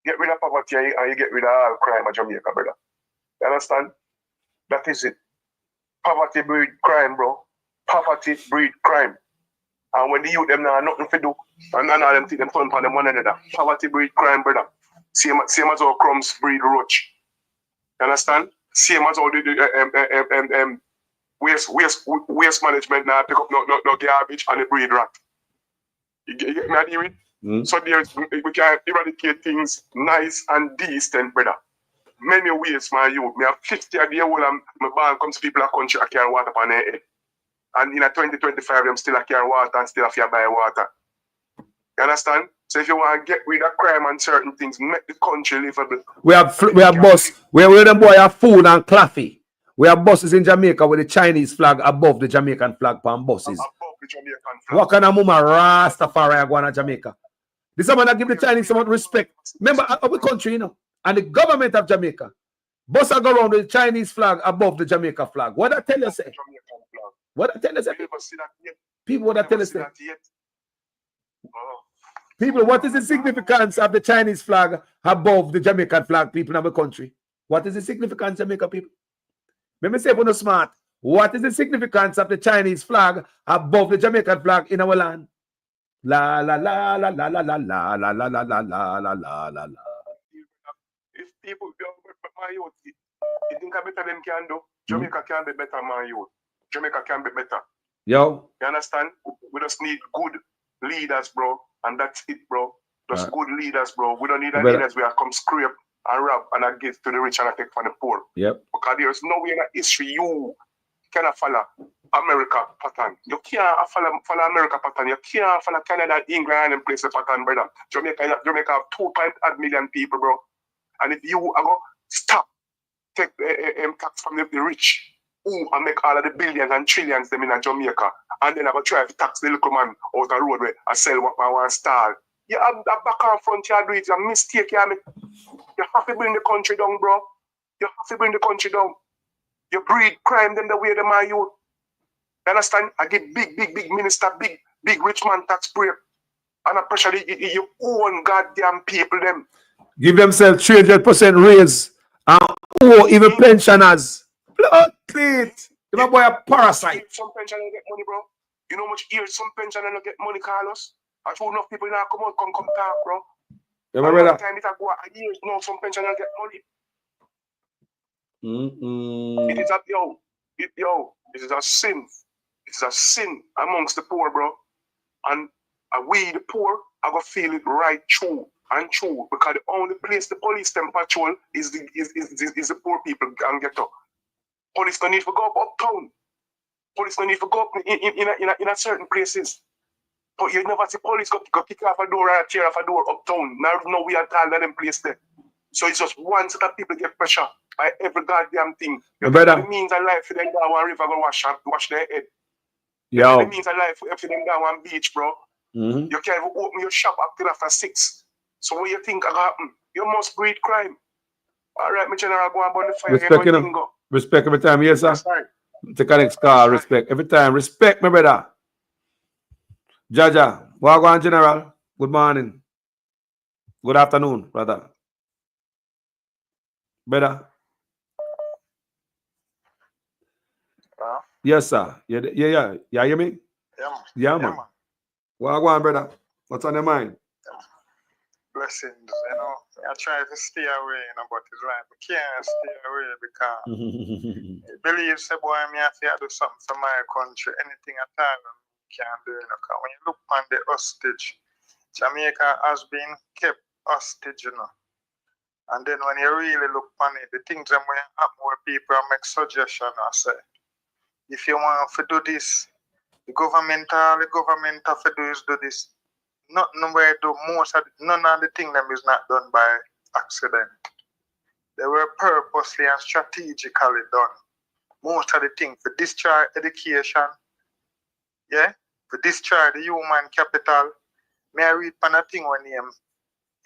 Get rid of poverty and you get rid of all crime of Jamaica, brother. You understand? That is it. Poverty breed crime, bro. Poverty breed crime. And when the youth them now nothing to do, and none of them think them turn upon them one another. Poverty breed crime, brother. Same as how crumbs breed roach. You understand? Same as how the waste management now pick up no garbage and they breed rat. You get me idea with? So we can eradicate things nice and decent, brother. Many ways, my youth. Me have 50 a day old and my band comes to people in the country I carry water upon their head. And in 2025 them still carry water and still have to buy water. You understand? So if you want to get rid of crime and certain things, make the country livable.
We have bus. Where them boy have food and coffee. We have buses in Jamaica with the Chinese flag above the Jamaican flag on buses.
Above the Jamaican flag.
What kind of mama Rastafari going to Jamaica? This man that give the Chinese some respect. Remember our country, you know, and the government of Jamaica. Bus go around with the Chinese flag above the Jamaica flag. What I tell you say? What I tell you say? People, what I tell you say? People, what is the significance of the Chinese flag above the Jamaican flag, people in our country? What is the significance, Jamaica people? Let me say for no smart. What is the significance of the Chinese flag above the Jamaican flag in our land? La la la la la la la la la la la la la la la la.
If people, my youth, you think better them can do? Jamaica can be better, my youth. Jamaica can be better.
Yo.
You understand? We just need good leaders, bro. And that's it, bro. Just good leaders, bro. We don't need leaders where I come scrape and rob and I give to the rich and I take from the poor.
Yep.
Because there's no way in history you cannot follow America pattern. You can't follow America pattern. You can't follow Canada, England, and places pattern, brother. Jamaica have 2.8 million people, bro. And if you are going to stop, take tax from the rich, and make all of the billions and trillions them in Jamaica, and then I go try to tax the little man out the road where I sell what I want to stall. You have that back and front, you do it, you mistake, you have to bring the country down, bro. You have to bring the country down. You breed crime them the way them are you. You understand? I get big minister, big rich man tax break. And I pressure you own goddamn people them.
Give themselves 300% raise. Or even pensioners. Blood cleat. You boy a parasite.
Some pensioners get money, bro. You know how much years some pensioners get money, Carlos? I told enough people now come out, come talk, bro.
Yeah, my brother.
Time it go a years now, some pensioners get money. It is this is a sin. It's a sin amongst the poor, bro. And we, the poor, are going to feel it right true and true. Because the only place the police them patrol is the poor people and get up. Police don't need to go up uptown. Police don't need to go up in a certain places. But you never see police go kick off a door or tear off a door uptown. Now we are tired of them place there. So it's just one set of people get pressure by every goddamn thing.
You better.
The means of life for them down one river go wash their head.
Yo.
The means of life for them down one beach, bro. You can't even open your shop after 6. So what you think will happen? You must breed crime. All right, my general, go and burn the fire.
Respect, you know. Respect every time, yes, sir.
That's right.
Take a next call, respect. Every time, respect, my brother. Jaja, Wagwan General. Good morning. Good afternoon, brother. Brother. Yes, sir. Yeah. You hear me? Yeah, man. Wagwan, brother. What's on your mind?
Blessings, you know. I try to stay away, you know, but it's right. I can't stay away because I believe say boy me have to do something for my country. Anything at all I can do, you know. Cause when you look on the hostage, Jamaica has been kept hostage, you know. And then when you really look on it, the things that when happen where people make suggestion or say, if you want to do this, the government have to do this. Nothing where do none of the things them is not done by accident. They were purposely and strategically done. Most of the things for destroy education, yeah, for destroy the human capital. May I read on a thing when you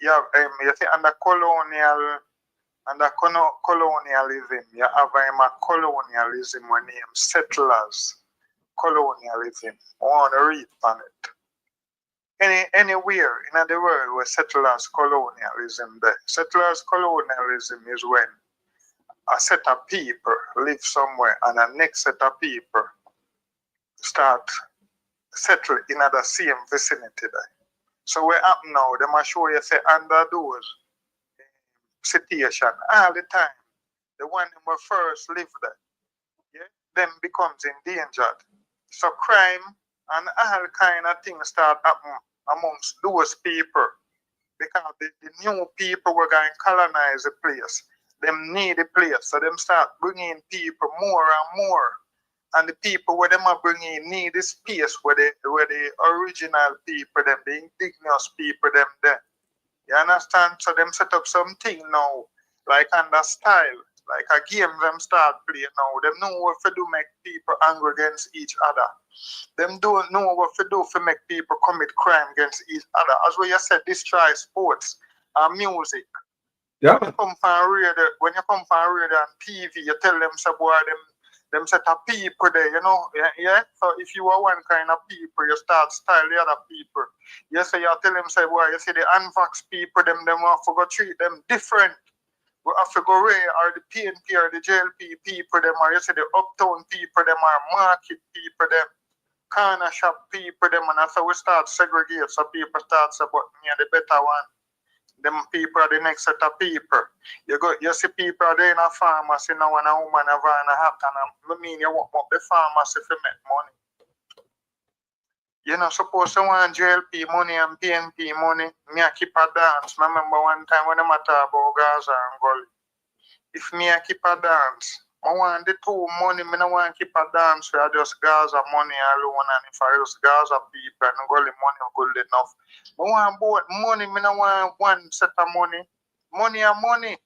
say under colonialism, you have a colonialism when you settlers. Colonialism. I want to read on it. Anywhere in the world where settlers colonialism there. Settlers colonialism is when a set of people live somewhere and the next set of people start settle in the same vicinity there. So what happen now, they must show you say under those situation all the time, the one who first live there, yeah, them becomes endangered. So crime and all kind of things start happening amongst those people because the new people were going to colonize the place. Them need the place, so them start bringing people more and more. And the people where them are bringing need the space where the original people, them, the indigenous people, them there. You understand? So them set up something now, like under style, like a game them start playing now. Them know what to do make people angry against each other. Them don't know what to do to make people commit crime against each other. As what you said, destroy sports and music.
Yeah.
When you come from radio and TV, you tell them say boy them set of people there, you know, yeah. So if you are one kind of people, you start style the other people. You say you tell them say boy, you see the unvax people, them have to go treat them different. We have to go away, or the PNP or the JLP people, them, or you see the uptown people, them, or market people, them, corner shop people, them, and after we start segregate, so people start say, but me are the better one. Them people are the next set of people. You see people are there in a pharmacy now and a woman have a hat and I mean you walk up the pharmacy to make money. You're not supposed to want JLP money and PNP money. Me I keep a dance. I remember one time when I talk about Gaza and Gully. If me I keep a dance, I want the two money, I don't want to keep a dance for just Gaza money alone, and if I just Gaza people and Gully money good enough. I want both money, I don't want one set of money. Money and money.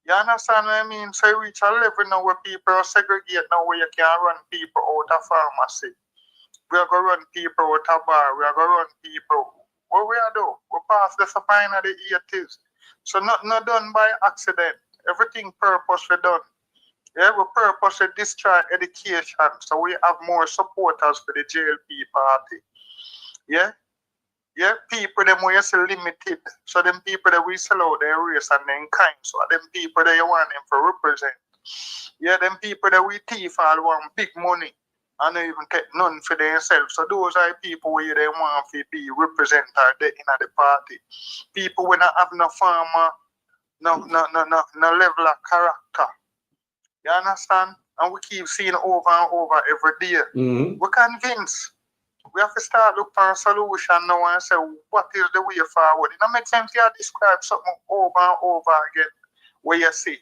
You understand what I mean? So you reach a level now where people are segregate now where you can run people out of pharmacy. We are going to run people out of bar. We are going to run people. What we are doing? We pass the fine of the 80s. So not done by accident. Everything purposely done. Yeah, we purposely destroy education. So we have more supporters for the JLP party. Yeah? Yeah, people them we say limited. So them people that we sell out their race and their kind. So them people that you want them to represent. Yeah, them people that we thief all want big money and don't even take none for themselves. So those are people where they want to be represented in the party. People when not have no farmer, no level of character. You understand? And we keep seeing over and over every day.
Mm-hmm.
We're convinced. We have to start looking for a solution now and say, what is the way forward? It don't make sense to describe something over and over again where you see.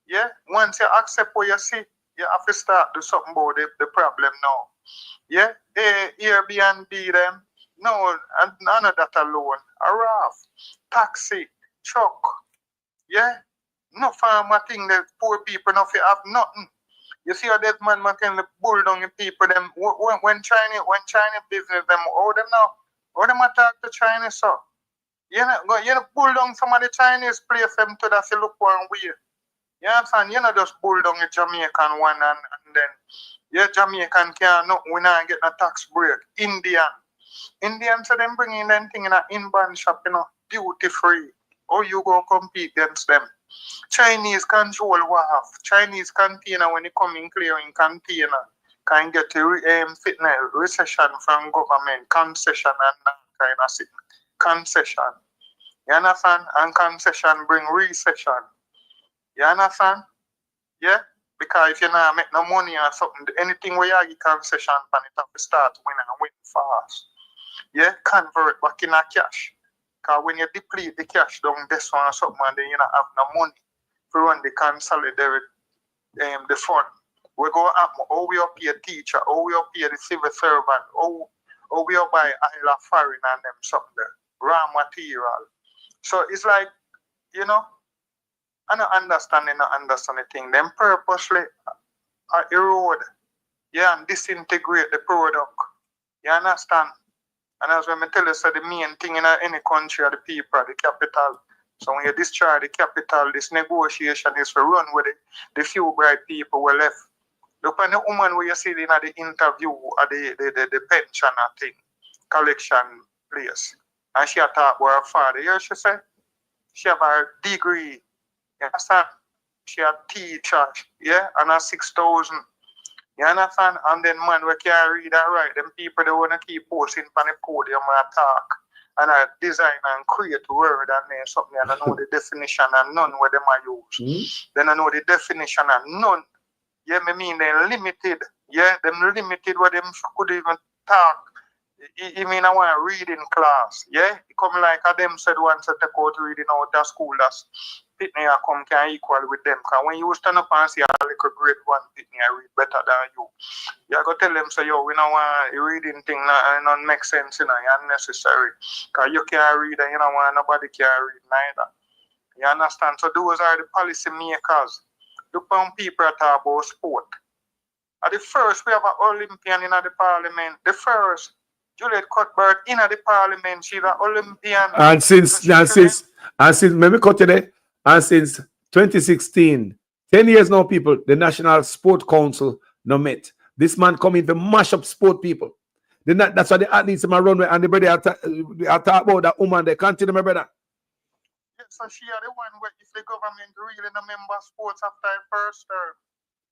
Yeah? Once you accept what you see, you have to start do something about the problem now. Yeah? Airbnb them. No, and none of that alone. A raft, taxi, truck. Yeah? No farmer thing that poor people not have nothing. You see how that man can bull down the people them when China business them how them now? How them attack the China so? You know, pull down some of the Chinese play for them to that look one way. You understand? You know, just pull down the Jamaican one and then Jamaican can't we not get a tax break. Indians so them bring in them thing in an inbound shop, you know, duty free. Or you go compete against them. Chinese control WAF. Chinese container when you come in clearing container can get fitness recession from government, concession and that kind of thing. Concession. You understand? And concession bring recession. You understand? Yeah? Because if you not make no money or something, anything where you get concession pan it have to start win fast. Yeah? Convert back in a cash. Because when you deplete the cash down this one or something and then you don't have no money to run the consolidate the fund. We go up how we pay a teacher, how we pay the civil servant, how we buy Isle of Foreign and them something there. Raw material. So it's like, you know, I don't understand the thing. Them purposely erode, and disintegrate the product. You understand? And as when I tell you, so the main thing in any country are the people, the capital. So when you destroy the capital, this negotiation is for run with it. The few bright people were left. Look at the woman where you see in the interview at the pension thing, collection place. And she talked about her father. You know she said? She have a degree. You understand? She a teacher, and a 6,000. You understand? And then man we can't read and write. Them people they wanna keep posting on the podium and talk. And I design and create word and then something and I know the definition and none where them I use. Then I know the definition and none. Yeah, me mean they're limited. Yeah, them limited where them could even talk. You mean I want to read in class. Yeah? It come like them said once I take out reading out of school that's Pitney come can equal with them. Because when you stand up and see a little grade 1 Pitney I read better than you. You go tell them say yo we don't want reading thing not make sense, you know, unnecessary. Because you can't read and you don't want nobody can read neither. You understand? So those are the policy makers. Look when people talk about sport. At the first, we have an Olympian in the parliament. The first, Juliet Cuthbert in the parliament, she's an Olympian.
And since maybe cut you there, and since 2016, 10 years now, people, the National Sport Council no met. This man coming to mash up sport people. That's why the athletes in my runway and the brother I talk about that woman, they continue, my brother.
So she are the one where if the government really remember sports after her first term.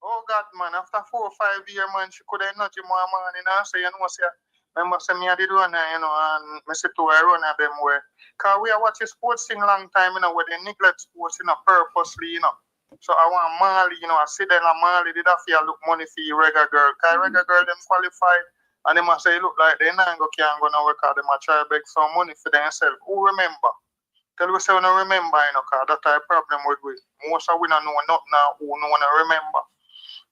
Oh God, man, after 4 or 5 years, man, she could have not you more money and say, you know, say, remember, say me I did one, you know, and I said to her, run at them where. Because we are watching sports thing long time, you know, where they neglect sports, you know, purposely, you know. So I want Mali, you know, I see them and Mali did have to look money for your regular girl. Because regular girl, them qualified, and they must say, look like they not can't go nowhere because they must try to beg some money for themselves. Who remember? Tell we say we don't remember, you know, because that's a problem with we. Most of we don't know nothing now who don't want to remember.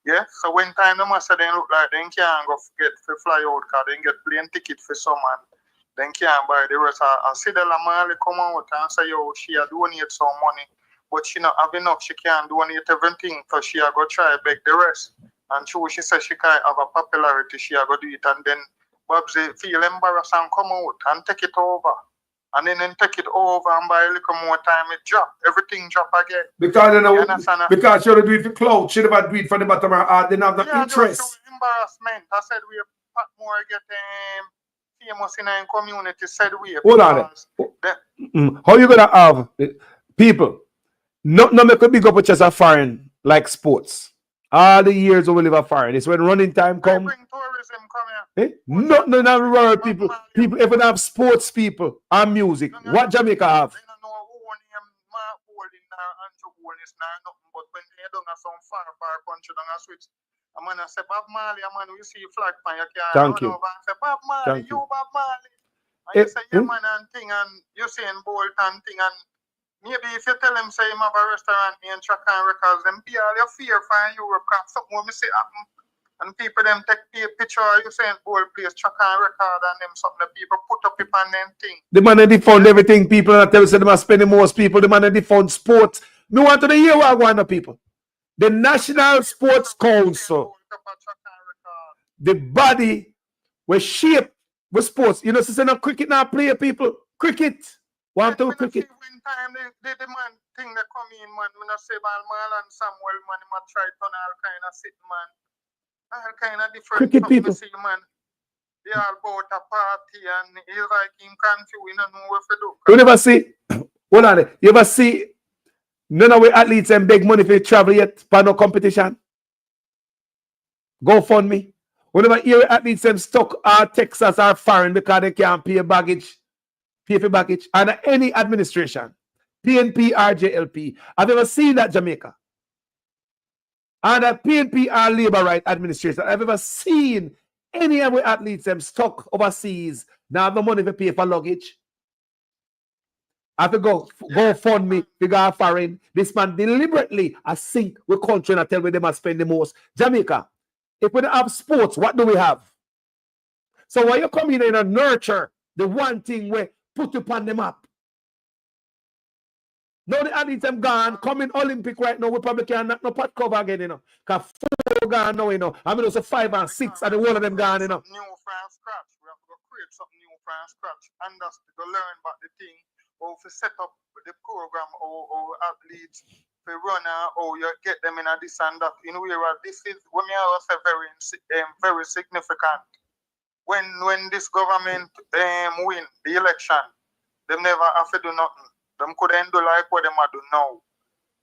Yeah? So when time they must say they look like they can't go get to fly out because they get plane ticket for someone. They can't buy the rest. I see the Lamali come out and say, yo, she a donate some money, but she not have enough. She can't donate everything, so she a go try beg the rest. And true, she says she can't have a popularity, she a go do it. And then Babsy feel embarrassed and come out and take it over. And then take it over and by a little more time it drop. Everything drop again.
Because you know, because she do it for clout, she never do it for the bottom of her heart, they have no interest.
Embarrassment. I said we more get famous in our community, said we.
Hold on. How you gonna have people not make a big up with just a foreign like sports? All the years we live a foreign. It's when running time come.
Bring tourism come
here. No rural people. People even have sports people and music. What Jamaica have?
But when they don't have some far country, don't have switch. I'm gonna say Bob Marley, I'm gonna see flag pan your car.
Thank you.
Say Bob Marley, you Bob Marley. And you say yeah man and thing and you saying Bolt and thing and maybe if you tell them say you have a restaurant in track and records, them be all your fear for Europe because something when me say happen. And people them take a picture you saying Bolt place track and record and them something that people put up on them thing.
The man they fund everything, people and tell say they must spend the most people, the man they fund sports. Me want to hear what I want the people. The National Sports Council, the body was shaped with sports. You know, since no cricket now play people. Cricket. 1, 2 cricket.
When time the man thing that come in, man, we not say Mal and Samuel, man, he might try to turn all kind of sit, man. All kind of different
Cricket
stuff
people.
See, man. They all about a party and he's like him confused, we don't know what to do.
You never see, hold on, you ever see none of the athletes and beg money for travel yet for no competition? Go fund me. Whenever hear athletes them stuck Texas or foreign because they can't pay for baggage, and any administration, PNP, RJLP, have you ever seen that Jamaica? And a PNP or Labor Right Administration, have you ever seen any of the athletes them stuck overseas, now have no money to pay for luggage? Have to go fund me, to go foreign. This man deliberately sink with country and tell me they must spend the most. Jamaica, if we don't have sports, what do we have? So when you come in and nurture the one thing we put you on the map. Now the athletes have gone, coming Olympic right now, we probably can't knock no pot cover again, you know. Because 4 gone now, you know. I mean, also 5 and 6, and the whole of them gone, you know.
New from scratch. We have to create something new from scratch. And that's to learn about the thing, or to set up the program, or athletes, to run, or you get them in a this and that. In where this is, when I was very significant. When this government win the election, them never have to do nothing. Them couldn't do like what them are do now.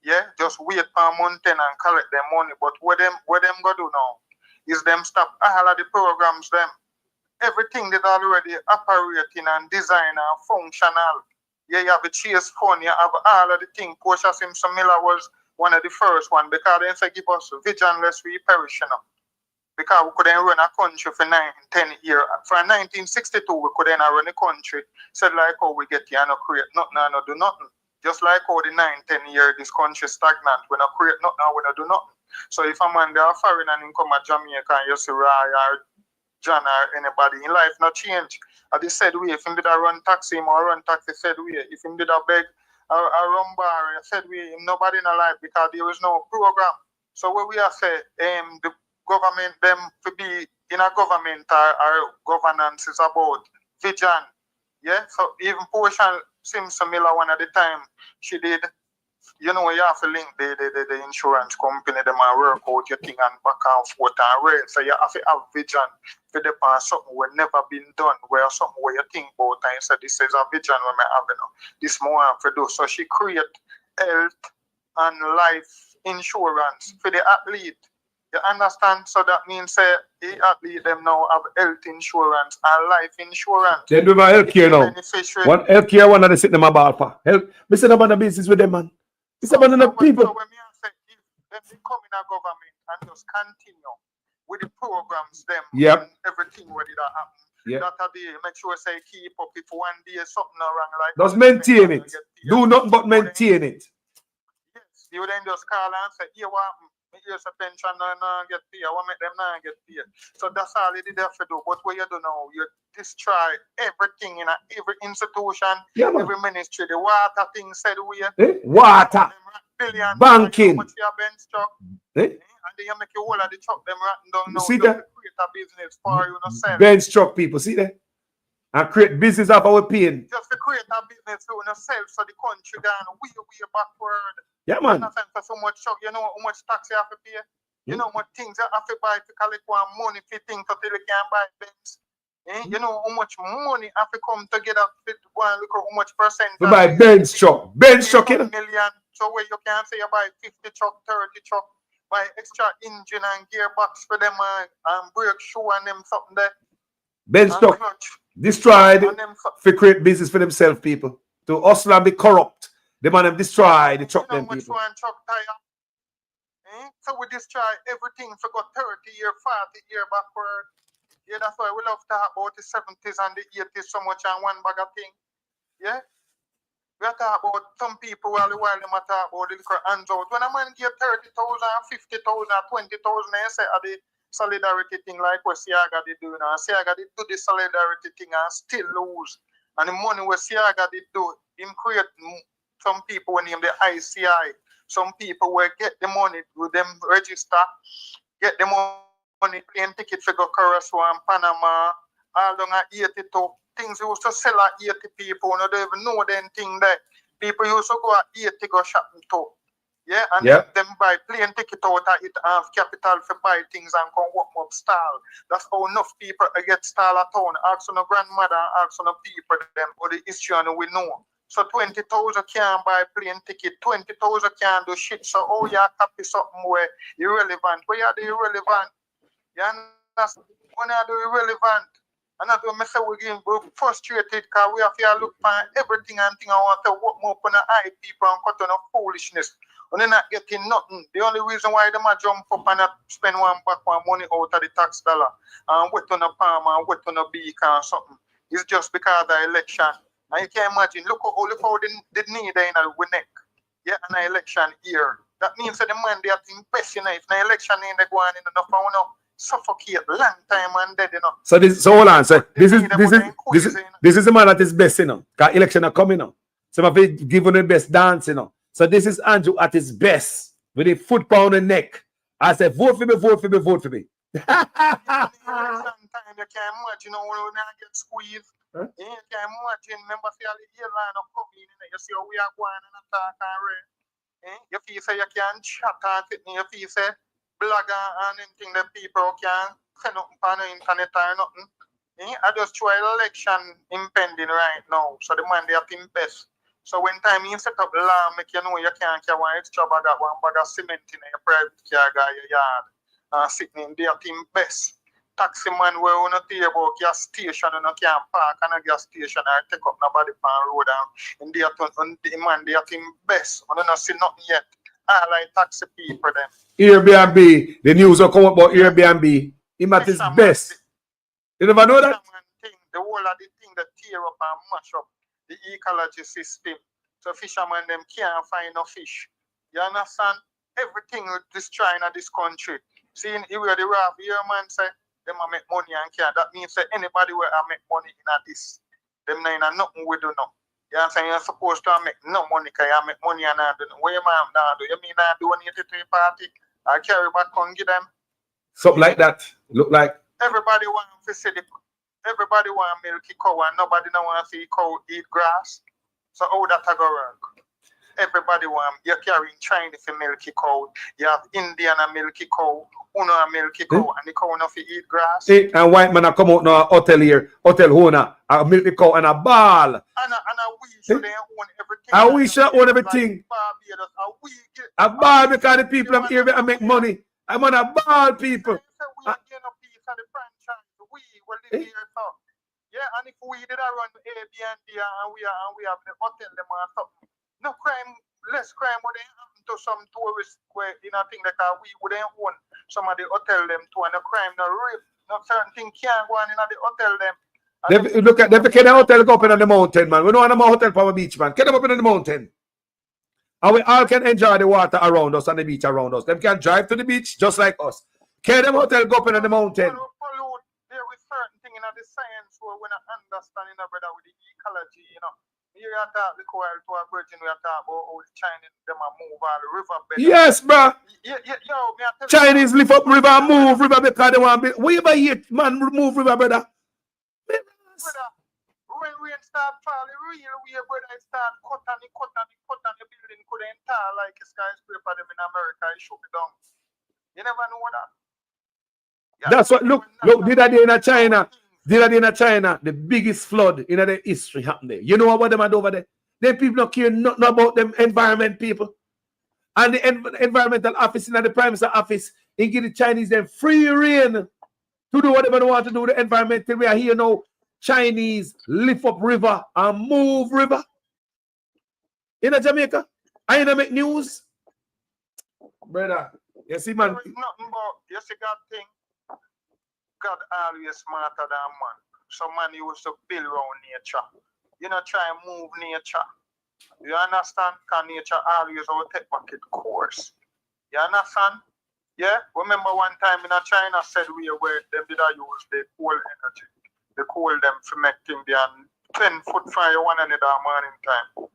Yeah, just wait for a month and collect their money. But what them go do now is them stop all of the programs them. Everything that already operating and design and functional. Yeah, you have a chase fund, you have all of the things. Portia Simpson Miller was one of the first one because they say give us vision lest we perish, you know. Because we couldn't run a country for 9, 10 years. From 1962, we couldn't run a country. Said like how we get here and create nothing and do nothing. Just like how the 9, 10 years this country stagnant. We don't create nothing and we don't do nothing. So if a man there foreign and come to Jamaica and you see Rai or John or anybody in life not change. As they said we, if him did a run taxi or run taxi said we. If him did a beg a run bar said we, nobody in a life because there is no program. So what we have said, the government, them to be in a government or governance is about vision. Yeah, so even Portia Simpson Miller one at the time, she did, you know, you have to link the insurance company, them and work out your thing and back and forth and read. So you have to have vision for the past something will never been done, where something where you think about and so this is a vision when I have, you know, this more to do. So she create health and life insurance for the athlete. You understand? So that means the athlete them now have health insurance and life insurance.
They do my health care now. One health care one that they sit them about for. Help me set up on the business with them, man. It's about the people.
So when me say if they come in a government and just continue with the programs them and everything where did that happen. That day make sure say keep up if one day something wrong like
just maintain it. Do nothing but maintain it.
Yes, you then just call and say, here what here's a pension and get paid. I want make them not get paid. So that's all you did have to do. But what you do now, you destroy everything in every institution, every ministry. The water thing said we
water, banking.
Much your bench truck. And then you make you all of the truck them ratting down now.
See that?
Create a business for you yourself.
Bench truck people, see that? And create business off our pain.
Just to create a business for yourself so the country gone way backward.
Yeah, man.
For so much truck, you know how much tax you have to pay? You know what things you have to buy to collect one money for things until you can buy things. You know how much money have to come together to one look how much percent.
We buy bench truck. Bench truck, you know.
Million. So where you can say you buy 50 truck, 30 truck, buy extra engine and gearbox for them and brake shoe and them something there.
Bench truck. Destroyed for create business for themselves, people. To hustle and be corrupt. The man them destroy the truck them people.
Truck tire. So we destroy everything for go 30 year, 40 year backward. Yeah, that's why we love to talk about the 70s and the 80s so much and one bag of thing. Yeah? We are talking about some people while they talk about the little hands out. When a man give 30,000, 50,000, 20,000, they say the solidarity thing like what Siaga did do now. Siaga did do the solidarity thing and still lose. And the money what Siaga did do, him create some people when name the ICI. Some people will get the money with them register, get the money, plane ticket for go Curacao and Panama, all down at 82. things used to sell at 80 people, you don't even know them thing there. People used to go at 80 go shopping too. Yeah, and them buy plane ticket out of it and have capital for buy things and come walk up style. That's how enough people get style at town. Ask on a grandmother, ask on a people them or the history and we know. So 20,000 can't buy plane ticket, 20,000 can't do shit. So oh yeah, copy something where irrelevant. Where you do irrelevant? You understand? When you do irrelevant. And that's what I say we're frustrated because we have to look for everything and thing. I want to work more on the eye people and cut on the foolishness. And they're not getting nothing. The only reason why they might jump up and not spend one money out of the tax dollar and wet on the palm and wet on the beak or something is just because of the election. And you can imagine, look how they need in our neck. Yeah, and the election here. That means that the man they are investing if the election ain't they going in enough for suffocate long time and dead, you know.
So hold on. So this is the man that is best, you know. Because election are coming now. So I have given the best dance, you know. So this is Anju at his best with a foot pound the neck. I said, vote for me, vote for me, vote for me.
Sometimes you can't imagine when I get squeezed. You can't imagine, remember, see all the airline of coming in, you see how we are going and attack and rain. You feel say you can't chat and sit in, you feel say blogger and anything that people can send up on the internet or nothing. I just try election impending right now, so the man they have him best. So when time you set up law, make you know you can't carry one extra bag of cement in your private car guy your yard. Sitting in there team best. Taxi man where on a table gas station and you can't park on a gas station or take up nobody on road and they the man they team best. I don't see nothing yet. I like taxi people then.
Airbnb, the news will come up about Airbnb. Him at his best. You never know that?
The whole of the thing that tear up and mash up the ecology system. So fishermen them can't find no fish. You understand? Everything destroying in this country. Seeing where the rough here man say them make money and care. That means that anybody where I make money in this, them nothing we do now. You understand? You're supposed to make no money because you make money and not do. What you mean not do? You mean not donate it to a party? I carry back and give them.
Something like that. Look like
everybody want to see the everybody want milky cow and nobody don't want to see cow eat grass. So how that go work? Everybody want you're carrying Chinese milky cow, you have Indian milky cow, Uno milky cow, and the cow not eat grass.
And white man come out now hotel here, hotel owner, a milky cow and a ball.
And we should own everything.
And we should own everything. A ball because the people of here make money. I'm on a ball people.
Yeah, and if we did run Airbnb and we have the hotel them or something, no crime, less crime would happen to some tourists where think that we wouldn't own some of the hotel them too, and the crime no real, no certain thing can't go on in the hotel them.
Look at the hotel go up in the mountain, man. We don't want a hotel for a beach, man. Get them up in the mountain. And we all can enjoy the water around us and the beach around us. Them can drive to the beach just like us. Can them hotel go up in the mountain?
There is certain thing in the science where we not understanding brother with the ecology, Here you talk the coil to a virgin, we talk about how the Chinese them move all the river bed.
Yes, bro. Chinese lift up river and move river because they want to be. We ever hear man move river, brother?
When rain start falling, real way, brother, it start cut and the building couldn't tall like a skyscraper them in America, it shook it down. You never know that. Yeah,
that's what look, did that day in China. The biggest flood in the history happened there. You know what them are over there? Them people don't care nothing about them environment people. And the environmental office in the Prime Minister office, they give the Chinese them free reign to do whatever they want to do. The environmental we are here now. Chinese lift up river and move river. In Jamaica, I ain't make news. Brother, you see man.
Nothing but you see God thing. God always smarter than man. So man used to build around nature. You know, try and move nature. You understand? Because nature always will take back its course. You understand? Yeah? Remember one time in China said where they did use the coal energy. They coal them to make things and 10 foot fire one another morning time.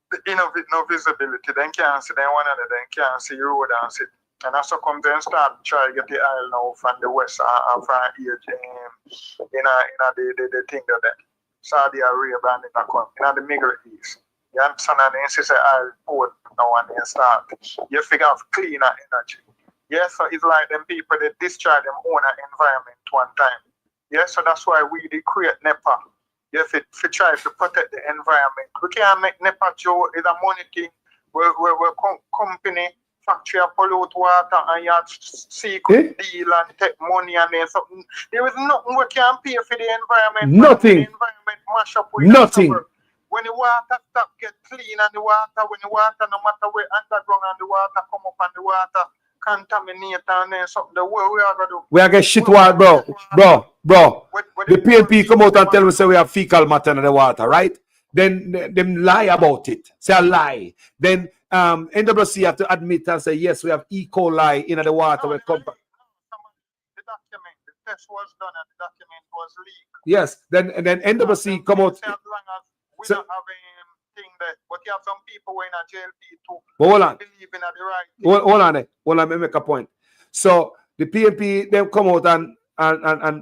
The no visibility, then can't see them one another, then can't see road and see And also come then start try to get the oil now from the west and from here in the thing that then Saudi Arabia and in the Middle East. You understand? And then say oil port now and then start. You figure out cleaner energy. Yes, so it's like them people that destroy them own environment one time. Yes, so that's why we create NEPA. Yes, to try to protect the environment. We can't make NEPA Joe is a money thing where company factory pollute water and you secret deal and take money and then something. There is nothing we can pay for the environment.
Nothing.
The environment mash up with
nothing.
When the water stop get clean and the water, when the water no matter where underground and the water come up and the water contaminate and then something, the way we are gonna do.
We are get shit water, bro. The PNP come out and tell us say we have fecal matter in the water, right? Then them lie about it. Say a lie. Then NWC have to admit and say yes, we have E. coli in the water.
The document, the test was done and the document was leaked.
Yes. Then NWC come out.
As long as we don't have thing that, but you have some people who are in a jail too.
Hold on.
Believing at the right thing.
Hold on, let me make a point. So the PNP them come out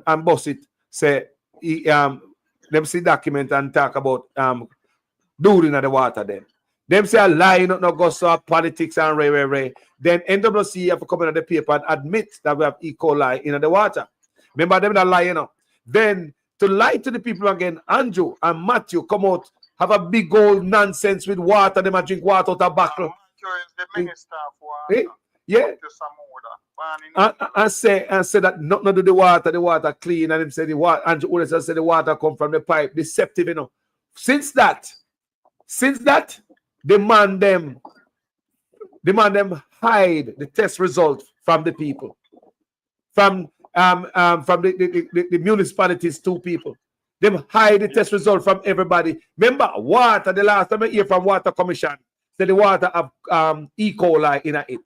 and bust it. Say them see document and talk about during the water then. Them say a lie, not go so politics and ray. Then NWC have to come in the paper and admit that we have E. coli in the water. Remember them that lie, Then to lie to the people again, Anju and Matthew come out, have a big old nonsense with water. Them a drink water out of bottle.
Matthew is the minister of water.
Yeah. And say that not do the water clean, and him say the water, and Anju say the water come from the pipe, deceptive, Since that, demand them hide the test result from the people, from the municipalities to people. Them hide the test result from everybody. Remember, water, the last time I hear from Water Commission, said the water have E. coli in it.
30%.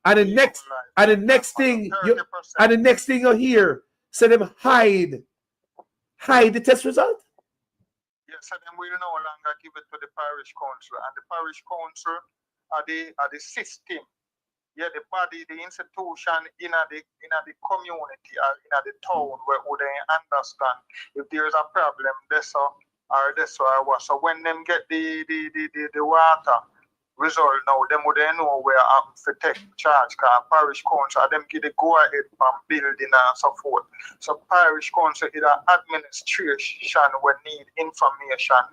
And the next thing you hear, say them hide the test result.
Yes, and then we no longer give it to the parish council, and the parish council are the system. Yeah, the body, the institution in the community or in the town where they understand if there is a problem, this or what. So when them get the water result now, them would know where to take charge. Because parish council, them give the go ahead from building and so forth. So parish council is an administration will need information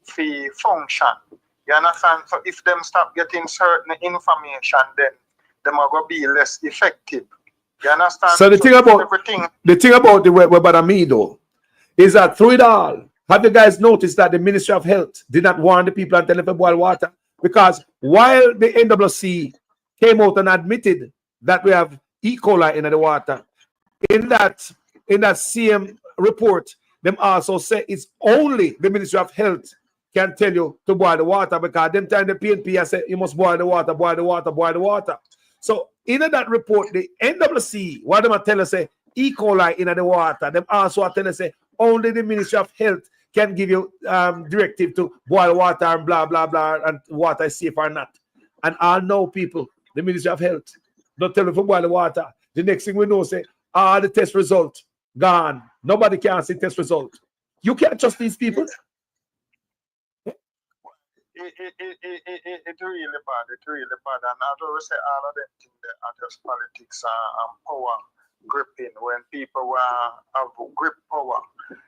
for function. You understand? So if them stop getting certain information, then them are going to be less effective. You understand?
So the thing about the Webadami though is that through it all, have you guys noticed that the Ministry of Health did not warn the people and tell them to boil water? Because while the NWC came out and admitted that we have E. coli in the water, in that same report, them also say it's only the Ministry of Health can tell you to boil the water, because them time the PNP has said you must boil the water. So in that report, the NWC, what them tell us say E. coli in the water, them also tell us say only the Ministry of Health can give you directive to boil water and blah blah blah, and water is safe or not. And I know people, the Ministry of Health, don't tell you to boil the water. The next thing we know, say the test result gone. Nobody can see test result. You can't trust these people.
It's really bad. It's really bad. And I don't say all of them things that are just politics and power gripping. When people have grip power,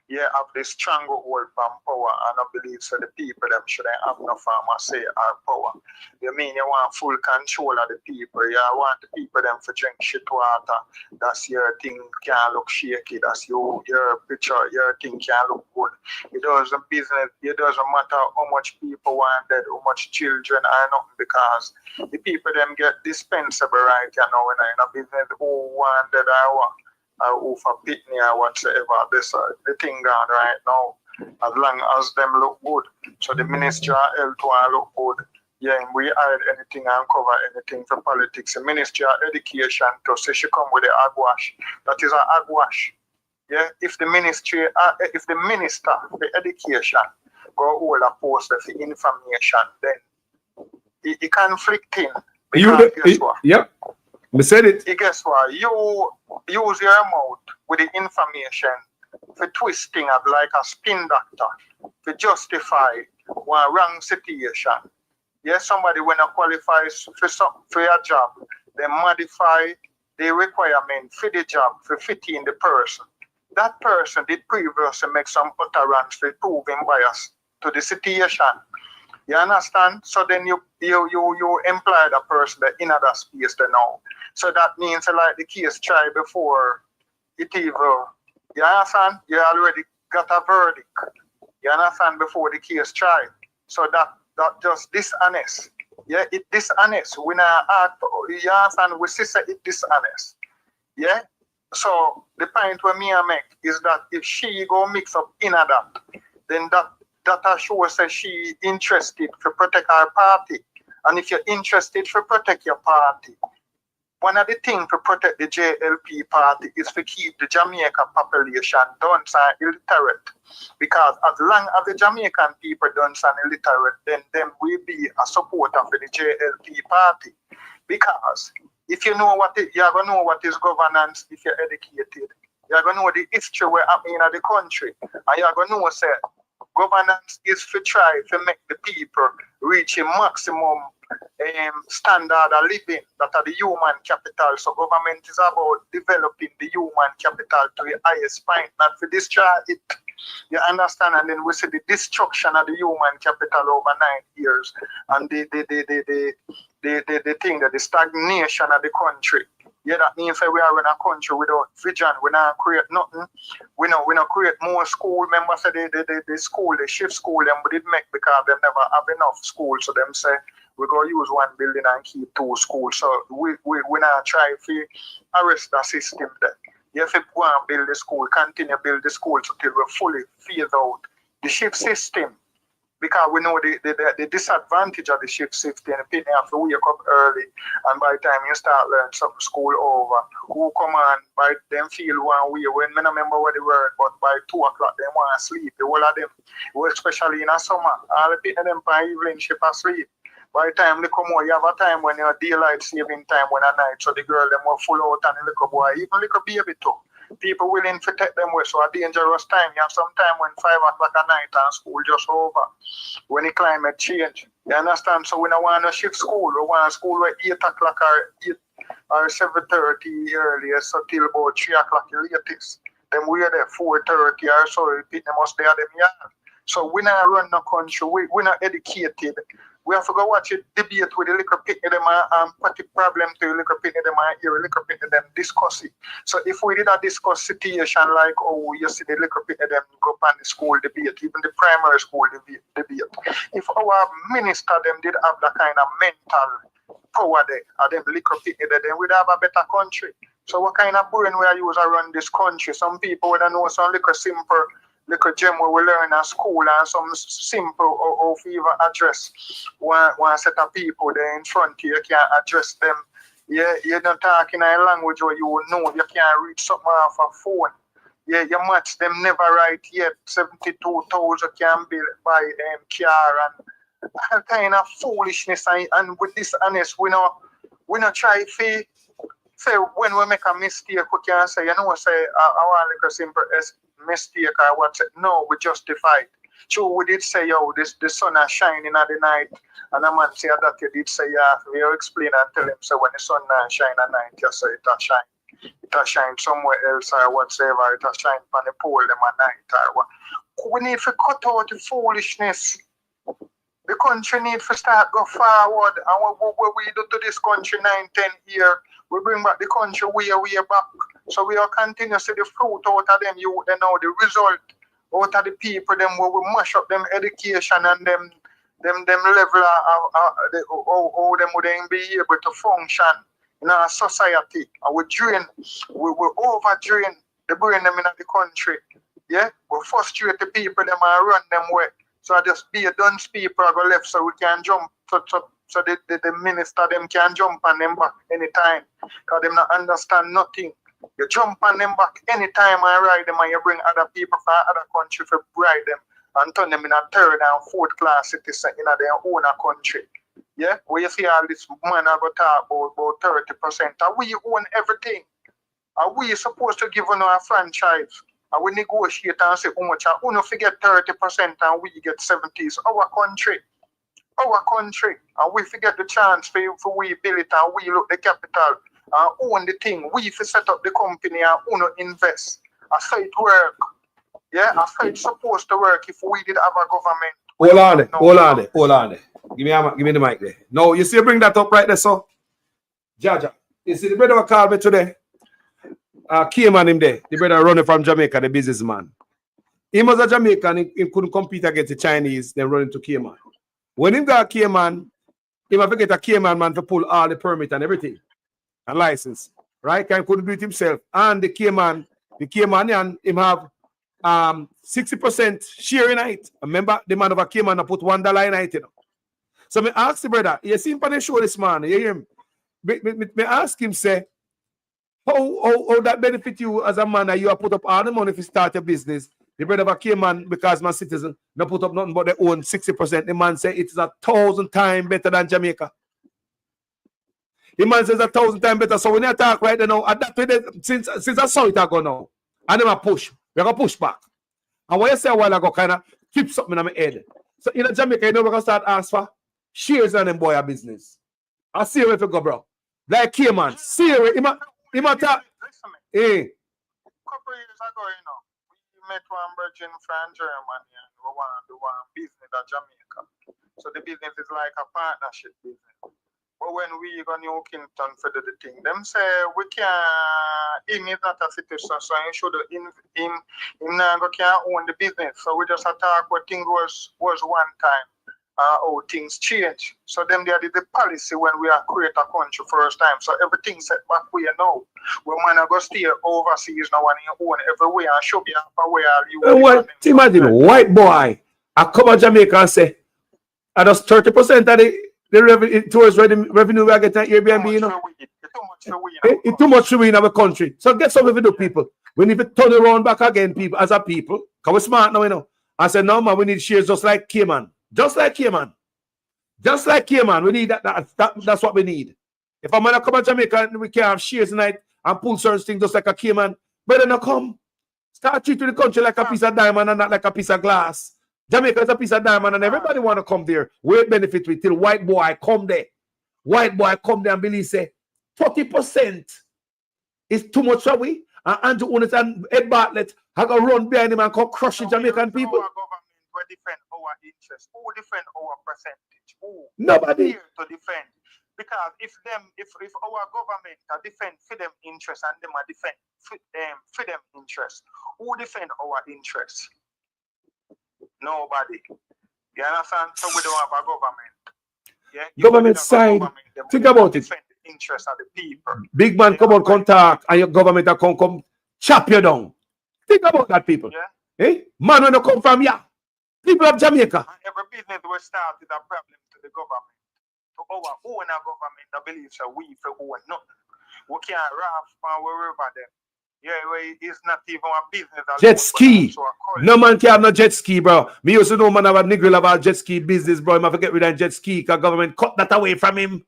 have this stranglehold from power, and I believe so the people them shouldn't have no farmer say our power. You mean you want full control of the people? You want the people them to drink shit water. That's your thing can't look shaky. That's your picture. Your thing can't look good. It doesn't business. It doesn't matter how much people want dead, how much children are not, because the people them get dispensable right in a business who want dead or for pitney or whatsoever. This the thing gone right now. As long as them look good. So the Ministry of Health want look good. Yeah, and we hide anything and cover anything for politics. The Ministry of Education to say she come with the agwash. That is an agwash. Yeah, if the minister for education go hold a post of information, then he conflicting Guess what?
Yep. We said it.
Guess what? You use your mouth with the information for twisting it like a spin doctor to justify one wrong situation. Yes, somebody when it qualifies for your job, they modify the requirement for the job for fitting the person. That person did previously make some utterance to prove him bias to the situation. You understand? So then you employ the person that in other space they know. So that means like the case tried before it even. You understand? You already got a verdict. You understand? Before the case tried. So that just dishonest. Yeah, it dishonest. We not act. You understand? We say it dishonest. Yeah. So the point where me I make is that if she go mix up in that, then that shows that she interested to protect her party. And if you're interested to protect your party, one of the things to protect the JLP party is to keep the Jamaican population dunce and illiterate. Because as long as the Jamaican people dunce and illiterate, then them will be a supporter for the JLP party. Because if you know you're going to know what is governance if you're educated. You're going to know the history where happening in the country. And you're going to know, say, governance is to try to make the people reach a maximum standard of living that are the human capital. So government is about developing the human capital to the highest point, not to destroy it. You understand? And then we see the destruction of the human capital over 9 years and the thing that the stagnation of the country. Yeah, that means that we are in a country without vision. We not create nothing. We not create more school. Remember, say the school, the shift school, them we did make because they never have enough school. So them say we go use one building and keep 2 schools. So we not try to arrest the system there. You have to go and build the school, continue build the school until we fully phase out the shift system. Because we know the disadvantage of the shift system, people have to wake up early, and by the time you start learning something school over, who come on, by them feel one way, when I don't remember what the word, but by 2 o'clock they want to sleep, the whole of them, especially in the summer, all the people them by evening shift asleep. By the time they come out, you have a time when you're daylight saving time when at night, so the girl them will full out and the little boy, even little baby too. People willing to take them away, so a dangerous time. You have some time when 5 o'clock at night and school just over. When the climate change. You understand? So we don't want to shift school. We want school at 8 o'clock or 7:30 earlier, so till about 3 o'clock latest. Then we're there 4:30 or so, people must be at them yard. So we not run the country, we're not educated. We have to go watch a debate with the little pit them and put the problem to the little pit them and hear a little pit them discuss it. So if we did a discuss situation like, oh, you see the little pit them go up on the school debate, even the primary school debate. If our minister them did have that kind of mental power there, and them little pit there, then we'd have a better country. So what kind of brain we are using around this country? Some people would know some little simple little gem where we learn at school and some simple or even address one set of people there in front of you. You can't address them. You're not talking a language where you know you can't read something off a phone. Yeah, your maths them never right yet. 72,000 can be by car and all kind of foolishness and with this honest we not try to say when we make a mistake we can say, you know, say I want like a simple mistake or what. No, we justify it. True, we did say, yo, the sun is shining at the night, and a man say that you did say, yeah, we explain and tell him, so when the sun not shine at night, you say it a shine. It a shine somewhere else or whatsoever, it a shine on the pole them at night or what. We need to cut out the foolishness. The country need to start go forward, and what we do to this country 9-10 years, we bring back the country way back. So we are continue to see the fruit out of them, you know the result out of the people, them where we mash up them education and them level of how them would be able to function in our society. And we over drain the brain them in the country. Yeah, we frustrate the people them and run them way. So I just be a dunce people I go left so we can jump so the minister them can jump on them back anytime. Because them not understand nothing. You jump on them back anytime I ride them and you bring other people from other country to ride them and turn them in a 3rd and 4th class citizen in their own country. Yeah, where you see all this man I go talk about 30%. And we own everything. And we supposed to give on a franchise. And we negotiate and say how much and we forget 30% and we get 70. It's our country. Our country. And we forget the chance for we build it and we look the capital and own the thing. We set up the company and we invest. I say it work. Yeah, I say it's supposed to work if we did have a government.
Hold on there. Give me the mic there. No, you see, bring that up right there, so. Jaja, you see the brother who called me today? Cayman him there. The brother running from Jamaica, the businessman. He was a Jamaican, he couldn't compete against the Chinese, then running to Cayman. When he got Cayman, he must get a Cayman man to pull all the permit and everything. And license. Right? He couldn't do it himself. And the Caymanian, him have 60% share in it. Remember, the man of a Cayman put $1 in it, you know. So me ask the brother, you see him on the show this man, you hear him? Me ask him, say, how that benefit you as a man that you have put up all the money if you start a business? The brother of a Cayman, because my citizen, no put up nothing but their own 60%. The man say it's 1,000 times better than Jamaica. The man says 1,000 times better. So when you talk right now, at that since I saw it I go now, and then I push. We're gonna push back. And when you say a while ago, kind of keep something in my head. So in Jamaica, you know we're gonna start ask for shares on them boy a business. I see where you go, bro. Like Cayman, see where he might talk. Hey.
Couple years ago, you know, we met one virgin from Germany and we want to do one business at Jamaica. So the business is like a partnership business. But when we go New Kingston for the thing, them say we can't, him is not a citizen, so he should him can't own the business. So we just attack what thing was one time. How things change. So them they did the policy when we are create a country first time. So everything set back where now. When man go stay overseas now and you own everywhere and show me where you
What imagine white boy I come to Jamaica and say I just 30% of the revenue tourist revenue we are getting Airbnb, you know. It's too much to win in our country. So get some of it, people. We need to turn around back again, people, as a people. Because we're smart now, you know. I said, no man, we need shares just like Cayman. Just like Cayman. Just like Cayman. We need that's what we need. If a man come to Jamaica and we can have shares tonight and pull certain things just like a Cayman, better not come. Start treating the country like a piece of diamond and not like a piece of glass. Jamaica is a piece of diamond and everybody want to come there. Where benefit with till white boy come there. White boy come there and believe say 40% is too much for we. And Anju Unis and Ed Bartlett have to run behind him and come crush the Jamaican people.
We defend our interest. Who defend our percentage? Who?
Nobody.
Here to defend. Because if our government defend for them interest and them defend for them interest, who defend our interest? Nobody. You understand? So we don't have a government. Yeah?
Government side. Think about it.
Defend the interest of the people.
Big man come on, come talk, and your government come chop you down. Think about that, people.
Yeah.
Eh? Man, when you come from here. People of Jamaica.
And every business we start with a problem to the government. To our own government, I believe so we for own nothing. We can't raft from wherever them. Yeah, it's not even a business.
Jet ski. No man can have no jet ski, bro. Me used to know man have a nigga about jet ski business, bro. He must forget with that jet ski because government cut that away from him.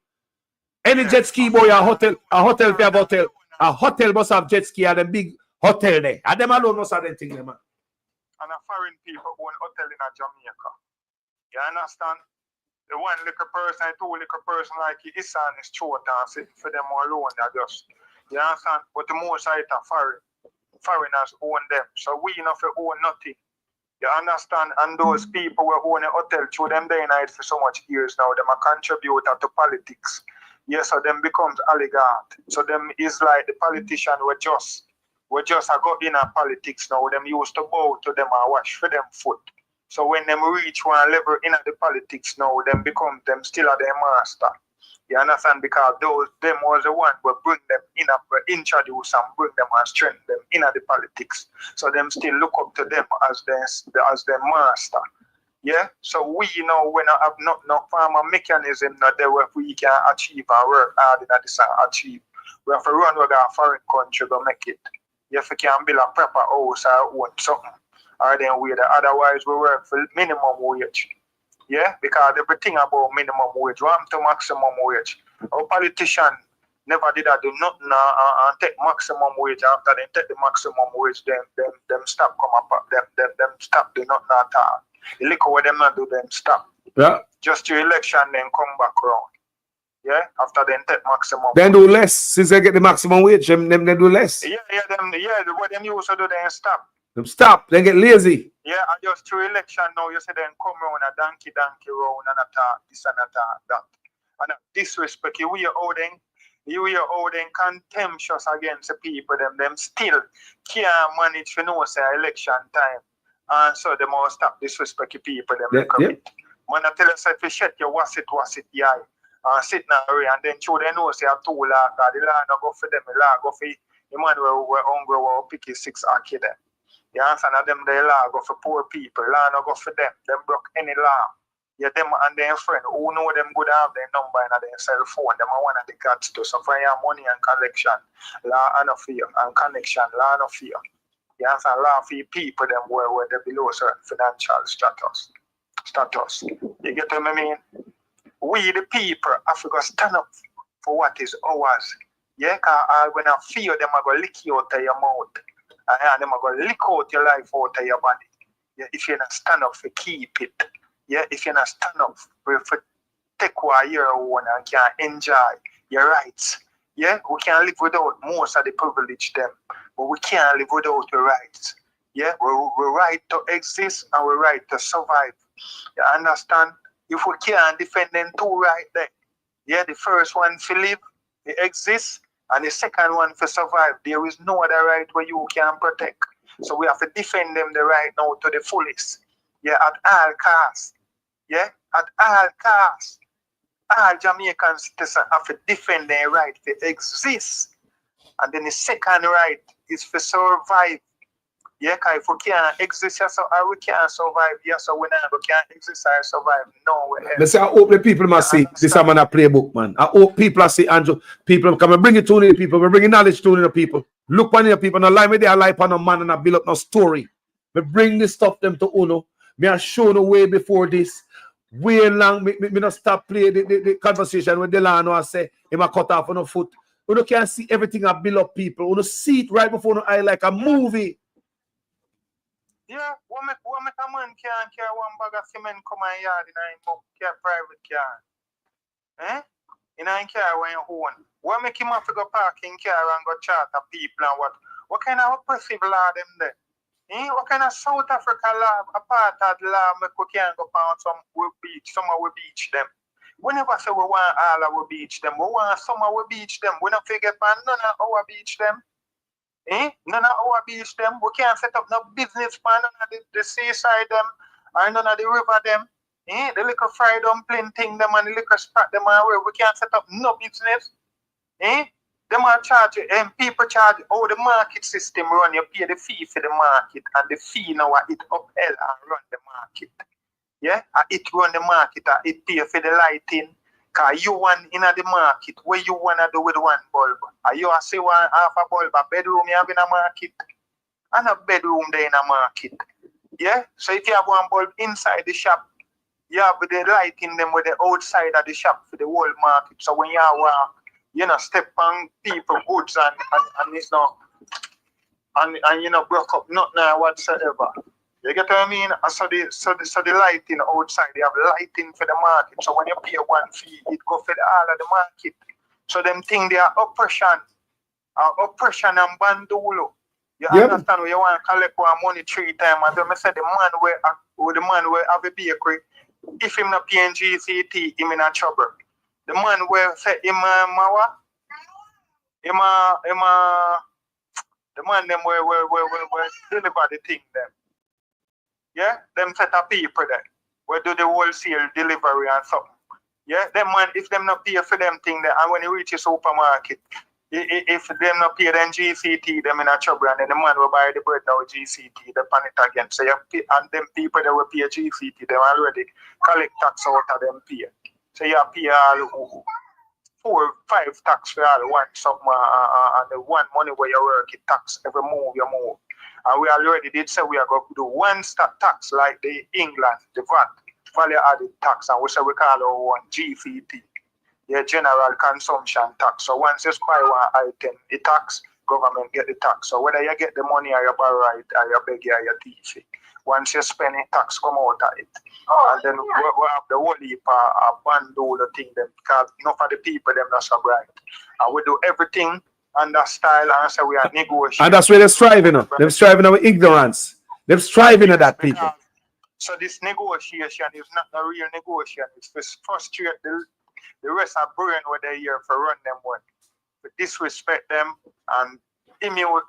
Any jet ski boy, a hotel if you have hotel. A hotel must have jet ski and a big hotel there. And them alone must have that thing, man.
And a foreign people own hotel in Jamaica. You understand? The one little person, two little person like his son is short and sit for them alone. They just, you understand? But the most side are foreigners own them. So we not own nothing. You understand? And those people who own a hotel through them day night for so much years now, them are contributor to politics. Yes, so them becomes oligarch. So them is like the politician we just go in a politics now. Them used to bow to them and wash for them foot. So when them reach one level in the politics now, them become them still are their master. You understand? Because them was the one who bring them in up, introduce and bring them and strengthen them in the politics. So them still look up to them as their master. Yeah. So we when I have no farmer mechanism that we can achieve our work hard in this and achieve. We have to run with our foreign country to make it. If we can build a proper house or own something, or then otherwise we work for minimum wage. Yeah, because everything about minimum wage, we have to maximum wage. Our politician never did that, do nothing and take maximum wage. After they take the maximum wage, them stop come up, them stop do nothing at all. The liquor what them not do, them stop.
Yeah.
Just to election, then come back round. Yeah, after they take maximum.
Then do less since they get the maximum wage. Them do less.
Yeah, what them used to do, then stop.
Them stop. Then get lazy.
Yeah, and just through election now, you see them come around a donkey round and attack this and attack that. And disrespect you, we are holding contemptuous against the people, them still can't manage to know say election time. And so they must stop disrespect the people, them commit. Man, I tell you, if you shut your was it, yeah. And sit now and then show they know say a 2 lakh, the law no go for them, the law go for the man where hungry will pick his 6 aki them. You understand? And them the law go for poor people, law no go for them broke any law. Yeah, them and their friend who know them good have their number and their cell phone, them are one of the gods to so for your money and collection, law and fear and connection, law and fear. You understand? Law for people them where they below certain financial status. You get what I mean? We the people have to go stand up for what is ours. Yeah, because when I fear them, I go lick you out of your mouth. And them I go lick out your life out of your body. Yeah, if you not stand up for keep it. Yeah, if you not stand up for take what your own and can enjoy your rights. Yeah, we can't live without most of the privilege them. But we can't live without the rights. Yeah, we're right to exist and we're right to survive. You understand? If we can't defend them 2 right there, yeah, the first one to live, it exists, and the second one to survive. There is no other right where you can protect. So we have to defend them the right now to the fullest. Yeah, at all costs. Yeah, at all costs. All Jamaican citizens have to defend their right to exist. And then the second right is to survive. Yeah, because if we can't exist, so we can't survive. Yes, so we can't exist or survive nowhere.
Let's say I hope the people must see this is a playbook, man. I hope people see Anju. People come and bring it to the people. We're bringing knowledge to the people. Look on the people. No lie me there, lie on a man and I build up no story. We bring this stuff them to Uno. Me I show the way before this. Way long. Me not stop play the conversation with Delano. I say him a cut off on the foot. Uno can see everything I build up people. Uno see it right before the eye like a movie.
Yeah, what make a man can't carry 1 bag of cement come and yard in a private car? Eh? In a car when you own. What make him have to go park in car and go charter people and what? What kind of oppressive law them there? Eh? What kind of South Africa law, apartheid law make we can't go on some beach them? We never say we want all our beach them. We want some of our beach them. We don't forget none of our beach them. Eh? None of our beach them. We can't set up no business for none of the seaside them or none of the river them. Eh? The liquor fried dumpling thing them and the liquor spot them and we can't set up no business. Eh? Them are charge people charge the market system run. You pay the fee for the market and the fee now it upheld and run the market. Yeah? It run the market and it pay for the lighting. Because you want in the market, what you want to do with 1 bulb? Are you say half a bulb, a bedroom you have in a market? And a bedroom there in a market. Yeah? So if you have 1 bulb inside the shop, you have the light in them with the outside of the shop for the whole market. So when you have you know, step on people goods and it's not and you know broke up nothing whatsoever. You get what I mean? So the lighting outside, they have lighting for the market. So when you pay 1 fee, it go for all of the market. So them think they are oppression and bandolo. You understand? When you want to collect 1 money 3 times, and then I say the man where have a bakery, if him not paying GCT, him in a trouble. The man where say the man them where deliver the thing them. Yeah, them set up people there. We do the wholesale delivery and something. Yeah, them man, if them not pay for them thing there, and when you reach a supermarket, if them not pay then GCT, them in a trouble, and then the man will buy the bread now GCT, they pan it again. So you pay, and them people that will pay GCT, they already collect tax out of them pay. So you pay all 4, 5 tax for all 1 something, and the 1 money where you work, it tax every move you move. And we already did say we are going to do 1 tax like the England, the VAT. value added tax, and we say we call our one GVT. Yeah, general consumption tax. So once you buy one item, the tax, government get the tax. So whether you get the money or you borrow it or you beg or you thief it, once you spend it, tax come out of it. And then we have the whole heap of bundle the thing them because enough of the people them that's so bright. And we do everything under style and say we are negotiating.
And that's where they're striving on. They're striving with ignorance. They're striving at that people.
So this negotiation is not a real negotiation. It's to frustrate the rest of brain where they're here for run them work. To disrespect them and humiliate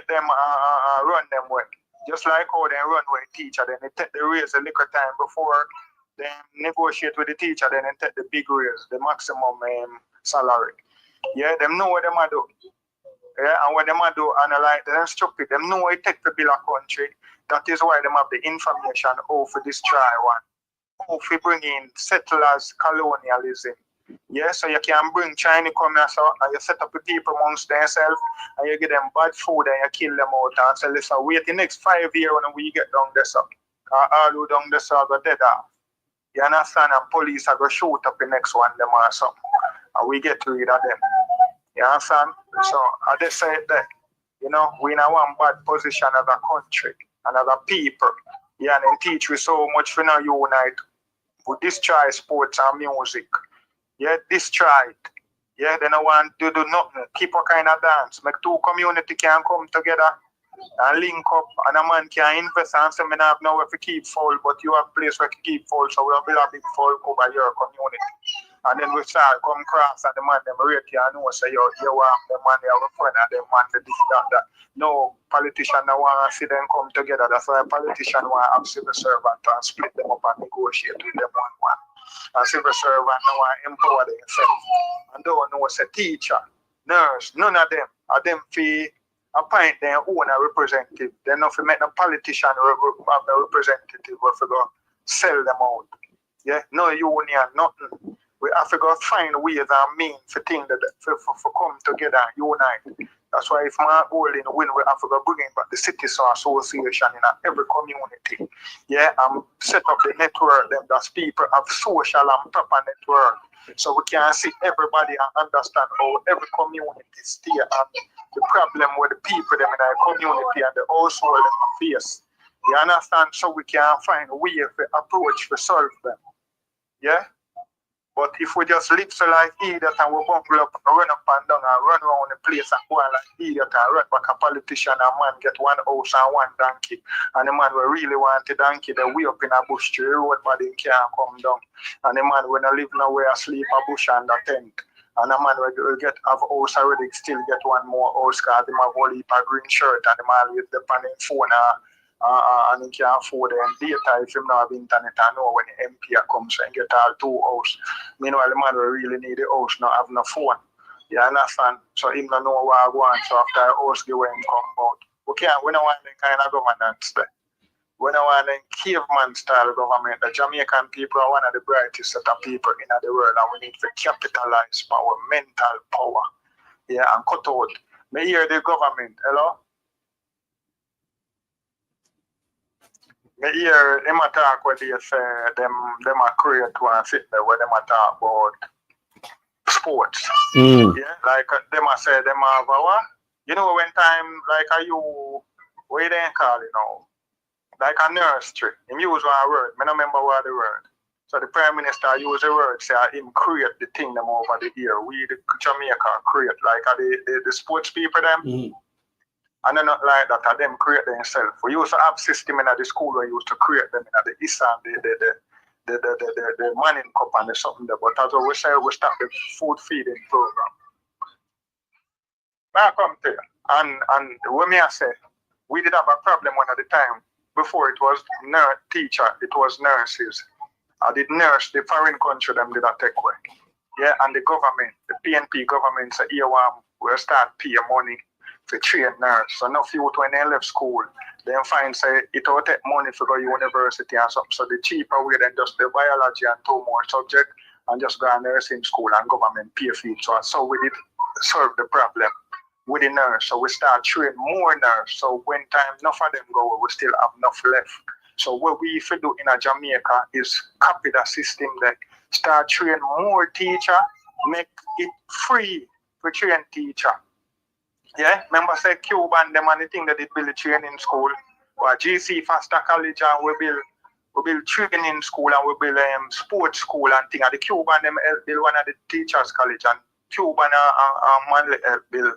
them and run them work. Just like how they run with the teacher, then they raise a little time before they negotiate with the teacher, then they take the big raise, the maximum salary. Yeah, them know what they might do. Yeah, and when they might do analyze, they're stupid. Them know what it takes to build a country. That is why they have the information for this try one. How we bring in settlers colonialism. Yeah, so you can bring China come here, so and you set up the people amongst themselves and you give them bad food and you kill them out and say, listen, wait the next 5 years when we get down there, so all who down there so go dead off. You understand? And police are going to shoot up the next one them or something. And we get rid of them. You understand? So I just say that, you know, we in a one bad position as a country and as a people. Yeah, and then teach we so much for now unite. We destroy sports and music. Yeah, destroy it. Yeah, they don't want to do nothing. Keep a kind of dance. Make two community can come together and link up, and a man can invest and say, I have nowhere to keep full, but you have a place where to keep full, so we'll build a big full over your community. And then we start come cross and the man them rate you and know say you want the man you have a friend and the man the this that. No politician no want to see them come together. That's why a politician want to have civil servant and split them up and negotiate with them one. And civil servant no want to empower themselves. And don't know say teacher, nurse, none of them. Are them fee appoint their own representative. They're not to make the politician have the representative or to go sell them out. Yeah, no union, nothing. We have to go find ways and means for things that for come together and unite. That's why if my goal in win, we have to go bring back the citizen association in every community. Yeah, and set up the network them that people have social and proper network. So we can see everybody and understand how every community stay and the problem with the people them in our community and the household them face. You understand? So we can find a way to approach to solve them. Yeah? But if we just live so like idiot and we bumble up and run up and down and run around the place and go on like idiot and run back a politician and man get one house and one donkey. And the man will really want a donkey, they way up in a bush tree road but they can't come down. And the man will not live nowhere, sleep a bush and a tent. And the man will get have house already, still get one more house because they have a heap of green shirt and the man with the pan in phone and he can't afford it. And data if him not have internet and know when the MP comes and get all two house. Meanwhile the man will really need the house, not have no phone. You understand? So him don't know what I want, so after the house give him come out. We don't want that kind of governance there. We don't want that caveman style government. The Jamaican people are one of the brightest set of people in the world and we need to capitalize our mental power. Yeah, and cut out. Me hear the government, hello? Me hear them talk where they say them are create one fitness where them talk about sports. Yeah, like them say them have a you know when time like are you what they call it now? Like a nursery. Him use one word. I don't remember what the word. So the Prime Minister use the word say him create the thing them over the year. We the Jamaica create like the sports people them. And they're not like that, them create themselves. We used to have system in the school where we used to create them in the East and the manning cup and the something there. But as we say, we start the food feeding program. Now I come to you. And when I say, we did have a problem one at the time. Before it was teacher, it was nurses. I did nurse, the foreign country, them did not take away. Yeah, and the government, the PNP government said, here we'll start pay money to train nurse. So now youth when they left school, then find say it will take money to go university and something. So the cheaper way than just the biology and 2 more subjects and just go to nursing school and government pay for it. So we did solve the problem with the nurse. So we start training more nurse. So when time enough of them go, we still have enough left. So what we if do in Jamaica is copy the system that start train more teacher, make it free for train teacher. Yeah, remember say Cuban them and the thing that they build a training school, or GC Faster College, and we build training school and we build sports school and thing. And the Cuban them help build one of the teachers college, and Cuban Manley help build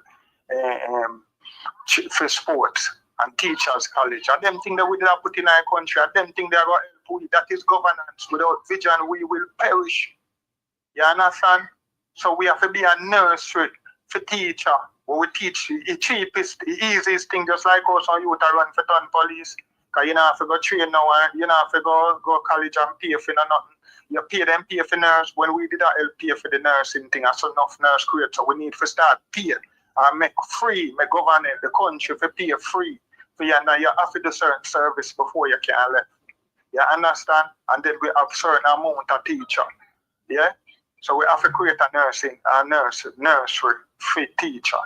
for sports and teachers college. And them thing that we did put in our country, and them thing that will help with, that is governance. Without vision, we will perish. You understand? So we have to be a nursery for teacher. Where we teach the cheapest, the easiest thing, just like us on youth to run for town police. Because you don't have to go train now, and you don't have to go college and pay for nothing. You pay for nurse. When we did that, help pay for the nursing thing, that's enough nurse create. So we need to start pay and make free, make government, the country for pay free. For you now, you have to do certain service before you can left. You understand? And then we have certain amount of teacher. Yeah? So we have to create a nursery for teacher.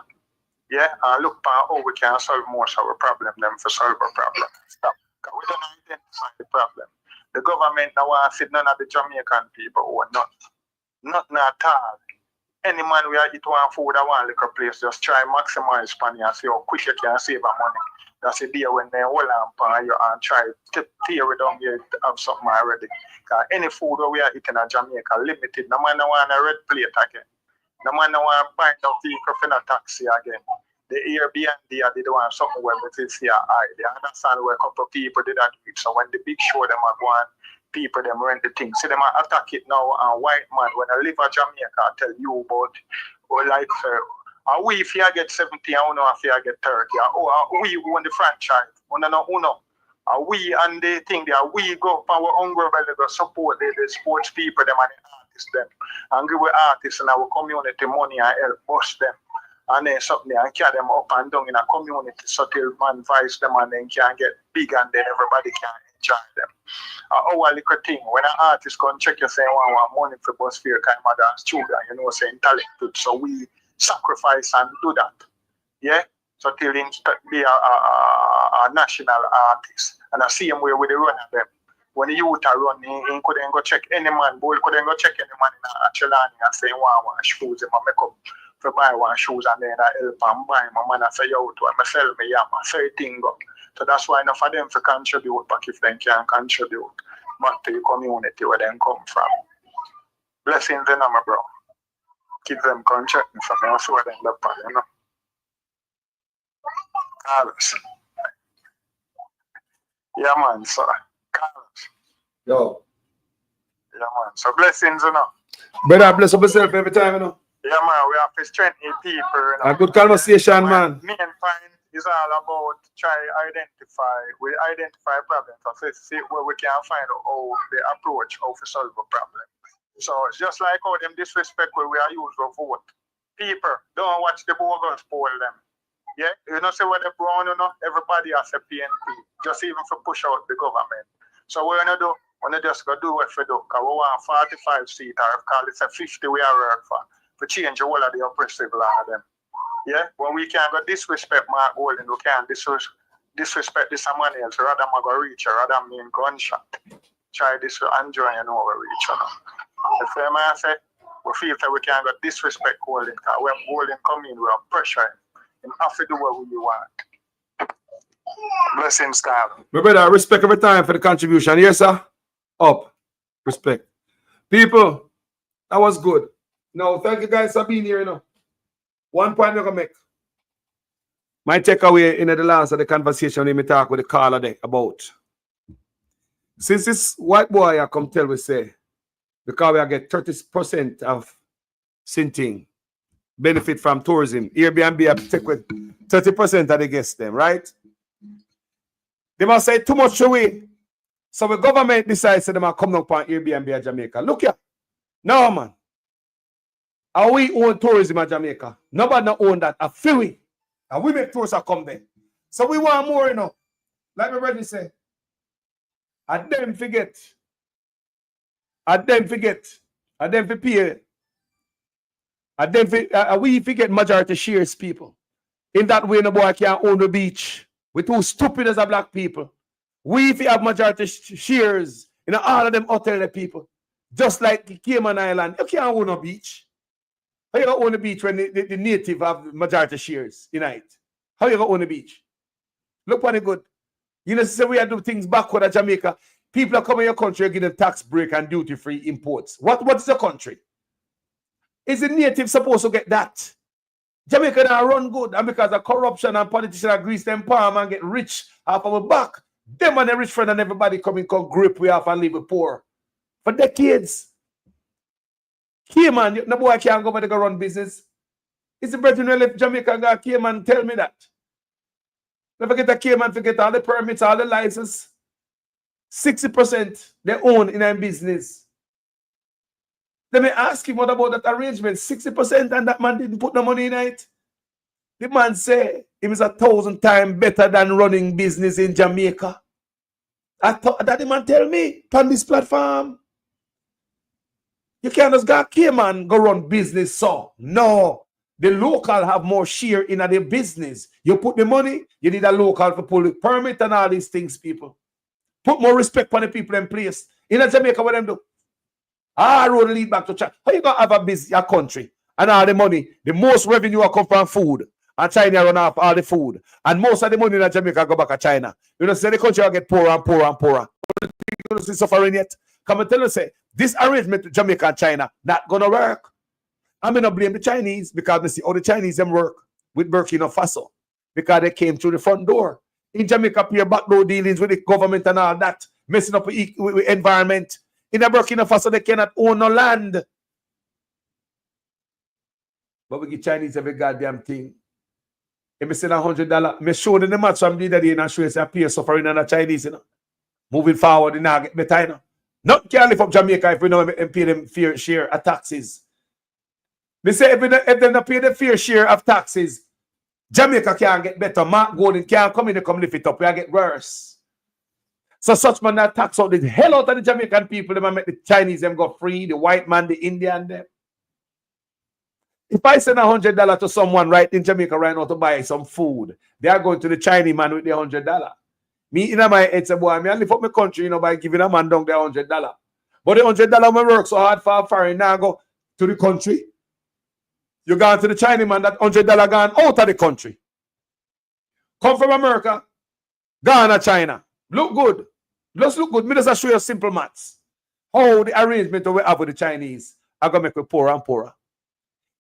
Yeah, and look at how we can solve most of our problem than for solve a problem. Stop. Because we don't identify the problem. The government now wants to feed none of the Jamaican people who are nothing at all. Any man we are eat one food at one little place, just try maximize money and see how quick you can save money. That's the day when they hold on you and try to tear it down here to have something already. Because any food we are eating in Jamaica limited. No man want a red plate again. No man want to buy no vehicle for no taxi again. The Airbnb I did want something where it is here high. They understand where a couple of people did that with. So when the big show them are going, people them rent the thing. See them attack it now and white man when I live in Jamaica I tell you about or like we if you get 70 and if you get 30. We won the franchise. We and they think that we go for our own belly go support the sports people them and the artists them. And give artists in our community money and help bust them. And then something and carry them up and down in a community so till man vice them and then can get big and then everybody can enjoy them. Our little thing, when an artist come check you say want money for bus fare kind of dance children, you know, saying talented. So we sacrifice and do that. Yeah? So till they be a national artist. And the same way with the run of them. When the youth are running, he couldn't go check any man, boy couldn't go check any man in a Chelani and say one shoes and make up for buy one shoes and then I help and buy my man and say yo to myself me yeah my fair thing up. So that's why enough of them to contribute back if they can contribute back to the community where they come from. Blessings in them, bro. Keep them come check me from me, so they look on, you know. Carlos. Yeah man, so Carlos.
Yo.
Yeah man. So blessings, you know.
Brother, bless up yourself every time, you know.
Yeah, man, we have to strengthen people. You know?
A good conversation, man.
Main point is all about try identify problems. So see where we can find out how the approach how to solve a problem. So it's just like how them disrespect where we are used to vote. People don't watch the bogus poll them. Yeah, you know, say what they brown, you know, everybody has a PNP, just even for push out the government. So what we gonna do? We just go do what we do. Because we want 45 seats, or if call it a 50 we are work for. To change the whole of the oppressive law of them. Yeah? When we can't go disrespect Mark Golden, we can't disrespect this someone else, rather than go reach her, rather than being gunshot. Try this Anju and over reach her. The same I say, we feel that we can't go disrespect Golden, because when Golden come in, we have pressure him. Him have to do what we want. Blessings, God.
My brother, respect every time for the contribution. Yes, sir? Up. Respect. People, that was good. No, thank you guys for being here, you know. One point I'm going to make. My takeaway in the last of the conversation when we talk with the caller there about. Since this white boy I come tell we say, because we get 30% of Sinting benefit from tourism. Airbnb have take with 30% of the guests them, right? They must say too much away. So the government decides that they must come up on Airbnb in Jamaica. Look here. No, man. And we own tourism in Jamaica. Nobody not own that. A few. And we make tourists come there. So we want more, you know. Like my brother say. And them forget. And them forget. And them for pay. And then we forget majority shares people. In that way, no boy can't own the beach. We're too stupid as a black people. We, if you have majority shares in all of them hotel people, just like Cayman Island, you can't own a beach. How you gonna own a beach when the native have majority shares in it? How you gonna own a beach? Look what it good. You know, say we are doing things backward at Jamaica. People are coming to your country and getting tax break and duty-free imports. What is the country? Is the native supposed to get that? Jamaica now run good, and because of corruption and politicians grease them palm and get rich off our back, them and the rich friend and everybody come grip we off and leave it poor. For decades. Cayman, no boy can't go over to go run business. It's the brethren who left Jamaica and go Cayman, tell me that. Never get a Cayman, forget all the permits, all the licenses. 60% they own in a business. Let me ask him what about that arrangement? 60% and that man didn't put the money in it. The man say it was 1,000 times better than running business in Jamaica. I thought that the man tell me on this platform. You can't just go Cayman go run business, so no. The local have more share in their business. You put the money, you need a local to pull the permit and all these things, people. Put more respect on the people in place. In Jamaica, what them do? Road lead back to China. How you gonna have a country and all the money? The most revenue will come from food. And China run off all the food. And most of the money in Jamaica go back to China. You know, say the country will get poorer and poorer and poorer. You don't see suffering yet. Come and tell you, say, this arrangement to Jamaica and China not gonna work. I'm gonna blame the Chinese because they see how the Chinese them work with Burkina Faso. Because they came through the front door. In Jamaica, peer backdoor dealings with the government and all that, messing up with environment. In Burkina Faso, they cannot own no land. But we give Chinese every goddamn thing. If I send $100, I show them the match from the other day and I show you a peer suffering and the Chinese, you know. Moving forward, you know, get better, you know. Not can live up Jamaica if we know and pay them fair share of taxes. They say if they don't pay the fair share of taxes, Jamaica can't get better. Mark Golden can't come in and come lift it up. We get worse. So such man that tax out the hell out of the Jamaican people. They make the Chinese them go free, the white man, the Indian them. If I send $100 to someone right in Jamaica right now to buy some food, they are going to the Chinese man with the $100. Me in my head say, boy, I live up my country, you know, by giving a man down the $100. But the $100 may work so hard for a foreign now go to the country. You gone to the Chinese man, that $100 gone out of the country. Come from America, gone to China. Look good. Just look good. Me just show you simple maths. How the arrangement that we have with the Chinese are going to make it poorer and poorer.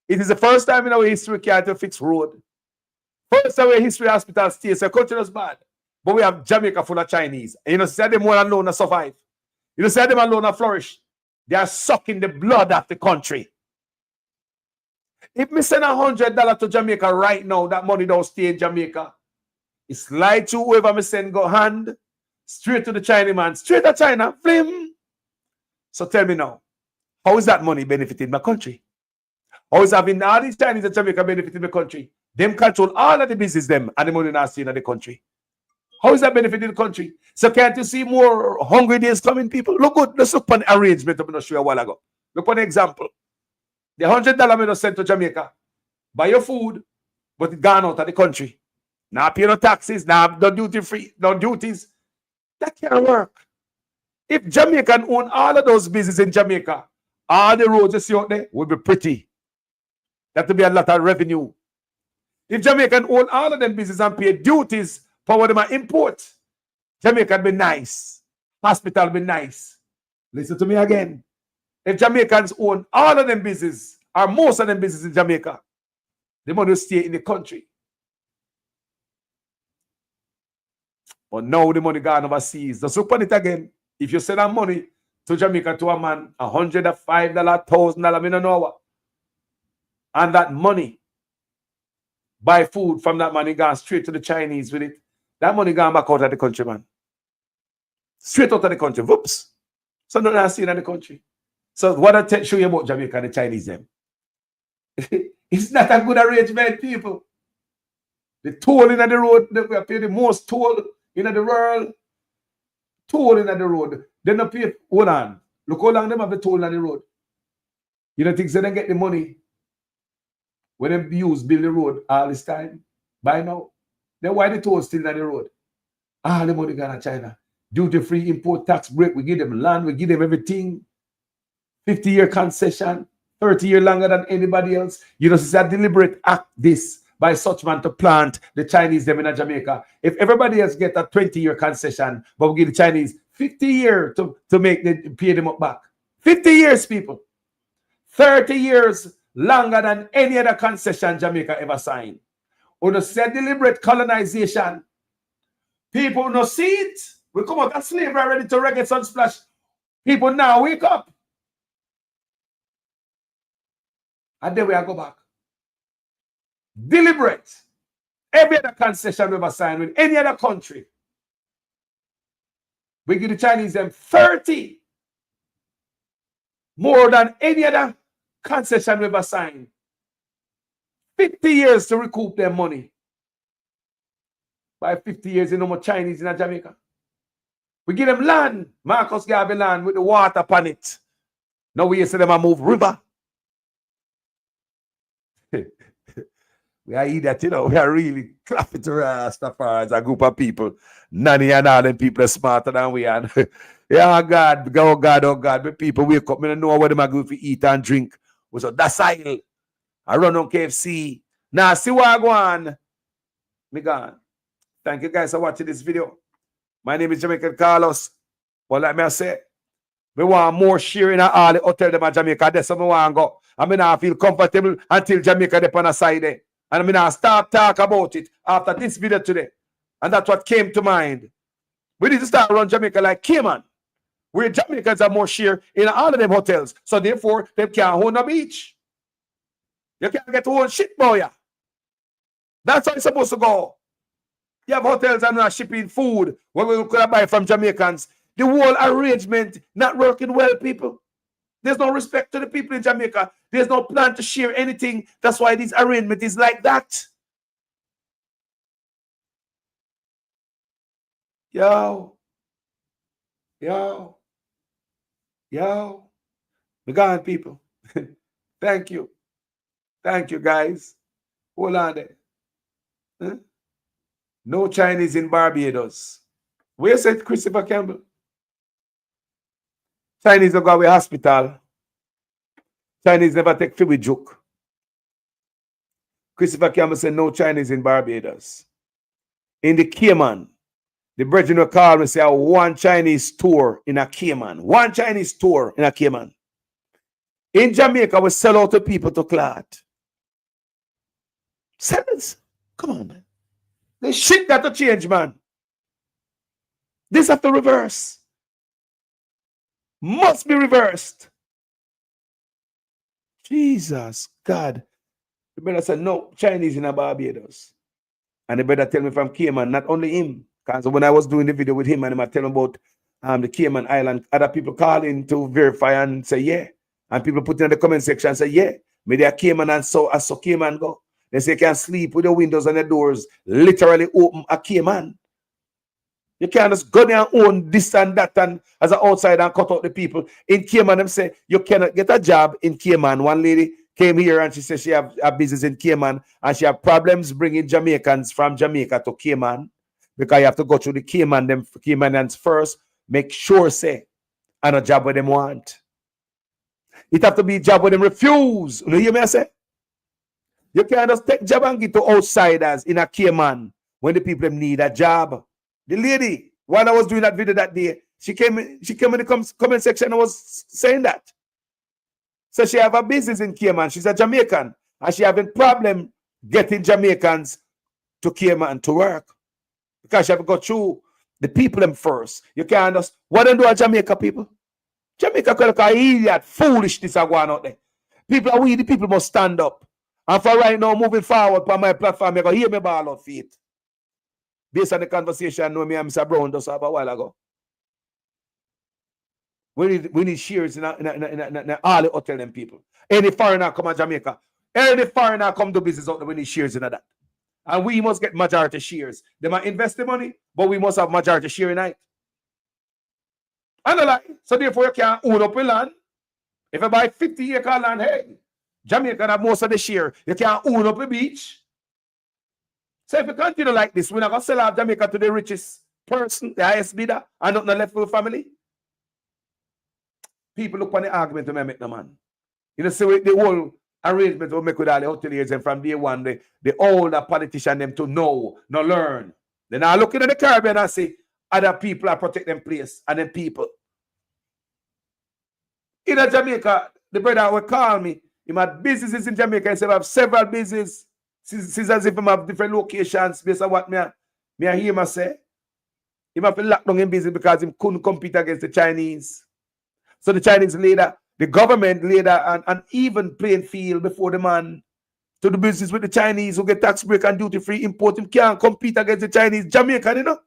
It is the first time in our history we can't fix road. First time in history hospital stays, so country is bad. But we have Jamaica full of Chinese. And you know, say them one alone to survive. You know, say them alone to flourish. They are sucking the blood of the country. If me send $100 to Jamaica right now, that money don't stay in Jamaica. It's slide to whoever me send go hand, straight to the Chinese man, straight to China, flim. So tell me now, how is that money benefiting my country? How is having all these Chinese in Jamaica benefiting the country? Them control all of the business them and the money not staying in the country. How is that benefiting the country? So can't you see more hungry days coming, people? Look good. Let's look on the arrangement I'm going to show you a while ago. Look on the example. The $100 I sent to Jamaica. Buy your food, but it gone out of the country. Now pay no taxes, now no duty free, no duties. That can't work. If Jamaica own all of those businesses in Jamaica, all the roads you see out there will be pretty. That will be a lot of revenue. If Jamaica own all of them businesses and pay duties for what they import, Jamaica will be nice. Hospital will be nice. Listen to me again. If Jamaicans own all of them businesses, or most of them businesses in Jamaica, the money will stay in the country. But now the money gone overseas. Just look on it again. If you send that money to Jamaica to a man, $100, $5, $1,000, I don't know what. And that money, buy food from that money gone straight to the Chinese with it. That money gone back out of the country, man. Straight out of the country. Whoops. So nothing I see in the country. So what I show you about Jamaica and the Chinese them? It's not a good arrangement, people. The toll in the road, we pay the most toll in the world. Toll in the road. They don't pay, hold on. Look how long them have the toll on the road. You don't think they don't get the money when they build the road all this time? By now. Then why the toll still on the road? All the money gone to China. duty-free import tax break. We give them land, we give them everything. 50-year concession, 30 years longer than anybody else. You know, it's a deliberate act this by such man to plant the Chinese them in Jamaica. If everybody else get a 20-year concession, but we give the Chinese 50 years to make them pay them up back. 50 years, people. 30 years longer than any other concession Jamaica ever signed. Or the said deliberate colonization. People no see it. We come out of slavery ready to reggae sunsplash. People now wake up. And then we go back. Deliberate. Every other concession we ever signed with any other country. We give the Chinese them 30 more than any other concession we ever signed. 50 years to recoup their money. By 50 years, you know more Chinese in Jamaica. We give them land. Marcus Garvey land with the water upon it. Now we see them a move river. We are idiot, you know. We are really clapping to Rastafari as a group of people. Nanny and all them people are smarter than we are. Yeah, God, oh God, oh God. But people wake up, I don't know what them are going to eat and drink. Was a docile. I run on KFC. Now, see what I go on. Me gone. Thank you guys for watching this video. My name is Jamaican Carlos. But like me I say, we want more sharing at all the hotel them at Jamaica. That's where I want to go. I mean, I feel comfortable until Jamaica they on the side there. And I mean, I start talk about it after this video today. And that's what came to mind. We need to start run Jamaica like Cayman, where Jamaicans are more share in all of them hotels. So therefore, they can't own a beach. You can't get to own shit, boy. That's how it's supposed to go. You have hotels and not shipping food where we could buy from Jamaicans. The whole arrangement not working well, people. There's no respect to the people in Jamaica. There's no plan to share anything. That's why this arrangement is like that. Yo. We gone, people. Thank you. Thank you, guys. Hold on there. Huh? No Chinese in Barbados. Where said Christopher Campbell? Chinese don't go away hospital. Chinese never take free with joke. Christopher Campbell said no Chinese in Barbados. In the Cayman, the brethren will call me and say one Chinese store in a Cayman. One Chinese store in a Cayman. In Jamaica, we sell out to people to clot. Sentence. Come on, man. The shit got to change, man. This have to reverse. Must be reversed. Jesus, God. The brother said, no, Chinese in a Barbados. And the brother tell me from Cayman, not only him. Because when I was doing the video with him and I tell him about the Cayman Island, other people call in to verify and say, yeah. And people put in the comment section and say, yeah. Maybe a Cayman and so Cayman go. They say you can sleep with the windows and the doors literally open a Cayman. You can't just go there and own this and that and as an outsider and cut out the people. In Cayman, them say you cannot get a job in Cayman. One lady came here and she said she have a business in Cayman and she have problems bringing Jamaicans from Jamaica to Cayman because you have to go through the Caymanians first. Make sure say and a job where them want. It have to be a job where them refuse. You hear me I say? You can't just take job and get to outsiders in a Cayman when the people need a job. The lady, while I was doing that video that day, she came in the comment section and was saying that. So she have a business in Cayman. She's a Jamaican. And she having problem getting Jamaicans to Cayman to work. Because she have to go through the people them first. You can't just, what they do at Jamaica people? Jamaica look like idiot, foolishness are going out there. People are we, the people must stand up. And for right now, moving forward on my platform, you're going to hear me ball out feet. Based on the conversation me and Mr. Brown just have a while ago. We need shares in all the hotel them people. Any foreigner come to Jamaica. Any foreigner come to business out there, we need shares in that. And we must get majority shares. They might invest the money, but we must have majority share in it. And the lie. So therefore you can't own up a land. If you buy 50-acre land, hey, Jamaica have most of the share. You can't own up a beach. So if we continue like this, we're not going to sell out Jamaica to the richest person, the highest bidder, and not left for the family. People look on the argument to make no man. You know, see the whole arrangement we make with all the hoteliers and from day one, the older politician them to know, no learn. Then I look into the Caribbean and see other people are protect them place and them people. In Jamaica, the brother will call me. He had businesses in Jamaica. He said I have several businesses. It's as if I have different locations based on what me hear him say. He might be locked down in business because he couldn't compete against the Chinese. So the Chinese leader, the government leader, and even playing field before the man to the business with the Chinese who get tax break and duty free import. Him can't compete against the Chinese. Jamaican, you know?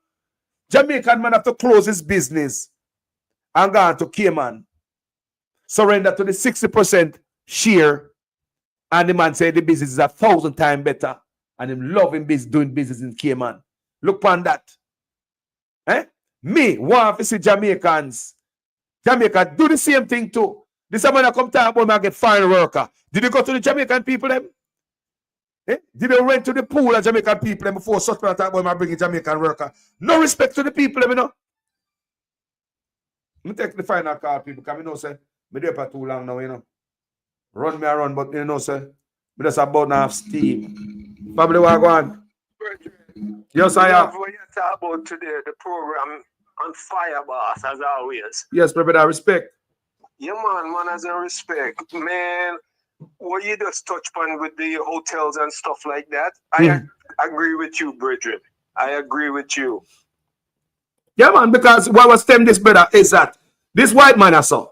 Jamaican man have to close his business and go on to Cayman. Surrender to the 60% share. And the man said the business is 1,000 times better. And him loving doing business in Cayman. Look on that. Me want to see Jamaicans. Jamaica do the same thing too. This man come talk about me and get foreign worker. Did you go to the Jamaican people them? Did they rent to the pool of Jamaican people them before such people talk about me bringing Jamaican worker? No respect to the people them, you know. Let me take the final call, people, because I know say me there for too long now, you know. Run me around, but you know, say me just about to have steam. Probably what go on. Yes, I am.
What you talk about today, the program on fire, boss, as always.
Yes, brother, I respect.
Yeah, man, as a respect. Man, what you just touch on with the hotels and stuff like that, I agree with you, brethren. I agree with you.
Yeah, man, because what was stem this, brother, is that this white man I saw.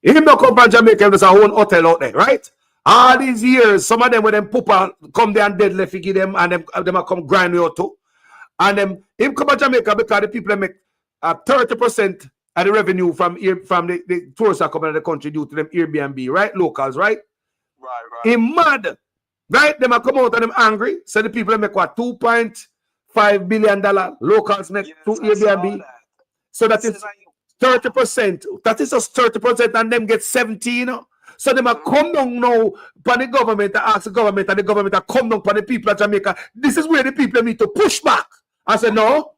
He don't come from Jamaica, there's a own hotel out there, right? All these years, some of them when them poop come there and dead left, give them and them come grind you too. And him come to Jamaica because the people make 30% of the revenue from the tourists that come into the country due to them Airbnb, right? Locals, right? Right. Him mad, right? Them come out and them angry. So the people make what, $2.5 billion locals make through Airbnb. So that is 30%. That is just 30%, and them get 17, you know? So they might come down now by the government and ask the government, and the government have come down by the people of Jamaica. This is where the people need to push back. I said, no.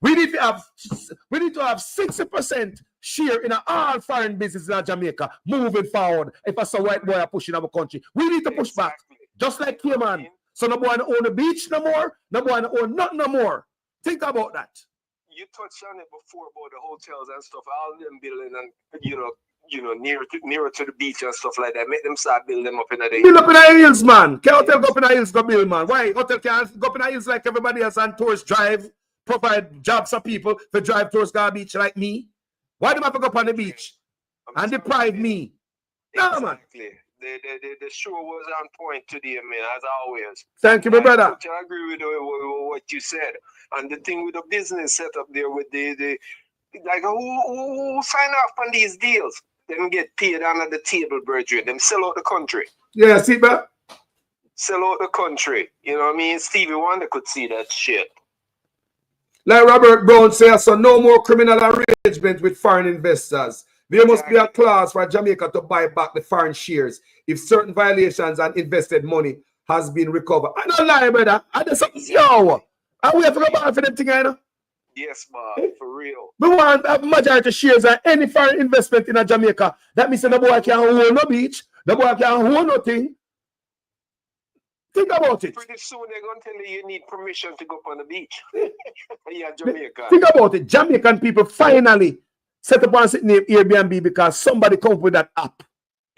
We need to have 60% share in all foreign business in Jamaica moving forward. If I saw white boy are pushing our country, we need to push back. Just like Cayman. So no boy own the beach no more, no boy own nothing no more. Think about that.
You touched on it before about the hotels and stuff, all them building and nearer to the beach and stuff like that. Make them start building them up in the day.
Build up in the hills, man. Can hotel go up in the hills go build, man? Why? Hotel can't go up in the hills like everybody else and tourists drive, provide jobs for people to drive towards the beach like me. Why do I have to go up on the beach and deprive me? No, man.
The show was on point today, man, as always.
Thank you, my brother.
I agree with what you said. And the thing with the business setup there with the like who sign off on these deals? Them get paid under the table, brethren. Them sell out the country.
Yeah, see, bro?
Sell out the country. You know what I mean? Stevie Wonder could see that shit.
Like Robert Brown says, so no more criminal arrangement with foreign investors. There must be a clause for Jamaica to buy back the foreign shares if certain violations and invested money has been recovered. I don't lie, brother. I just yo. I wait for the bar for them thing, you know?
Yes, man, for real.
We want a majority shares of any foreign investment in Jamaica. That means the boy can't own no beach, the boy can't own nothing. Think about it.
Pretty soon they're going to tell you need permission to go up on the beach. Yeah, Jamaica.
Think about it. Jamaican people finally set up on Airbnb because somebody come up with that app.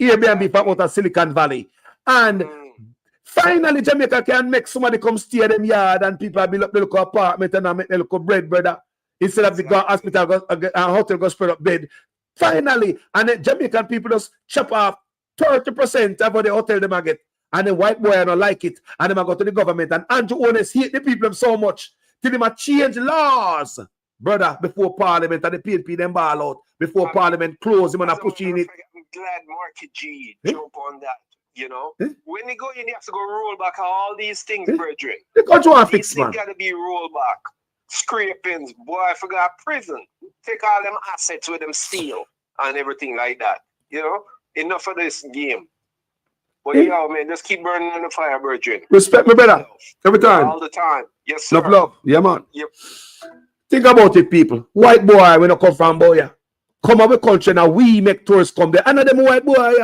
Airbnb from out of Silicon Valley. And finally Jamaica can make somebody come stay in them yard and people build up the local apartment and make the local bread, brother. Instead of the hospital and hotel go spread up bed. Finally. And then Jamaican people just chop off 30% of what the hotel them get. And the white boy don't like it. And them go to the government. And Anju owners hate the people so much till them change laws. Brother, before Parliament and the PNP them ball out, before Parliament close him and pushing it.
I'm glad Marky G jump on that, you know. When they go in, you have to go roll back all these things, brethren.
The country want fix, man.
These got to be rolled back. Scrapings, boy, I forgot prison. Take all them assets with them steal and everything like that, you know. Enough of this game. But yeah, man, just keep burning on the fire, brethren.
Respect me, brother. Every time.
All the time. Yes, sir.
Love, love. Yeah, man.
Yep.
Think about it, people. White boy, when I come from boy, come out of the country now, we make tourists come there. And of them white boy,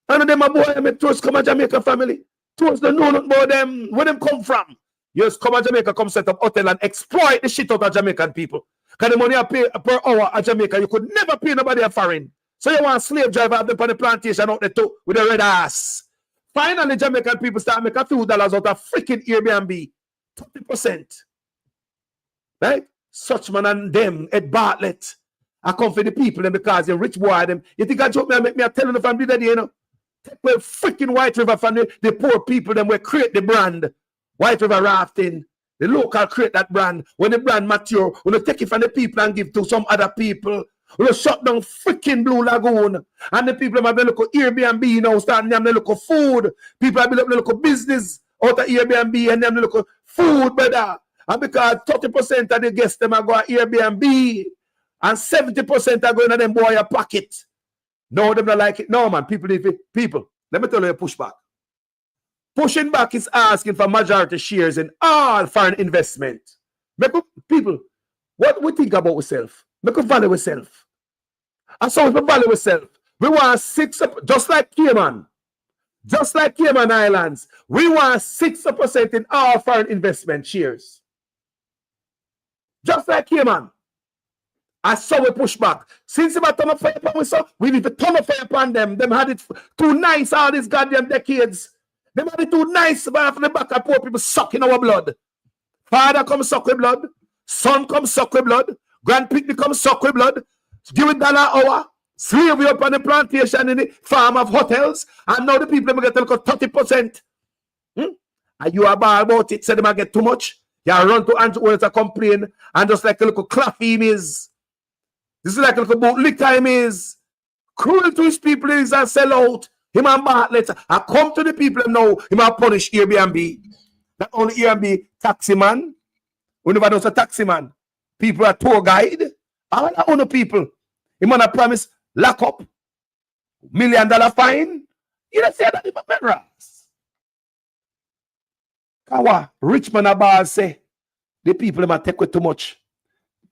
and of them a boy make tourists come to Jamaica family. Tourists don't know nothing about them, where them come from. You just come to Jamaica, come set up hotel and exploit the shit out of Jamaican people. Because the money I pay per hour at Jamaica, you could never pay nobody a foreign. So you want a slave driver out there on the plantation out there too, with a red ass. Finally, Jamaican people start making a few dollars out of freaking Airbnb. 30%. Right? Such man and them, Ed Bartlett. I come for the people and because they're rich boy them. You think I joke me and make me a telling the family that you know? Take away freaking White River from the poor people, them will create the brand. White River rafting. The local create that brand. When the brand mature, when you take it from the people and give to some other people. When you shut down freaking Blue Lagoon. And the people have a local Airbnb now, starting them local food. People have built a local business out of Airbnb and them local food, brother. And because 30% of the guests them are going to Airbnb and 70% are going to them boy a pocket. No, them not like it. No, man. People, let me tell you a pushback. Pushing back is asking for majority shares in all foreign investment. People, what we think about ourselves? Make us value ourselves. And so we value ourselves. We want 6%, just like Cayman. Just like Cayman Islands. We want 6% in all foreign investment shares. Just like Cayman. I saw we push back. Since we turn up fire upon us, we need to turn up fire upon them. Them had it too nice all these goddamn decades. Them had it too nice after the back of poor people sucking our blood. Father come suck with blood. Son come suck with blood. Grandpicnic come suck with blood. Give it $1 hour. Slave you up on the plantation in the farm of hotels. And now the people get 30%. And you are bad about it. Say them get too much. You run to Anju to complain. And just like a little claffy is. This is like a little bootlick time is. Cruel to his people is and sell out. Him and Bartlett. I come to the people now. Him and punish Airbnb. Not only Airbnb, taxi man. We never know a taxi man. People are tour guide. All the other people. Him on a promise lock up. $1 million fine. You don't say that in my Kawa, rich man about say the people might take with too much.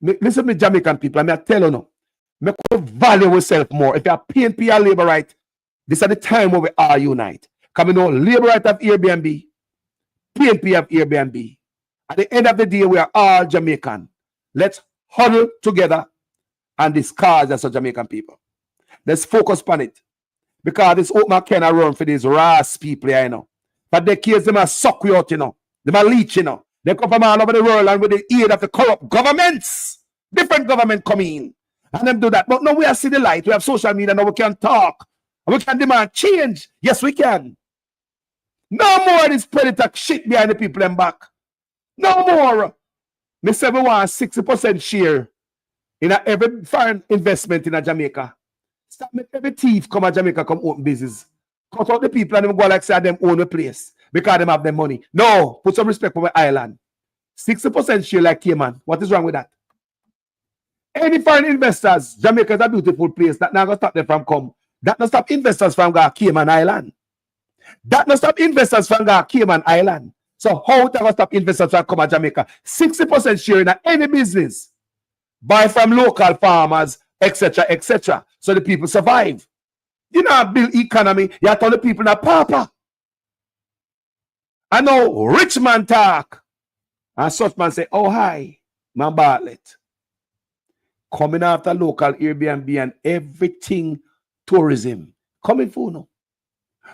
Listen to me, Jamaican people. I'm telling you, make us value ourselves more. If you are PNP or labor right, this is the time where we all unite. Because we know labor right have Airbnb, PNP have Airbnb. At the end of the day, we are all Jamaican. Let's huddle together and discard as a Jamaican people. Let's focus on it. Because this open cannot run for these race people here, you know. But the kids, them are suck you out, you know. Them are leech, you know. They come from all over the world and with the aid of the corrupt governments. Different government come in. And them do that. But now we have see the light. We have social media. Now we can talk. And we can demand change. Yes, we can. No more of this predator shit behind the people in back. No more. Me say we want 60% share in every foreign investment in Jamaica. Stop make every thief come to Jamaica come open business. Cut out the people and them go like say them own a place because them have their money. No, put some respect for my island. 60% share like Cayman. What is wrong with that? Any foreign investors, Jamaica is a beautiful place. That not gonna stop them from come. That not stop investors from go Cayman Island. That not stop investors from go Cayman Island. So how that gonna stop investors from come to Jamaica? 60% share in any business. Buy from local farmers, etc., etc. So the people survive. You know, build economy. You have to tell the people that papa. I know rich man talk. And such man say, oh hi, man Bartlett. Coming after local Airbnb and everything tourism. Coming for no.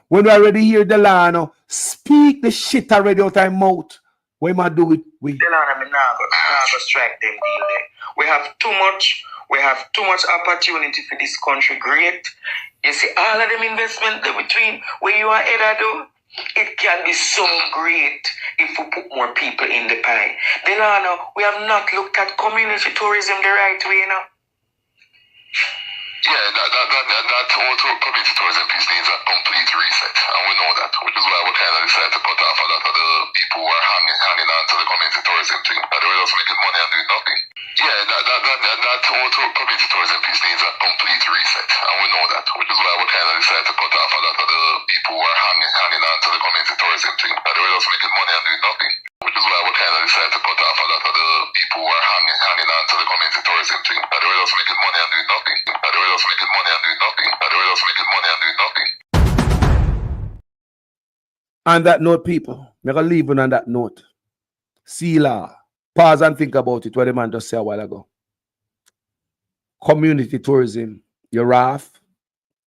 When we already hear the law now, speak the shit already out of mouth. What am I do with we?
Strike them deal there. We have too much opportunity for this country. Great. You see, all of them investment between where you are headed do, it can be so great if we put more people in the pie. Delano, we have not looked at community tourism the right way, you know.
Yeah, that also community tourism piece needs a complete reset, and we know that, which is why we kind of decided to cut off a lot of the people who are hanging on to the community tourism thing, but they were just making money and doing nothing. Yeah, that also community tourism piece needs a complete reset, and we know that, which is why we kind of decided to cut off a lot of the people who are tourism thing. And they were just making money and doing nothing. And they were just making money and doing nothing. And they were just making money and doing nothing.
On that note, people, I'm going to leave on that note. Sila, pause and think about it, what the man just said a while ago. Community tourism, your raft,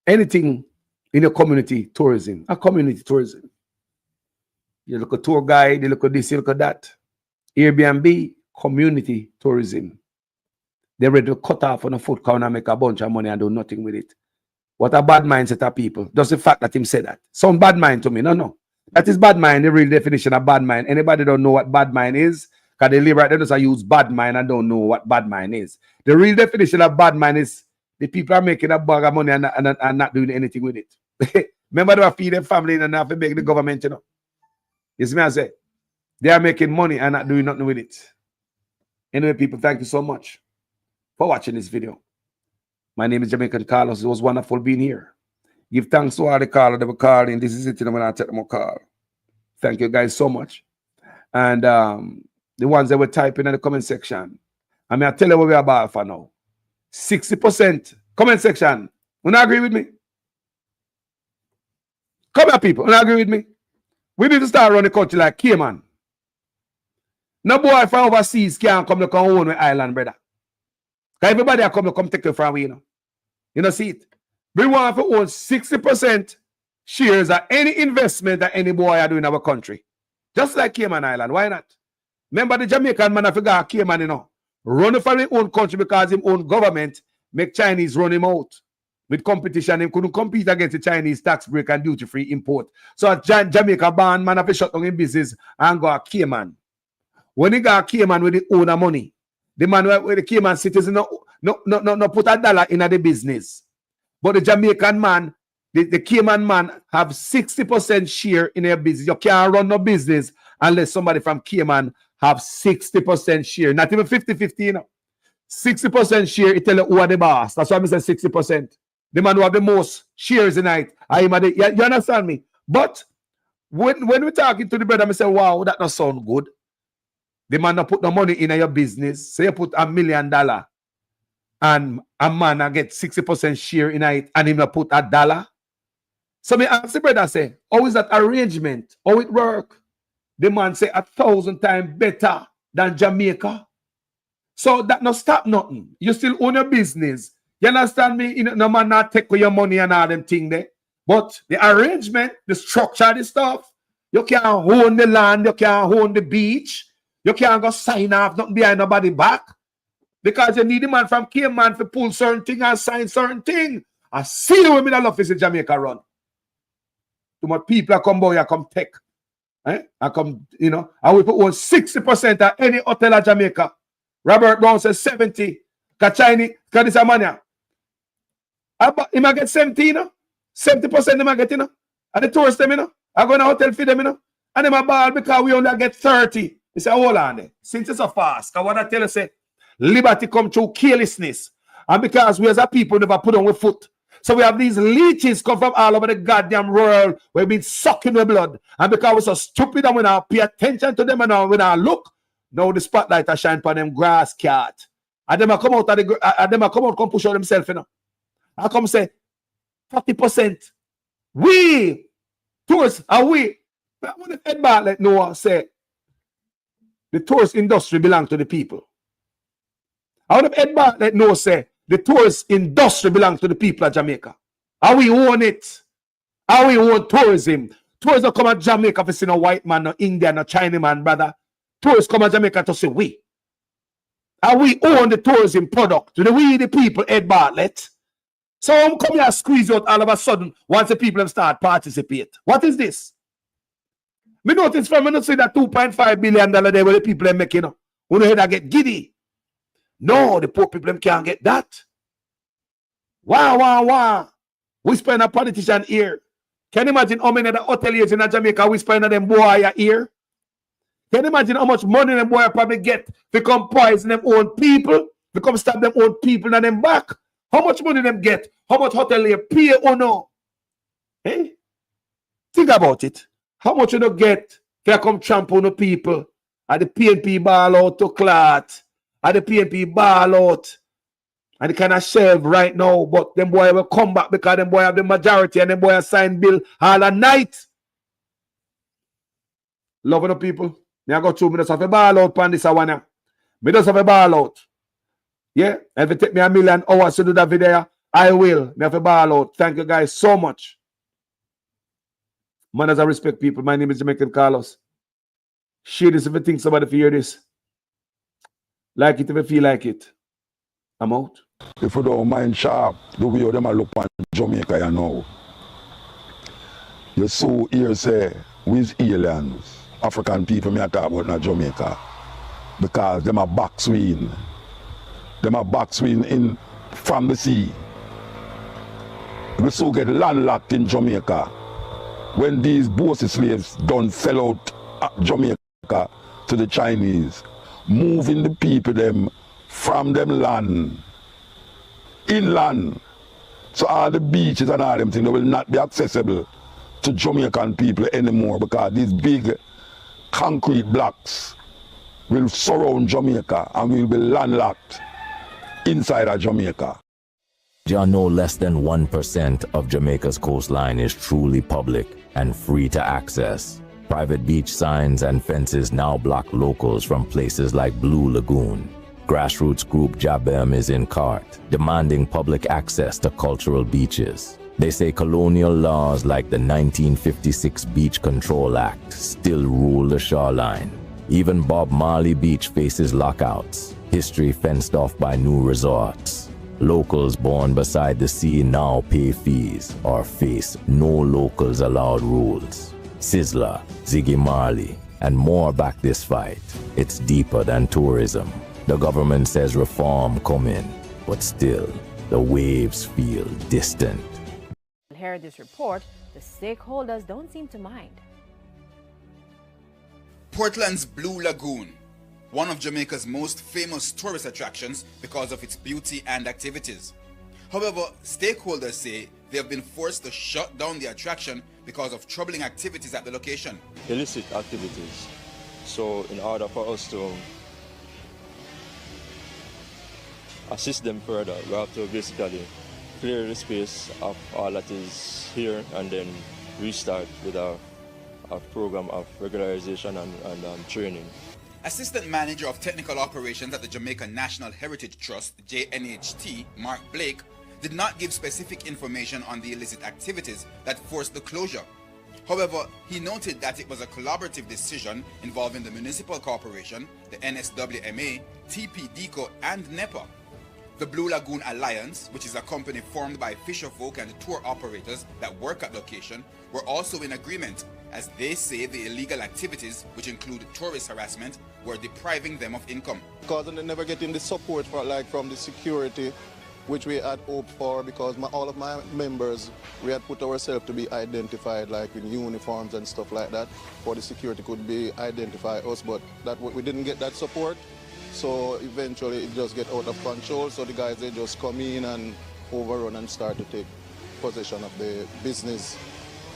anything in your community tourism, a community tourism. You look at tour guide, you look at this, you look at that. Airbnb, community tourism. They're ready to cut off on a foot count and make a bunch of money and do nothing with it. What a bad mindset of people. Just the fact that him said that. Sound bad mind to me. No. That is bad mind, the real definition of bad mind. Anybody don't know what bad mind is? Because they live right there, just use bad mind and don't know what bad mind is. The real definition of bad mind is the people are making a bag of money and not doing anything with it. Remember, they feed their family and have to beg the government, you know. You see me, I say? They are making money and not doing nothing with it. Anyway, people, thank you so much for watching this video. My name is Jamaican Carlos. It was wonderful being here. Give thanks to all the callers that were calling. This is it when I take them a call. Thank you guys so much. And the ones that were typing in the comment section. I mean, I tell you what we are about for now. 60% comment section. You not agree with me? Come here, people. You not agree with me? We need to start running the country like Cayman. No boy from overseas can't come to come own with island, brother. Because everybody come take it from we, you know. You know, see it. We want to own 60% shares of any investment that any boy are doing in our country. Just like Cayman Island. Why not? Remember the Jamaican man, I forgot Cayman, you know. Run for his own country because his own government make Chinese run him out. With competition, he couldn't compete against the Chinese tax break and duty-free import. So Jamaica ban man have to shut down in business and go a Cayman. When he got a Cayman with the owner money, the man with the Cayman citizen no put a dollar in the business. But the Jamaican man, the Cayman man have 60% share in their business. You can't run no business unless somebody from Cayman have 60% share. Not even 50-50, you know. 60% share, it tell you who are the boss. That's why I say 60%. The man who have the most shares in it. You understand me? But when we're talking to the brother, I say, wow, that not sound good. The man not put no money in your business. Say you put $1 million and a man I get 60% share in it and him not put $1. So me ask the brother, say, how is that arrangement? How it work? The man say 1,000 times better than Jamaica. So that not stop nothing. You still own your business. You understand me? You know, no man not take your money and all them thing there. But the arrangement, the structure, the stuff, you can't own the land, you can't own the beach, you can't go sign off nothing behind nobody back. Because you need the man from Cayman to pull certain thing and sign certain thing. I see you in the office in Jamaica run. Too much people come by here, come take. I come, you know, and we put on 60% of any hotel in Jamaica. Robert Brown says 70. Because Chinese, because this is money. He might get 70, you know? 70% they might get, you know? And the tourists, them, you know? I go in a hotel for them, you know? And they might ball because we only get 30. They say, hold on there. Since it's so fast, because what I tell you, say, liberty come through carelessness. And because we as a people never put on with foot. So we have these leeches come from all over the goddamn world. We've been sucking the blood. And because we're so stupid and we don't pay attention to them and we don't look, now the spotlight are shine upon them grass cat. And them come out come push out themselves, you know. I come say 40%. We tourists are we. I want to head back like Noah say the tourist industry belongs to the people. I want to head back like Noah say the tourist industry belongs to the people of Jamaica. How we own it? How we own tourism? Tourists don't come to Jamaica to see no white man, no Indian, no Chinese man, brother. Tourists come to Jamaica to say we. How we own the tourism product. Do we the people Ed Bartlett? So I'm coming here squeeze out all of a sudden once the people have start participate. What is this? Me notice from me not say that $2.5 billion there where the people are making up. Who know that get giddy? No, the poor people can't get that. Wow. We spend a politician here. Can you imagine how many of the hoteliers in Jamaica we spend on them boy here? Can you imagine how much money them boy probably get to come poison them own people? To come stab them own people and them back? How much money them get? How much hotelier pay or no? Hey? Think about it. How much you don't get to come trample on the people? At the PNP ball out to clot. At the PNP ball out And it kind of shelve right now, but them boy will come back because them boy have the majority and them boy sign bill all the night. Loving the people. Me I got 2 minutes of a ball out pan this one. Me just have a ball out. Yeah. If it take me 1,000,000 hours to do that video, I will. Me have a ball out. Thank you guys so much. Man, as I respect people, my name is Jamaican Carlos. Share this if you think somebody hear this. Like it if you feel like it. I'm out.
If you don't mind sharp, the way them look on Jamaica, you know. You so here say, with aliens, African people, me talk about in Jamaica. Because them are backswing. Them are backswing in from the sea. We so get landlocked in Jamaica. When these Bossy slaves don't sell out Jamaica to the Chinese, moving the people them from them land, inland. So all the beaches and all them things, they will not be accessible to Jamaican people anymore because these big concrete blocks will surround Jamaica and will be landlocked inside of Jamaica.
No less than 1% of Jamaica's coastline is truly public and free to access. Private beach signs and fences now block locals from places like Blue Lagoon. Grassroots group Jabem is in court, demanding public access to cultural beaches. They say colonial laws like the 1956 Beach Control Act still rule the shoreline. Even Bob Marley Beach faces lockouts, history fenced off by new resorts. Locals born beside the sea now pay fees or face no locals allowed rules. Sizzler, Ziggy Marley, and more back this fight. It's deeper than tourism. The government says reform coming, but still, the waves feel distant.
Hear this report, the stakeholders don't seem to mind.
Portland's Blue Lagoon, one of Jamaica's most famous tourist attractions because of its beauty and activities. However, stakeholders say they have been forced to shut down the attraction because of troubling activities at the location.
Illicit activities. So in order for us to assist them further, we have to basically clear the space of all that is here and then restart with a program of regularization and training.
Assistant Manager of Technical Operations at the Jamaica National Heritage Trust, JNHT, Mark Blake, did not give specific information on the illicit activities that forced the closure. However, he noted that it was a collaborative decision involving the Municipal Corporation, the NSWMA, TPDCO, and NEPA. The Blue Lagoon Alliance, which is a company formed by fisherfolk and tour operators that work at location, were also in agreement, as they say the illegal activities, which include tourist harassment, were depriving them of income.
Because they never getting the support from the security, which we had hoped for, because all of my members, we had put ourselves to be identified like in uniforms and stuff like that, for the security could be identify us, but that we didn't get that support. So eventually it just get out of control. So the guys, they just come in and overrun and start to take possession of the business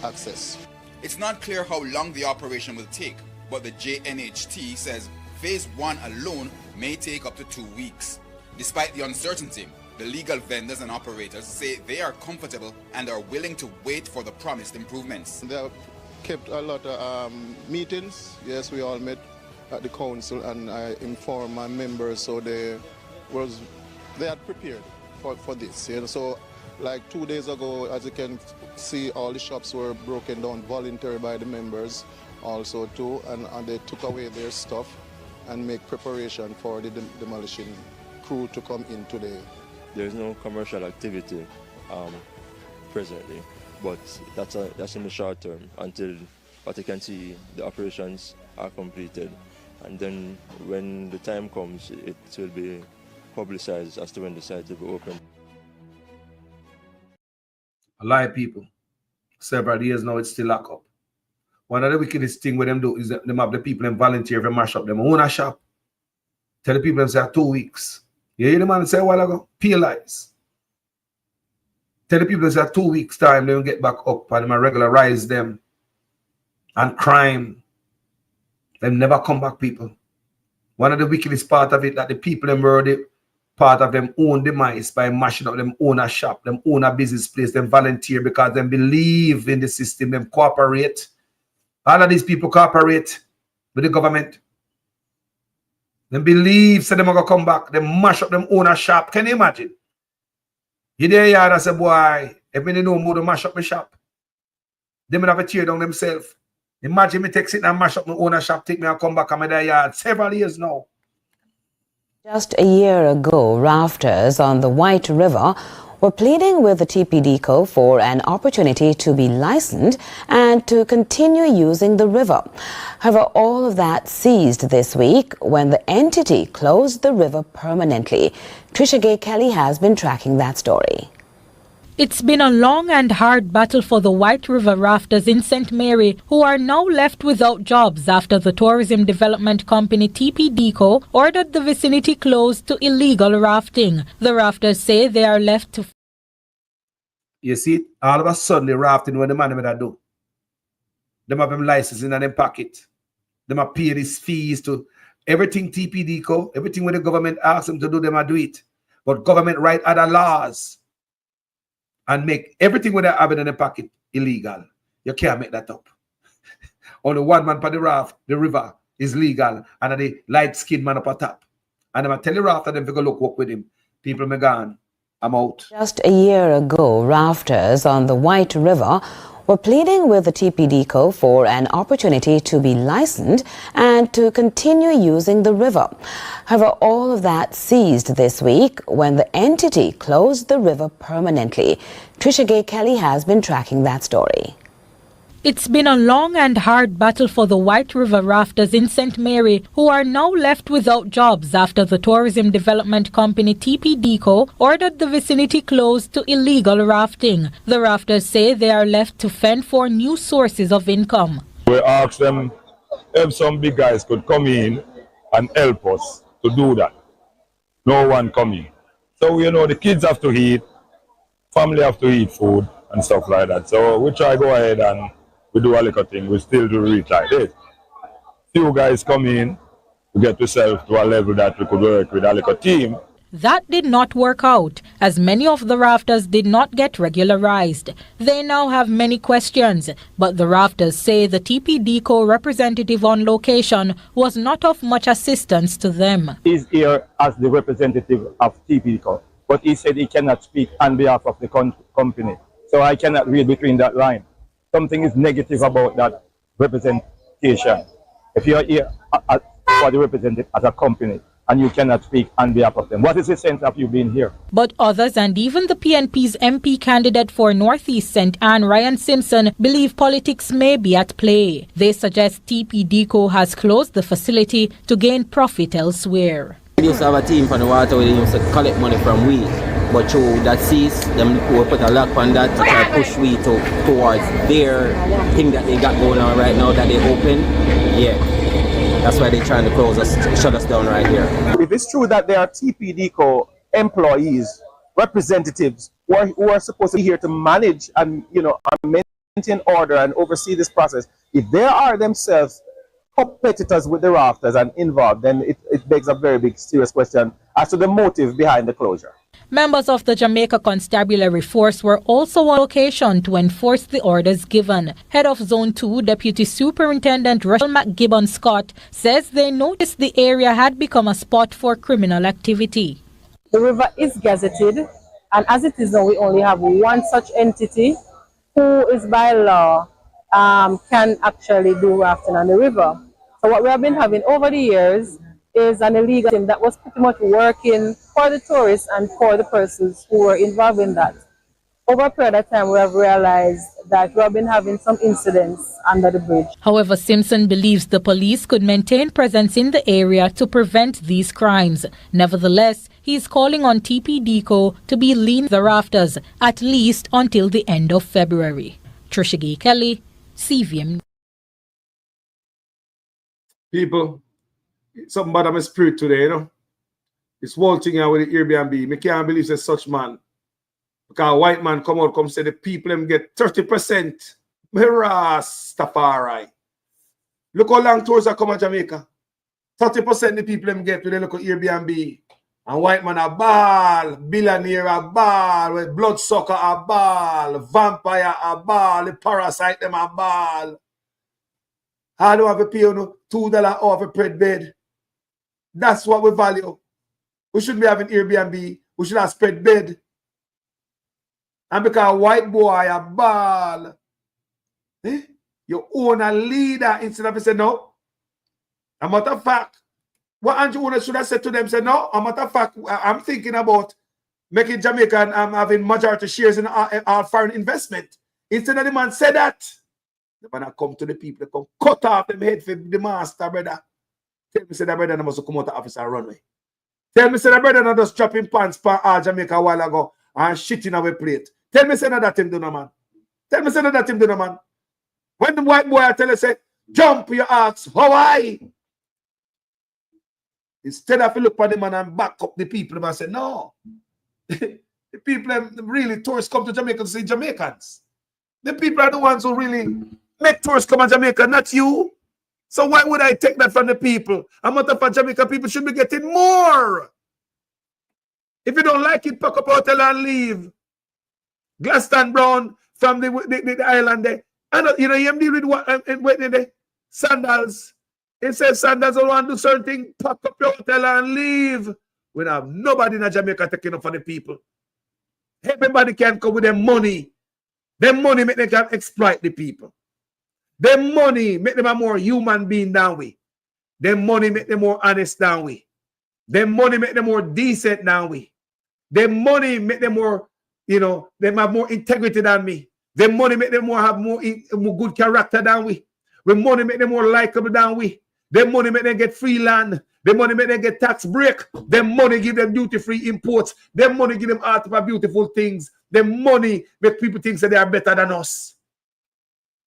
access.
It's not clear how long the operation will take, but the JNHT says phase 1 alone may take up to 2 weeks. Despite the uncertainty, the legal vendors and operators say they are comfortable and are willing to wait for the promised improvements.
They have kept a lot of meetings. Yes, we all met at the council, and I informed my members, so they had prepared for this. You know? So like 2 days ago, as you can see, all the shops were broken down voluntarily by the members also too, and they took away their stuff and make preparation for the demolition crew to come in today.
There's no commercial activity presently, but that's in the short term until what you can see the operations are completed. And then when the time comes, it will be publicized as to when the site will be open.
A lot of people, several years now, it's still locked up. One of the wickedest things with them do is that them have the people and volunteer to mash up them own a shop. Tell the people them say 2 weeks. You hear the man say a while ago? Penalize. Tell the people say 2 weeks time they will get back up and them regularize them. And crime. Them never come back, people. One of the wickedest part of it that the people them were part of them own demise by mashing up them own a shop, them own a business place, them volunteer because them believe in the system, them cooperate. All of these people cooperate with the government. Them believe so them are gonna come back, them mash up them own a shop. Can you imagine? You there yard and say, boy, if me know more to mash up my shop, them will have a tear down themselves. Imagine me take it and mash up my own a shop, take me and come back and my there yard several years now.
Just a year ago, rafters on the White River were pleading with the TPDCO for an opportunity to be licensed and to continue using the river. However, all of that ceased this week when the entity closed the river permanently. Trisha Gay Kelly has been tracking that story.
It's been a long and hard battle for the White River rafters in St. Mary, who are now left without jobs after the tourism development company TPDCO ordered the vicinity closed to illegal rafting. The rafters say they are left to...
You see, all of a sudden the rafting, what the man that do? Them have them licensing in them pocket. Them have pay these fees to everything TPDCO, everything when the government asks them to do, them do it. But government write other laws and make everything when they have it in the pocket illegal. You can't make that up. Only one man for the raft, the river, is legal, and the light-skinned man up on top. And I'm going to tell the rafter them to go look, walk with him. People me gone. I'm out.
Just a year ago, rafters on the White River were pleading with the TPDCO for an opportunity to be licensed and to continue using the river. However, all of that ceased this week when the entity closed the river permanently. Trisha Gay Kelly has been tracking that story.
It's been a long and hard battle for the White River rafters in St. Mary, who are now left without jobs after the tourism development company TPDCO ordered the vicinity closed to illegal rafting. The rafters say they are left to fend for new sources of income.
We asked them if some big guys could come in and help us to do that. No one coming. So, you know, the kids have to eat, family have to eat food and stuff like that. So we try go ahead and we do a little thing. We still do reach like this. Few guys come in to get yourself to a level that we could work with a little team.
That did not work out, as many of the rafters did not get regularized. They now have many questions, but the rafters say the TPDCO representative on location was not of much assistance to them.
He's here as the representative of TPDCO, but he said he cannot speak on behalf of the company. So I cannot read between that line. Something is negative about that representation. If you are here for the representative as a company and you cannot speak on behalf of them, what is the sense of you being here?
But others and even the PNP's MP candidate for Northeast St. Anne, Ryan Simpson, believe politics may be at play. They suggest TPDCO has closed the facility to gain profit elsewhere.
We used to have a team from the water where they used to collect money from weed. But through that cease, them will put a lock on that to try to push weed towards their thing that they got going on right now that they open. Yeah, that's why they're trying to close us, shut us down right here.
If it's true that there are TPDCO employees, representatives who are supposed to be here to manage and maintain order and oversee this process, if they are themselves competitors with the rafters and involved, then it begs a very big serious question as to the motive behind the closure.
Members of the Jamaica Constabulary Force were also on location to enforce the orders given. Head of Zone 2, Deputy Superintendent Rachel McGibbon Scott, says they noticed the area had become a spot for criminal activity.
The river is gazetted, and as it is now, we only have one such entity who is by law can actually do rafting on the river. So what we have been having over the years is an illegal team that was pretty much working for the tourists and for the persons who were involved in that. Over a period of time, we have realized that we have been having some incidents under the bridge.
However, Simpson believes the police could maintain presence in the area to prevent these crimes. Nevertheless, he is calling on TPDCO to be lean the rafters, at least until the end of February. Trisha Gay Kelly, CVM.
People, something bad on my spirit today, you know. This whole thing here with the Airbnb, I can't believe there's such man. Because a white man come say the people them get 30%. Rastafari. Look how long tours are come to Jamaica. 30% the people them get with the local Airbnb. And white man a ball, billionaire a ball, bloodsucker a ball, vampire a ball, the parasite them a ball. How do I have to pay you $2 off a bread bed? That's what we value. We shouldn't be having Airbnb. We should have spread bed. And because white boy a ball, you own a leader instead of saying no. A matter of fact, what Anju should have said to them, say no. A matter of fact, I'm thinking about making Jamaica and having majority shares in our foreign investment. Instead of the man say that, the man come to the people, they come cut off them head for the master, brother. Tell me, say that brother must come out of office and run away. Tell me, say that brother not just dropping pants for Jamaica a while ago and shitting away plate. Tell me, say that him do no man. Tell me, say that him do no man. When the white boy I tell you, say, jump, you ask, how I? Instead of you look for the man and back up the people, and say, no. The people really, tourists come to Jamaica to see Jamaicans. The people are the ones who really make tourists come to Jamaica, not you. So why would I take that from the people? A matter of fact, Jamaica people should be getting more. If you don't like it, pack up hotel and leave. Glaston Brown from the island there. And you know, him deal with what sandals. He says sandals don't want to do certain things, pack up your hotel and leave. We don't have nobody in Jamaica taking up for the people. Everybody can come with their money. Their money make them can exploit the people. Their money make them a more human being than we. Their money make them more honest than we. Their money make them more decent than we. Their money make them more, you know, they have more integrity than me. Their money make them have more good character than we. Their money make them more likable than we. Their money make them get free land. Their money make them get tax break. Their money give them duty-free imports. Their money give them art of beautiful things. Their money make people think that they are better than us.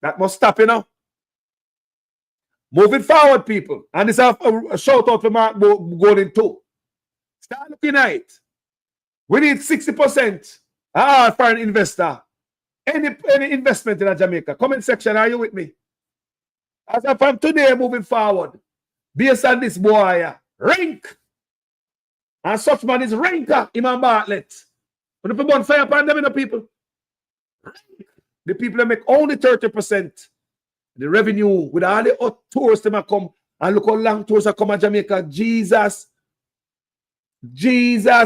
That must stop, you know. Moving forward, people. And this is a shout out to Mark Golden too. Start looking at it. We need 60% foreign investor. Any investment in Jamaica. Comment section, are you with me? As of from today, moving forward, based on this boy, rank. And such man is ranker, Imam Bartlett. When you put fire upon them, you know, people. The people that make only 30%. The revenue with all the tourists that come and look how long tourists are come to Jamaica. Jesus,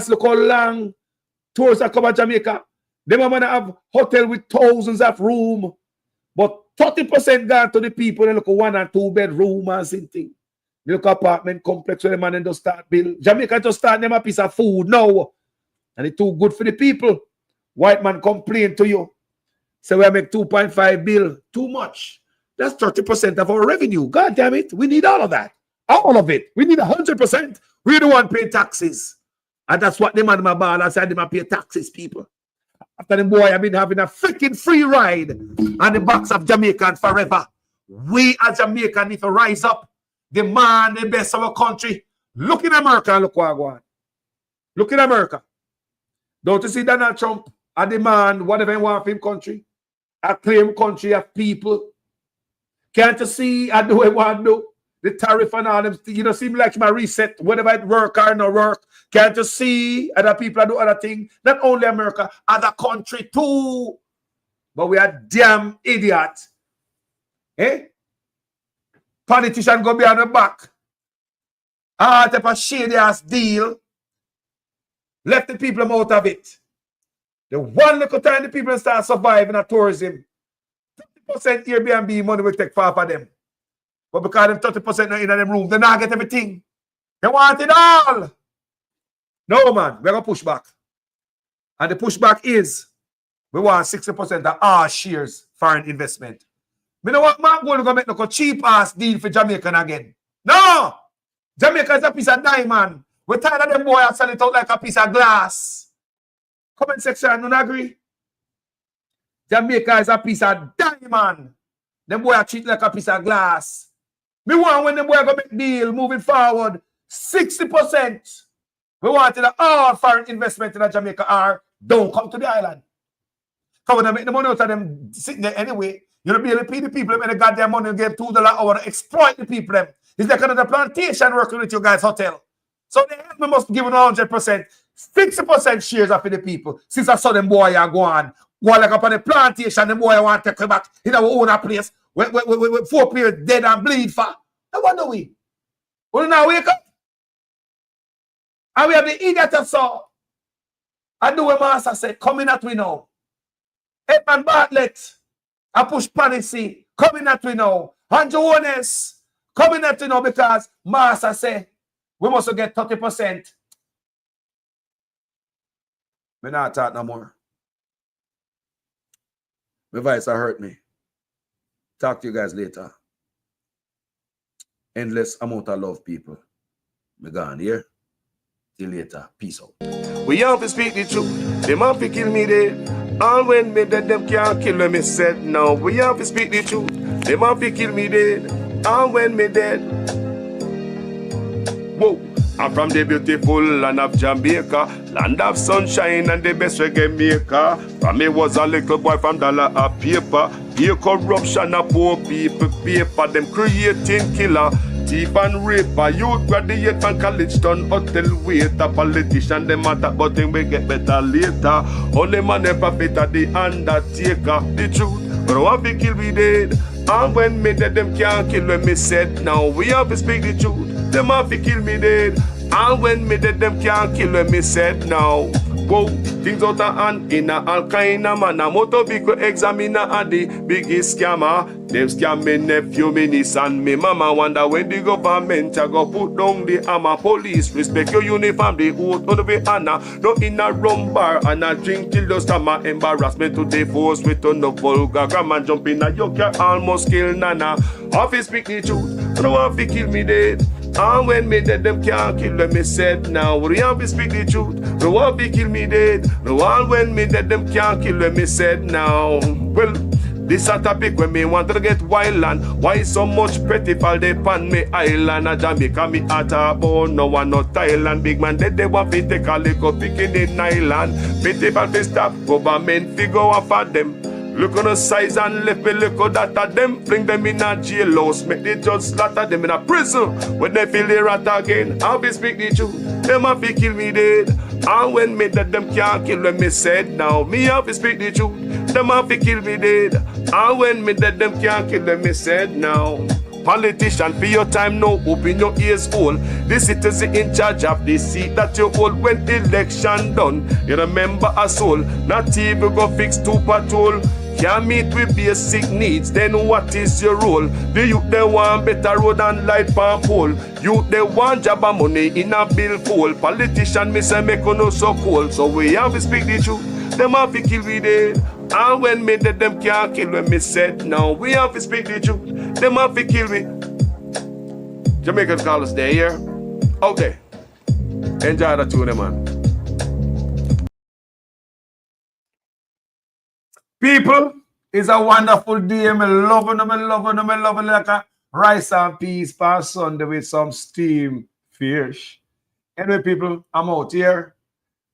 look how long tourists are come to Jamaica. They might have hotel with thousands of rooms, but 30% gone to the people. They look at 1 or 2 bedroom and something. They look at apartment complex where the man just start build. Jamaica just start them a piece of food now. And it's too good for the people. White man complain to you. So we make 2.5 bill. Too much. That's 30% of our revenue. God damn it. We need all of that. All of it. We need 100%. We're the one paying taxes. And that's what the man in my bar I said, they might pay taxes, people. After the boy, I've been having a freaking free ride on the backs of Jamaican forever. We as Jamaican need to rise up, demand the best of our country. Look in America and look what I want. Look in America. Don't you see Donald Trump? I demand whatever he want from him country. I claim country of people. Can't you see I do what I want to do? The tariff and all them, you know, seem like my reset, whether it work or not work. Can't you see other people do other things? Not only America, other country too. But we are damn idiots. Eh? Politician go behind the back. Type of shady ass deal. Left the people out of it. The one little time the people start surviving at tourism, 30% Airbnb money will take far for them. But because them 30% not in them room, they not get everything. They want it all. No, man, we're going to push back. And the pushback is, we want 60% of our shares foreign investment. You know what, man, going to make no cheap-ass deal for Jamaican again. No! Jamaica is a piece of diamond. We're tired of them boys selling it out like a piece of glass. Comment section, don't agree? Jamaica is a piece of diamond. Them boys are treated like a piece of glass. Me want when them boys go make deal moving forward, 60%. We want that all foreign investment in Jamaica are don't come to the island. Come on, make the money out of them sitting there anyway. You don't be able to pay the people when they got their money and get $2 hour to exploit the people. Them. It's like another plantation working with you guys' hotel. So the help me must give it 100%. 60% shares are for the people. Since I saw them boy are going like up on the plantation, the boy want to take back in our own place. With 4 players dead and bleed for. No wonder we. Well, now wake up. And we have the idiot of saw. I do what Master said, coming at we now. Edmund Bartlett, I push policy, coming at we now. Anju Honest, coming at we now because Master said, we must get 30%. Me not talk no more. My voice hurt me. Talk to you guys later. Endless amount of love, people. Me gone here. Till later. Peace out.
We have to speak the truth. Them have to kill me dead. All when me dead, them can't kill me said. No, we have to speak the truth. Them have to kill me dead. All when me dead. Whoa. I'm from the beautiful land of Jamaica, land of sunshine and the best reggae maker. From me was a little boy from dollar a paper. Here corruption of poor people paper. Them creating killer, thief and raper. Youth graduate from college done hotel waiter. Politician them matter but them we get better later. Only man never better the undertaker. The truth, but want to kill me dead. And when me dead them can't kill when me said. Now we have to speak the truth. Them have to kill me dead. And when me dead, them can't kill when me said now. Whoa, things out of hand in a all kind of manner. Motor vehicle examiner are the biggest scammer. Them scam me nephew, me niece and me mama. Wonder when the government a go put down the hammer. Police respect your uniform, the oath on the way honor. No in a rum bar and a drink till the stomach. Embarrassment to the force with no vulgar grammar. Jump in a yoke, you almost kill nana. Office speak the truth, I don't want to kill me dead. And when me dead, them can't kill when me said now. We have to speak the truth. No one be kill me dead. No one when me dead, them can't kill when me said now. Well, this a topic when me want to get wild land. Why so much pretty fall they pan me island? A Jamaica me at a bone, no one no Thailand. Big man dead, they want to take a liquor picking in island. Pretty fall to stop, government figure off for them. Look on the size and left me look at that of them. Bring them in a jailhouse, make the judge slaughter them in a prison. When they feel the rat again, I'll be speak the truth. Them have to kill me dead. And when me dead, them can't kill when me said now. Me have to speak the truth. Them have to kill me dead. And when me dead, them can't kill when me said now. Politician, for your time now, open your ears all. The citizen in charge of the seat that you hold when election done. You remember us all, not even go fix to patrol. Can't meet with basic needs, then what is your role? The youth they want better road and light pan pole. Youth they want job and money in a bill full. Politician me say make no so cold. So we have to speak the truth. Them have to kill me dead. And when me dead, them can't kill when me said now. We have to speak the truth. Them have to kill me. Jamaican call us there, here. Okay. Enjoy the tune, man.
People, it's a wonderful day. Me loving like a rice and peas per Sunday with some steamed fish. Anyway, people, I'm out here.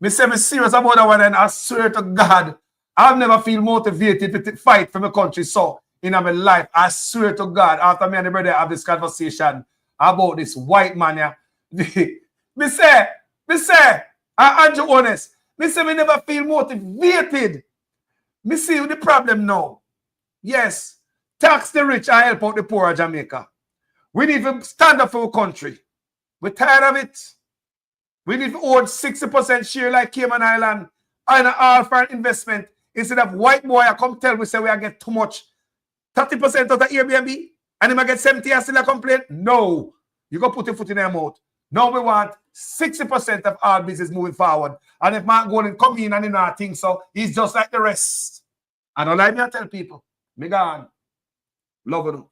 Me say me serious about that one, and I swear to God, I've never feel motivated to fight for my country so in my life. I swear to God, after me and the brother have this conversation about this white man here. me say, Anju Honest, me say me never feel motivated. Me see the problem now. Yes, tax the rich and help out the poor of Jamaica. We need to stand up for our country. We're tired of it. We need to own 60% share like Cayman Island and all for investment. Instead of white boy, I come tell me say we are get too much. 30% of the Airbnb and him I get 70 and still a complaint. No. You go put your foot in their mouth. Now we want 60% of our business moving forward. And if Mark Golden come in and he not think so, he's just like the rest. I don't like me to tell people. Me gone. Love you.